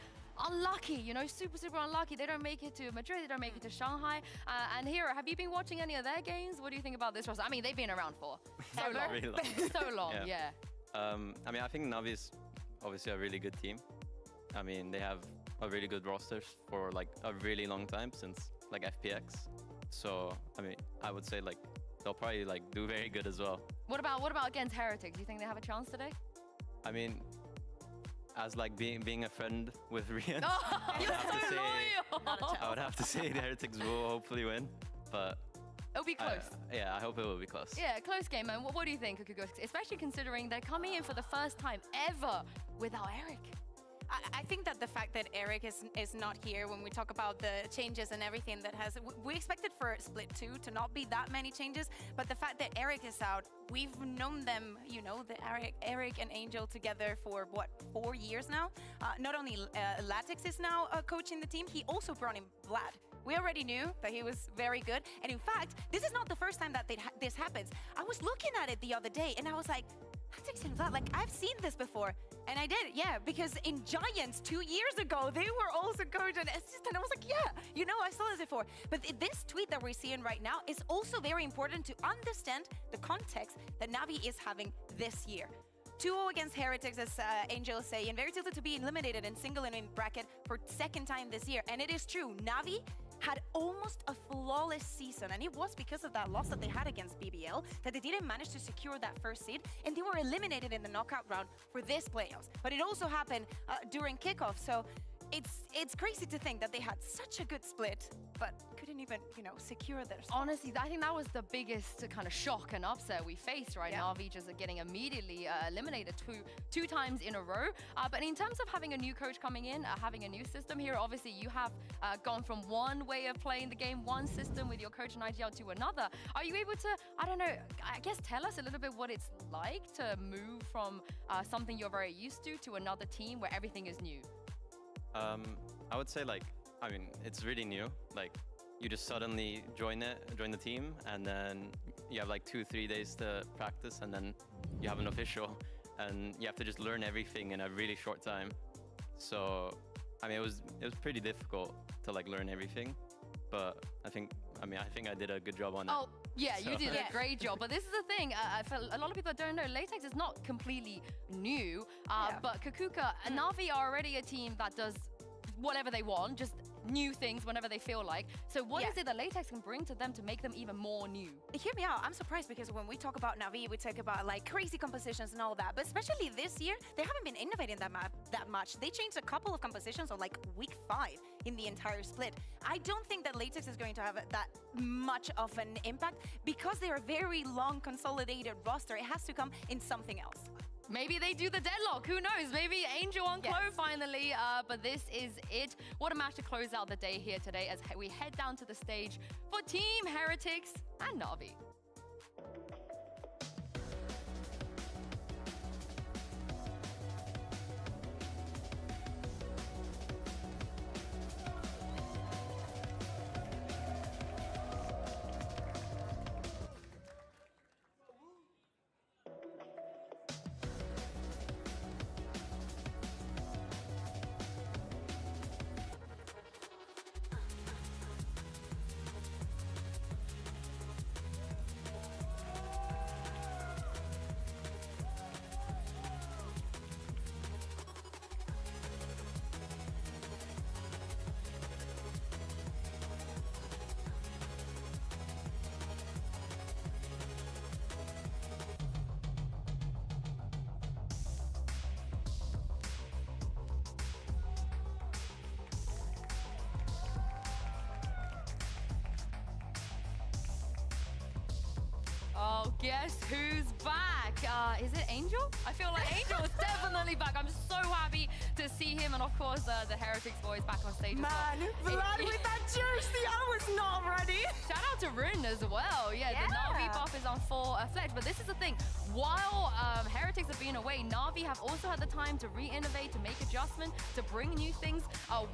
unlucky, you know, super unlucky. They don't make it to Madrid, they don't make it to Shanghai. And Hero, have you been watching any of their games? What do you think about this roster? I mean, they've been around for so long. Really long. So long, yeah. I mean, I think Navi is obviously a really good team. I mean, they have a really good roster for like a really long time, since like FPX. So, I mean, I would say like they'll probably like do very good as well. What about against Heretics? Do you think they have a chance today? I mean, as like being a friend with Rian, Oh, you're so loyal! I would have to say the Heretics will hopefully win, but it'll be close. Yeah, I hope it will be close. Yeah, close game, man. What do you think, Kukugo? Especially considering they're coming in for the first time ever without Eric. I think that the fact that Eric is not here when we talk about the changes and everything that has... We expected for Split 2 to not be that many changes, but the fact that Eric is out, we've known them, you know, Eric and Angel together for, what, 4 years now? Not only Latix is now coaching the team, he also brought in Vlad. We already knew that he was very good. And in fact, this is not the first time that this happens. I was looking at it the other day and I was like, Latix and Vlad, like, I've seen this before. And I did, yeah, because in Giants 2 years ago, they were also coach and assistant. I was like, yeah, you know, I saw this before. But this tweet that we're seeing right now is also very important to understand the context that Navi is having this year. 2-0 against Heretics, as Angel say, and very tilted to be eliminated in single and in bracket for second time this year. And it is true, Navi had almost a flawless season, and it was because of that loss that they had against BBL that they didn't manage to secure that first seed, and they were eliminated in the knockout round for this playoffs. But it also happened during kickoff, so it's crazy to think that they had such a good split, but couldn't even, you know, secure their spot. Honestly, I think that was the biggest kind of shock and upset we faced, right? Yeah. Navi just getting immediately eliminated two times in a row. But in terms of having a new coach coming in, having a new system here, obviously you have gone from one way of playing the game, one system with your coach in IGL to another. Are you able to, I don't know, I guess tell us a little bit what it's like to move from something you're very used to another team where everything is new? I would say, like, I mean, it's really new. Like, you just suddenly join the team, and then you have like 2-3 days to practice, and then you have an official, and you have to just learn everything in a really short time. So, I mean, it was pretty difficult to like learn everything, but I think I did a good job on it. Oh, yeah, so. You did a great job. But this is the thing, for a lot of people that don't know, Latex is not completely new, but Kakuka and Navi are already a team that does whatever they want, just new things whenever they feel like. So what is it that Latex can bring to them to make them even more new? Hear me out. I'm surprised because when we talk about Navi, we talk about like crazy compositions and all that. But especially this year, they haven't been innovating that much. They changed a couple of compositions on like week 5 in the entire split. I don't think that Latex is going to have that much of an impact because they're a very long consolidated roster. It has to come in something else. Maybe they do the deadlock, who knows? Maybe Angel on Clo finally, but this is it. What a match to close out the day here today as we head down to the stage for Team Heretics and Navi. Oh, guess who's back? Is it Angel? I feel like Angel is definitely back. I'm so happy to see him, and of course the Heretics boys back on stage Man, as well. Vlad with that jersey, I was not ready. Shout out to Rune as well. Yeah, the Navi buff is on full fledged. But this is the thing. While Heretics have been away, Navi have also had the time to re-innovate, to make adjustments, to bring new things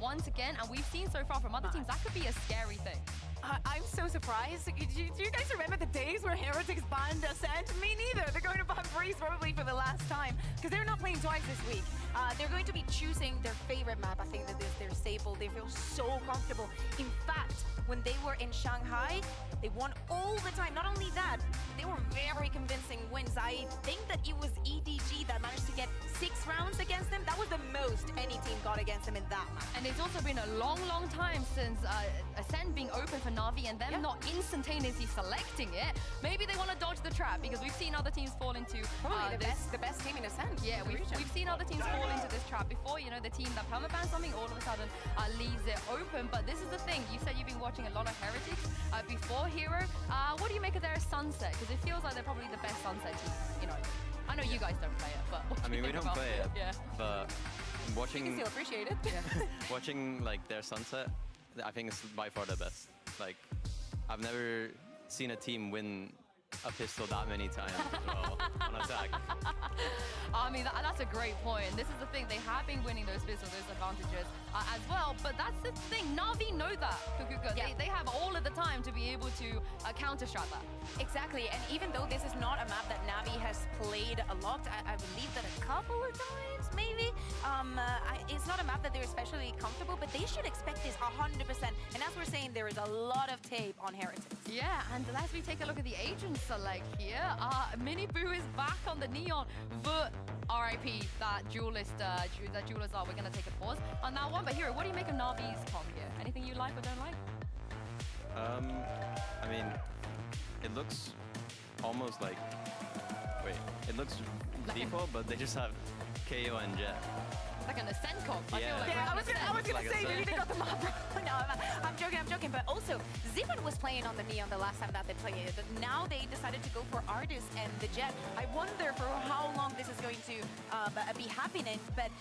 once again. And we've seen so far from other teams, that could be a scary thing. I'm so surprised. Do you guys remember the days where Heretics banned Ascent? Me neither. They're going to ban Breeze probably for the last time because they're not playing twice this week. They're going to be choosing their favorite map. I think that this is their staple. They feel so comfortable. In fact, when they were in Shanghai, they won all the time. Not only that, they were very convincing wins. I think that it was EDG that managed to get 6 rounds against them. That was the most any team got against them in that match. And it's also been a long, long time since Ascend being open for Navi and them not instantaneously selecting it. Maybe they want to dodge the trap because we've seen other teams fall into probably the best team in Ascend. Yeah, we've seen other teams fall into this trap before. You know, the team that permabans something all of a sudden leaves it open. But this is the thing. You said you've been watching a lot of Heretics before Hero. What do you make of their Sunset? Because it feels like they're probably the best Sunset team. You know, I know you guys don't play it, but I mean, we don't play it. Yeah. But watching, you can still appreciate it. watching like their Sunset, I think it's by far the best. Like, I've never seen a team win a pistol that many times as well on attack. I mean, that's a great point. This is the thing. They have been winning those pistols, those advantages as well. But that's the thing. Navi know that, Kukuka. Yeah. They have all of the time to be able to counter-strat that. Exactly. And even though this is not a map that Navi has played a lot, I believe that a couple of times, maybe, it's not a map that they're especially comfortable, but they should expect this 100%. And as we're saying, there is a lot of tape on Heretics. Yeah, and as we take a look at the agent select here, Mini Boo is back on the Neon. The RIP, that duelist, we're going to take a pause on that one. But Hero, what do you make of Navi's comp here? Anything you like or don't like? I mean, it looks almost like, it looks default, but they just have KO and Jet. Like an Ascent comp. I feel like I was gonna like say Ascent. maybe they got the map wrong. No, I'm joking. But also, Zippen was playing on the Neon the last time that they played it. But now they decided to go for Artis and the Jet. I wonder for how long this is going to be happening. But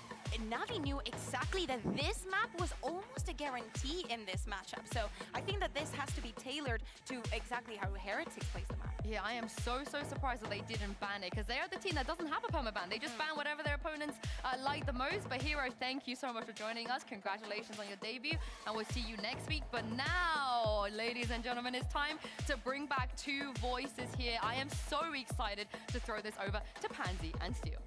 Navi knew exactly that this map was almost a guarantee in this matchup. So I think that this has to be tailored to exactly how Heretics plays the map. Yeah, I am so surprised that they didn't ban it because they are the team that doesn't have a permaban. They just ban whatever their opponents like the most. But Hero, thank you so much for joining us. Congratulations on your debut, and we'll see you next week. But now, ladies and gentlemen, it's time to bring back 2 voices here. I am so excited to throw this over to Pansy and Steel.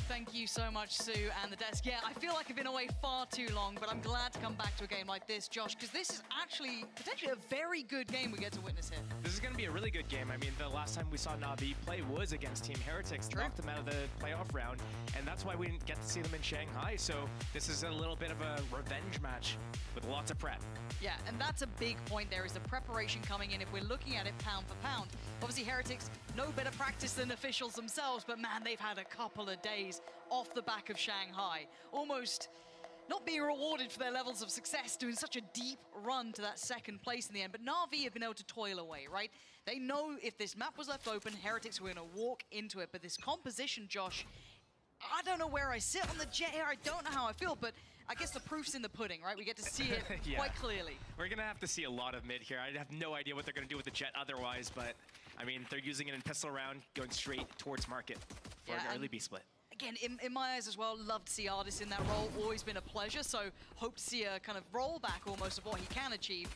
Thank you so much, Sue and the desk. Yeah, I feel like I've been away far too long, but I'm glad to come back to a game like this, Josh, because this is actually potentially a very good game we get to witness here. This is going to be a really good game. I mean, the last time we saw Navi play was against Team Heretics, knocked them out of the playoff round, and that's why we didn't get to see them in Shanghai. So this is a little bit of a revenge match with lots of prep. Yeah, and that's a big point there, is the preparation coming in if we're looking at it pound for pound. Obviously, Heretics, no better practice than officials themselves, but man, they've had a couple of days off the back of Shanghai. Almost not being rewarded for their levels of success, doing such a deep run to that second place in the end. But Navi have been able to toil away, right? They know if this map was left open, Heretics were going to walk into it. But this composition, Josh, I don't know where I sit on the Jet here. I don't know how I feel, but I guess the proof's in the pudding, right? We get to see it quite clearly. We're going to have to see a lot of mid here. I have no idea what they're going to do with the Jet otherwise, but I mean, they're using it in pistol round, going straight towards market for an early B split. Again, in my eyes as well, love to see Artis in that role. Always been a pleasure, so hope to see a kind of rollback almost of what he can achieve.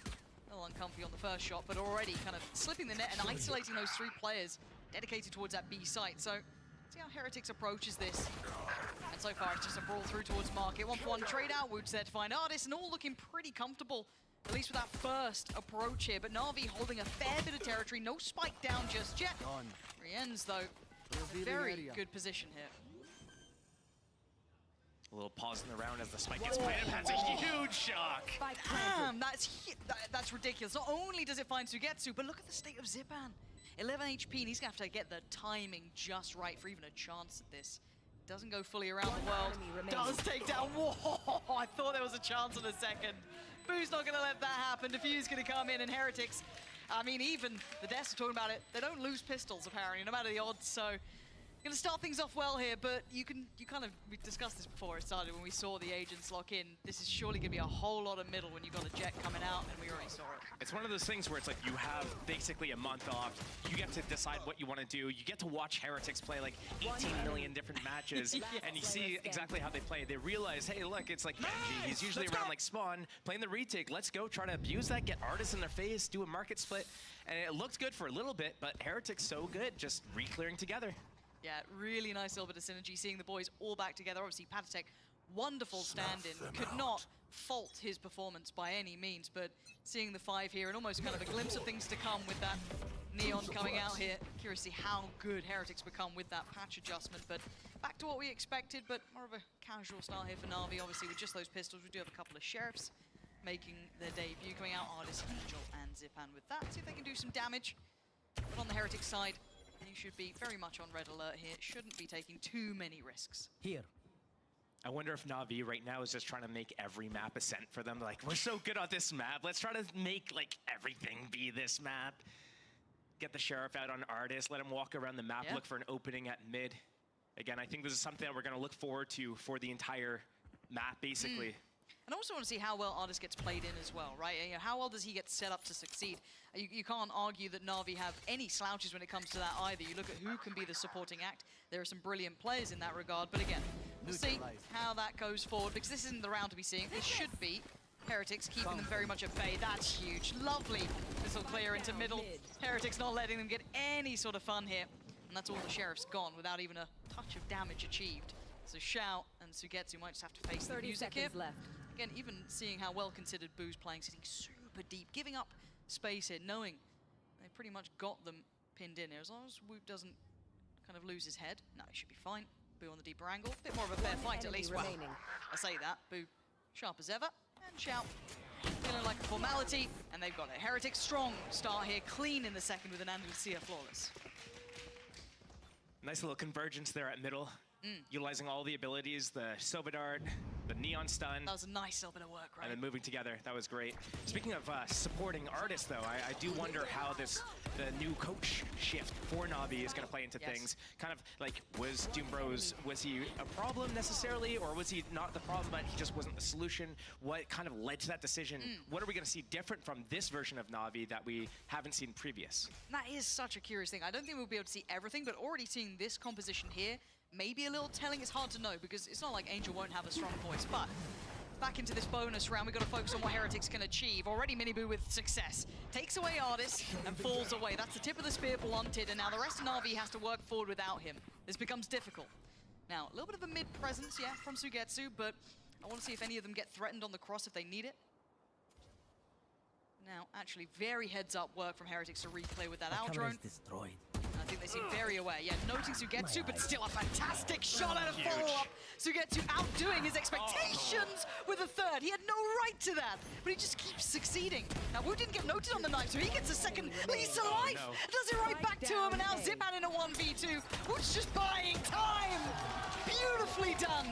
A little uncomfy on the first shot, but already kind of slipping the net and isolating those 3 players dedicated towards that B site. So see how Heretics approaches this. And so far, it's just a brawl through towards market. 1-for-1 trade out, Woods there to find Artis, and all looking pretty comfortable, at least with that first approach here. But Navi holding a fair bit of territory, no spike down just yet. Rien's, though, very good position here. A little pause in the round as the spike gets planted. That's a huge shock. Damn, that's ridiculous. Not only does it find Sugetsu, but look at the state of Zipan. 11 HP, and he's going to have to get the timing just right for even a chance at this. Doesn't go fully around the world. Does take down. Whoa, I thought there was a chance in a second. Boo's not going to let that happen. Diffuse going to come in, and Heretics I mean, even the devs are talking about it. They don't lose pistols, apparently, no matter the odds. So, going to start things off well here, but we discussed this before it started when we saw the agents lock in. This is surely going to be a whole lot of middle when you've got a jet coming out, and we already saw it. It's one of those things where it's like you have basically a month off. You get to decide what you want to do. You get to watch Heretics play like 18 million different matches, and you see exactly how they play. They realize, hey, look, it's like Benji. He's usually around like Spawn, playing the retake. Let's go try to abuse that, get artists in their face, do a market split. And it looked good for a little bit, but Heretics so good, just re-clearing together. Yeah, really nice little bit of synergy, seeing the boys all back together. Obviously, Patatek, wonderful stand-in. Could not fault his performance by any means, but seeing the 5 here and almost kind of a glimpse of things to come with that Neon coming out here. Curious to see how good Heretics become with that patch adjustment, but back to what we expected, but more of a casual style here for Na'Vi. Obviously, with just those pistols, we do have a couple of Sheriffs making their debut, going out Artist, Angel, and Zipan with that. See if they can do some damage. But on the Heretics side, you should be very much on red alert here. Shouldn't be taking too many risks. Here. I wonder if Na'Vi right now is just trying to make every map a scent for them. Like, we're so good on this map. Let's try to make, like, everything be this map. Get the Sheriff out on Artist. Let him walk around the map, look for an opening at mid. Again, I think this is something that we're going to look forward to for the entire map, basically. And I also want to see how well Artist gets played in as well, right? You know, how well does he get set up to succeed? You can't argue that Na'Vi have any slouches when it comes to that either. You look at who can be the supporting act. There are some brilliant players in that regard, but again, we'll see how that goes forward, because this isn't the round to be seeing. This should be Heretics, keeping them very much at bay. That's huge. Lovely. This will clear into middle. Heretics not letting them get any sort of fun here. And that's all the Sheriffs gone without even a touch of damage achieved. So Xiao and Sugetsu might just have to face the music here. Left. Again, even seeing how well considered Boo's playing, sitting super deep, giving up space here, knowing they pretty much got them pinned in here. As long as Woot doesn't kind of lose his head, no, he should be fine. Boo on the deeper angle, bit more of a fair fight at least. Well, I say that, Boo sharp as ever, and Xiao feeling like a formality, and they've got a Heretic strong start here, clean in the second with an Andalusia flawless. Nice little convergence there at middle. Utilizing all the abilities, the Silver Dart, the Neon Stun. That was a nice little bit of work, right? And then moving together, that was great. Speaking of supporting Artists, though, I do wonder how the new coach shift for Na'Vi is going to play into things. Kind of like, was Doombros, was he a problem necessarily, or was he not the problem, but he just wasn't the solution? What kind of led to that decision? What are we going to see different from this version of Na'Vi that we haven't seen previous? That is such a curious thing. I don't think we'll be able to see everything, but already seeing this composition here, maybe a little telling. It's hard to know because it's not like Angel won't have a strong voice, but back into this bonus round, we've got to focus on what Heretics can achieve. Already Miniboo with success. Takes away Artist and falls away. That's the tip of the spear blunted, and now the rest of Na'Vi has to work forward without him. This becomes difficult. Now, a little bit of a mid presence, yeah, from Sugetsu, but I want to see if any of them get threatened on the cross if they need it. Now, actually, very heads-up work from Heretics to replay with that Aldrone. Destroyed. I think they seem very aware. Yeah, noting Sugetsu, but still a fantastic shot and a follow-up. Sugetsu outdoing his expectations with a third. He had no right to that, but he just keeps succeeding. Now, Wu didn't get noted on the knife, so he gets a second lease of life. Does it right back to him, and now Zipan in a 1v2. Wu's just buying time. Beautifully done.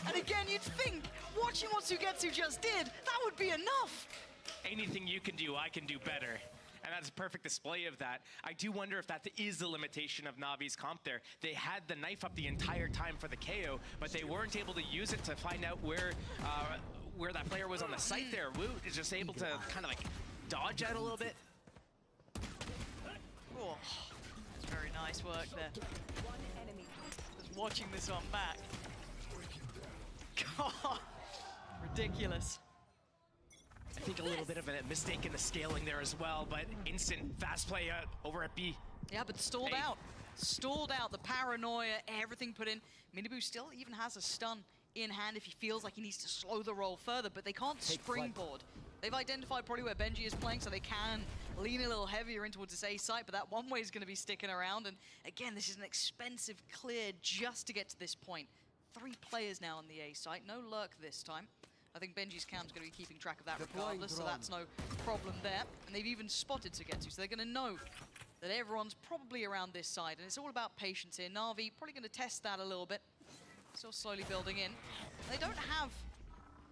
And again, you'd think, watching what Sugetsu just did, that would be enough. Anything you can do, I can do better. And that's a perfect display of that. I do wonder if that is the limitation of Navi's comp there. They had the knife up the entire time for the KO, but they weren't able to use it to find out where that player was on the site there. Wu is just able to kind of like dodge out a little bit. Oh, that's very nice work there. Just watching this one back. God, ridiculous. I think a little bit of a mistake in the scaling there as well, but instant fast play over at B. Yeah, but stalled out. Stalled out. The paranoia, everything put in. Miniboo still even has a stun in hand if he feels like he needs to slow the roll further, but they can't springboard. They've identified probably where Benji is playing, so they can lean a little heavier in towards his A site, but that one way is going to be sticking around. And again, this is an expensive clear just to get to this point. 3 players now on the A site. No lurk this time. I think Benji's cam's going to be keeping track of that regardless, so that's no problem there. And they've even spotted Sugetsu, so they're going to know that everyone's probably around this side. And it's all about patience here. Na'Vi probably going to test that a little bit. Still slowly building in. They don't have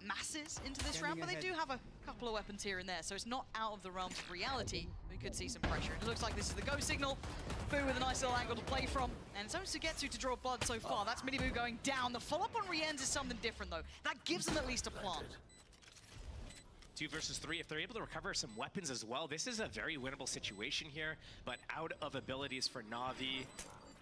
masses into this round, but they do have a couple of weapons here and there, so it's not out of the realms of reality. We could see some pressure. It looks like this is the go signal. Boo with a nice little angle to play from, and it's only Sugetsu to draw blood so far. That's Miniboo going down. The follow-up on Rien's is something different, though. That gives them at least a plant. 2 versus 3, if they're able to recover some weapons as well, this is a very winnable situation here, but out of abilities for Na'Vi.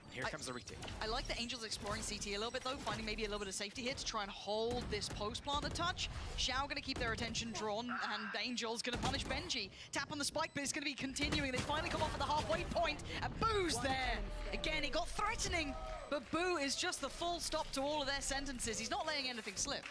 Here comes the retake. I like the Angels exploring CT a little bit, though, finding maybe a little bit of safety here to try and hold this post-plant a touch. Xiao going to keep their attention drawn, and Angel's going to punish Benji. Tap on the spike, but it's going to be continuing. They finally come off at the halfway point, and Boo's there. Again, he got threatening, but Boo is just the full stop to all of their sentences. He's not letting anything slip.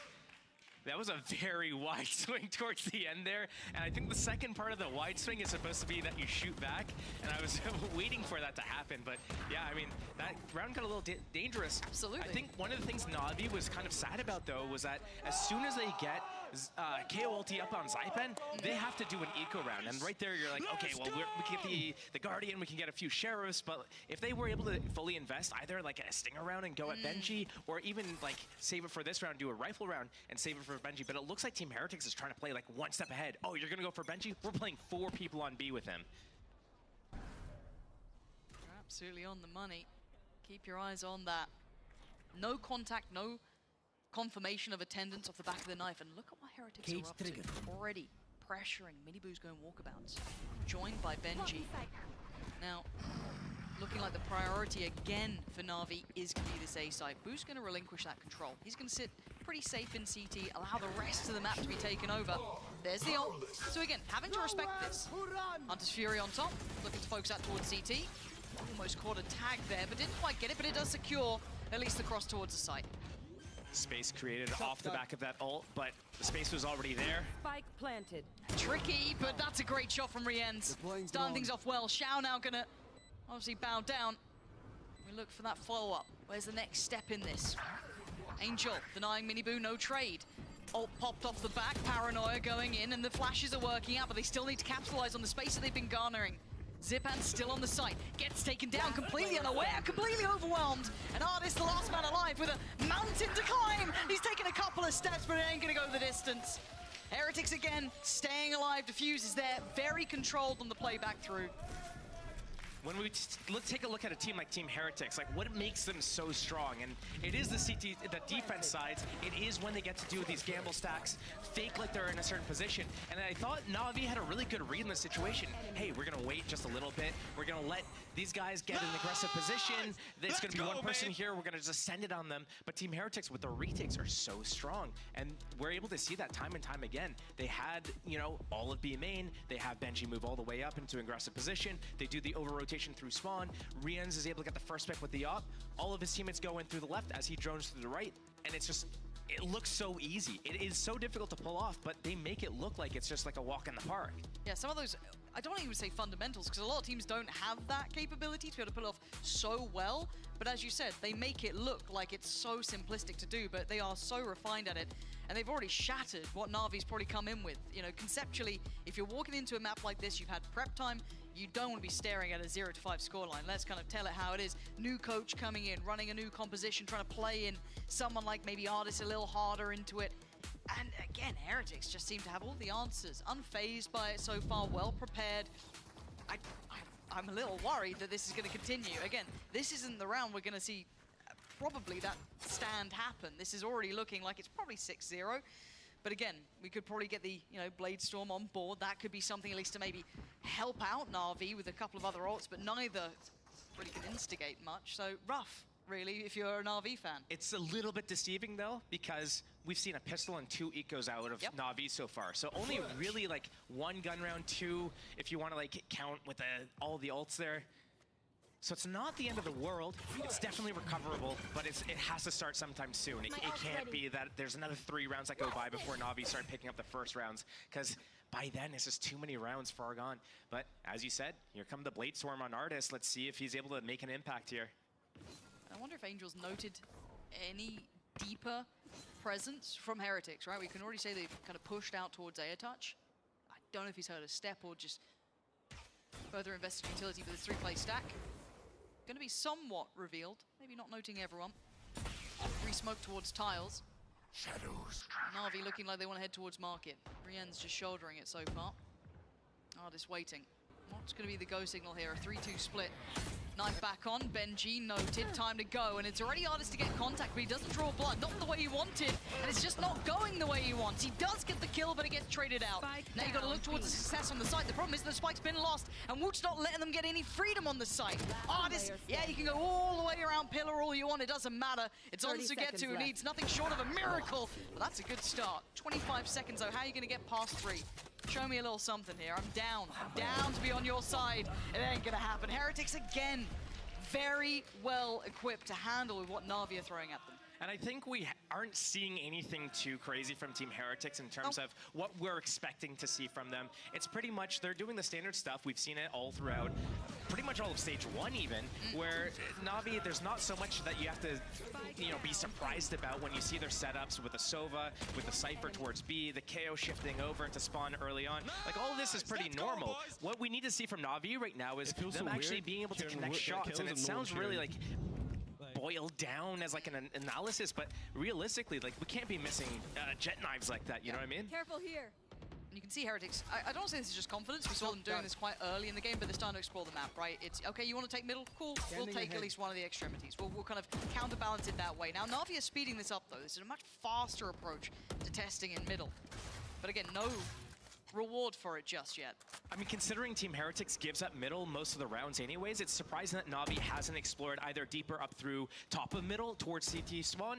That was a very wide swing towards the end there, and I think the second part of the wide swing is supposed to be that you shoot back, and I was waiting for that to happen, but yeah, I mean, that round got a little dangerous. Absolutely. I think one of the things Na'Vi was kind of sad about, though, was that as soon as they get KO ulti up on Zypen, they have to do an eco round, and right there you're like, okay, well, we can get the Guardian, we can get a few Sheriffs, but if they were able to fully invest either like a Stinger round and go at Benji, or even like save it for this round, do a rifle round and save it for Benji, but it looks like Team Heretics is trying to play like one step ahead. Oh, you're gonna go for Benji? We're playing 4 people on B with him. You're absolutely on the money. Keep your eyes on that. No contact, no confirmation of attendance off the back of the knife, and look at what Heretics are up to. Already pressuring. Miniboo's going walkabouts. Joined by Benji. Now, looking like the priority again for Na'Vi is going to be this A site. Boo's going to relinquish that control. He's going to sit pretty safe in CT, allow the rest of the map to be taken over. There's the ult. So again, having to respect this. Hunter's Fury on top, looking to focus out towards CT. Almost caught a tag there, but didn't quite get it, but it does secure at least the cross towards the site. Space created off the back of that ult, but the space was already there. Spike planted. Tricky, but that's a great shot from Rien's. Starting things off well. Xiao now gonna obviously bow down. We look for that follow-up. Where's the next step in this? Angel denying Miniboo no trade. Ult popped off the back, Paranoia going in, and the flashes are working out, but they still need to capitalize on the space that they've been garnering. Zipan still on the site, gets taken down, completely unaware, completely overwhelmed. And Artist, the last man alive, with a mountain to climb. He's taken a couple of steps, but it ain't gonna go the distance. Heretics again, staying alive, Diffuse is there, very controlled on the play back through. When we take a look at a team like Team Heretics, like what makes them so strong, and it is the defense sides, it is when they get to do these gamble stacks, fake like they're in a certain position, and I thought Na'Vi had a really good read in the situation. Hey, we're gonna wait just a little bit, we're gonna let these guys get an aggressive position, there's gonna be one person here, we're gonna just send it on them, but Team Heretics with their retakes are so strong, and we're able to see that time and time again. They had, you know, all of B main, they have Benji move all the way up into aggressive position, they do the over-rotation through spawn. Rien's is able to get the first pick with the op. All of his teammates go in through the left as he drones through the right. And it's just, it looks so easy. It is so difficult to pull off, but they make it look like it's just like a walk in the park. Yeah, some of those, I don't even say fundamentals, because a lot of teams don't have that capability to be able to pull off so well. But as you said, they make it look like it's so simplistic to do, but they are so refined at it. And they've already shattered what Navi's probably come in with. You know, conceptually, if you're walking into a map like this, you've had prep time, you don't want to be staring at a 0-5 scoreline. Let's kind of tell it how it is. New coach coming in, running a new composition, trying to play in someone like maybe Artist a little harder into it. And again, Heretics just seem to have all the answers. Unfazed by it so far, well prepared. I'm a little worried that this is going to continue. Again, this isn't the round we're going to see probably that stand happen. This is already looking like it's probably 6-0. But again, we could probably get the, you know, Bladestorm on board. That could be something at least to maybe help out Na'Vi with a couple of other ults, but neither really can instigate much. So rough, really, if you're an Na'Vi fan. It's a little bit deceiving, though, because we've seen a pistol and 2 ecos out of Na'Vi so far. So only really like 1 gun round, 2, if you want to like count with all the ults there. So it's not the end of the world. It's definitely recoverable, but it has to start sometime soon. It can't be that there's another 3 rounds that go by before Na'Vi start picking up the first rounds, because by then it's just too many rounds far gone. But as you said, here come the Bladestorm on Artist. Let's see if he's able to make an impact here. I wonder if Angel's noted any deeper presence from Heretics, right? We can already say they've kind of pushed out towards A touch. I don't know if he's heard a step or just further invested utility for this 3-play stack. Going to be somewhat revealed, maybe not noting everyone. Re-smoke towards tiles. Na'Vi looking like they want to head towards market. Rien's just shouldering it so far. Artist waiting. What's going to be the go signal here? A 3-2 split. Knife back on, Benji noted, time to go, and it's already Artist to get contact, but he doesn't draw blood, not the way he wanted, and it's just not going the way he wants. He does get the kill, but it gets traded out. Now you got to look towards the success on the site. The problem is the spike's been lost, and Woot's not letting them get any freedom on the site. Artist, yeah, you can go all the way around Pillar all you want, it doesn't matter. It's on Sugetsu, who needs nothing short of a miracle, but that's a good start. 25 seconds though, how are you going to get past 3? Show me a little something here. I'm down to be on your side. It ain't gonna happen. Heretics again, very well equipped to handle with what Na'Vi are throwing at them. And I think we aren't seeing anything too crazy from Team Heretics in terms of what we're expecting to see from them. It's pretty much, they're doing the standard stuff. We've seen it all throughout, pretty much all of Stage 1 even, where Na'Vi, there's not so much that you have to, you know, be surprised about when you see their setups with the Sova, with the Cypher towards B, the KO shifting over into spawn early on. Like, all of this is pretty normal. What we need to see from Na'Vi right now is them actually being able to connect shots, and it sounds really like boiled down as like an analysis, but realistically, like, we can't be missing jet knives like that, you know what I mean? Careful here. You can see Heretics, I don't say this is just confidence, we saw them doing this quite early in the game, but they're starting to explore the map, right? It's, okay, you want to take middle? Cool, we'll take at least one of the extremities. We'll kind of counterbalance it that way. Now, Na'Vi is speeding this up, though. This is a much faster approach to testing in middle. But again, no reward for it just yet. I mean, considering Team Heretics gives up middle most of the rounds anyways, it's surprising that Na'Vi hasn't explored either deeper up through top of middle towards CT spawn,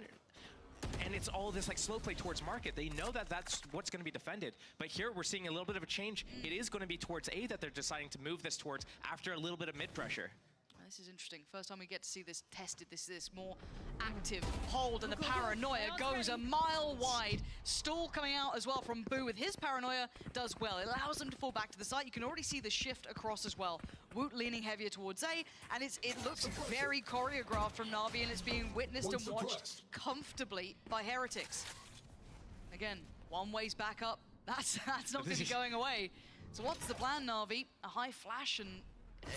and it's all this like slow play towards market. They know that that's what's going to be defended, but here we're seeing a little bit of a change. It is going to be towards A that they're deciding to move this towards after a little bit of mid pressure. This is interesting. First time we get to see this tested, this more active hold, and the paranoia goes a mile wide. Stall coming out as well from Boo with his paranoia does well. It allows them to fall back to the site. You can already see the shift across as well. Woot leaning heavier towards A, and it looks very choreographed from Na'Vi, and it's being witnessed and watched comfortably by Heretics. Again, one way's back up. That's not going to be going away. So what's the plan, Na'Vi? A high flash and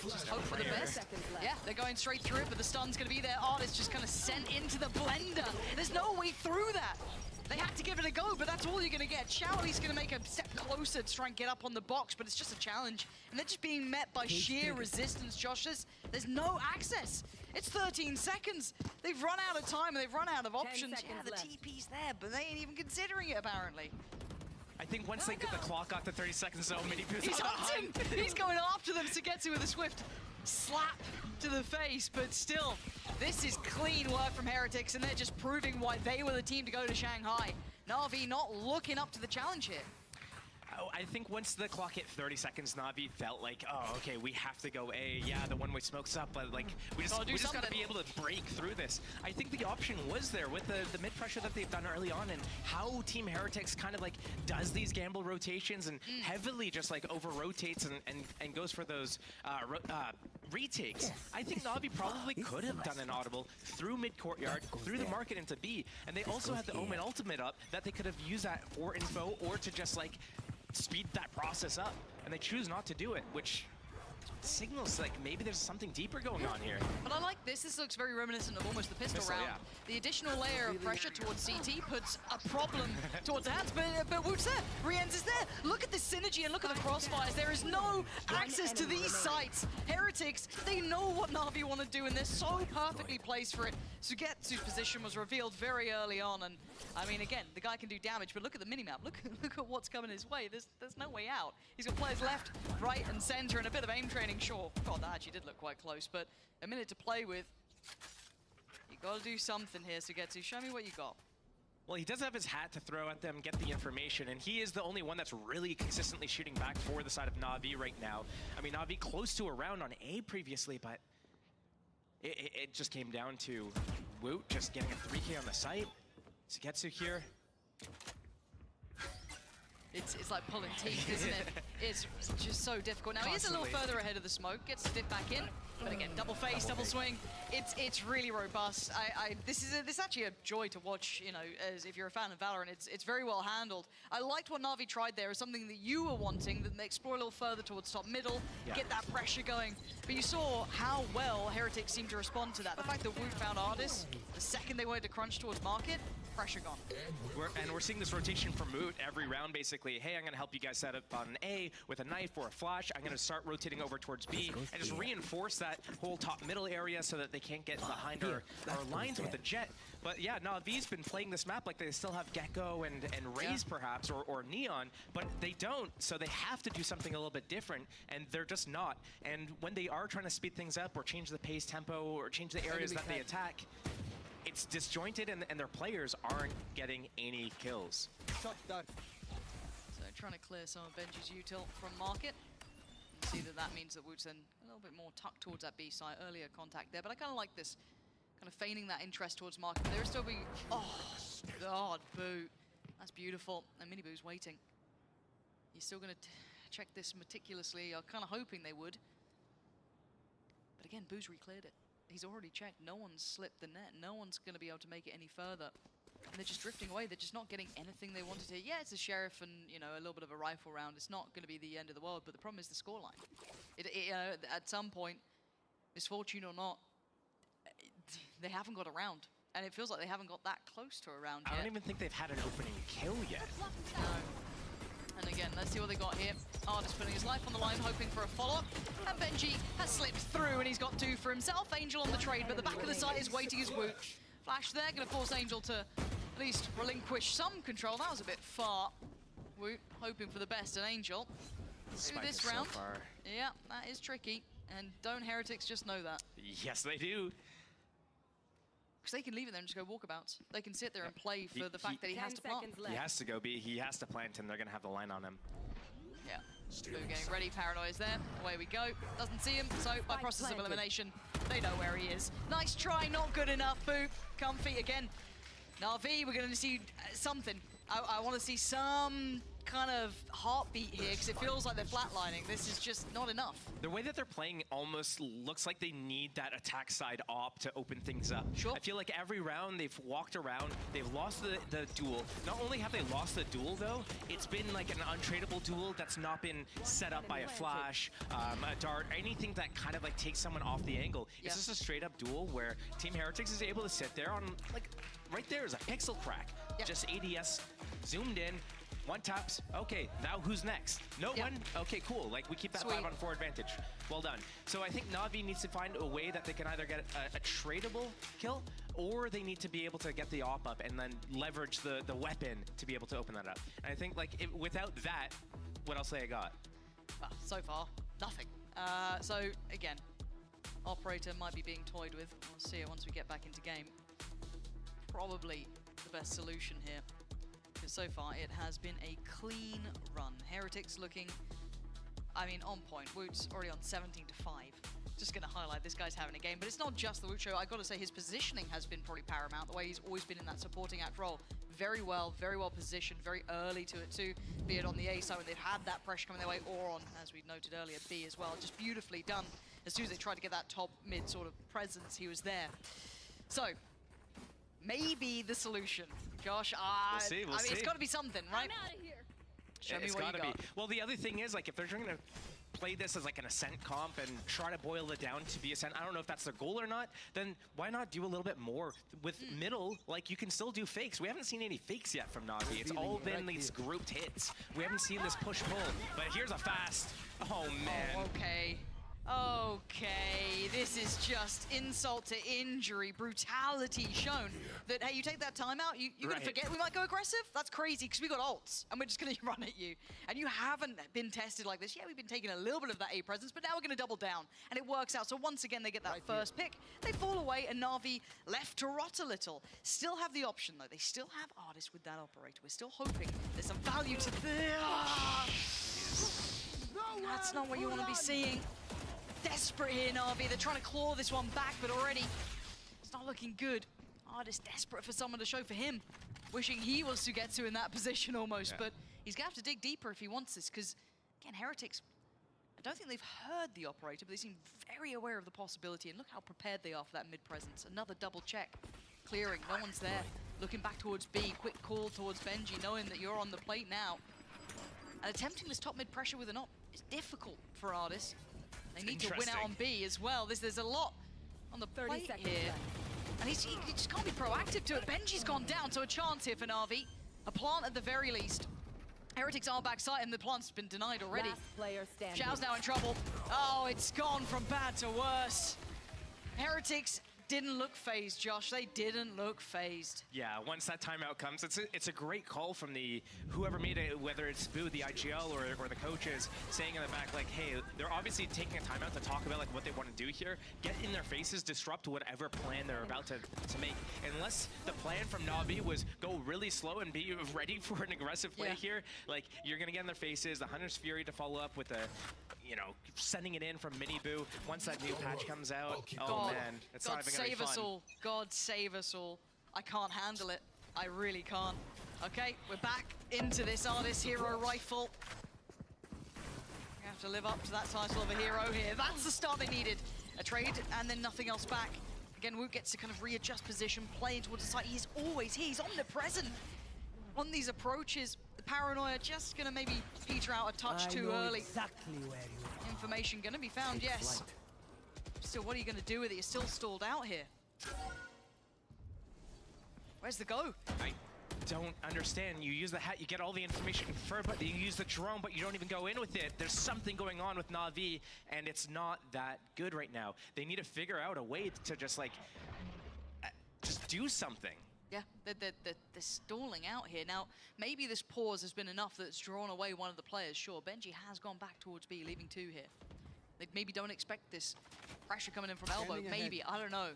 just hope for the best. Yeah, they're going straight through it, but the stun's going to be there. Artist just kind of sent into the blender. There's no way through that. They had to give it a go, but that's all you're going to get. Shaoli's going to make a step closer to try and get up on the box, but it's just a challenge. And they're just being met by sheer resistance, Josh. There's no access. It's 13 seconds. They've run out of time, and they've run out of options. Yeah, the TP's there, but they ain't even considering it, apparently. I think once they get the clock off the 30 seconds zone, He's hunting! He's going after them. Sugetsu with a swift slap to the face, but still, this is clean work from Heretics, and they're just proving why they were the team to go to Shanghai. Na'Vi not looking up to the challenge here. I think once the clock hit 30 seconds, Na'Vi felt like, oh, okay, we have to go A. Yeah, the one-way smoke's up, but like, we just got to be able to break through this. I think the option was there with the mid-pressure that they've done early on, and how Team Heretics kind of like does these gamble rotations and heavily just like over-rotates and goes for those retakes. I think Na'Vi probably could have done an audible through mid-courtyard, through the market into B, and they also had the Omen ultimate up that they could have used that for info or to just like speed that process up, and they choose not to do it, which signals like maybe there's something deeper going on here. But I like this. This looks very reminiscent of almost the pistol round. Yeah. The additional layer of pressure towards CT puts a problem towards the hands, but Woot's there. Rien's is there. Look at the synergy and look at the crossfires. There is no access to these sites. Heretics, they know what Na'Vi want to do, and they're so perfectly placed for it. Sugetsu's position was revealed very early on, and I mean, again, the guy can do damage, but look at the minimap. Look at what's coming his way. There's no way out. He's got players left, right, and center, and a bit of aim training. Sure, God, that actually did look quite close, but a minute to play with. You gotta do something here, Sugetsu. Show me what you got. Well, he does have his hat to throw at them, get the information, and he is the only one that's really consistently shooting back for the side of Na'Vi right now. I mean, Na'Vi close to a round on A previously, but it just came down to Woot just getting a 3K on the site. Sugetsu here. It's like pulling teeth, isn't it? It's just so difficult. Now, he's a little further ahead of the smoke, gets to dip back in. But again, double face, double swing. It's really robust. This is actually a joy to watch. You know, as if you're a fan of Valorant, it's very well handled. I liked what Na'Vi tried there. Is something that you were wanting. That they explore a little further towards top middle, get that pressure going. But you saw how well Heretics seemed to respond to that. The fact that Woot found Artis the second they wanted to crunch towards market. Pressure gone. We're seeing this rotation from Moot every round, basically. Hey, I'm going to help you guys set up on A with a knife or a flash. I'm going to start rotating over towards B and just reinforce that whole top middle area so that they can't get behind our lines with the jet. But yeah, Navi's been playing this map like they still have Gecko and Raze perhaps, or Neon, but they don't, so they have to do something a little bit different, and they're just not. And when they are trying to speed things up or change the pace tempo or change the areas that they attack, it's disjointed and their players aren't getting any kills. So trying to clear some of Benji's util from market. You see that means that Woot's then a little bit more tucked towards that B side, earlier contact there, but I kind of like this, kind of feigning that interest towards market. But there is still being, oh God, Boo. That's beautiful. And Mini Boo's waiting. He's still going to check this meticulously. I'm kind of hoping they would. But again, Boo's recleared it. He's already checked. No one's slipped the net. No one's going to be able to make it any further. And they're just drifting away. They're just not getting anything they wanted to. Yeah, it's a sheriff and, you know, a little bit of a rifle round. It's not going to be the end of the world, but the problem is the scoreline. At some point, misfortune or not, they haven't got a round. And it feels like they haven't got that close to a round yet. I don't even think they've had an opening kill yet. No. And again, let's see what they got here. Artis putting his life on the line, hoping for a follow-up. And Benji has slipped through, and he's got two for himself. Angel on the trade, but the back of the site is waiting as Woot. Flash there, going to force Angel to at least relinquish some control. That was a bit far. Woot hoping for the best, and Angel through this round. So far. Yeah, that is tricky. And don't Heretics just know that? Yes, they do. Because they can leave it there and just go walkabouts. They can sit there and play for the fact that he has to plant. He has to go B. He has to plant, and they're going to have the line on him. Yeah. Boo getting ready. Paranoia's there. Away we go. Doesn't see him, so by process of elimination, they know where he is. Nice try, not good enough. Boo. Comfy again. Na'Vi, we're going to see something. I want to see some kind of heartbeat here, because it feels like they're flatlining. This is just not enough. The way that they're playing almost looks like they need that attack side op to open things up. Sure. I feel like every round they've walked around, they've lost the duel. Not only have they lost the duel though, it's been like an untradeable duel that's not been set up by a flash, a dart, anything that kind of like takes someone off the angle. It's just a straight up duel where Team Heretics is able to sit there on, like, right there is a pixel crack. Just ADS zoomed in. One taps, okay, now who's next? No one? Okay, cool, like we keep that 5-on-4 advantage. Well done. So I think Na'Vi needs to find a way that they can either get a tradable kill, or they need to be able to get the op up and then leverage the weapon to be able to open that up. And I think like without that, what else they got? Well, so far, nothing. So again, Operator might be being toyed with. We'll see it once we get back into game. Probably the best solution here. Because so far it has been a clean run. Heretics looking, I mean, on point. Woot's already on 17-5. Just going to highlight this guy's having a game, but it's not just the Woot show. I got to say his positioning has been probably paramount. The way he's always been in that supporting act role. Very well positioned, very early to it too. Be it on the A side when they've had that pressure coming their way, or on, as we noted earlier, B as well. Just beautifully done. As soon as they tried to get that top mid sort of presence, he was there. So, maybe the solution. Josh, we'll see. I mean, it's got to be something, right? I'm out of here. Show me what you got. Well, the other thing is, like, if they're trying to play this as like an ascent comp and try to boil it down to be ascent, I don't know if that's their goal or not, then why not do a little bit more with middle? Like, you can still do fakes. We haven't seen any fakes yet from Na'Vi. It's all been these grouped hits. We haven't seen this push-pull, but here's a fast. Oh, man. Oh, okay. Okay, this is just insult to injury, brutality shown. That, hey, you take that timeout, you're going to forget we might go aggressive? That's crazy, because we got ults, and we're just going to run at you. And you haven't been tested like this. Yeah, we've been taking a little bit of that A presence, but now we're going to double down, and it works out. So once again, they get that first pick. They fall away, and Na'Vi left to rot a little. Still have the option, though. They still have Artis with that operator. We're still hoping there's some value to this. That's not what you want to be seeing. Desperate here, Na'Vi. They're trying to claw this one back, but already it's not looking good. Artis desperate for someone to show for him. Wishing he was to get to in that position almost, but he's going to have to dig deeper if he wants this, because, again, Heretics, I don't think they've heard the operator, but they seem very aware of the possibility. And look how prepared they are for that mid-presence. Another double check. Clearing, no one's there. Looking back towards B, quick call towards Benji, knowing that you're on the plate now. And attempting this top mid pressure with an op is difficult for Ardis. They need to win out on B as well. There's a lot on the plate here. And he just can't be proactive to it. Benji's gone down, so a chance here for Na'Vi. A plant at the very least. Heretics are backside, and the plant's been denied already. Xiao's now in trouble. Oh, it's gone from bad to worse. Heretics didn't look phased, Josh. They didn't look phased. Yeah, once that timeout comes, it's a great call from the whoever made it, whether it's Boo, the IGL, or the coaches, saying in the back, like, hey, they're obviously taking a timeout to talk about like what they want to do here. Get in their faces, disrupt whatever plan they're about to make. Unless the plan from Na'Vi was go really slow and be ready for an aggressive play here, like, you're going to get in their faces. The Hunter's Fury to follow up with a, you know, sending it in from Mini Boo. Once that new patch comes out, oh man, it's not even going to be fun. God save us all. God save us all. I can't handle it. I really can't. Okay, we're back into this Ardis hero rifle. We have to live up to that title of a hero here. That's the start they needed. A trade and then nothing else back. Again, Woot gets to kind of readjust position, play towards the side. He's always here. He's omnipresent on these approaches. The paranoia just going to maybe peter out a touch too early. Exactly where you are. Information going to be found, yes. Still, what are you going to do with it? You're still stalled out here. Where's the go? I don't understand. You use the hat, you get all the information confirmed, but you use the drone, but you don't even go in with it. There's something going on with Na'Vi, and it's not that good right now. They need to figure out a way to just like, just do something. Yeah, they're stalling out here. Now, maybe this pause has been enough that it's drawn away one of the players. Sure, Benji has gone back towards B, leaving 2 here. They maybe don't expect this pressure coming in from elbow. Maybe, I don't know.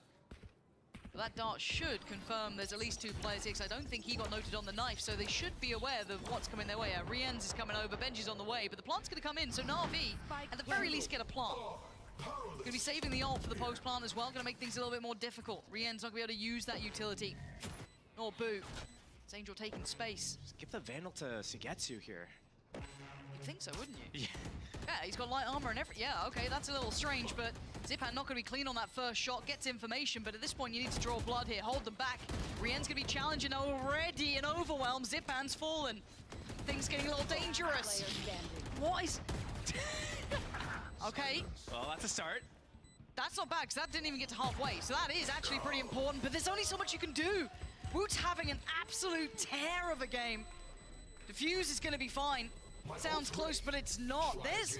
But that dart should confirm there's at least 2 players here, because I don't think he got noted on the knife, so they should be aware of what's coming their way. Rienz is coming over, Benji's on the way, but the plant's going to come in, so Na'Vi, at the very least, get a plant. Going to be saving the ult for the post plant as well, going to make things a little bit more difficult. Rienz not going to be able to use that utility. Nor Boo. It's Angel taking space. Just give the Vandal to Sugetsu here. You'd think so, wouldn't you? Yeah. Yeah, he's got light armor and everything. Yeah, okay, that's a little strange, but Zipan not going to be clean on that first shot, gets information, but at this point you need to draw blood here, hold them back. Rien's going to be challenging already and overwhelmed. Zipan's fallen. Things getting a little dangerous. What is... Okay. Well, that's a start. That's not bad, because that didn't even get to halfway, so that is actually pretty important, but there's only so much you can do. Woot's having an absolute tear of a game. Defuse is going to be fine. Sounds close, but it's not. There's...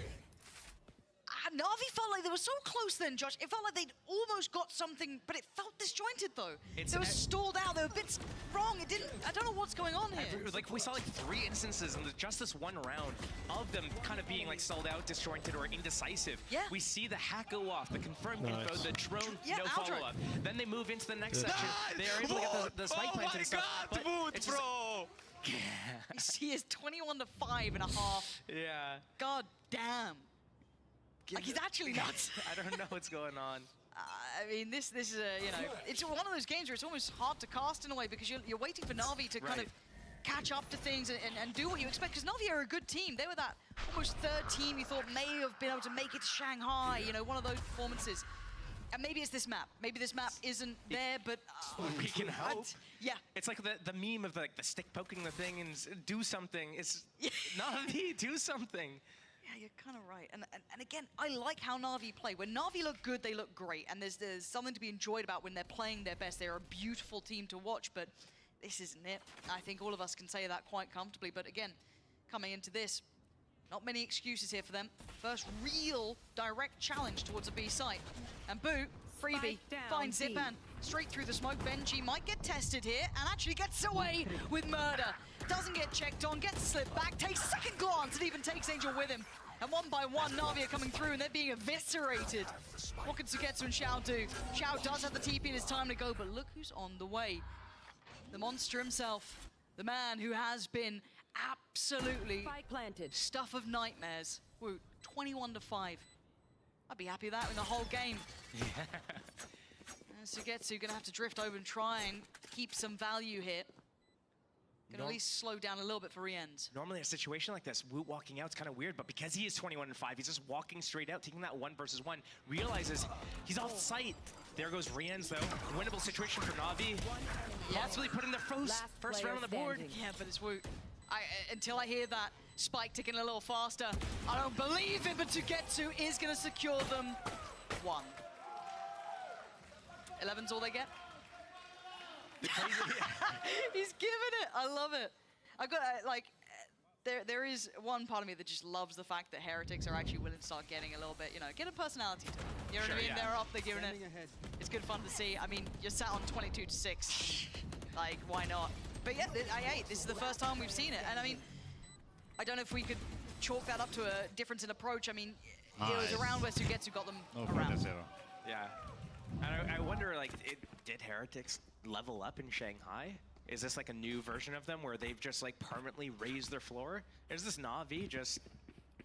Na'Vi felt like they were so close then, Josh. It felt like they'd almost got something, but it felt disjointed, though. They were stalled out. They were bits wrong. It didn't... I don't know what's going on here. Like, we saw like 3 instances in just this one round of them kind of being like stalled out, disjointed, or indecisive. Yeah. We see the hack go off, the confirmed info, the drone, no follow-up. Then they move into the next section. They are able to get the spike plant and stuff. Oh my God, Woot, bro! He is 21-5.5. Yeah. God damn. Like, he's actually nuts. I don't know what's going on. I mean, this is a, you know, it's one of those games where it's almost hard to cast in a way, because you're waiting for Na'Vi to kind of catch up to things and do what you expect, because Na'Vi are a good team. They were that almost 3rd team you thought may have been able to make it to Shanghai, you know, one of those performances. And maybe it's this map. Maybe this map isn't there, but... we can hope. Yeah. It's like the meme of like the stick poking the thing and do something. It's Na'Vi, do something. Yeah, you're kind of right. And again, I like how Na'Vi play. When Na'Vi look good, they look great. And there's something to be enjoyed about when they're playing their best. They're a beautiful team to watch, but this isn't it. I think all of us can say that quite comfortably. But again, coming into this, not many excuses here for them. First real direct challenge towards a B site. And Boo, freebie, finds Zipan straight through the smoke. Benji might get tested here and actually gets away with murder. Doesn't get checked on, gets slipped back, takes a second glance, and even takes Angel with him. And one by one, Na'Vi are coming through, and they're being eviscerated. What can Sugetsu and Xiao do? Xiao does have the TP, and it's time to go, but look who's on the way. The monster himself, the man who has been absolutely stuff of nightmares. Woot, 21-5. I'd be happy with that in the whole game. Yeah. And Sugetsu gonna have to drift over and try and keep some value here. Can at least slow down a little bit for Rienz. Normally in a situation like this, Woot walking out is kind of weird, but because he is 21-5, he's just walking straight out, taking that 1 versus 1, realizes he's off sight. There goes Rienz, though. Winnable situation for Navi. Possibly putting the first round on the board. Yeah, but it's Woot. Until I hear that spike ticking a little faster, I don't believe it, but Sugetsu is going to secure them 1. 11's all they get. He's giving it. I love it. I've got like, there is one part of me that just loves the fact that Heretics are actually willing to start getting a little bit, you know, get a personality to them. You know what I mean? They're up, they're giving it. It's good fun to see. I mean, you're sat on 22-6. Like, why not? But yeah, this is the first time we've seen it. And I mean, I don't know if we could chalk that up to a difference in approach. I mean, it was around where Sugetsu got them around. Yeah. And I wonder, like, did Heretics level up in Shanghai? Is this like a new version of them where they've just like permanently raised their floor? Or is this Navi just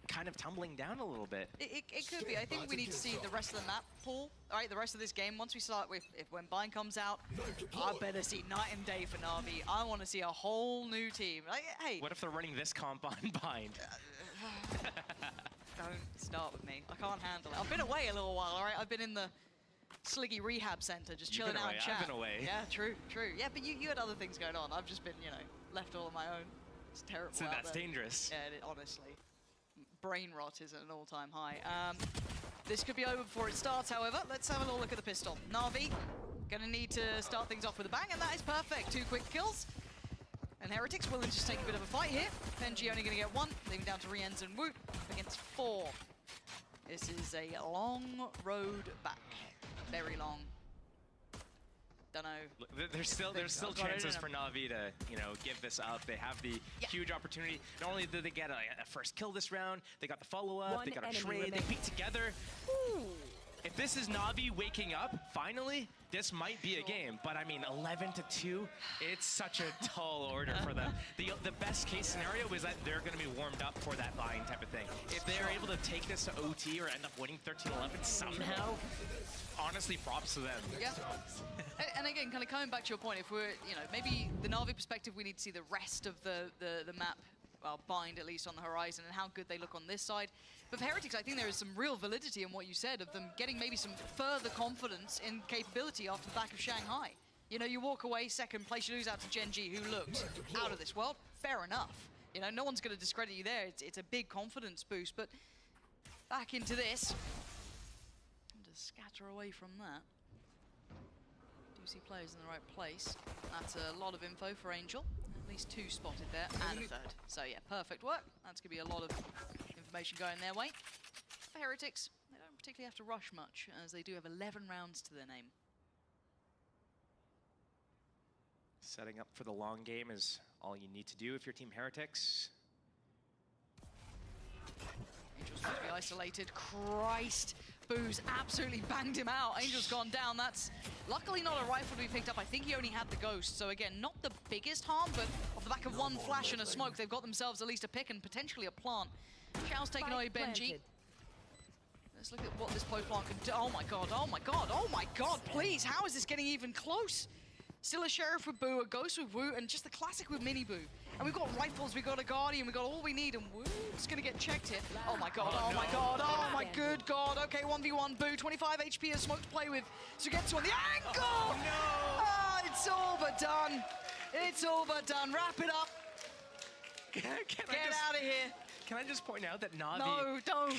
kind of tumbling down a little bit? It could be. I think we need to see the rest of the map pool. All right, the rest of this game. Once we start with, when Bind comes out, I better see night and day for Navi. I want to see a whole new team. Like, hey. What if they're running this comp on Bind? Don't start with me. I can't handle it. I've been away a little while, all right? I've been in the Sliggy Rehab Center, just chilling out in chat. I've been away. Yeah, true. Yeah, but you had other things going on. I've just been, you know, left all on my own. It's terrible. So that's dangerous. Yeah, honestly. Brain rot is at an all-time high. This could be over before it starts, however. Let's have a little look at the pistol. Navi, gonna need to start things off with a bang, and that is perfect. 2 quick kills. And Heretics willing to just take a bit of a fight here. Benji only gonna get 1, leaving down to Rienz and Woot against 4. This is a long road back. Very long. Don't know. There's still chances for Navi to, you know, give this up. They have the huge opportunity. Not only did they get a first kill this round, they got the follow-up, they got a trade, they beat together. Ooh. If this is Navi waking up, finally, this might be a game. But I mean, 11-2, it's such a tall order for them. The best case scenario is that they're going to be warmed up for that buying type of thing. If they're able to take this to OT or end up winning 13-11 somehow, honestly, props to them. Yeah. And again, kind of coming back to your point, if we're, you know, maybe the Navi perspective, we need to see the rest of the map, well, Bind at least on the horizon, and how good they look on this side. But for Heretics, I think there is some real validity in what you said of them getting maybe some further confidence in capability after the back of Shanghai. You know, you walk away second place, you lose out to Genji, who looked out of this world. Fair enough. You know, no one's going to discredit you there. It's a big confidence boost. But back into this. And to scatter away from that. Do see players in the right place. That's a lot of info for Angel. At least 2 spotted there, and a 3rd. So yeah, perfect work. That's going to be a lot of information going their way. For Heretics, they don't particularly have to rush much, as they do have 11 rounds to their name. Setting up for the long game is all you need to do if you're Team Heretics. Angel's going to be isolated. Christ! Boo's absolutely banged him out. Angel's gone down. That's luckily not a rifle to be picked up. I think he only had the ghost. So again, not the biggest harm, but off the back of 1 flash and a smoke, they've got themselves at least a pick and potentially a plant. Xiao's taking away Benji. Let's look at what this post plant can do. Oh my god, oh my god, oh my god, please, how is this getting even close? Still a Sheriff with Boo, a Ghost with Woot, and just the classic with Mini Boo. And we've got rifles, we've got a Guardian, we've got all we need, and Woot's gonna get checked here. Oh my god, oh my god, oh my good god. Okay, 1v1 Boo, 25 HP, a smoke to play with. Sugetsu on the ankle! Oh no! Ah, it's all but done. It's all but done. Wrap it up. Get out of here. Can I just point out that Navi... No, don't.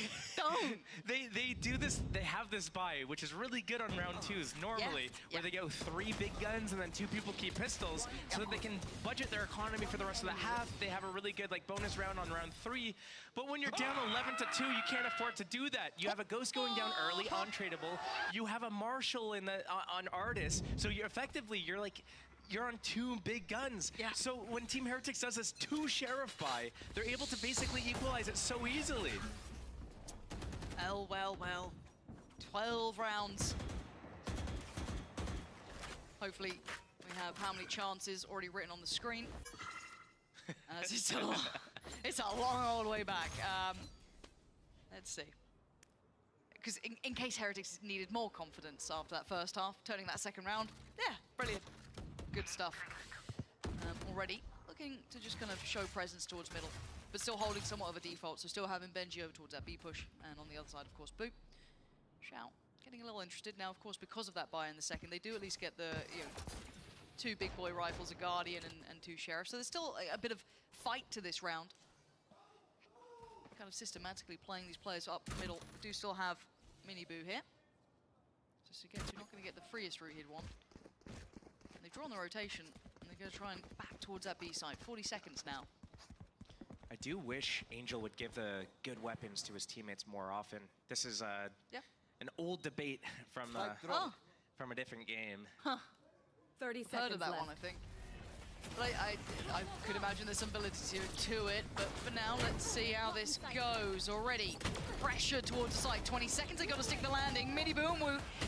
they do this, they have this buy, which is really good on round 2s normally, where they go 3 big guns and then 2 people keep pistols, so that they can budget their economy for the rest of the half. They have a really good like bonus round on round 3. But when you're down 11-2, you can't afford to do that. You have a Ghost going down early, untradeable. You have a Marshal in the on Artis, so you're effectively, you're on 2 big guns. Yeah. So when Team Heretics does this 2 Sheriff buy, they're able to basically equalize it so easily. Well. 12 rounds. Hopefully we have how many chances already written on the screen. As it's a long old way back. Let's see. Because in case Heretics needed more confidence after that first half, turning that second round, yeah, brilliant. Good stuff. Already looking to just kind of show presence towards middle, but still holding somewhat of a default, so still having Benji over towards that B push, and on the other side, of course, Boop. Shout getting a little interested now, of course, because of that buy in the second. They do at least get the, you know, 2 big boy rifles, a Guardian and 2 Sheriffs, so there's still a bit of fight to this round. Kind of systematically playing these players up middle. Do still have Mini Boo here. So Sugetsu not going to get the freest route he'd want. And they've drawn the rotation, and they're going to try and back towards that B side. 40 seconds now. I do wish Angel would give the good weapons to his teammates more often. This is an old debate from a different game. Huh. 30 seconds Heard of that left. one, I think. But I could imagine there's some validity to it, but for now, let's see how this goes. Already pressure towards the side. 20 seconds, they got to stick the landing. Mini Boom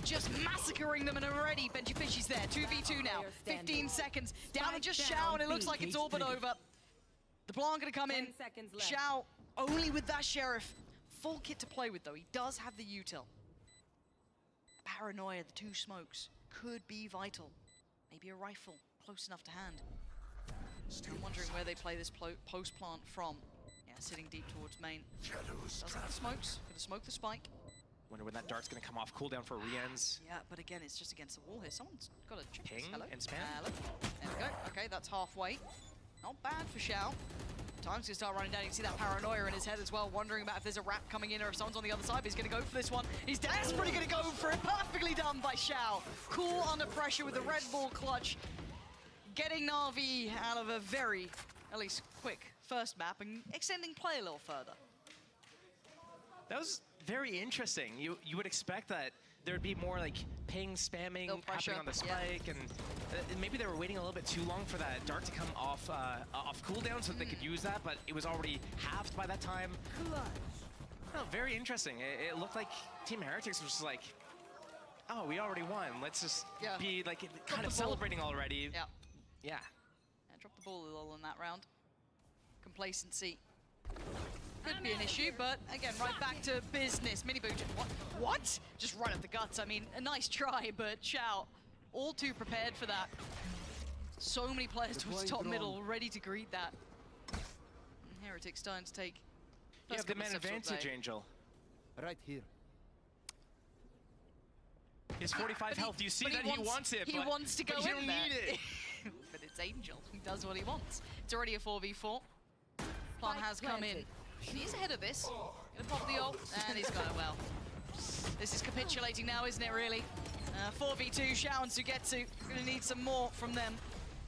just massacring them, and already Benji Fishy's there. 2v2 now. 15 seconds. Down and just Shao, and it looks like it's all but over. The Blanc gonna come in. Shao only with that Sheriff. Full kit to play with, though. He does have the util. Paranoia, the 2 smokes, could be vital. Maybe a rifle, close enough to hand. I'm wondering where they play this post plant from. Yeah, sitting deep towards main. Does have the smokes, gonna smoke the spike. Wonder when that dart's gonna come off. Cooldown for re-ends. Yeah, but again, it's just against the wall here. Someone's got to check Ping this. Hello? and spam. Hello. There we go. Okay, that's halfway. Not bad for Shao. Time's gonna start running down. You can see that paranoia in his head as well, wondering about if there's a wrap coming in or if someone's on the other side, but he's gonna go for this one. He's desperately gonna go for it. Perfectly done by Shao. Cool under pressure with the Red Bull clutch. Getting Na'Vi out of a very, at least quick, first map and extending play a little further. That was very interesting. You would expect that there would be more like ping spamming happening on the spike, and maybe they were waiting a little bit too long for that dart to come off cooldown so that they could use that, but it was already halved by that time. Oh, very interesting. It looked like Team Heretics was just like, oh, we already won. Let's just be like kind of celebrating already. Yeah. Yeah. Drop the ball a little in that round. Complacency could be an issue, but again, right back to business. Mini Boo, what? Just right up the guts. I mean, a nice try, but Shao, all too prepared for that. So many players towards top middle, ready to greet that. And Heretics starting to take. You have the man advantage, Angel. Right here. He has 45 health. You see that he wants it, He but wants to go you in don't there. need it. But it's Angel. He does what he wants. It's already a 4v4. Plant has come in. He's ahead of this. Gonna pop the ult, and he's got it well. This is capitulating now, isn't it, really? 4v2, Shao and Sugetsu. Gonna need some more from them.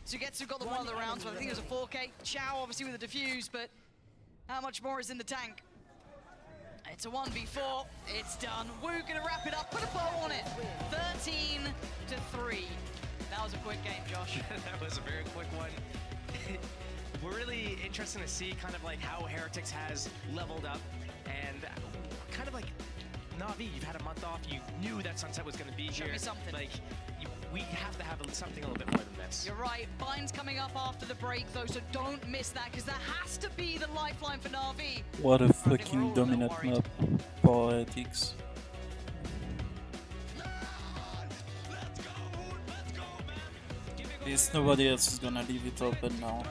Sugetsu got the one of the rounds, but I think it was a 4K. Shao obviously with the defuse, but how much more is in the tank? It's a 1v4. It's done. Wu gonna wrap it up, put a bow on it. 13-3. That was a quick game, Josh. That was a very quick one. We're really interested to see kind of like how Heretics has leveled up, and kind of like Na'Vi, you've had a month off, you knew that Sunset was going to be here. Show me something. Like, we have to have something a little bit more than this. You're right. Bind's coming up after the break, though, so don't miss that, because that has to be the lifeline for Na'Vi. What a fucking dominant map for Heretics. There's nobody else is gonna leave it open now.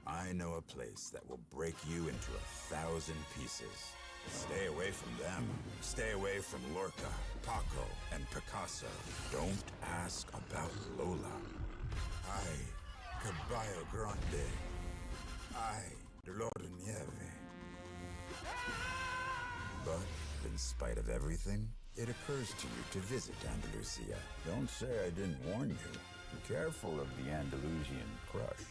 I know a place that will break you into 1,000 pieces. Stay away from them. Stay away from Lorca, Paco, and Picasso. Don't ask about Lola. Ay, Caballo Grande. Ay, Dolor de Nieve. But in spite of everything, it occurs to you to visit Andalusia. Don't say I didn't warn you. Be careful of the Andalusian crush.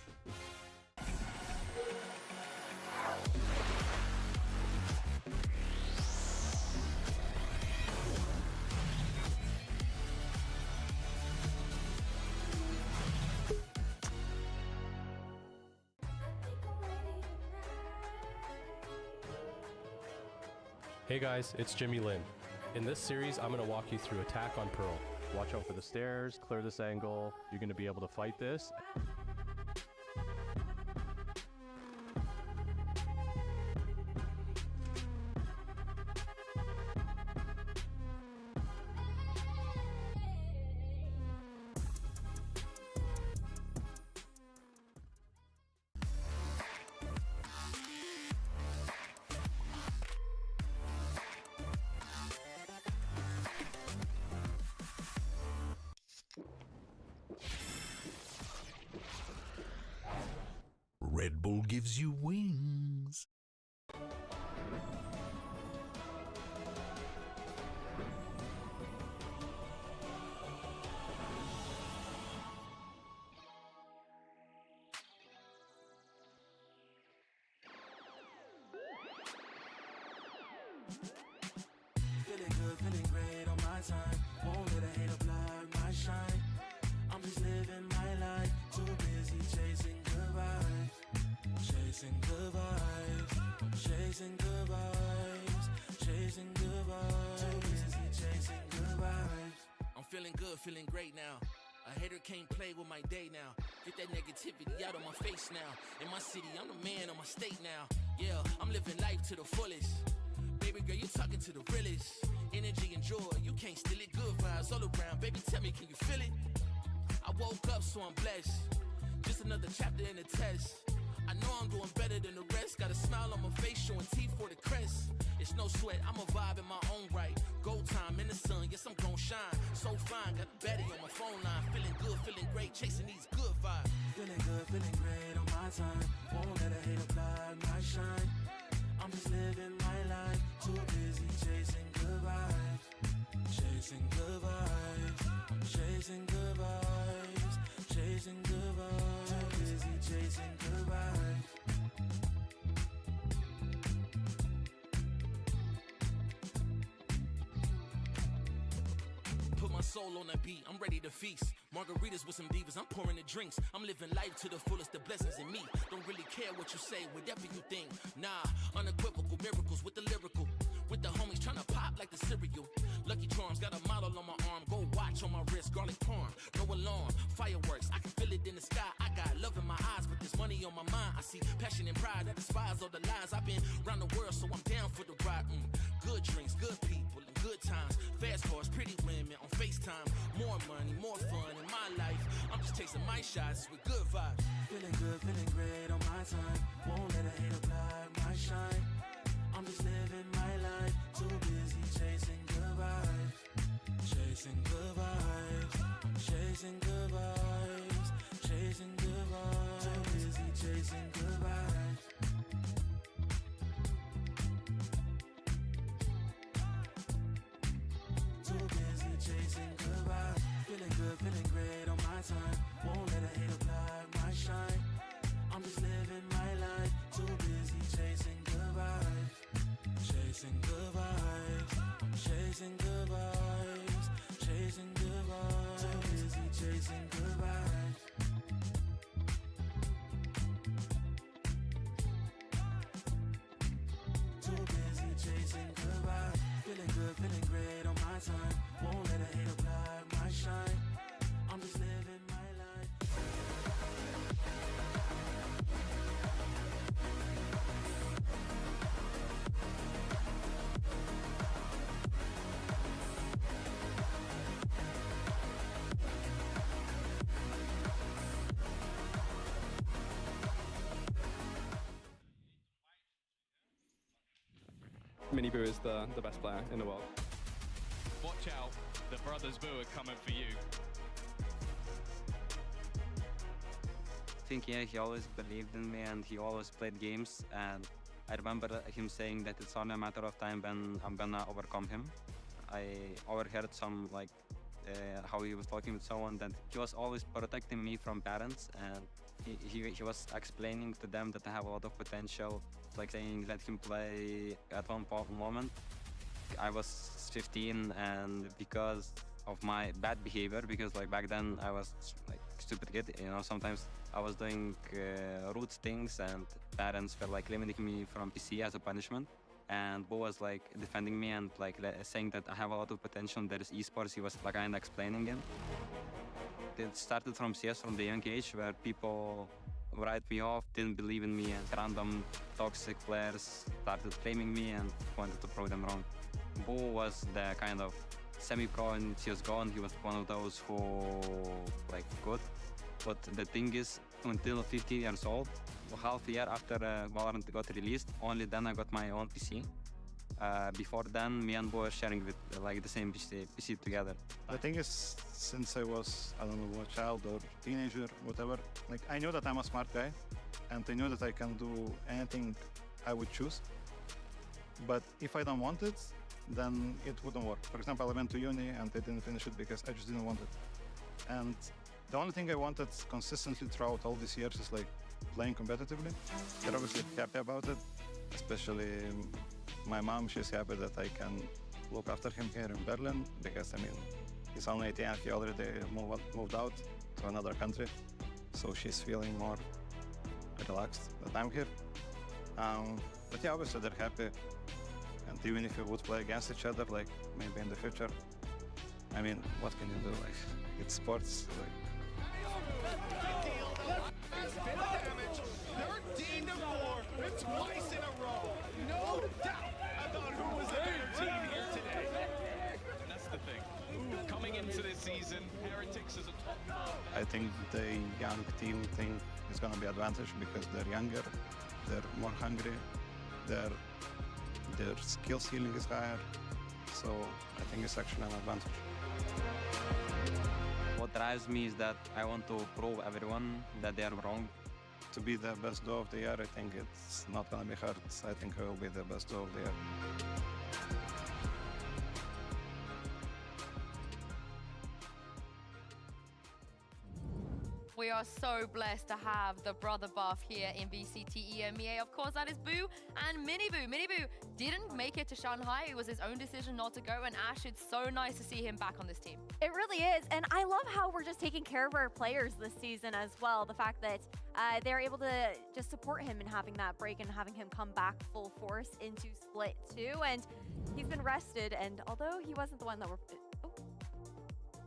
Hey guys, it's Jimmy Lin. In this series, I'm going to walk you through attack on Pearl. Watch out for the stairs, clear this angle. You're going to be able to fight this. Red Bull gives you wings. Feeling good, feeling great on my time. Won't let a hater block my shine. I'm just living my life. Too busy chasing good vibes. Chasing good vibes. Chasing good vibes. Chasing good vibes. Too busy chasing good vibes. I'm feeling good, feeling great now. A hater can't play with my day now. Get that negativity out of my face now. In my city, I'm the man of my state now. Yeah, I'm living life to the fullest. Baby girl, you talking to the realest. Energy and joy, you can't steal it. Good vibes all around. Baby, tell me, can you feel it? I woke up, so I'm blessed. Just another chapter in the test. I know I'm doing better than the rest. Got a smile on my face, showing teeth for the crest. It's no sweat, I'm a vibe in my own right. Go time in the sun, yes, I'm gon' shine. So fine, got a baddie on my phone line. Feeling good, feeling great, chasing these good vibes. Feeling good, feeling great on my time. Won't let a hater block my shine. I'm just living my life. Too busy chasing good vibes. Chasing good vibes. Chasing good vibes. Chasing good vibes. Too busy chasing good vibes. Put my soul on that beat, I'm ready to feast. Margaritas with some divas, I'm pouring the drinks. I'm living life to the fullest, the blessings in me. Don't really care what you say, whatever you think. Nah, unequivocal miracles with the lyrical. With the homies tryna pop like the cereal. Lucky Charms got a model on my arm. Go watch on my wrist, garlic parm. No alarm, fireworks, I can feel it in the sky. I got love in my eyes, but there's money on my mind. I see passion and pride that despise all the lies. I've been around the world, so I'm down for the ride. Good drinks, good people, and good times. Fast cars, pretty women on FaceTime. More money, more fun in my life. I'm just chasing my shots with good vibes. Feeling good, feeling great on my time. Won't let a hater block my shine. I'm just living my life. Too busy chasing good vibes. Chasing good vibes. Chasing good vibes. Chasing good vibes. Too busy chasing good vibes. Too busy chasing good vibes. Feeling good, feeling great on my time. Won't let a hater block my shine. I'm just living my life. Too busy chasing good vibes. Chasing good vibes. Chasing good vibes. Chasing good vibes. Too busy chasing good vibes. Too busy chasing good vibes. Feeling good, feeling great on my time. Won't let a hater block my shine. I'm just living my life. Mini Boo is the best player in the world. Watch out, the brothers Boo are coming for you. I think, yeah, he always believed in me and he always played games, and I remember him saying that it's only a matter of time when I'm gonna overcome him. I overheard some, like, how he was talking with someone that he was always protecting me from parents, and he was explaining to them that I have a lot of potential, like saying let him play at one moment. I was 15, and because of my bad behavior, because like back then I was like stupid kid, you know, sometimes I was doing rude things and parents were like limiting me from PC as a punishment. and Bo was like defending me and like saying that I have a lot of potential and there is esports. He was like kind of explaining it. It started from CS from the young age where people write me off, didn't believe in me, and random toxic players started blaming me and wanted to prove them wrong. Bo was the kind of semi-pro in CSGO and he was one of those who like good. But the thing is, until 15 years old, half a year after Valorant got released, only then I got my own PC. Before then, me and Bo were sharing with like the same PC together. The thing is, since I was, I don't know, a child or teenager, whatever, like I knew that I'm a smart guy and I knew that I can do anything I would choose. But if I don't want it, then it wouldn't work. For example, I went to uni and I didn't finish it because I just didn't want it. And the only thing I wanted consistently throughout all these years is like playing competitively. They're obviously happy about it, especially my mom. She's happy that I can look after him here in Berlin because, I mean, he's only 18 and he already moved out to another country. So she's feeling more relaxed that I'm here. But yeah, obviously they're happy. And even if we would play against each other, like maybe in the future, I mean, what can you do? Like, it's sports. Like, Damage, 13 to 4, twice in a row. No doubt about who was the better team here today. And that's the thing. Coming into this season, Heretics is a top 4. I think the young team thing is going to be advantage because they're younger, they're more hungry, their skill ceiling is higher. So I think it's actually an advantage. What drives me is that I want to prove everyone that they are wrong. To be the best duo of the year, I think it's not going to be hard. I think I will be the best duo of the year. We are so blessed to have the brother buff here in VCT EMEA. Of course, that is Boo and Miniboo. Miniboo didn't make it to Shanghai. It was his own decision not to go. And Ash, it's so nice to see him back on this team. It really is. And I love how we're just taking care of our players this season as well. The fact that they're able to just support him in having that break and having him come back full force into Split 2. And he's been rested. And although he wasn't the one that we're...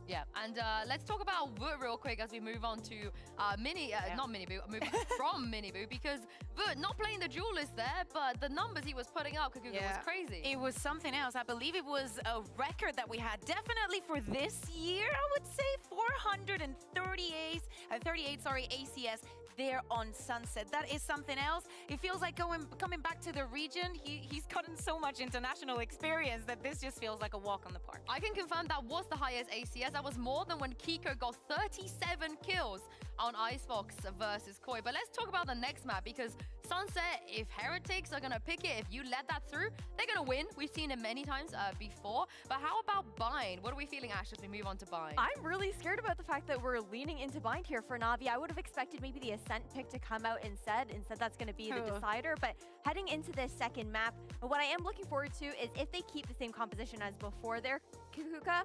Yeah, and let's talk about Vut real quick as we move on to not Miniboo, move from Miniboo, because Vut not playing the duelist there, but the numbers he was putting up, Kakuga, was crazy. It was something else. I believe it was a record that we had definitely for this year. I would say 438 ACS there on Sunset. That is something else. It feels like coming back to the region. He's gotten so much international experience that this just feels like a walk on the park. I can confirm that was the highest ACS. That was more than when Kiko got 37 kills on Icebox versus Koi. But let's talk about the next map, because Sunset, if Heretics are going to pick it, if you let that through, they're going to win. We've seen it many times before. But how about Bind? What are we feeling, Ash, as we move on to Bind? I'm really scared about the fact that we're leaning into Bind here for Navi. I would have expected maybe the Ascent pick to come out instead. Instead, that's going to be the decider. But heading into this second map, what I am looking forward to is if they keep the same composition as before their Kukuka,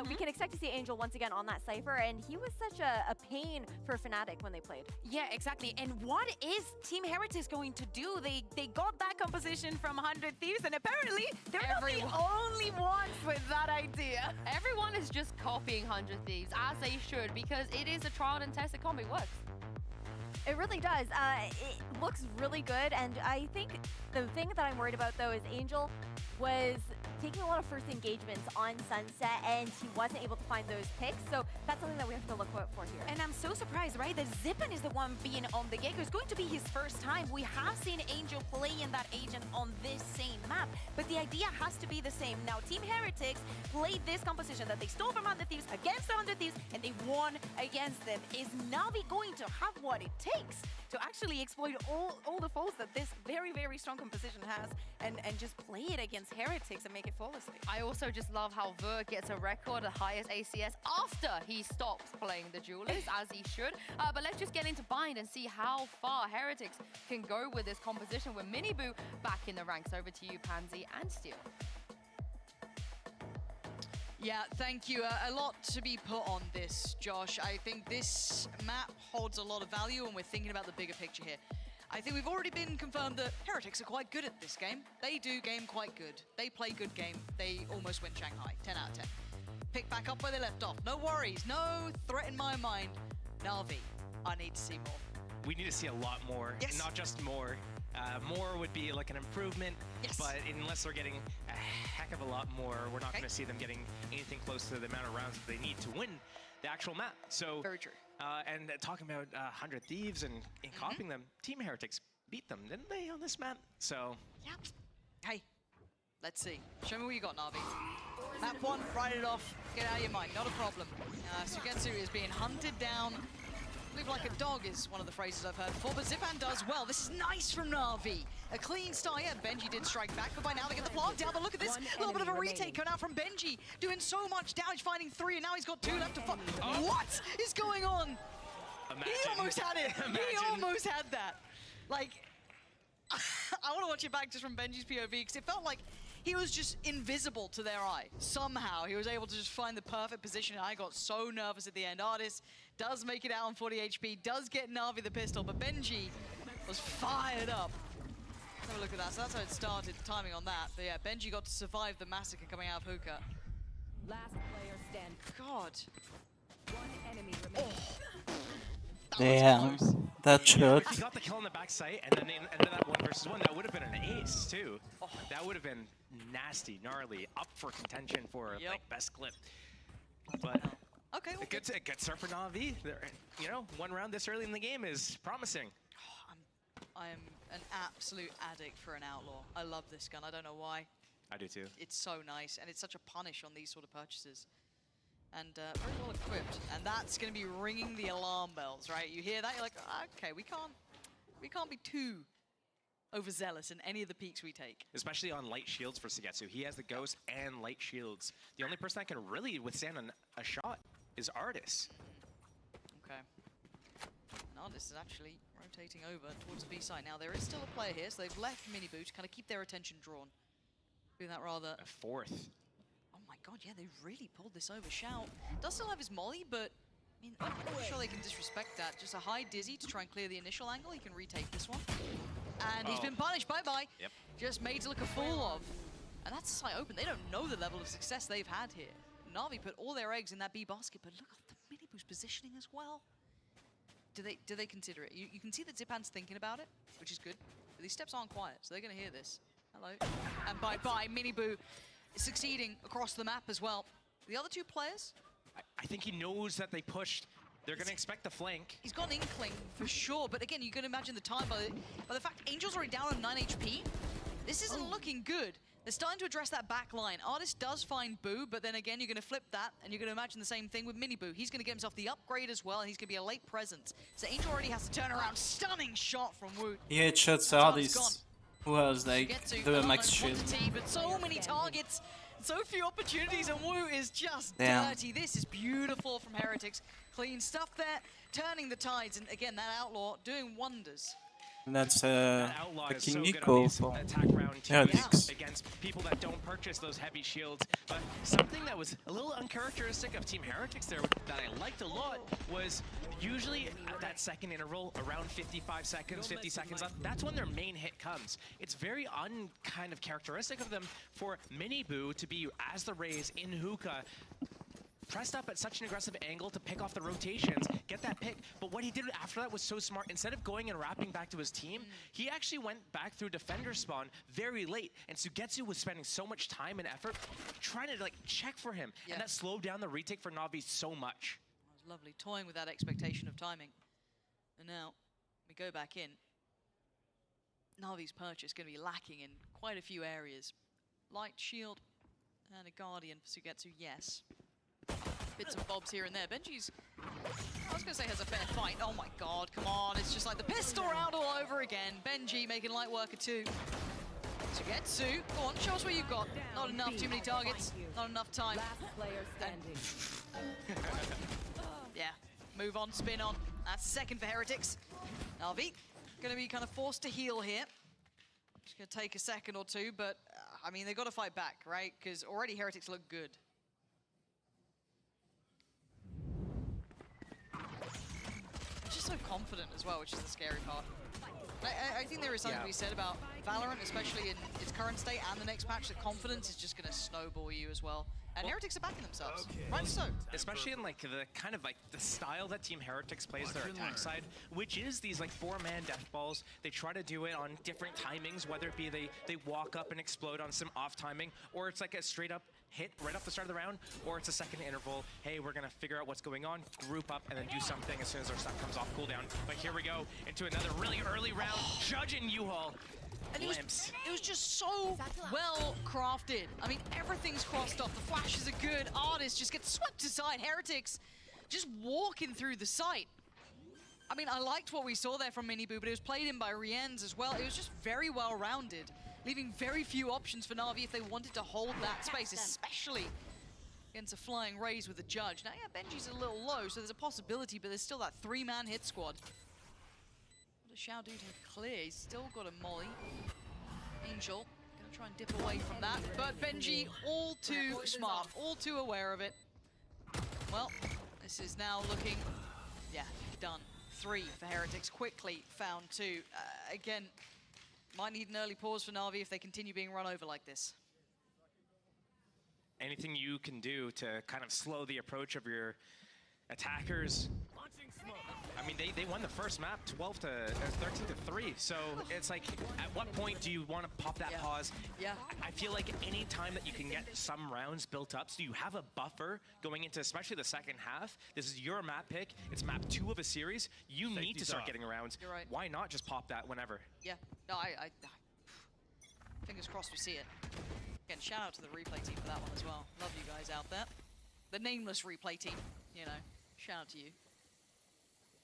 we can expect to see Angel once again on that Cypher, and he was such a pain for Fnatic when they played. Yeah, exactly. And what is Team Heretics going to do? They got that composition from 100 Thieves, and apparently they're not the only ones with that idea. Everyone is just copying 100 Thieves, as they should, because it is a tried and tested combo. It works. It really does. It looks really good, and I think the thing that I'm worried about, though, is Angel was taking a lot of first engagements on Sunset, and he wasn't able to find those picks, so that's something that we have to look out for here. And I'm so surprised, right, that Zippen is the one being on the get-go. It's going to be his first time. We have seen Angel play in that agent on this same map, but the idea has to be the same. Now, Team Heretics played this composition that they stole from 100 Thieves against 100 Thieves, and they won against them. Is Navi going to have what it takes to actually exploit all the faults that this very, very strong composition has and just play it against Heretics and make it flawlessly? I also just love how Vur gets a record, the highest ACS, after he stops playing the duelist, as he should. But let's just get into Bind and see how far Heretics can go with this composition with Miniboo back in the ranks. Over to you, Pansy and Steel. Yeah, thank you. A lot to be put on this, Josh. I think this map holds a lot of value when we're thinking about the bigger picture here. I think we've already been confirmed that Heretics are quite good at this game. They do game quite good. They play good game. They almost win Shanghai, 10 out of 10. Pick back up where they left off. No worries, no threat in my mind. Na'Vi, I need to see more. We need to see a lot more, not just more. More would be like an improvement, but unless they're getting a heck of a lot more, we're not going to see them getting anything close to the amount of rounds that they need to win the actual map. So very true. And talking about 100 Thieves and copying them, Team Heretics beat them, didn't they, on this map? So yeah. Hey, let's see. Show me what you got, Na'Vi. Map 1, write it off. Get out of your mind, not a problem. Sugetsu is being hunted down. Live like a dog is one of the phrases I've heard before, but Zipan does well. This is nice from Na'Vi. A clean start. Yeah, Benji did strike back, but by now they get the plant down. But look at this, a little bit of a retake coming out from Benji. Doing so much damage, finding 3, and now he's got 2 left to fight. What is going on? Imagine. He almost had it. He almost had that. Like, I want to watch it back just from Benji's POV, because it felt like he was just invisible to their eye. Somehow, he was able to just find the perfect position, and I got so nervous at the end. Artist does make it out on 40 HP, does get Na'Vi the pistol, but Benji was fired up. Have a look at that. So that's how it started, the timing on that. But yeah, Benji got to survive the massacre coming out of Hookah. Last player stand. God. One enemy remaining. Damn, that shot. If he got the kill on the back site and then that 1 versus 1, that would have been an ace too. That would have been nasty, gnarly, up for contention for like best clip. But okay, a good start for Na'Vi. You know, 1 round this early in the game is promising. I am an absolute addict for an outlaw. I love this gun. I don't know why. I do too. It's so nice, and it's such a punish on these sort of purchases. And very well equipped, and that's going to be ringing the alarm bells, right? You hear that, you're like, okay, we can't be too overzealous in any of the peaks we take. Especially on light shields for Sugetsu. He has the ghost and light shields. The only person that can really withstand a shot is Artis. Okay. And Artis is actually rotating over towards the B side. Now there is still a player here, so they've left Minibu to kind of keep their attention drawn. Doing that rather. A 4th. Oh my god, yeah, they really pulled this over. Shout does still have his molly, but I mean, I'm not sure they can disrespect that. Just a high dizzy to try and clear the initial angle. He can retake this one. And he's been punished. Bye-bye. Yep. Just made to look a fool of. And that's the site open. They don't know the level of success they've had here. Na'Vi put all their eggs in that B basket, but look at the Minibu's positioning as well. Do they consider it? You can see that Zipan's thinking about it, which is good. But these steps aren't quiet, so they're going to hear this. Hello. And bye-bye. Minibu succeeding across the map as well. The other 2 players? I think he knows that they pushed. They're going to expect the flank. He's got an inkling for sure, but again, you can imagine the time by the fact Angel's already down on 9 HP. This isn't looking good. They're starting to address that back line. Artist does find Boo, but then again, you're going to flip that, and you're going to imagine the same thing with Miniboo. He's going to get himself the upgrade as well, and he's going to be a late presence. So Angel already has to turn around. Stunning shot from Woot. Yeah, it shots Artist, who has like the max shield. But so many targets, so few opportunities, and Wu is just Damn. dirty. This is beautiful from Heretics. Clean stuff there, turning the tides, and again, that outlaw doing wonders. And that's Outlaw is King so Nico good on these for attack round Heretics. against people that don't purchase those heavy shields. But something that was a little uncharacteristic of Team Heretics there that I liked a lot was usually at that second interval, around 55 seconds, 50 seconds left, that's when their main hit comes. It's very kind of characteristic of them for Miniboo to be, as the Rays in Hookah, pressed up at such an aggressive angle to pick off the rotations, get that pick, but what he did after that was so smart. Instead of going and wrapping back to his team, he actually went back through defender spawn very late, and Sugetsu was spending so much time and effort trying to like check for him, and that slowed down the retake for Na'Vi so much. It was lovely, toying with that expectation of timing. And now, we go back in. Na'Vi's purchase going to be lacking in quite a few areas. Light shield and a Guardian for Sugetsu, yes. Bits and bobs here and there. Benji's, I was going to say, has a fair fight. Oh my god, come on. It's just like the pistol round all over again. Benji making light work of 2. Sugetsu, go on, show us what you've got. Not enough, too many targets, not enough time. Last player standing. Yeah, move on, spin on. That's second for Heretics. Na'Vi going to be kind of forced to heal here. It's going to take a second or 2, but I mean, they've got to fight back, right? Because already Heretics look good. Just so confident as well, which is the scary part. I think there is something to be said about Valorant, especially in its current state and the next patch, that confidence is just going to snowball you as well. And Heretics are backing themselves. Right so. Especially in like the kind of like the style that Team Heretics plays their attack side, which is these like 4-man death balls. They try to do it on different timings, whether it be they walk up and explode on some off timing, or it's like a straight up hit right off the start of the round, or it's a second interval. Hey, we're gonna figure out what's going on, group up, and then do something as soon as our stuff comes off cooldown. But here we go into another really early round. Judging U-Haul. And it was just so well crafted. I mean, everything's crossed off. The flashes are good. Artists just get swept aside. Heretics just walking through the site. I mean, I liked what we saw there from Miniboo, but it was played in by Rienz as well. It was just very well rounded, leaving very few options for Na'Vi if they wanted to hold that space, especially against a flying Raze with a judge. Now, yeah, Benji's a little low, so there's a possibility, but there's still that 3-man hit squad. What does Xiao do to clear? He's still got a molly. Angel gonna try and dip away from that, but Benji all too smart, all too aware of it. Well, this is now looking, yeah, done. 3 for Heretics, quickly found 2. Again, might need an early pause for Na'Vi if they continue being run over like this. Anything you can do to kind of slow the approach of your attackers. I mean, they won the first map 13 to 3. So it's like, at what point do you want to pop that pause? Yeah. I feel like any time that you can get some rounds built up, so you have a buffer going into especially the second half. This is your map pick. It's map 2 of a series. You need to start getting rounds. You're right. Why not just pop that whenever? Yeah. No, I fingers crossed we see it. Again, shout out to the replay team for that one as well. Love you guys out there. The nameless replay team, you know, shout out to you.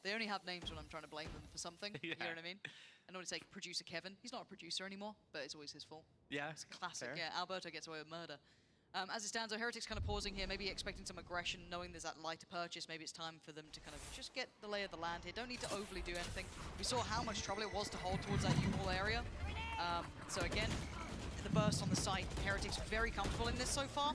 They only have names when I'm trying to blame them for something. You know what I mean? I normally say producer Kevin. He's not a producer anymore, but it's always his fault. Yeah, it's classic. fair. Yeah, Alberto gets away with murder. As it stands, Heretics kind of pausing here, maybe expecting some aggression, knowing there's that lighter purchase. Maybe it's time for them to kind of just get the lay of the land here. Don't need to overly do anything. We saw how much trouble it was to hold towards that U-Haul area. So again, the burst on the site. Heretics very comfortable in this so far.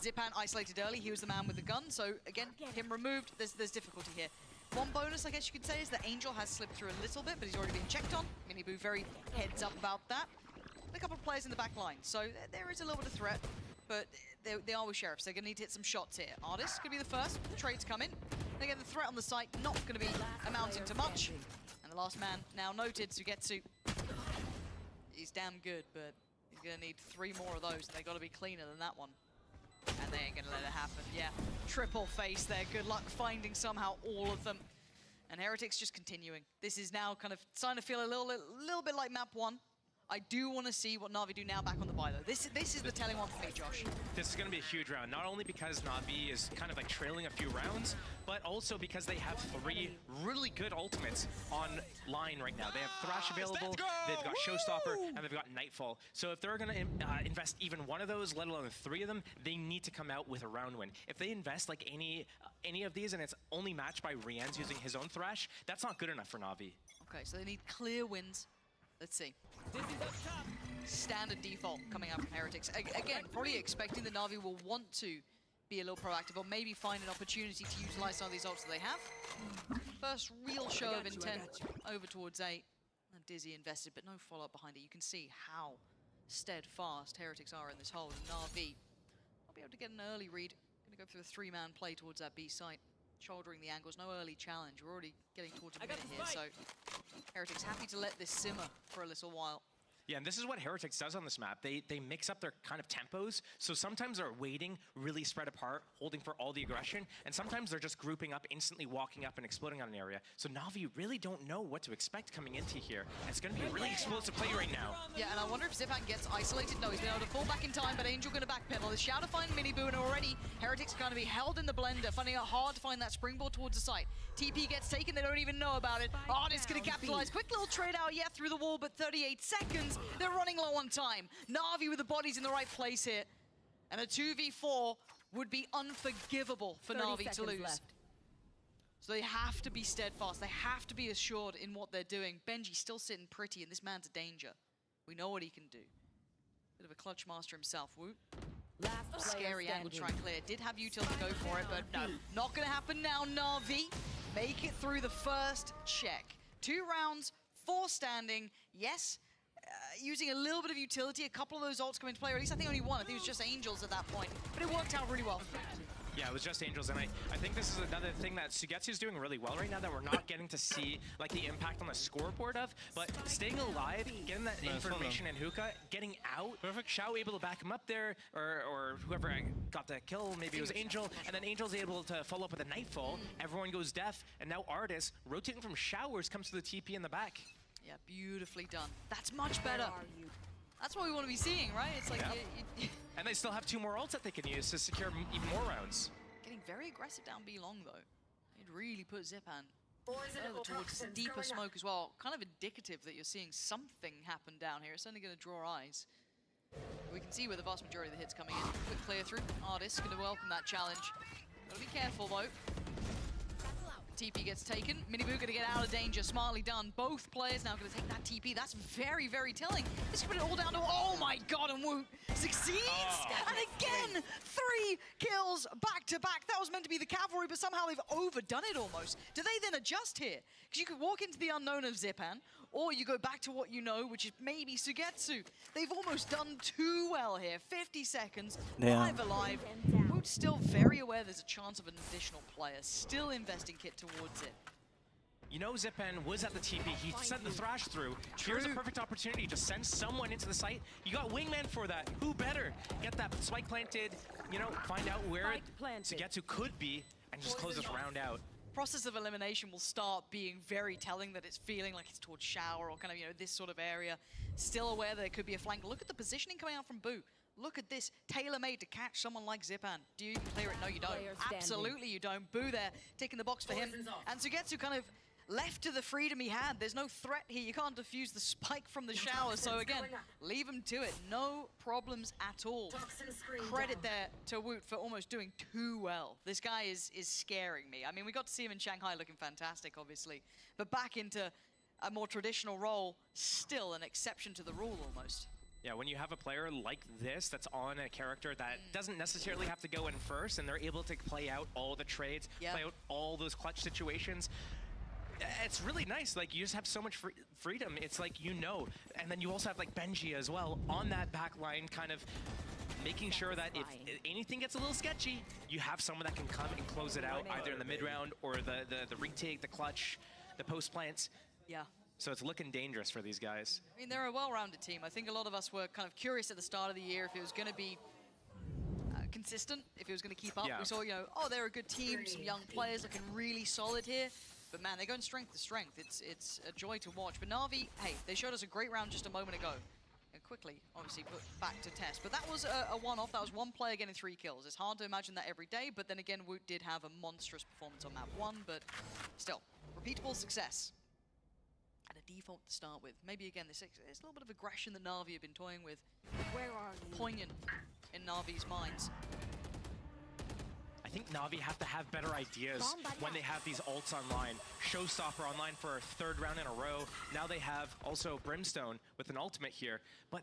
Zipan isolated early. He was the man with the gun. So again, him removed. There's difficulty here. One bonus, I guess you could say, is that Angel has slipped through a little bit, but he's already been checked on. Miniboo very heads up about that. And a couple of players in the back line, so there is a little bit of threat, but they are with Sheriffs. They're going to need to hit some shots here. Artists could be the first. The trades come in. And again, the threat on the site not going to be amounting to much. And the last man now noted, Sugetsu. He's damn good, but he's going to need 3 more of those, and they got to be cleaner than that one. And they ain't gonna let it happen. Yeah, triple face there. Good luck finding somehow all of them. And Heretics just continuing. This is now kind of starting to feel a little bit like map 1. I do want to see what Na'Vi do now back on the buy, though. This is the telling one for me, Josh. This is going to be a huge round, not only because Na'Vi is kind of like trailing a few rounds, but also because they have 3 really good ultimates on line right now. They have Thrash available, they've got Showstopper, and they've got Nightfall. So if they're going to invest even one of those, let alone 3 of them, they need to come out with a round win. If they invest like any of these and it's only matched by Rienz using his own Thrash, that's not good enough for Na'Vi. Okay, so they need clear wins. Let's see. Standard default coming out from Heretics. Again, probably expecting that Na'Vi will want to be a little proactive or maybe find an opportunity to utilize some of these ults that they have. First real show of intent over towards A. Dizzy invested, but no follow-up behind it. You can see how steadfast Heretics are in this hold. Na'Vi will be able to get an early read. Going to go through a 3-man play towards that B site. Shouldering the angles, no early challenge. We're already getting towards a minute here, so Heretics happy to let this simmer for a little while. Yeah, and this is what Heretics does on this map. They mix up their kind of tempos, so sometimes they're waiting, really spread apart, holding for all the aggression, and sometimes they're just grouping up, instantly walking up and exploding on an area. So Na'Vi really don't know what to expect coming into here. And it's going to be a really explosive play right now. Yeah, and I wonder if Zipan gets isolated. No, he's been able to fall back in time, but Angel going to backpedal. There's Xiao to find Miniboo, and already Heretics are going to be held in the blender, finding it hard to find that springboard towards the site. TP gets taken, they don't even know about it. Artist going to capitalize. Quick little trade out, yeah, through the wall, but 38 seconds. They're running low on time. Na'Vi with the bodies in the right place here. And a 2v4 would be unforgivable for Na'Vi to lose. Left. So they have to be steadfast. They have to be assured in what they're doing. Benji's still sitting pretty, and this man's a danger. We know what he can do. Bit of a clutch master himself. Woo. Scary angle to try and clear. Did have util to go for it, but no. Not going to happen now, Na'Vi. Make it through the first check. 2 rounds, 4 standing, yes. Using a little bit of utility, a couple of those ults come into play, or at least I think only one. I think it was just Angels at that point. But it worked out really well. Yeah, it was just Angels, and I think this is another thing that Sugetsu's doing really well right now that we're not getting to see like the impact on the scoreboard of, but staying alive, getting that information in hookah, getting out. Perfect. Xiao able to back him up there, or whoever got the kill, maybe it was Angel, and then Angel's able to follow up with a Nightfall. Everyone goes deaf, and now Artis, rotating from Showers, comes to the TP in the back. Yeah, beautifully done. That's much better. That's what we want to be seeing, right? It's like... Yep. And they still have 2 more ults that they can use to secure even more rounds. Getting very aggressive down B long, though. It really put Zipan towards deeper smoke as well. Kind of indicative that you're seeing something happen down here. It's certainly going to draw eyes. We can see where the vast majority of the hits coming in. Quick clear through. Artis going to welcome that challenge. Gotta be careful, though. TP gets taken. Miniboo going to get out of danger. Smartly done. Both players now going to take that TP. That's very, very telling. This could put it all down to, oh my god, and Woot succeeds! And again, 3 kills back to back. That was meant to be the cavalry, but somehow they've overdone it almost. Do they then adjust here? Because you could walk into the unknown of Zipan, or you go back to what you know, which is maybe Sugetsu. They've almost done too well here. 50 seconds, 5 alive. Woot's still very aware there's a chance of an additional player. Still investing kit towards it. You know Zipan was at the TP, he sent the Thrash through. Here's a perfect opportunity to send someone into the site. You got Wingman for that. Who better? Get that spike planted, you know, find out where Sugetsu could be, and just close this round out. Process of elimination will start being very telling that it's feeling like it's towards Shower or kind of, you know, this sort of area. Still aware that there could be a flank. Look at the positioning coming out from Boo. Look at this, tailor-made to catch someone like Zipan. Do you even clear it? No, you don't. Absolutely you don't. Boo there, taking the box for him. And Sugetsu kind of left to the freedom he had. There's no threat here. You can't defuse the spike from the Shower. So again, leave him to it. No problems at all. Credit there to Woot for almost doing too well. This guy is scaring me. I mean, we got to see him in Shanghai looking fantastic, obviously. But back into a more traditional role, still an exception to the rule almost. Yeah, when you have a player like this that's on a character that doesn't necessarily have to go in first, and they're able to play out all the trades, play out all those clutch situations, it's really nice. Like, you just have so much freedom. It's like, you know. And then you also have like Benji as well on that back line, kind of making sure that if anything gets a little sketchy, you have someone that can come and close it out, either in the mid round or the retake, the clutch, the post plants. Yeah. So it's looking dangerous for these guys. I mean, they're a well-rounded team. I think a lot of us were kind of curious at the start of the year if it was going to be consistent, if it was going to keep up. Yeah. We saw, you know, oh, they're a good team, some young players looking really solid here. But man, they're going strength to strength. It's a joy to watch. But Na'Vi, hey, they showed us a great round just a moment ago. And quickly, obviously, put back to test. But that was a one-off. That was one player getting 3 kills. It's hard to imagine that every day. But then again, Woot did have a monstrous performance on map 1. But still, repeatable success. And a default to start with. Maybe again, there's a little bit of aggression that Na'Vi have been toying with. Where are you? Poignant in Na'Vi's minds. I think Na'Vi have to have better ideas when they have these ults online. Showstopper online for a 3rd round in a row. Now they have also Brimstone with an ultimate here. But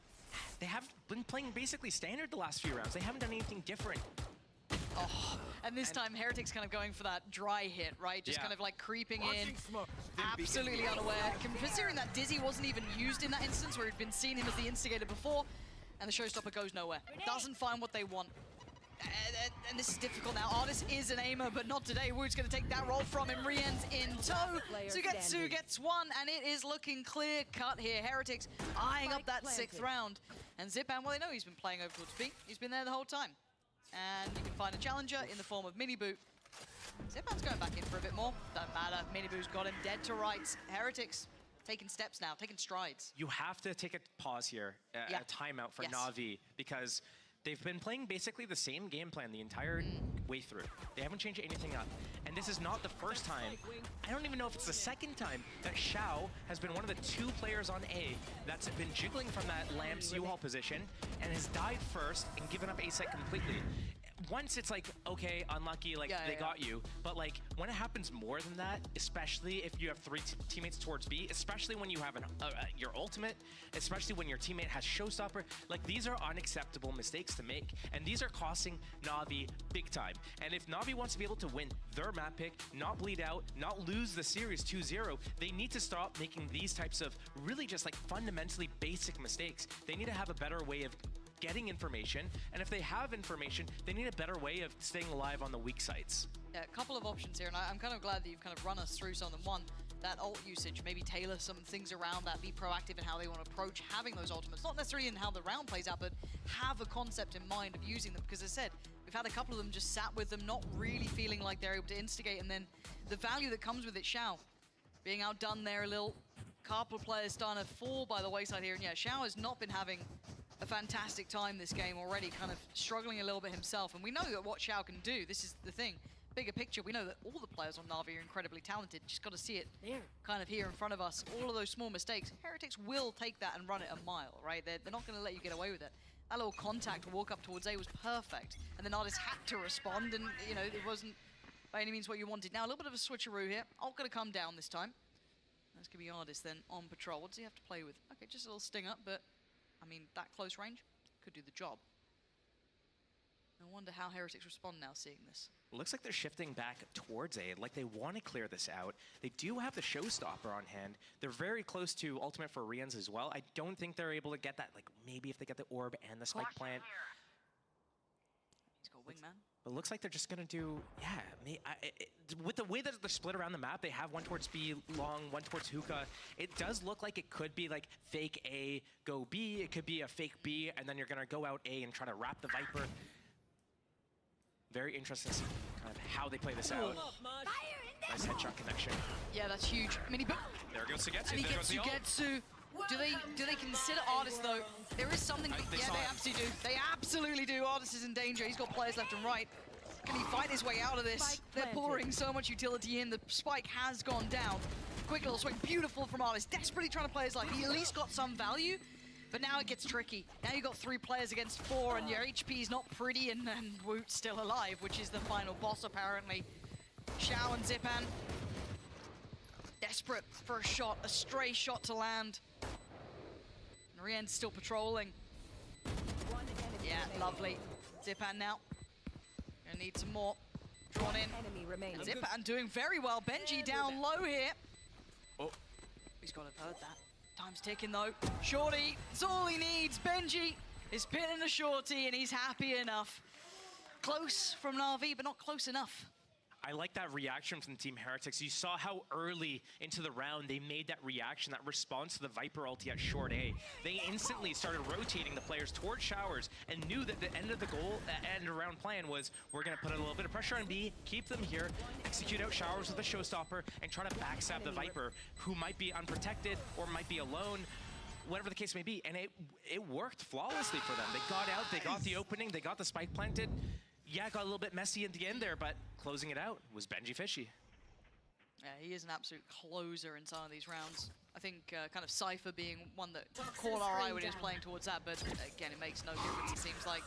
they have been playing basically standard the last few rounds. They haven't done anything different. Oh, and this time Heretic's kind of going for that dry hit, right? Just kind of like creeping in, absolutely unaware. Considering that Dizzy wasn't even used in that instance where he'd been seeing him as the instigator before, and the Showstopper goes nowhere. Doesn't find what they want. And this is difficult now. Artis is an aimer, but not today. Woot's going to take that role from him. Rien's in tow. Sugetsu gets 1, and it is looking clear-cut here. Heretics eyeing up that 6th round. And Zipan, well, they know he's been playing over towards B. He's been there the whole time. And you can find a challenger in the form of Miniboo. Zipan's going back in for a bit more. Don't matter. Miniboo's got him dead to rights. Heretics taking steps now, taking strides. You have to take a pause here, a timeout for Na'Vi, because they've been playing basically the same game plan the entire way through. They haven't changed anything up. And this is not the first time, I don't even know if it's the second time, that Xiao has been one of the 2 players on A that's been jiggling from that Lamps U-Haul position and has died first and given up A site completely. once it's like, okay, unlucky, like they got you. But like when it happens more than that, especially if you have three teammates towards B, especially when you have your ultimate, especially when your teammate has showstopper, like these are unacceptable mistakes to make. And these are costing Na'Vi big time. And if Na'Vi wants to be able to win their map pick, not bleed out, not lose the series 2-0, they need to stop making these types of really just like fundamentally basic mistakes. They need to have a better way of getting information, and if they have information, they need a better way of staying alive on the weak sites. Yeah, a couple of options here, and I'm kind of glad that you've kind of run us through some of them. One, that ult usage, maybe tailor some things around that, be proactive in how they want to approach having those ultimates, not necessarily in how the round plays out, but have a concept in mind of using them, because as I said, we've had a couple of them just sat with them, not really feeling like they're able to instigate, and then the value that comes with it, Xiao, being outdone there a little, couple of players starting to fall by the wayside here, and yeah, Xiao has not been having a fantastic time this game already, kind of struggling a little bit himself. And we know that what Xiao can do, this is the thing, bigger picture, we know that all the players on Na'Vi are incredibly talented, just got to see it kind of here in front of us. All of those small mistakes, Heretics will take that and run it a mile, right? They're not going to let you get away with it. That little contact walk up towards A was perfect, and then Artist had to respond, and you know, it wasn't by any means what you wanted. Now a little bit of a switcheroo here. Ult going to come down this time. That's going to be Artist then on patrol. What does he have to play with? Okay, just a little sting up, but I mean, that close range could do the job. I wonder how Heretics respond now seeing this. Looks like they're shifting back towards A, like they want to clear this out. They do have the showstopper on hand. They're very close to ultimate for Rians as well. I don't think they're able to get that, like maybe if they get the orb and the spike plant. He's got wingman. But it looks like they're just going to do, with the way that they're split around the map, they have one towards B long, one towards hookah. It does look like it could be like fake A, go B. It could be a fake B, and then you're going to go out A and try to wrap the Viper. Very interesting to see kind of how they play this out. Nice headshot connection. Yeah, that's huge. I mean, there goes Sugetsu. And he there gets goes the ult. Sugetsu. Do they consider Artist though? There is something. They absolutely do. They absolutely do. Artist is in danger. He's got players left and right. Can he fight his way out of this? They're pouring so much utility in. The spike has gone down. Quick little swing, beautiful from Artist. Desperately trying to play his life. He at least got some value. But now it gets tricky. Now you've got 3 players against 4, and your HP is not pretty, and Woot's still alive, which is the final boss, apparently. Xiao and Zipan. Desperate for a shot, a stray shot to land. And Rien's still patrolling. Yeah, lovely. Zipan now. Gonna need some more. Drawn in. And Zipan doing very well. Benji down low here. Oh. He's got to have heard that. Time's ticking though. Shorty, it's all he needs. Benji is pinning a shorty and he's happy enough. Close from Na'Vi, but not close enough. I like that reaction from Team Heretics. You saw how early into the round they made that reaction, that response to the Viper ulti at short A. They instantly started rotating the players towards Showers and knew that the end of the goal, end of round plan was, we're going to put a little bit of pressure on B, keep them here, execute out Showers with a showstopper, and try to backstab the Viper, who might be unprotected or might be alone, whatever the case may be. And it worked flawlessly for them. They got out, they got the opening, they got the spike planted. Yeah, it got a little bit messy at the end there, but closing it out was Benji Fishy. Yeah, he is an absolute closer in some of these rounds. I think kind of Cypher being one that caught our eye when he was playing towards that, but again, it makes no difference, it seems like.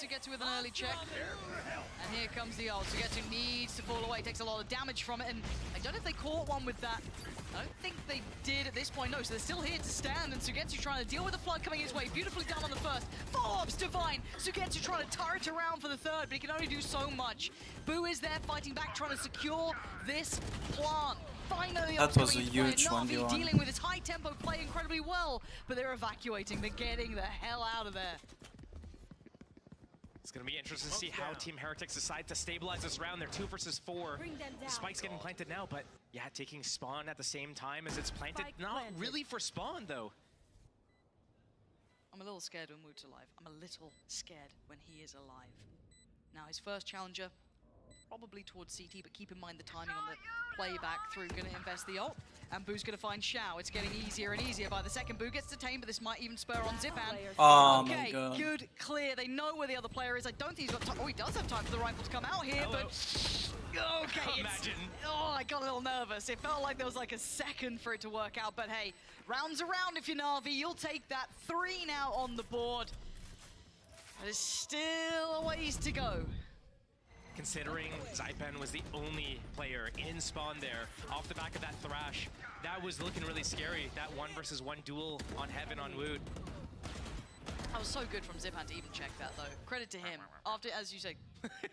Sugetsu with an early check. And here comes the ult. Sugetsu needs to fall away, takes a lot of damage from it, and I don't know if they caught one with that. I don't think they did at this point, no, so they're still here to stand, and Sugetsu trying to deal with the flood coming his way. Beautifully done on the first. Follow-ups divine. Sugetsu trying to turret around for the third, but he can only do so much. Boo is there fighting back, trying to secure this plant. Finally, that was a huge one. Na'Vi dealing with his high tempo play incredibly well, but they're evacuating. They're getting the hell out of there. It's going to be interesting to see how Team Heretics decide to stabilize this round. They're 2 versus 4. The spike's getting planted now, but yeah, taking spawn at the same time as it's planted. Not really for spawn, though. I'm a little scared when Woot's alive. I'm a little scared when he is alive. Now, his first challenger, probably towards CT, but keep in mind the timing on the playback through. Going to invest the ult, and Boo's going to find Xiao. It's getting easier and easier by the second. Boo gets detained, but this might even spur on Zipan. Oh okay, my God. Good, clear. They know where the other player is. I don't think he's got time. Oh, he does have time for the rifle to come out here, but okay. Imagine. Oh, I got a little nervous. It felt like there was like a second for it to work out, but hey, rounds around if you're Na'Vi. You'll take that. 3 now on the board. There's still a ways to go. considering Zypan was the only player in spawn there off the back of that Thrash. That was looking really scary. That 1v1 duel on Heaven on Wood. That was so good from Zipan to even check that, though. Credit to him. After, as you say,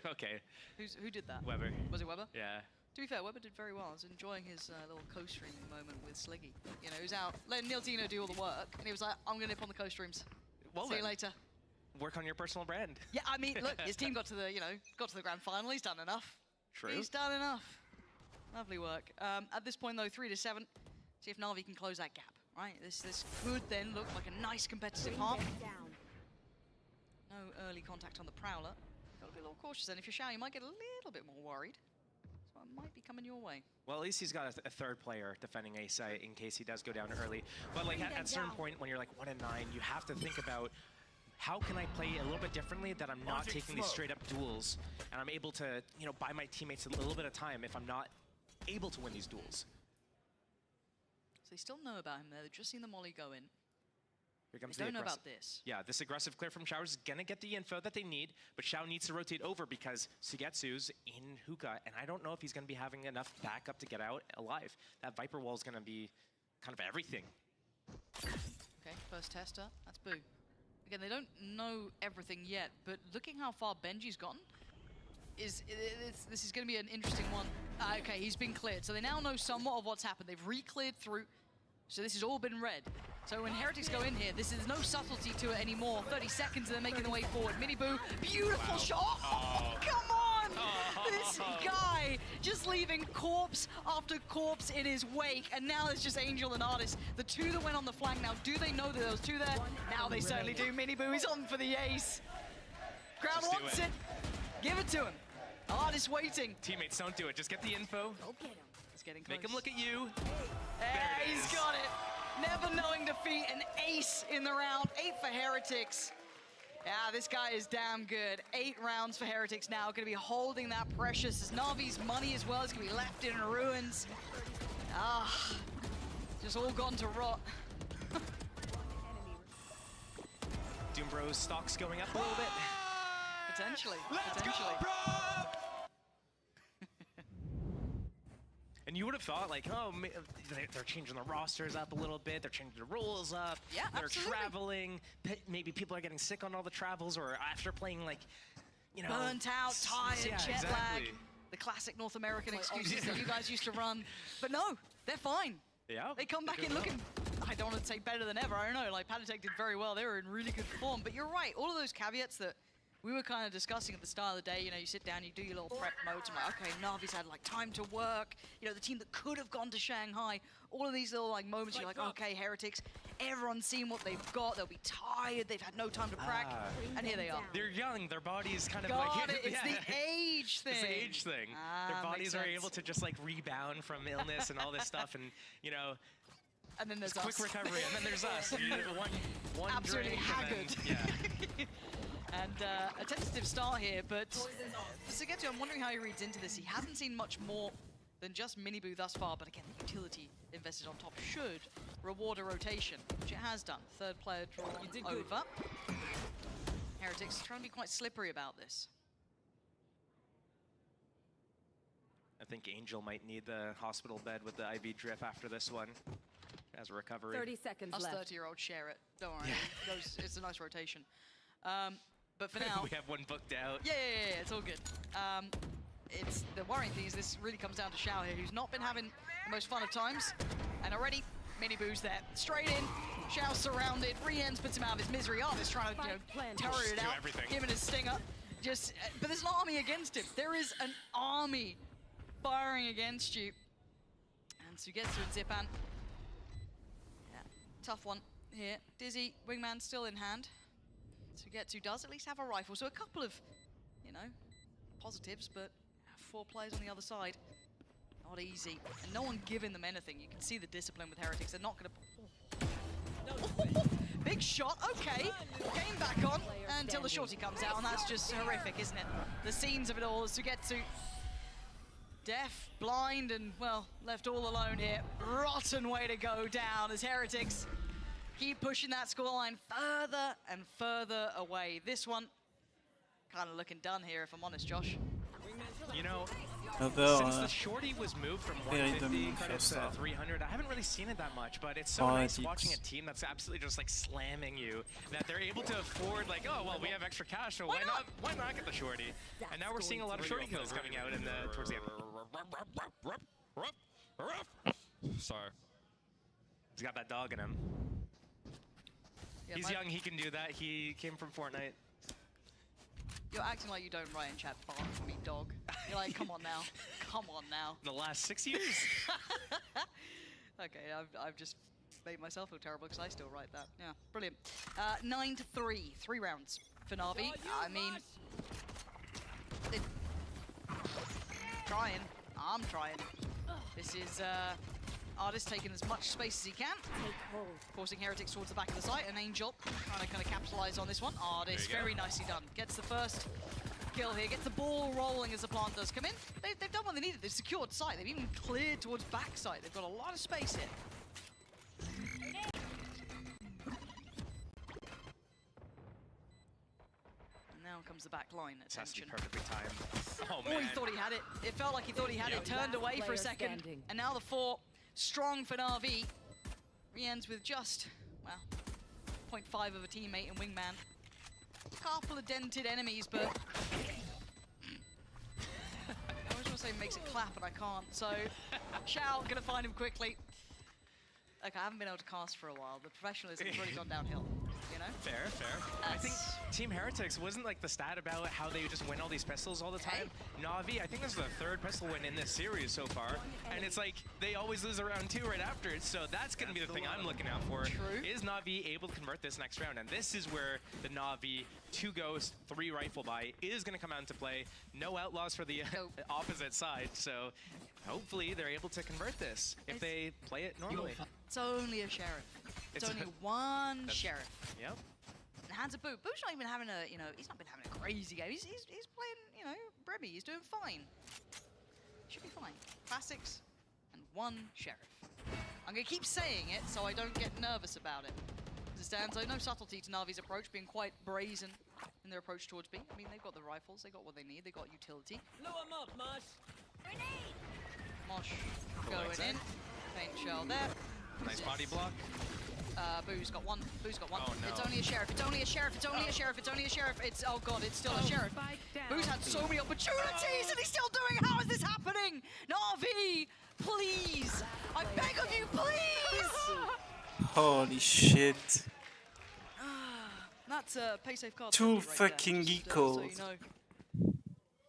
Okay. who did that? Weber. Was it Weber? Yeah. To be fair, Weber did very well. I was enjoying his little co-streaming moment with Sliggy. You know, he was out letting Niltino do all the work, and he was like, I'm going to nip on the co-streams. Well See you then. later. Work on your personal brand. Yeah, I mean, look, his team got to the, got to the grand final. He's done enough. True. He's done enough. Lovely work. At this point, though, 3-7. See if Navi can close that gap, right? This could then look like a nice competitive half. No early contact on the Prowler. Got to be a little cautious then. If you're Xiao, you might get a little bit more worried. So it might be coming your way. Well, at least he's got a third player defending A site in case he does go down early. But like at a certain point when you're like 1-9, you have to think about how can I play a little bit differently that I'm not taking these straight up duels and I'm able to, buy my teammates a little bit of time if I'm not able to win these duels. So they still know about him there. They've just seen the molly go in. Here comes They the don't know aggressive. about this. Yeah, this aggressive clear from Xiao is gonna get the info that they need, but Xiao needs to rotate over because Sugetsu's in hookah, and I don't know if he's gonna be having enough backup to get out alive. That Viper wall is gonna be kind of everything. Okay, first tester. That's Boo. Again, they don't know everything yet, but looking how far Benji's gotten, this is going to be an interesting one. Okay, he's been cleared. So they now know somewhat of what's happened. They've re-cleared through. So this has all been read. So when Heretics go in here, this is no subtlety to it anymore. 30 seconds and they're making their way forward. Mini Boo, beautiful shot. Oh, come on! This guy just leaving corpse after corpse in his wake. And now it's just Angel and Artist. The two that went on the flank now, do they know that there was two there? Now they certainly do. Mini Boo is on for the ace. Crowd wants it. Give it to him. Artist waiting. Teammates, don't do it. Just get the info. He's getting close. Make him look at you. Hey, he's got it. Never knowing defeat, an ace in the round. 8 for Heretics. Yeah, this guy is damn good. 8 rounds for Heretics now. Going to be holding that precious. As Navi's money as well is going to be left in ruins. Ah, just all gone to rot. Doombro's stock's going up a little bit. Potentially. Let's go, bro! And you would have thought, like, oh, they're changing the rosters up a little bit. They're changing the rules up. Yeah, they're absolutely. Traveling. Maybe people are getting sick on all the travels, or after playing, like, burnt out, tired, yeah, jet exactly. lag. The classic North American excuses that you guys used to run. But no, they're fine. Yeah. They come back in looking, I don't want to say better than ever. I don't know, like Panatech did very well. They were in really good form. But you're right, all of those caveats that we were kind of discussing at the start of the day, you sit down, you do your little prep modes, and like, okay, Navi's had like time to work, the team that could have gone to Shanghai, all of these little like moments, you're like, okay, Heretics, everyone's seen what they've got, they'll be tired, they've had no time to prac, and here they are. They're young, their body's kind of Got like... it, it's the age thing. It's the age thing. Their bodies are able to just like rebound from illness and all this stuff, and and then there's us. Quick recovery, and then there's us. One Absolutely drink, haggard. And then, And a tentative start here, but for Sugetsu, I'm wondering how he reads into this. He hasn't seen much more than just Miniboo thus far, but again, the utility invested on top should reward a rotation, which it has done. Third player drawn over. Heretics trying to be quite slippery about this. I think Angel might need the hospital bed with the IV drip after this one as a recovery. 30 seconds Us left. 30-year-olds share it. Don't worry, it's a nice rotation. But for now, we have one booked out. Yeah, it's all good. It's the worrying thing is this really comes down to Xiao here, who's not been having the most fun of times, and already Miniboo's there, straight in. Xiao surrounded. Re-ends puts him out of his misery. Artist trying to terror it out, give it a stinger. But there's an army against him. There is an army firing against you. And Sugetsu and Zipan. Yeah, tough one here. Dizzy, Wingman still in hand. Sugetsu does at least have a rifle, so a couple of, positives, but 4 players on the other side. Not easy. And no one giving them anything. You can see the discipline with Heretics. They're not going to... Big shot, okay. Game back on until the shorty comes out, and that's just horrific, isn't it? The scenes of it all, Sugetsu deaf, blind, and, well, left all alone here. Rotten way to go down as Heretics keep pushing that scoreline further and further away. This one kind of looking done here, if I'm honest, Josh. You know, Although, since the shorty was moved from very 150 dominant credits first to half. 300, I haven't really seen it that much, but it's so nice watching a team that's absolutely just like slamming you, that they're able to afford like, oh, well, we have extra cash, so why not get the shorty? And now we're seeing a lot of shorty kills coming out in the towards the end. Sorry. He's got that dog in him. Yeah, He's young, he can do that. He came from Fortnite. You're acting like you don't write in chat, bark for me, dog. You're like, come on now. Come on now. The last 6 years? Okay, I've just made myself feel terrible because I still write that. Yeah, brilliant. 9-3, 3 rounds for Navi. I mean, trying. I'm trying. This is Artist taking as much space as he can, forcing Heretics towards the back of the site, and Angel trying to kind of capitalize on this one. Artist, very nicely done. Gets the first kill here, gets the ball rolling as the plant does come in. They've done what they needed. They've secured site. They've even cleared towards backside. They've got a lot of space here. And now comes the back line. This has to be Attention. perfectly timed. Oh, Oh, man. he thought he had it. It felt like he thought he had it. Turned away for a second. standing. And now the 4, strong for Navi. Re-ends with just, well, 0.5 of a teammate and Wingman. Couple of dented enemies, but... I was going to say makes it clap, and I can't. So, Shao, gonna find him quickly. Like, I haven't been able to cast for a while. The professionalism's really gone downhill, you know? Fair, fair. I think Team Heretics wasn't like the stat about how they just win all these pistols all the time. Navi, I think this is the 3rd pistol win in this series so far. And it's like, they always lose around 2 right after it. So that's going to be the thing I'm looking out for. True. Is Navi able to convert this next round? And this is where the Navi 2 Ghost, 3 Rifle buy is going to come out into play. No Outlaws for the opposite side. So hopefully they're able to convert this if they play it normally. It's only a sheriff. It's only one sheriff. Yep. And hands of Boo. Boo's not even having a, you know, he's not been having a crazy game. He's playing, you know, Bremmy. He's doing fine. Should be fine. Classics and 1 sheriff. I'm going to keep saying it so I don't get nervous about it. As it stands, no subtlety to Navi's approach, being quite brazen in their approach towards B. I mean, they've got the rifles, they got what they need, they got utility. Blow him up, Mosh. Mosh going in. Paint shell there. Nice body block. Boo's got one. Boo's got one. Oh, no. It's only a sheriff. It's only a sheriff. It's only a sheriff. It's only a sheriff. It's, oh god, it's still a sheriff. Boo's had so many opportunities and he's still doing it. How is this happening? Navi, please. I beg of you, please. Holy shit. That's a pay safe card. 2 right fucking there, equals. so you know.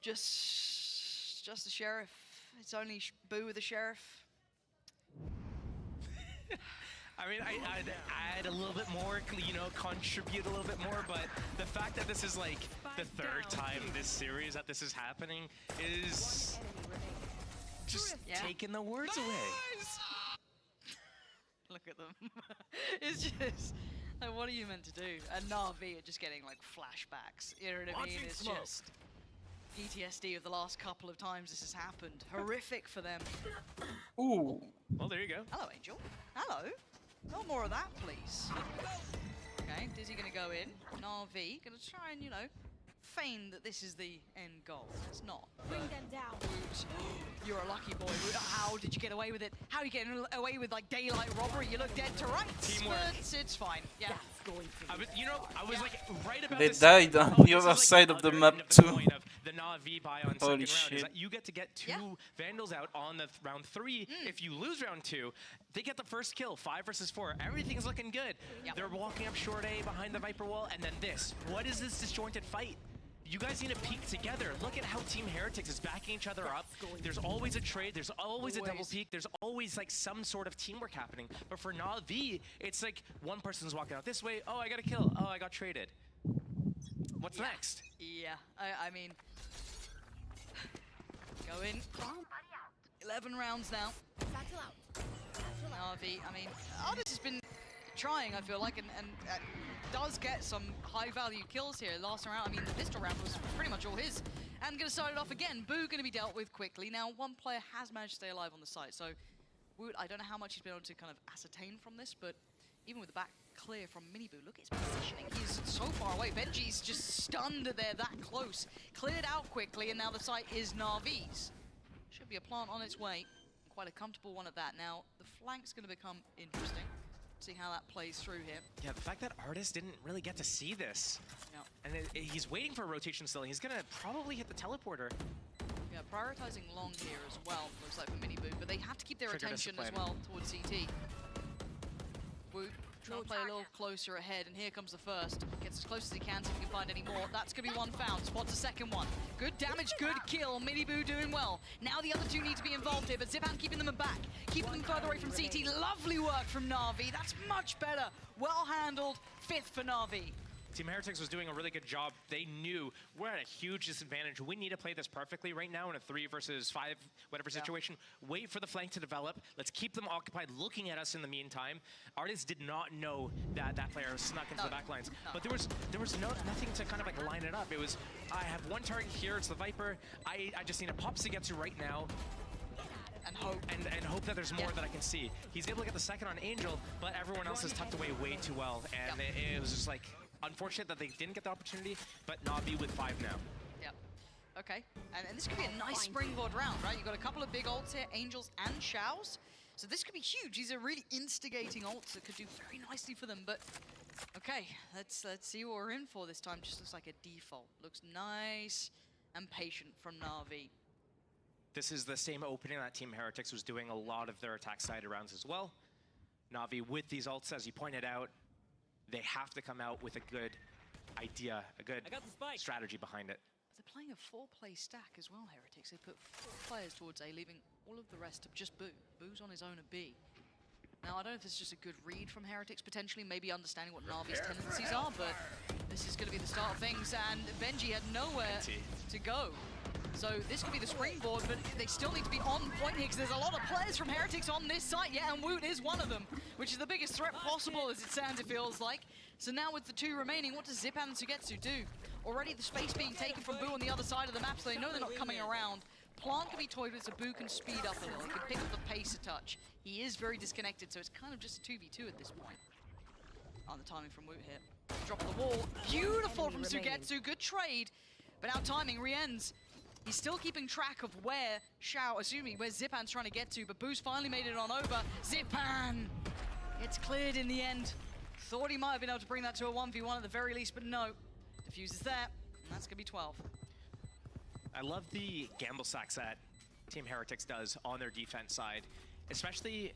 Just the sheriff. It's only Boo with the sheriff. I mean, I'd add a little bit more, you know, contribute a little bit more, but the fact that this is like the 3rd time this series that this is happening is just taking the words away. Look at them. It's just, like, what are you meant to do? And Navi are just getting like flashbacks. You know what I mean? It's just PTSD of the last couple of times this has happened. Horrific for them. Ooh. Well, there you go. Hello, Angel. Hello. No more of that, please. Okay, Dizzy gonna go in. Navi gonna try and, you know, feign that this is the end goal. It's not. Bring them down. Woot, you're a lucky boy. Woot, how did you get away with it? How are you getting away with like daylight robbery? You look dead to rights. Teamwork. But it's fine. Yeah. You know, I was like right about They this. died on the other side of the map too. Point of the Navi buy on Holy second round is shit. that you get to get 2 Vandals out on the round 3. If you lose round 2, they get the first kill. 5 versus 4. Everything's looking good. They're walking up short A behind the Viper wall, and then this. What is this disjointed fight? You guys need to peek together. Look at how Team Heretics is backing each other up. There's always a trade. There's always a double peek. There's always like some sort of teamwork happening. But for Navi, it's like one person's walking out this way. Oh, I got a kill. Oh, I got traded. What's next? Yeah, I mean, go in. 11 rounds now. Navi, I mean, Artist has been trying, I feel like, and does get some high-value kills here. Last round, I mean, the pistol round was pretty much all his. And going to start it off again. Boo going to be dealt with quickly. Now, one player has managed to stay alive on the site, so Woot, I don't know how much he's been able to kind of ascertain from this, but even with the back clear from Minibu, look at his positioning. He's so far away. Benji's just stunned that they're that close. Cleared out quickly, and now the site is Navi's. Should be a plant on its way. Quite a comfortable one at that. Now, the flank's going to become interesting. See how that plays through here. Yeah, the fact that Artist didn't really get to see this. Yeah. And he's waiting for a rotation still. He's going to probably hit the teleporter. Yeah, prioritizing long here as well, looks like for Minibu, but they have to keep their attention as well towards CT. Woot trying to play a little closer ahead, and here comes the first. Gets as close as he can, see if he can find any more. That's going to be one found. Spots a second one. Good damage, good kill. Minibu doing well. Now the other two need to be involved here, but Zipan keeping them back. Keeping them further away from CT. Lovely work from Na'Vi. That's much better. Well handled. 5th for Na'Vi. Team Heretics was doing a really good job. They knew we're at a huge disadvantage. We need to play this perfectly right now in a 3 versus 5, whatever situation. Wait for the flank to develop. Let's keep them occupied, looking at us in the meantime. Artists did not know that that player was snuck into the back lines. But there was nothing to kind of like line it up. It was, I have one target here, it's the Viper. I just need a pop to get to right now. And hope. And hope that there's more that I can see. He's able to get the second on Angel, but everyone else is tucked away way too well. And it was just like, unfortunate that they didn't get the opportunity, but Na'Vi with 5 now. Yep. Okay, and this could be a nice springboard round, right? You've got a couple of big ults here, Angels and Shao's. So this could be huge. These are really instigating ults that could do very nicely for them, but okay, let's see what we're in for this time. Just looks like a default. Looks nice and patient from Na'Vi. This is the same opening that Team Heretics was doing a lot of their attack side rounds as well. Na'Vi with these ults, as you pointed out, they have to come out with a good idea, a good strategy behind it. They're playing a 4-play stack as well, Heretics. They put 4 players towards A, leaving all of the rest to just Boo. Boo's on his own at B. Now, I don't know if it's just a good read from Heretics, potentially, maybe understanding what Na'Vi's tendencies are, but this is going to be the start of things, and Benji had nowhere to go. So this could be the springboard, but they still need to be on point here, because there's a lot of players from Heretics on this site, and Woot is one of them, which is the biggest threat possible, as it sounds, it feels like. So now with the 2 remaining, what does Zipan and Sugetsu do? Already the space being taken from Boo on the other side of the map, so they know they're not coming around. Plant can be toyed with, so Boo can speed up a little. He can pick up the pace a touch. He is very disconnected, so it's kind of just a 2v2 at this point. Oh, the timing from Woot here. Drop of the wall. Beautiful from Sugetsu. Good trade. But now timing, Rien's. He's still keeping track of where where Zipan's trying to get to, but Boo's finally made it on over. Zipan! It's cleared in the end. Thought he might have been able to bring that to a 1v1 at the very least, but no. Diffuse is there, and that's gonna be 12. I love the gamble sacks that Team Heretics does on their defense side, especially,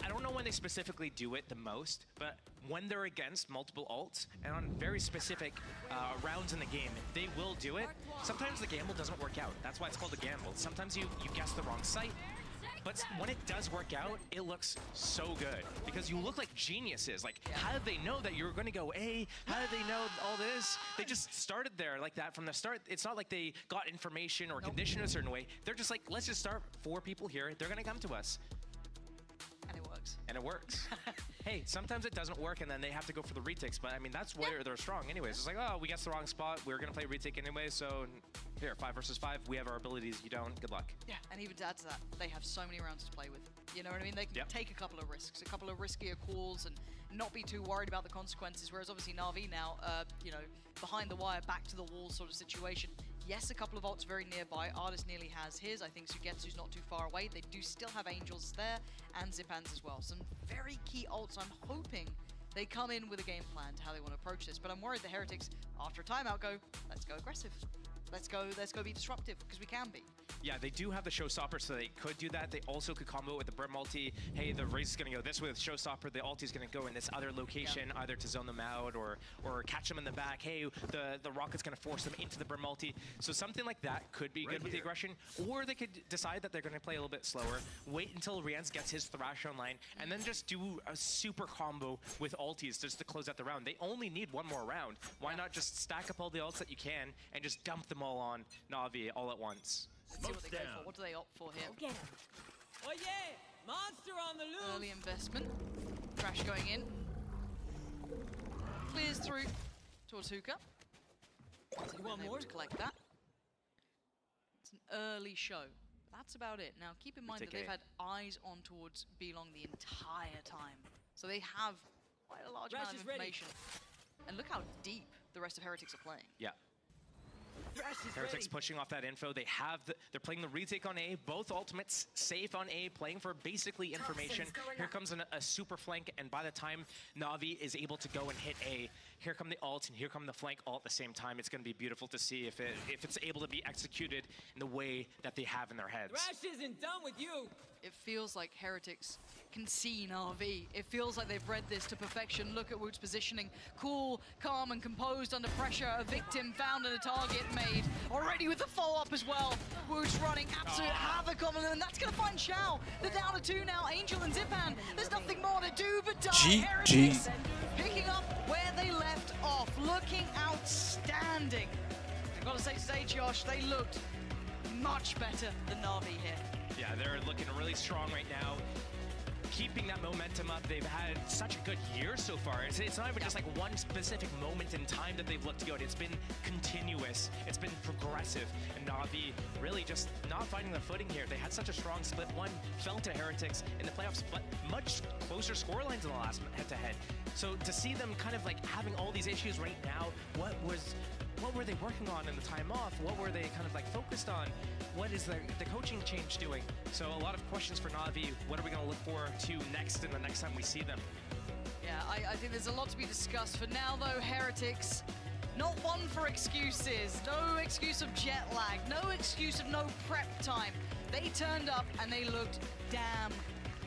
I don't know when they specifically do it the most, but when they're against multiple ults and on very specific rounds in the game, they will do it. Sometimes the gamble doesn't work out. That's why it's called a gamble. Sometimes you guess the wrong site, but when it does work out, it looks so good because you look like geniuses. Like, how did they know that you were going to go A? How did they know all this? They just started there like that from the start. It's not like they got information or conditioned a certain way. They're just like, let's just start 4 people here. They're going to come to us. And it works. And it works. Hey, sometimes it doesn't work and then they have to go for the retakes, but I mean, that's where they're strong anyways. It's like, oh, we guessed the wrong spot. We're going to play retake anyway, so here, 5 versus 5. We have our abilities, you don't. Good luck. Yeah, and even to add to that, they have so many rounds to play with. You know what I mean? They can take a couple of risks, a couple of riskier calls, and not be too worried about the consequences, whereas obviously Na'Vi now, you know, behind the wire, back to the wall sort of situation. Yes, a couple of ults very nearby. Artist nearly has his. I think Sugetsu's not too far away. They do still have Angels there, and Zipan's as well. Some very key ults. I'm hoping they come in with a game plan to how they want to approach this, but I'm worried the Heretics, after a timeout, go, let's go aggressive. Let's go be disruptive, because we can be. Yeah, they do have the Showstopper, so they could do that. They also could combo it with the Brim ulti. Hey, the race is going to go this way with Showstopper. The ulti is going to go in this other location, either to zone them out or catch them in the back. Hey, the Rocket's going to force them into the Brim ulti. So something like that could be good with the aggression. Or they could decide that they're going to play a little bit slower, wait until Rienz gets his Thrash online, and then just do a super combo with ultis just to close out the round. They only need one more round. Why not just stack up all the ults that you can and just dump them all on Na'Vi all at once? Let's see what they go for. What do they opt for here? Get him. Oh yeah! Monster on the loose! Early investment. Crash going in. Clears through towards Hookah. You want more? To collect that. It's an early show. That's about it. Now keep in mind that they've had eyes on towards B-Long the entire time. So they have quite a large amount of information. And look how deep the rest of Heretics are playing. Yeah. Heretics pushing off that info. They're playing the retake on A, both ultimates safe on A, playing for basically information. Here comes a super flank, and by the time Navi is able to go and hit A, here come the ult and here come the flank all at the same time. It's going to be beautiful to see if it's able to be executed in the way that they have in their heads. Thrash isn't done with you. It feels like Heretics can see NAVI. It feels like they've read this to perfection. Look at Woot's positioning. Cool, calm, and composed under pressure. A victim found and a target made. Already with the follow-up as well. Woot's running absolute havoc on them, and that's going to find Xiao. They're down to 2 now. Angel and Zipan. There's nothing more to do but die. Heretics picking up where they left off. Looking outstanding. I've got to say today, Josh, they looked much better than NAVI here. Yeah, they're looking really strong right now. Keeping that momentum up. They've had such a good year so far. It's not even just like one specific moment in time that they've looked good. It's been continuous. It's been progressive. And Navi really just not finding their footing here. They had such a strong split. One fell to Heretics in the playoffs, but much closer scorelines in the last head-to-head. So to see them kind of like having all these issues right now, what were they working on in the time off? What were they kind of like focused on? What is the coaching change doing? So a lot of questions for Navi. What are we going to look forward to next in the next time we see them? Yeah, I think there's a lot to be discussed. For now, though, Heretics, not one for excuses. No excuse of jet lag. No excuse of no prep time. They turned up and they looked damn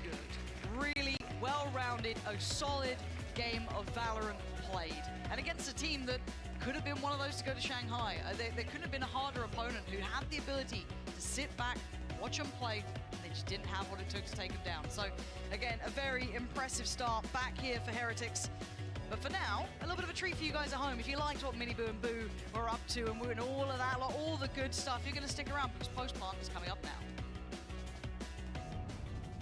good. Really well-rounded, a solid game of Valorant played. And against a team that could have been one of those to go to Shanghai. There couldn't have been a harder opponent who had the ability to sit back, watch them play, and they just didn't have what it took to take them down. So, again, a very impressive start back here for Heretics. But for now, a little bit of a treat for you guys at home. If you liked what Miniboo and Boo were up to and we're in all of that, all the good stuff, you're going to stick around because Post-Plant is coming up now.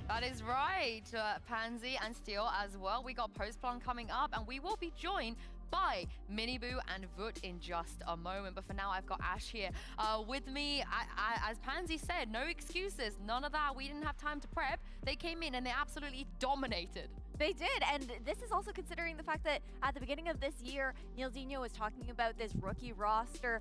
That is right, Pansy and Steel as well. We got Post-Plant coming up, and we will be joined by Miniboo and Voot in just a moment. But for now, I've got Ash here with me. As Pansy said, no excuses, none of that. We didn't have time to prep. They came in and they absolutely dominated. They did, and this is also considering the fact that at the beginning of this year, Neilzinho was talking about this rookie roster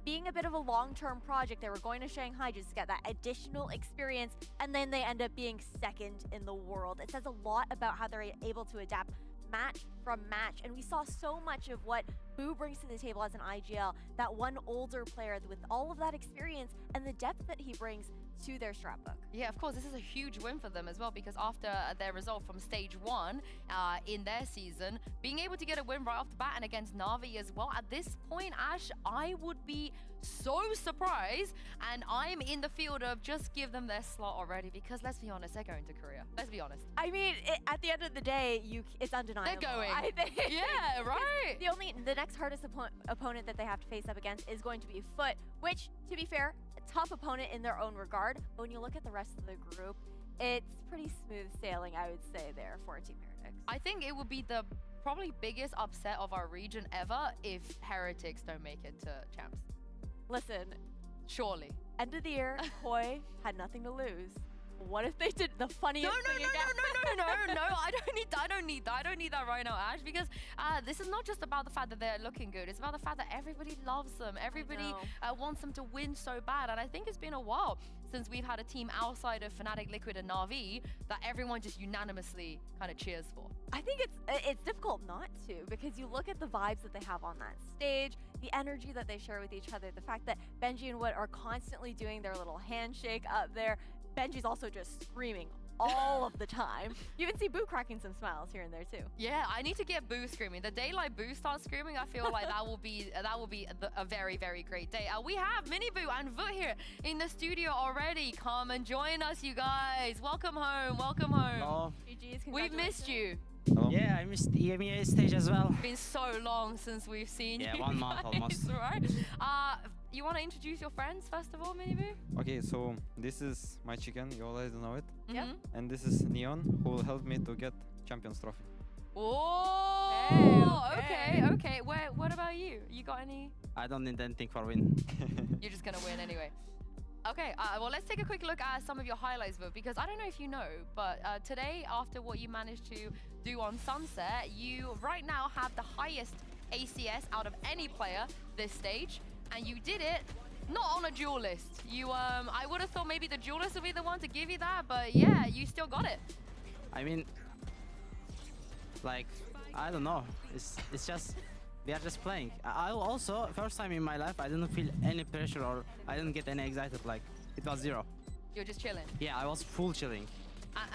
being a bit of a long-term project. They were going to Shanghai just to get that additional experience, and then they end up being second in the world. It says a lot about how they're able to adapt match from match, and we saw so much of what Boo brings to the table as an IGL, that one older player with all of that experience and the depth that he brings to their strat book. Yeah, of course, this is a huge win for them as well, because after their result from stage 1 in their season, being able to get a win right off the bat and against Navi as well, at this point, Ash, I would be so surprised, and I'm in the field of just give them their slot already, because let's be honest, they're going to Korea. Let's be honest. I mean, at the end of the day, it's undeniable. They're going. I think. Yeah, right. The next hardest opponent that they have to face up against is going to be Foot, which, to be fair, a tough opponent in their own regard. But when you look at the rest of the group, it's pretty smooth sailing, I would say, there for Team Heretics. I think it would be the probably biggest upset of our region ever if Heretics don't make it to champs. Listen, surely. End of the year, Koi had nothing to lose. What if they did the funniest thing again? No, I don't need that right now, Ash, because this is not just about the fact that they're looking good. It's about the fact that everybody loves them. Everybody wants them to win so bad. And I think it's been a while since we've had a team outside of Fnatic, Liquid, and NAVI that everyone just unanimously kind of cheers for. I think it's difficult not to, because you look at the vibes that they have on that stage, the energy that they share with each other, the fact that Benji and Wood are constantly doing their little handshake up there. Benji's also just screaming all of the time. You can see Boo cracking some smiles here and there too. Yeah, I need to get Boo screaming. The day like Boo starts screaming, I feel like that will be a very, very great day. We have Miniboo and Voot here in the studio already. Come and join us, you guys. Welcome home. Welcome home. Hello. GG's, we've missed you. Hello. Yeah, I missed the EMEA stage as well. It's been so long since we've seen you. Yeah, 1 month almost. Right. You want to introduce your friends first of all, Miniboo? Okay, so this is my chicken, you already know it. Yeah. And this is Neon, who will help me to get Champions Trophy. Oh, okay. What about you? You got any? I don't need anything for win. You're just gonna win anyway. Okay, well, let's take a quick look at some of your highlights, Viv, because I don't know if you know, but today, after what you managed to do on Sunset, you right now have the highest ACS out of any player this stage, and you did it not on a duel list. You, I would have thought maybe the duel list would be the one to give you that, but yeah, you still got it. I mean, like, I don't know. It's just, we are just playing. I also, first time in my life, I didn't feel any pressure or I didn't get any excited. Like, it was zero. You're just chilling. Yeah, I was full chilling.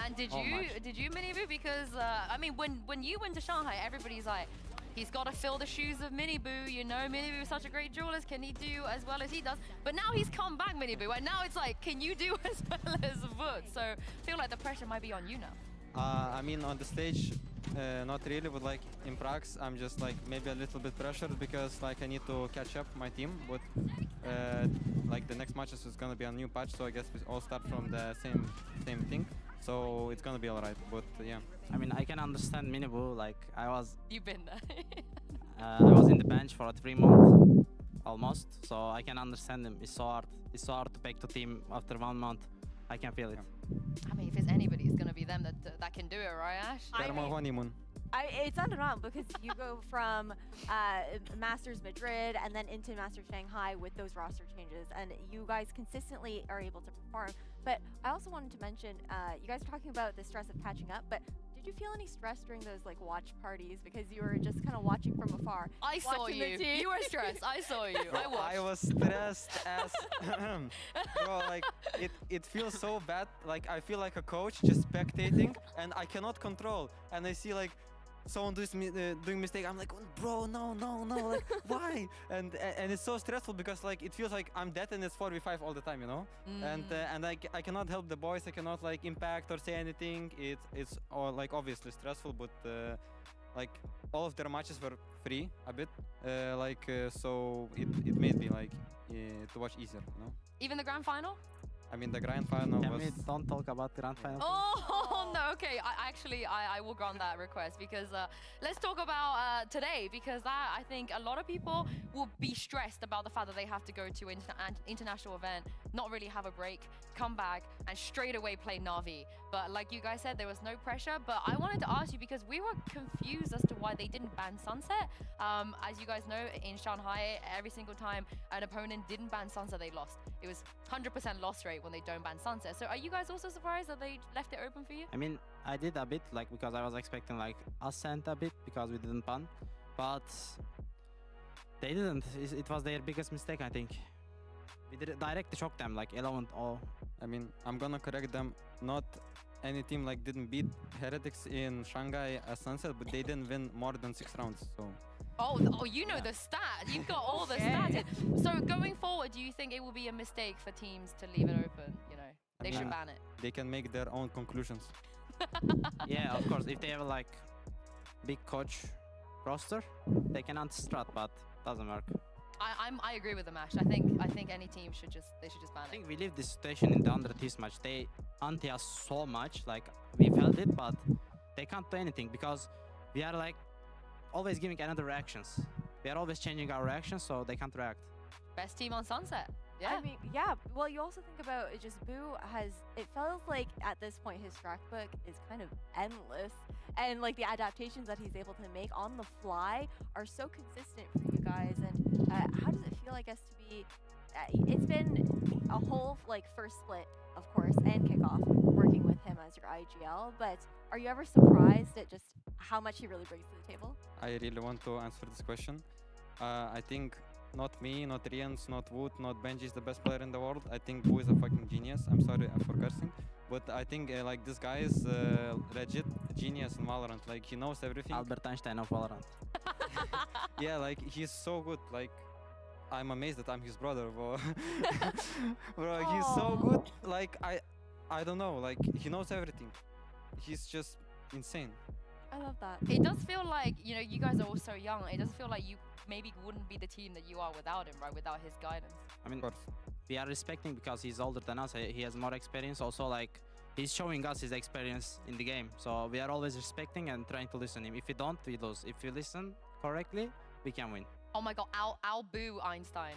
And did you, Miniboo? Because I mean, when you went to Shanghai, everybody's like, he's got to fill the shoes of Miniboo. You know, Miniboo is such a great duelist. Can he do as well as he does? But now he's come back, Miniboo, and now it's like, can you do as well as Wood? So I feel like the pressure might be on you now. I mean, on the stage, not really, but like in Prax, I'm just like maybe a little bit pressured because like I need to catch up my team. But like the next matches is gonna be a new patch, so I guess we all start from the same thing. So it's gonna be alright. But yeah. I mean, I can understand Miniboo. Like You've been there. I was in the bench for 3 months almost, so I can understand him. It's so hard. It's so hard to pick the team after 1 month. I can feel it. I mean, if there's anybody, it's gonna be them that can do it, right, Ash? honeymoon. It's undeniable because you go from Masters Madrid and then into Masters Shanghai with those roster changes, and you guys consistently are able to perform. But I also wanted to mention, you guys are talking about the stress of catching up, but did you feel any stress during those like watch parties because you were just kind of watching from afar? I saw you. You were stressed. I saw you. I watched. I was stressed as bro. Like it feels so bad. Like I feel like a coach just spectating, and I cannot control. And I see like someone doing mistake. I'm like, bro, no, like why? And it's so stressful because like it feels like I'm dead and it's 4v5 all the time, you know. And I cannot help the boys. I cannot like impact or say anything. It's all like obviously stressful, but like all of their matches were free a bit. So it made me like to watch easier, you know. Even the grand final? I mean, the grand final was... Don't talk about grand final. Oh, no, okay. I will grant that request because let's talk about today, because I think a lot of people will be stressed about the fact that they have to go to an international event, not really have a break, come back, and straight away play NAVI. But like you guys said, there was no pressure. But I wanted to ask you because we were confused as to why they didn't ban Sunset. As you guys know, in Shanghai, every single time an opponent didn't ban Sunset, they lost. It was 100% loss rate when they don't ban Sunset. So are you guys also surprised that they left it open for you? I mean, I did a bit, like, because I was expecting like Ascent a bit because we didn't ban, but they didn't. It was their biggest mistake, I think. We did directly shock them, like 11-0. I mean, I'm gonna correct them. Not any team like didn't beat Heretics in Shanghai as Sunset, but they didn't win more than 6 rounds. So. Oh, you know the stat. You've got all the stats. So going forward, do you think it will be a mistake for teams to leave it open? You know, they should ban it. They can make their own conclusions. Yeah, of course. If they have like big coach roster, they can anti-strat, but doesn't work. I agree with the Ash. I think any team should just ban it. I think we lived this situation in the under this match. They anti us so much, like we felt it, but they can't do anything because we are like always giving another reactions. We are always changing our reactions, so they can't react. Best team on Sunset. Yeah. I mean, yeah. Well, you also think about it, just Boo has, it feels like at this point his strat book is kind of endless. And like the adaptations that he's able to make on the fly are so consistent for you guys. And how does it feel, I guess, to be, it's been a whole like first split, of course, and kickoff working with him as your IGL. But are you ever surprised at just how much he really brings to the table? I really want to answer this question. I think not me, not Rians, not Wood, not Benji is the best player in the world. I think Boo is a fucking genius. I'm sorry for cursing. But I think like this guy is legit genius in Valorant. Like he knows everything. Albert Einstein of Valorant. Yeah, like he's so good. Like I'm amazed that I'm his brother, bro. Bro, he's so good. Like I don't know. Like he knows everything. He's just insane. I love that. It does feel like, you know, you guys are all so young. It does feel like you maybe wouldn't be the team that you are without him, right? Without his guidance. I mean, we are respecting because he's older than us. He has more experience. Also, like, he's showing us his experience in the game. So we are always respecting and trying to listen to him. If we don't, we lose. If we listen correctly, we can win. Oh my god, Al Boo Einstein.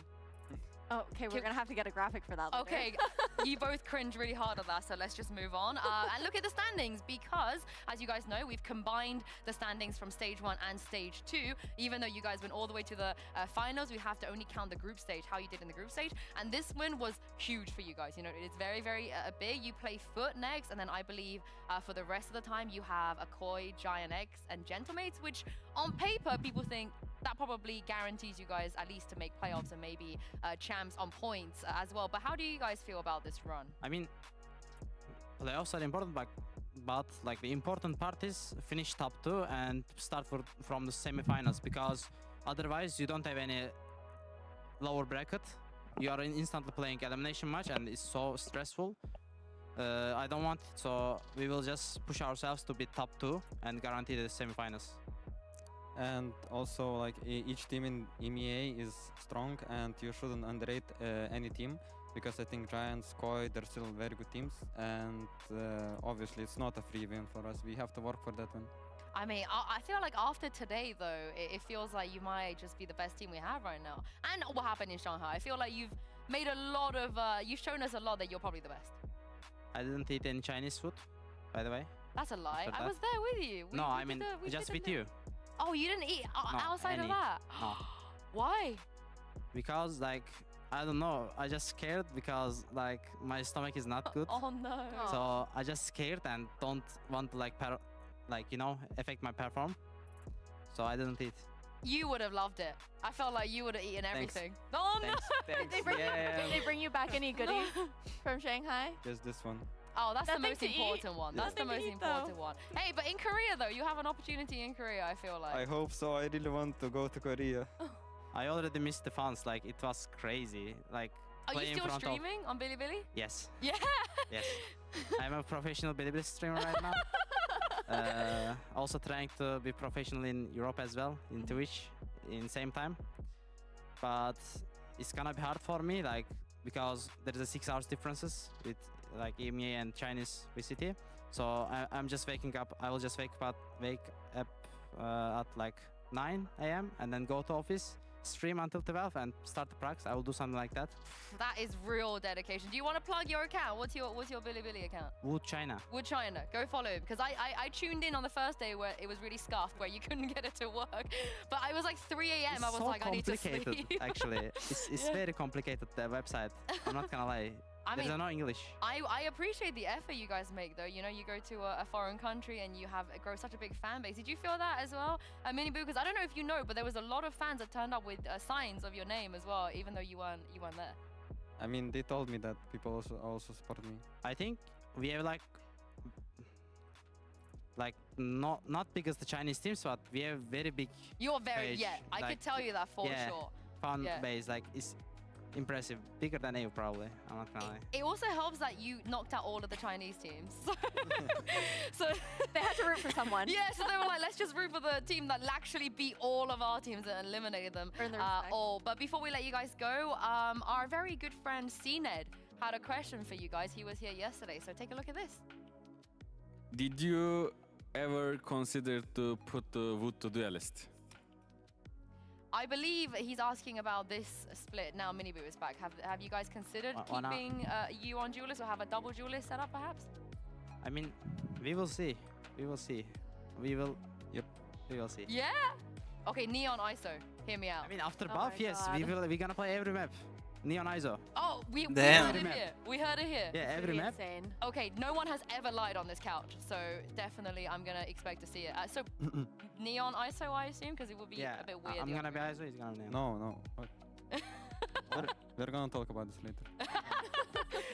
Oh, okay, we're gonna have to get a graphic for that later. Okay, you both cringe really hard at that, so let's just move on. And look at the standings, because, as you guys know, we've combined the standings from Stage 1 and Stage 2. Even though you guys went all the way to the finals, we have to only count the group stage, how you did in the group stage. And this win was huge for you guys. You know, it's very, very big. You play Foot next, and then I believe for the rest of the time, you have Akoi, Giant X, and Gentlemates, which on paper, people think that probably guarantees you guys at least to make playoffs and maybe champs on points as well. But how do you guys feel about this run? I mean, playoffs are important, but like the important part is finish top 2 and start from the semifinals, because otherwise you don't have any lower bracket. You are instantly playing elimination match and it's so stressful. I don't want it, so we will just push ourselves to be top 2 and guarantee the semifinals. And also, like, each team in EMEA is strong, and you shouldn't underrate any team, because I think Giants, Koi, they're still very good teams, and obviously it's not a free win for us. We have to work for that one. I mean, I feel like after today, though, it feels like you might just be the best team we have right now. And what happened in Shanghai, I feel like you've made a lot of, you've shown us a lot that you're probably the best. I didn't eat any Chinese food, by the way. That's a lie. After I that. was there with you. No, I mean, just with you. Oh, you didn't eat No, outside of any. that? No. Why? Because, like, I don't know, I just scared because, like, my stomach is not good. Oh no. So I just scared and don't want to, like, you know, affect my perform. So I didn't eat. You would have loved it. I felt like you would have eaten Thanks. everything. Oh Thanks, no! thanks. They bring, Yeah. they bring you back any goodies from Shanghai? Just this one. Oh, that's the Nothing most to eat. important one. That's the Nothing to most eat, though. important one. Hey, but in Korea though, you have an opportunity in Korea, I feel like. I hope so. I really want to go to Korea. I already missed the fans, like, it was crazy. Like, Are you playing in still front of... streaming on Bilibili? Yes. Yeah! Yes. I'm a professional Bilibili streamer right now. Also trying to be professional in Europe as well, in Twitch, in same time. But it's gonna be hard for me, like, because there's a 6 hours differences with, like, EMEA and Chinese VCT. So I'm just waking up. I will just wake up at like 9 a.m. and then go to office, stream until 12 and start the practice. I will do something like that. That is real dedication. Do you want to plug your account? What's your Bilibili account? Wood China. Wood China. Go follow him. Because I tuned in on the first day where it was really scuffed, where you couldn't get it to work. But I was like 3 a.m. It's I was so like, I need to sleep. complicated, actually. It's Yeah. very complicated, the website. I'm not gonna lie. I There's mean, no English. I appreciate the effort you guys make, though. You know, you go to a foreign country and you grow such a big fan base. Did you feel that as well, Mini Boo? Because I don't know if you know, but there was a lot of fans that turned up with signs of your name as well, even though you weren't there. I mean, they told me that people also support me. I think we have like not big as the Chinese teams, but we have very big. You're very page, I like, could tell you that for yeah, sure. Fan Yeah. base, like, it's impressive, bigger than EU probably. I'm not gonna lie. It also helps that you knocked out all of the Chinese teams. So they had to root for someone. Yeah, so they were like, let's just root for the team that actually beat all of our teams and eliminated them all. But before we let you guys go, our very good friend CNED had a question for you guys. He was here yesterday, so take a look at this. Did you ever consider to put Wood to duelist? I believe he's asking about this split now. Mini Boo is back. Have you guys considered Why not? keeping you on duelist or have a double duelist set up perhaps? I mean, we will see. We will see. We will. Yep. We will see. Yeah. Okay, Neon ISO. Hear me out. I mean, after Oh buff, my yes, God. we're gonna play every map. Neon ISO. Oh, we Damn. heard it here. We heard it here. Yeah, every map. Insane. Okay, no one has ever lied on this couch, so definitely I'm gonna expect to see it. So Neon ISO, I assume, because it would be Yeah, a bit weird. I'm the gonna other be way. ISO. He's gonna be Neon. No. What? we're gonna talk about this later.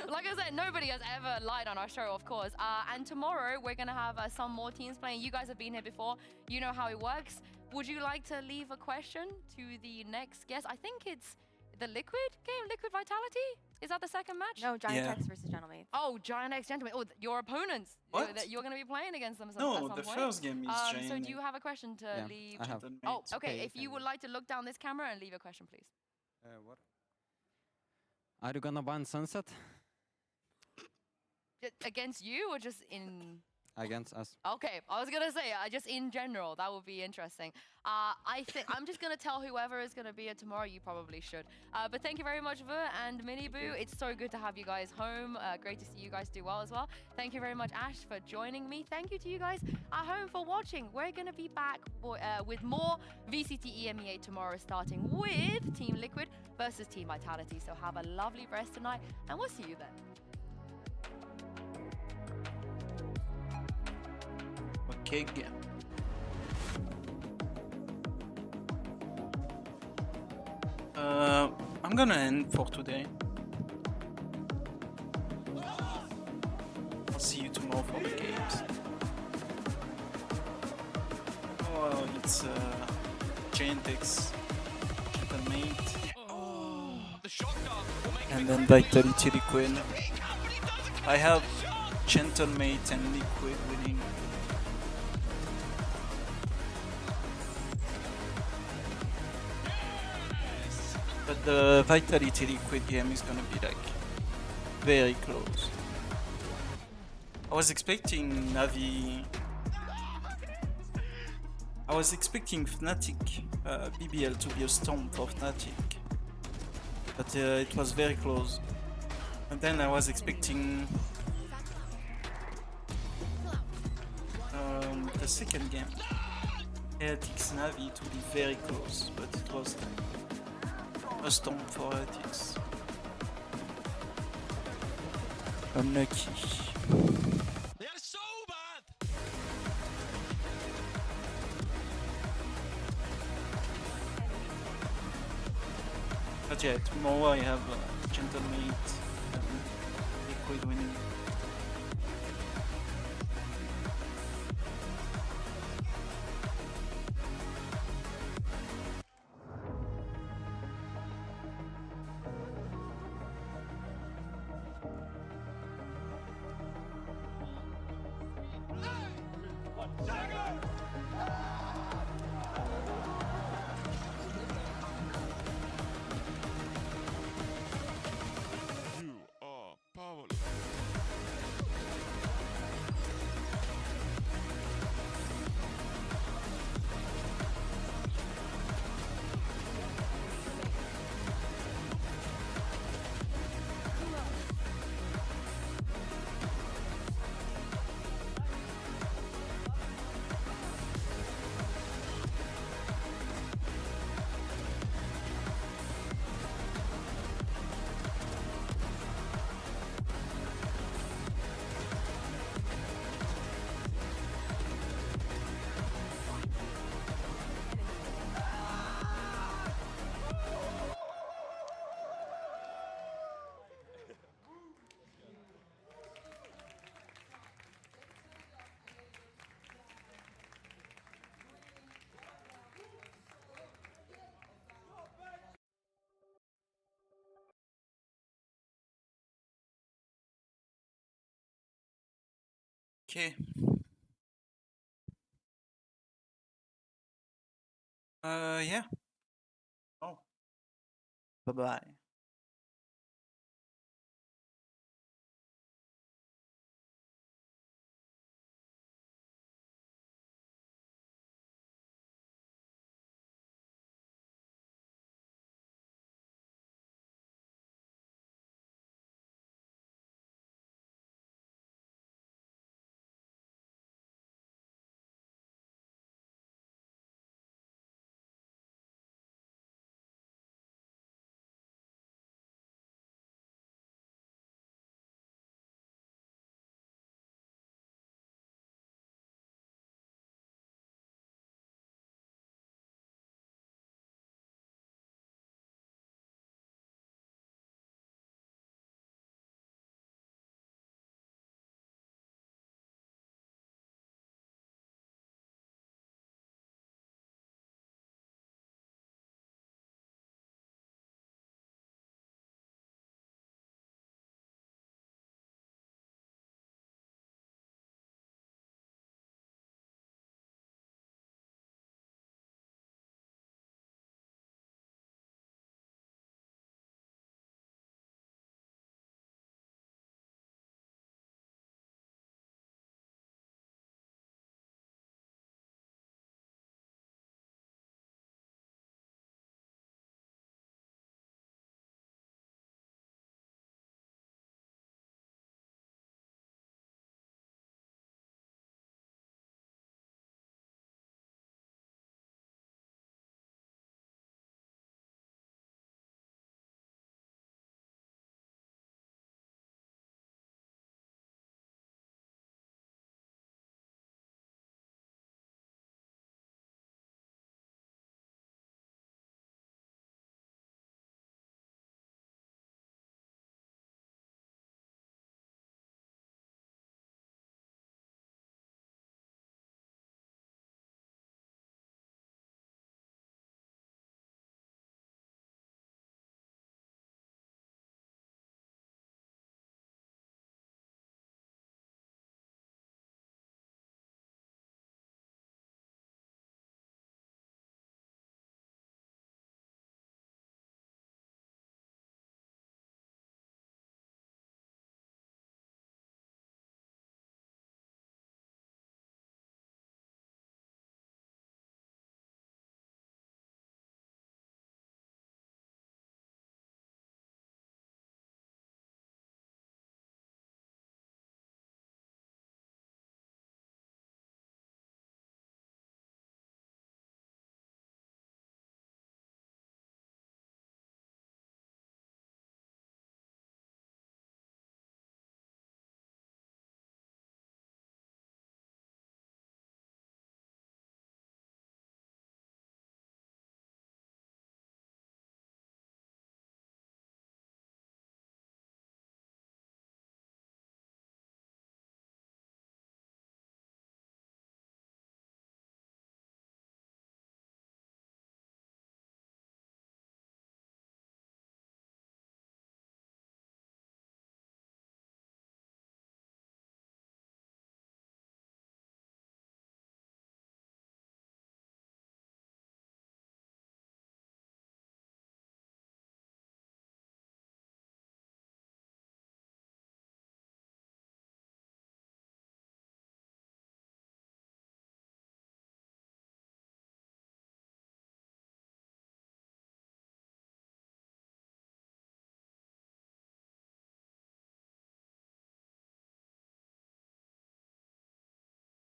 Like I said, nobody has ever lied on our show, of course. And tomorrow we're gonna have some more teams playing. You guys have been here before. You know how it works. Would you like to leave a question to the next guest? I think it's the Liquid game, Liquid Vitality. Is that the second match? No, Giant X versus Gentlemen. Oh, Giant X Gentlemen. Oh, your opponents. What? You're going to be playing against them at No, some the point. first game is So Giant do you have a question to leave? I have. Oh, okay. If you would like to look down this camera and leave a question, please. What? Are you gonna ban Sunset? Against you or just in... against us. Okay, I was gonna say, just in general, that would be interesting. I think I'm just gonna tell whoever is gonna be it tomorrow. You probably should. But thank you very much, Vu and Mini Boo. It's so good to have you guys home. Great to see you guys do well as well. Thank you very much, Ash, for joining me. Thank you to you guys at home for watching. We're gonna be back with more VCT EMEA tomorrow, starting with Team Liquid versus Team Vitality. So have a lovely rest tonight, and we'll see you then. Okay. I'm gonna end for today. I'll see you tomorrow for the games. Oh, it's Gentex, Gentamate, and then Vitality Liquid. I have Gentlemate and Liquid winning. But the Vitality Liquid game is gonna be like very close. I was expecting NAVI. I was expecting Fnatic BBL to be a stomp for Fnatic, but it was very close. And then I was expecting the second game, Heretics NAVI, to be very close, but it was a stomp for Heretics. Unlucky. They are so bad. But yeah, tomorrow I have Gentlemate and Liquid winning. You are powerless. Okay. Yeah. Oh. Bye bye.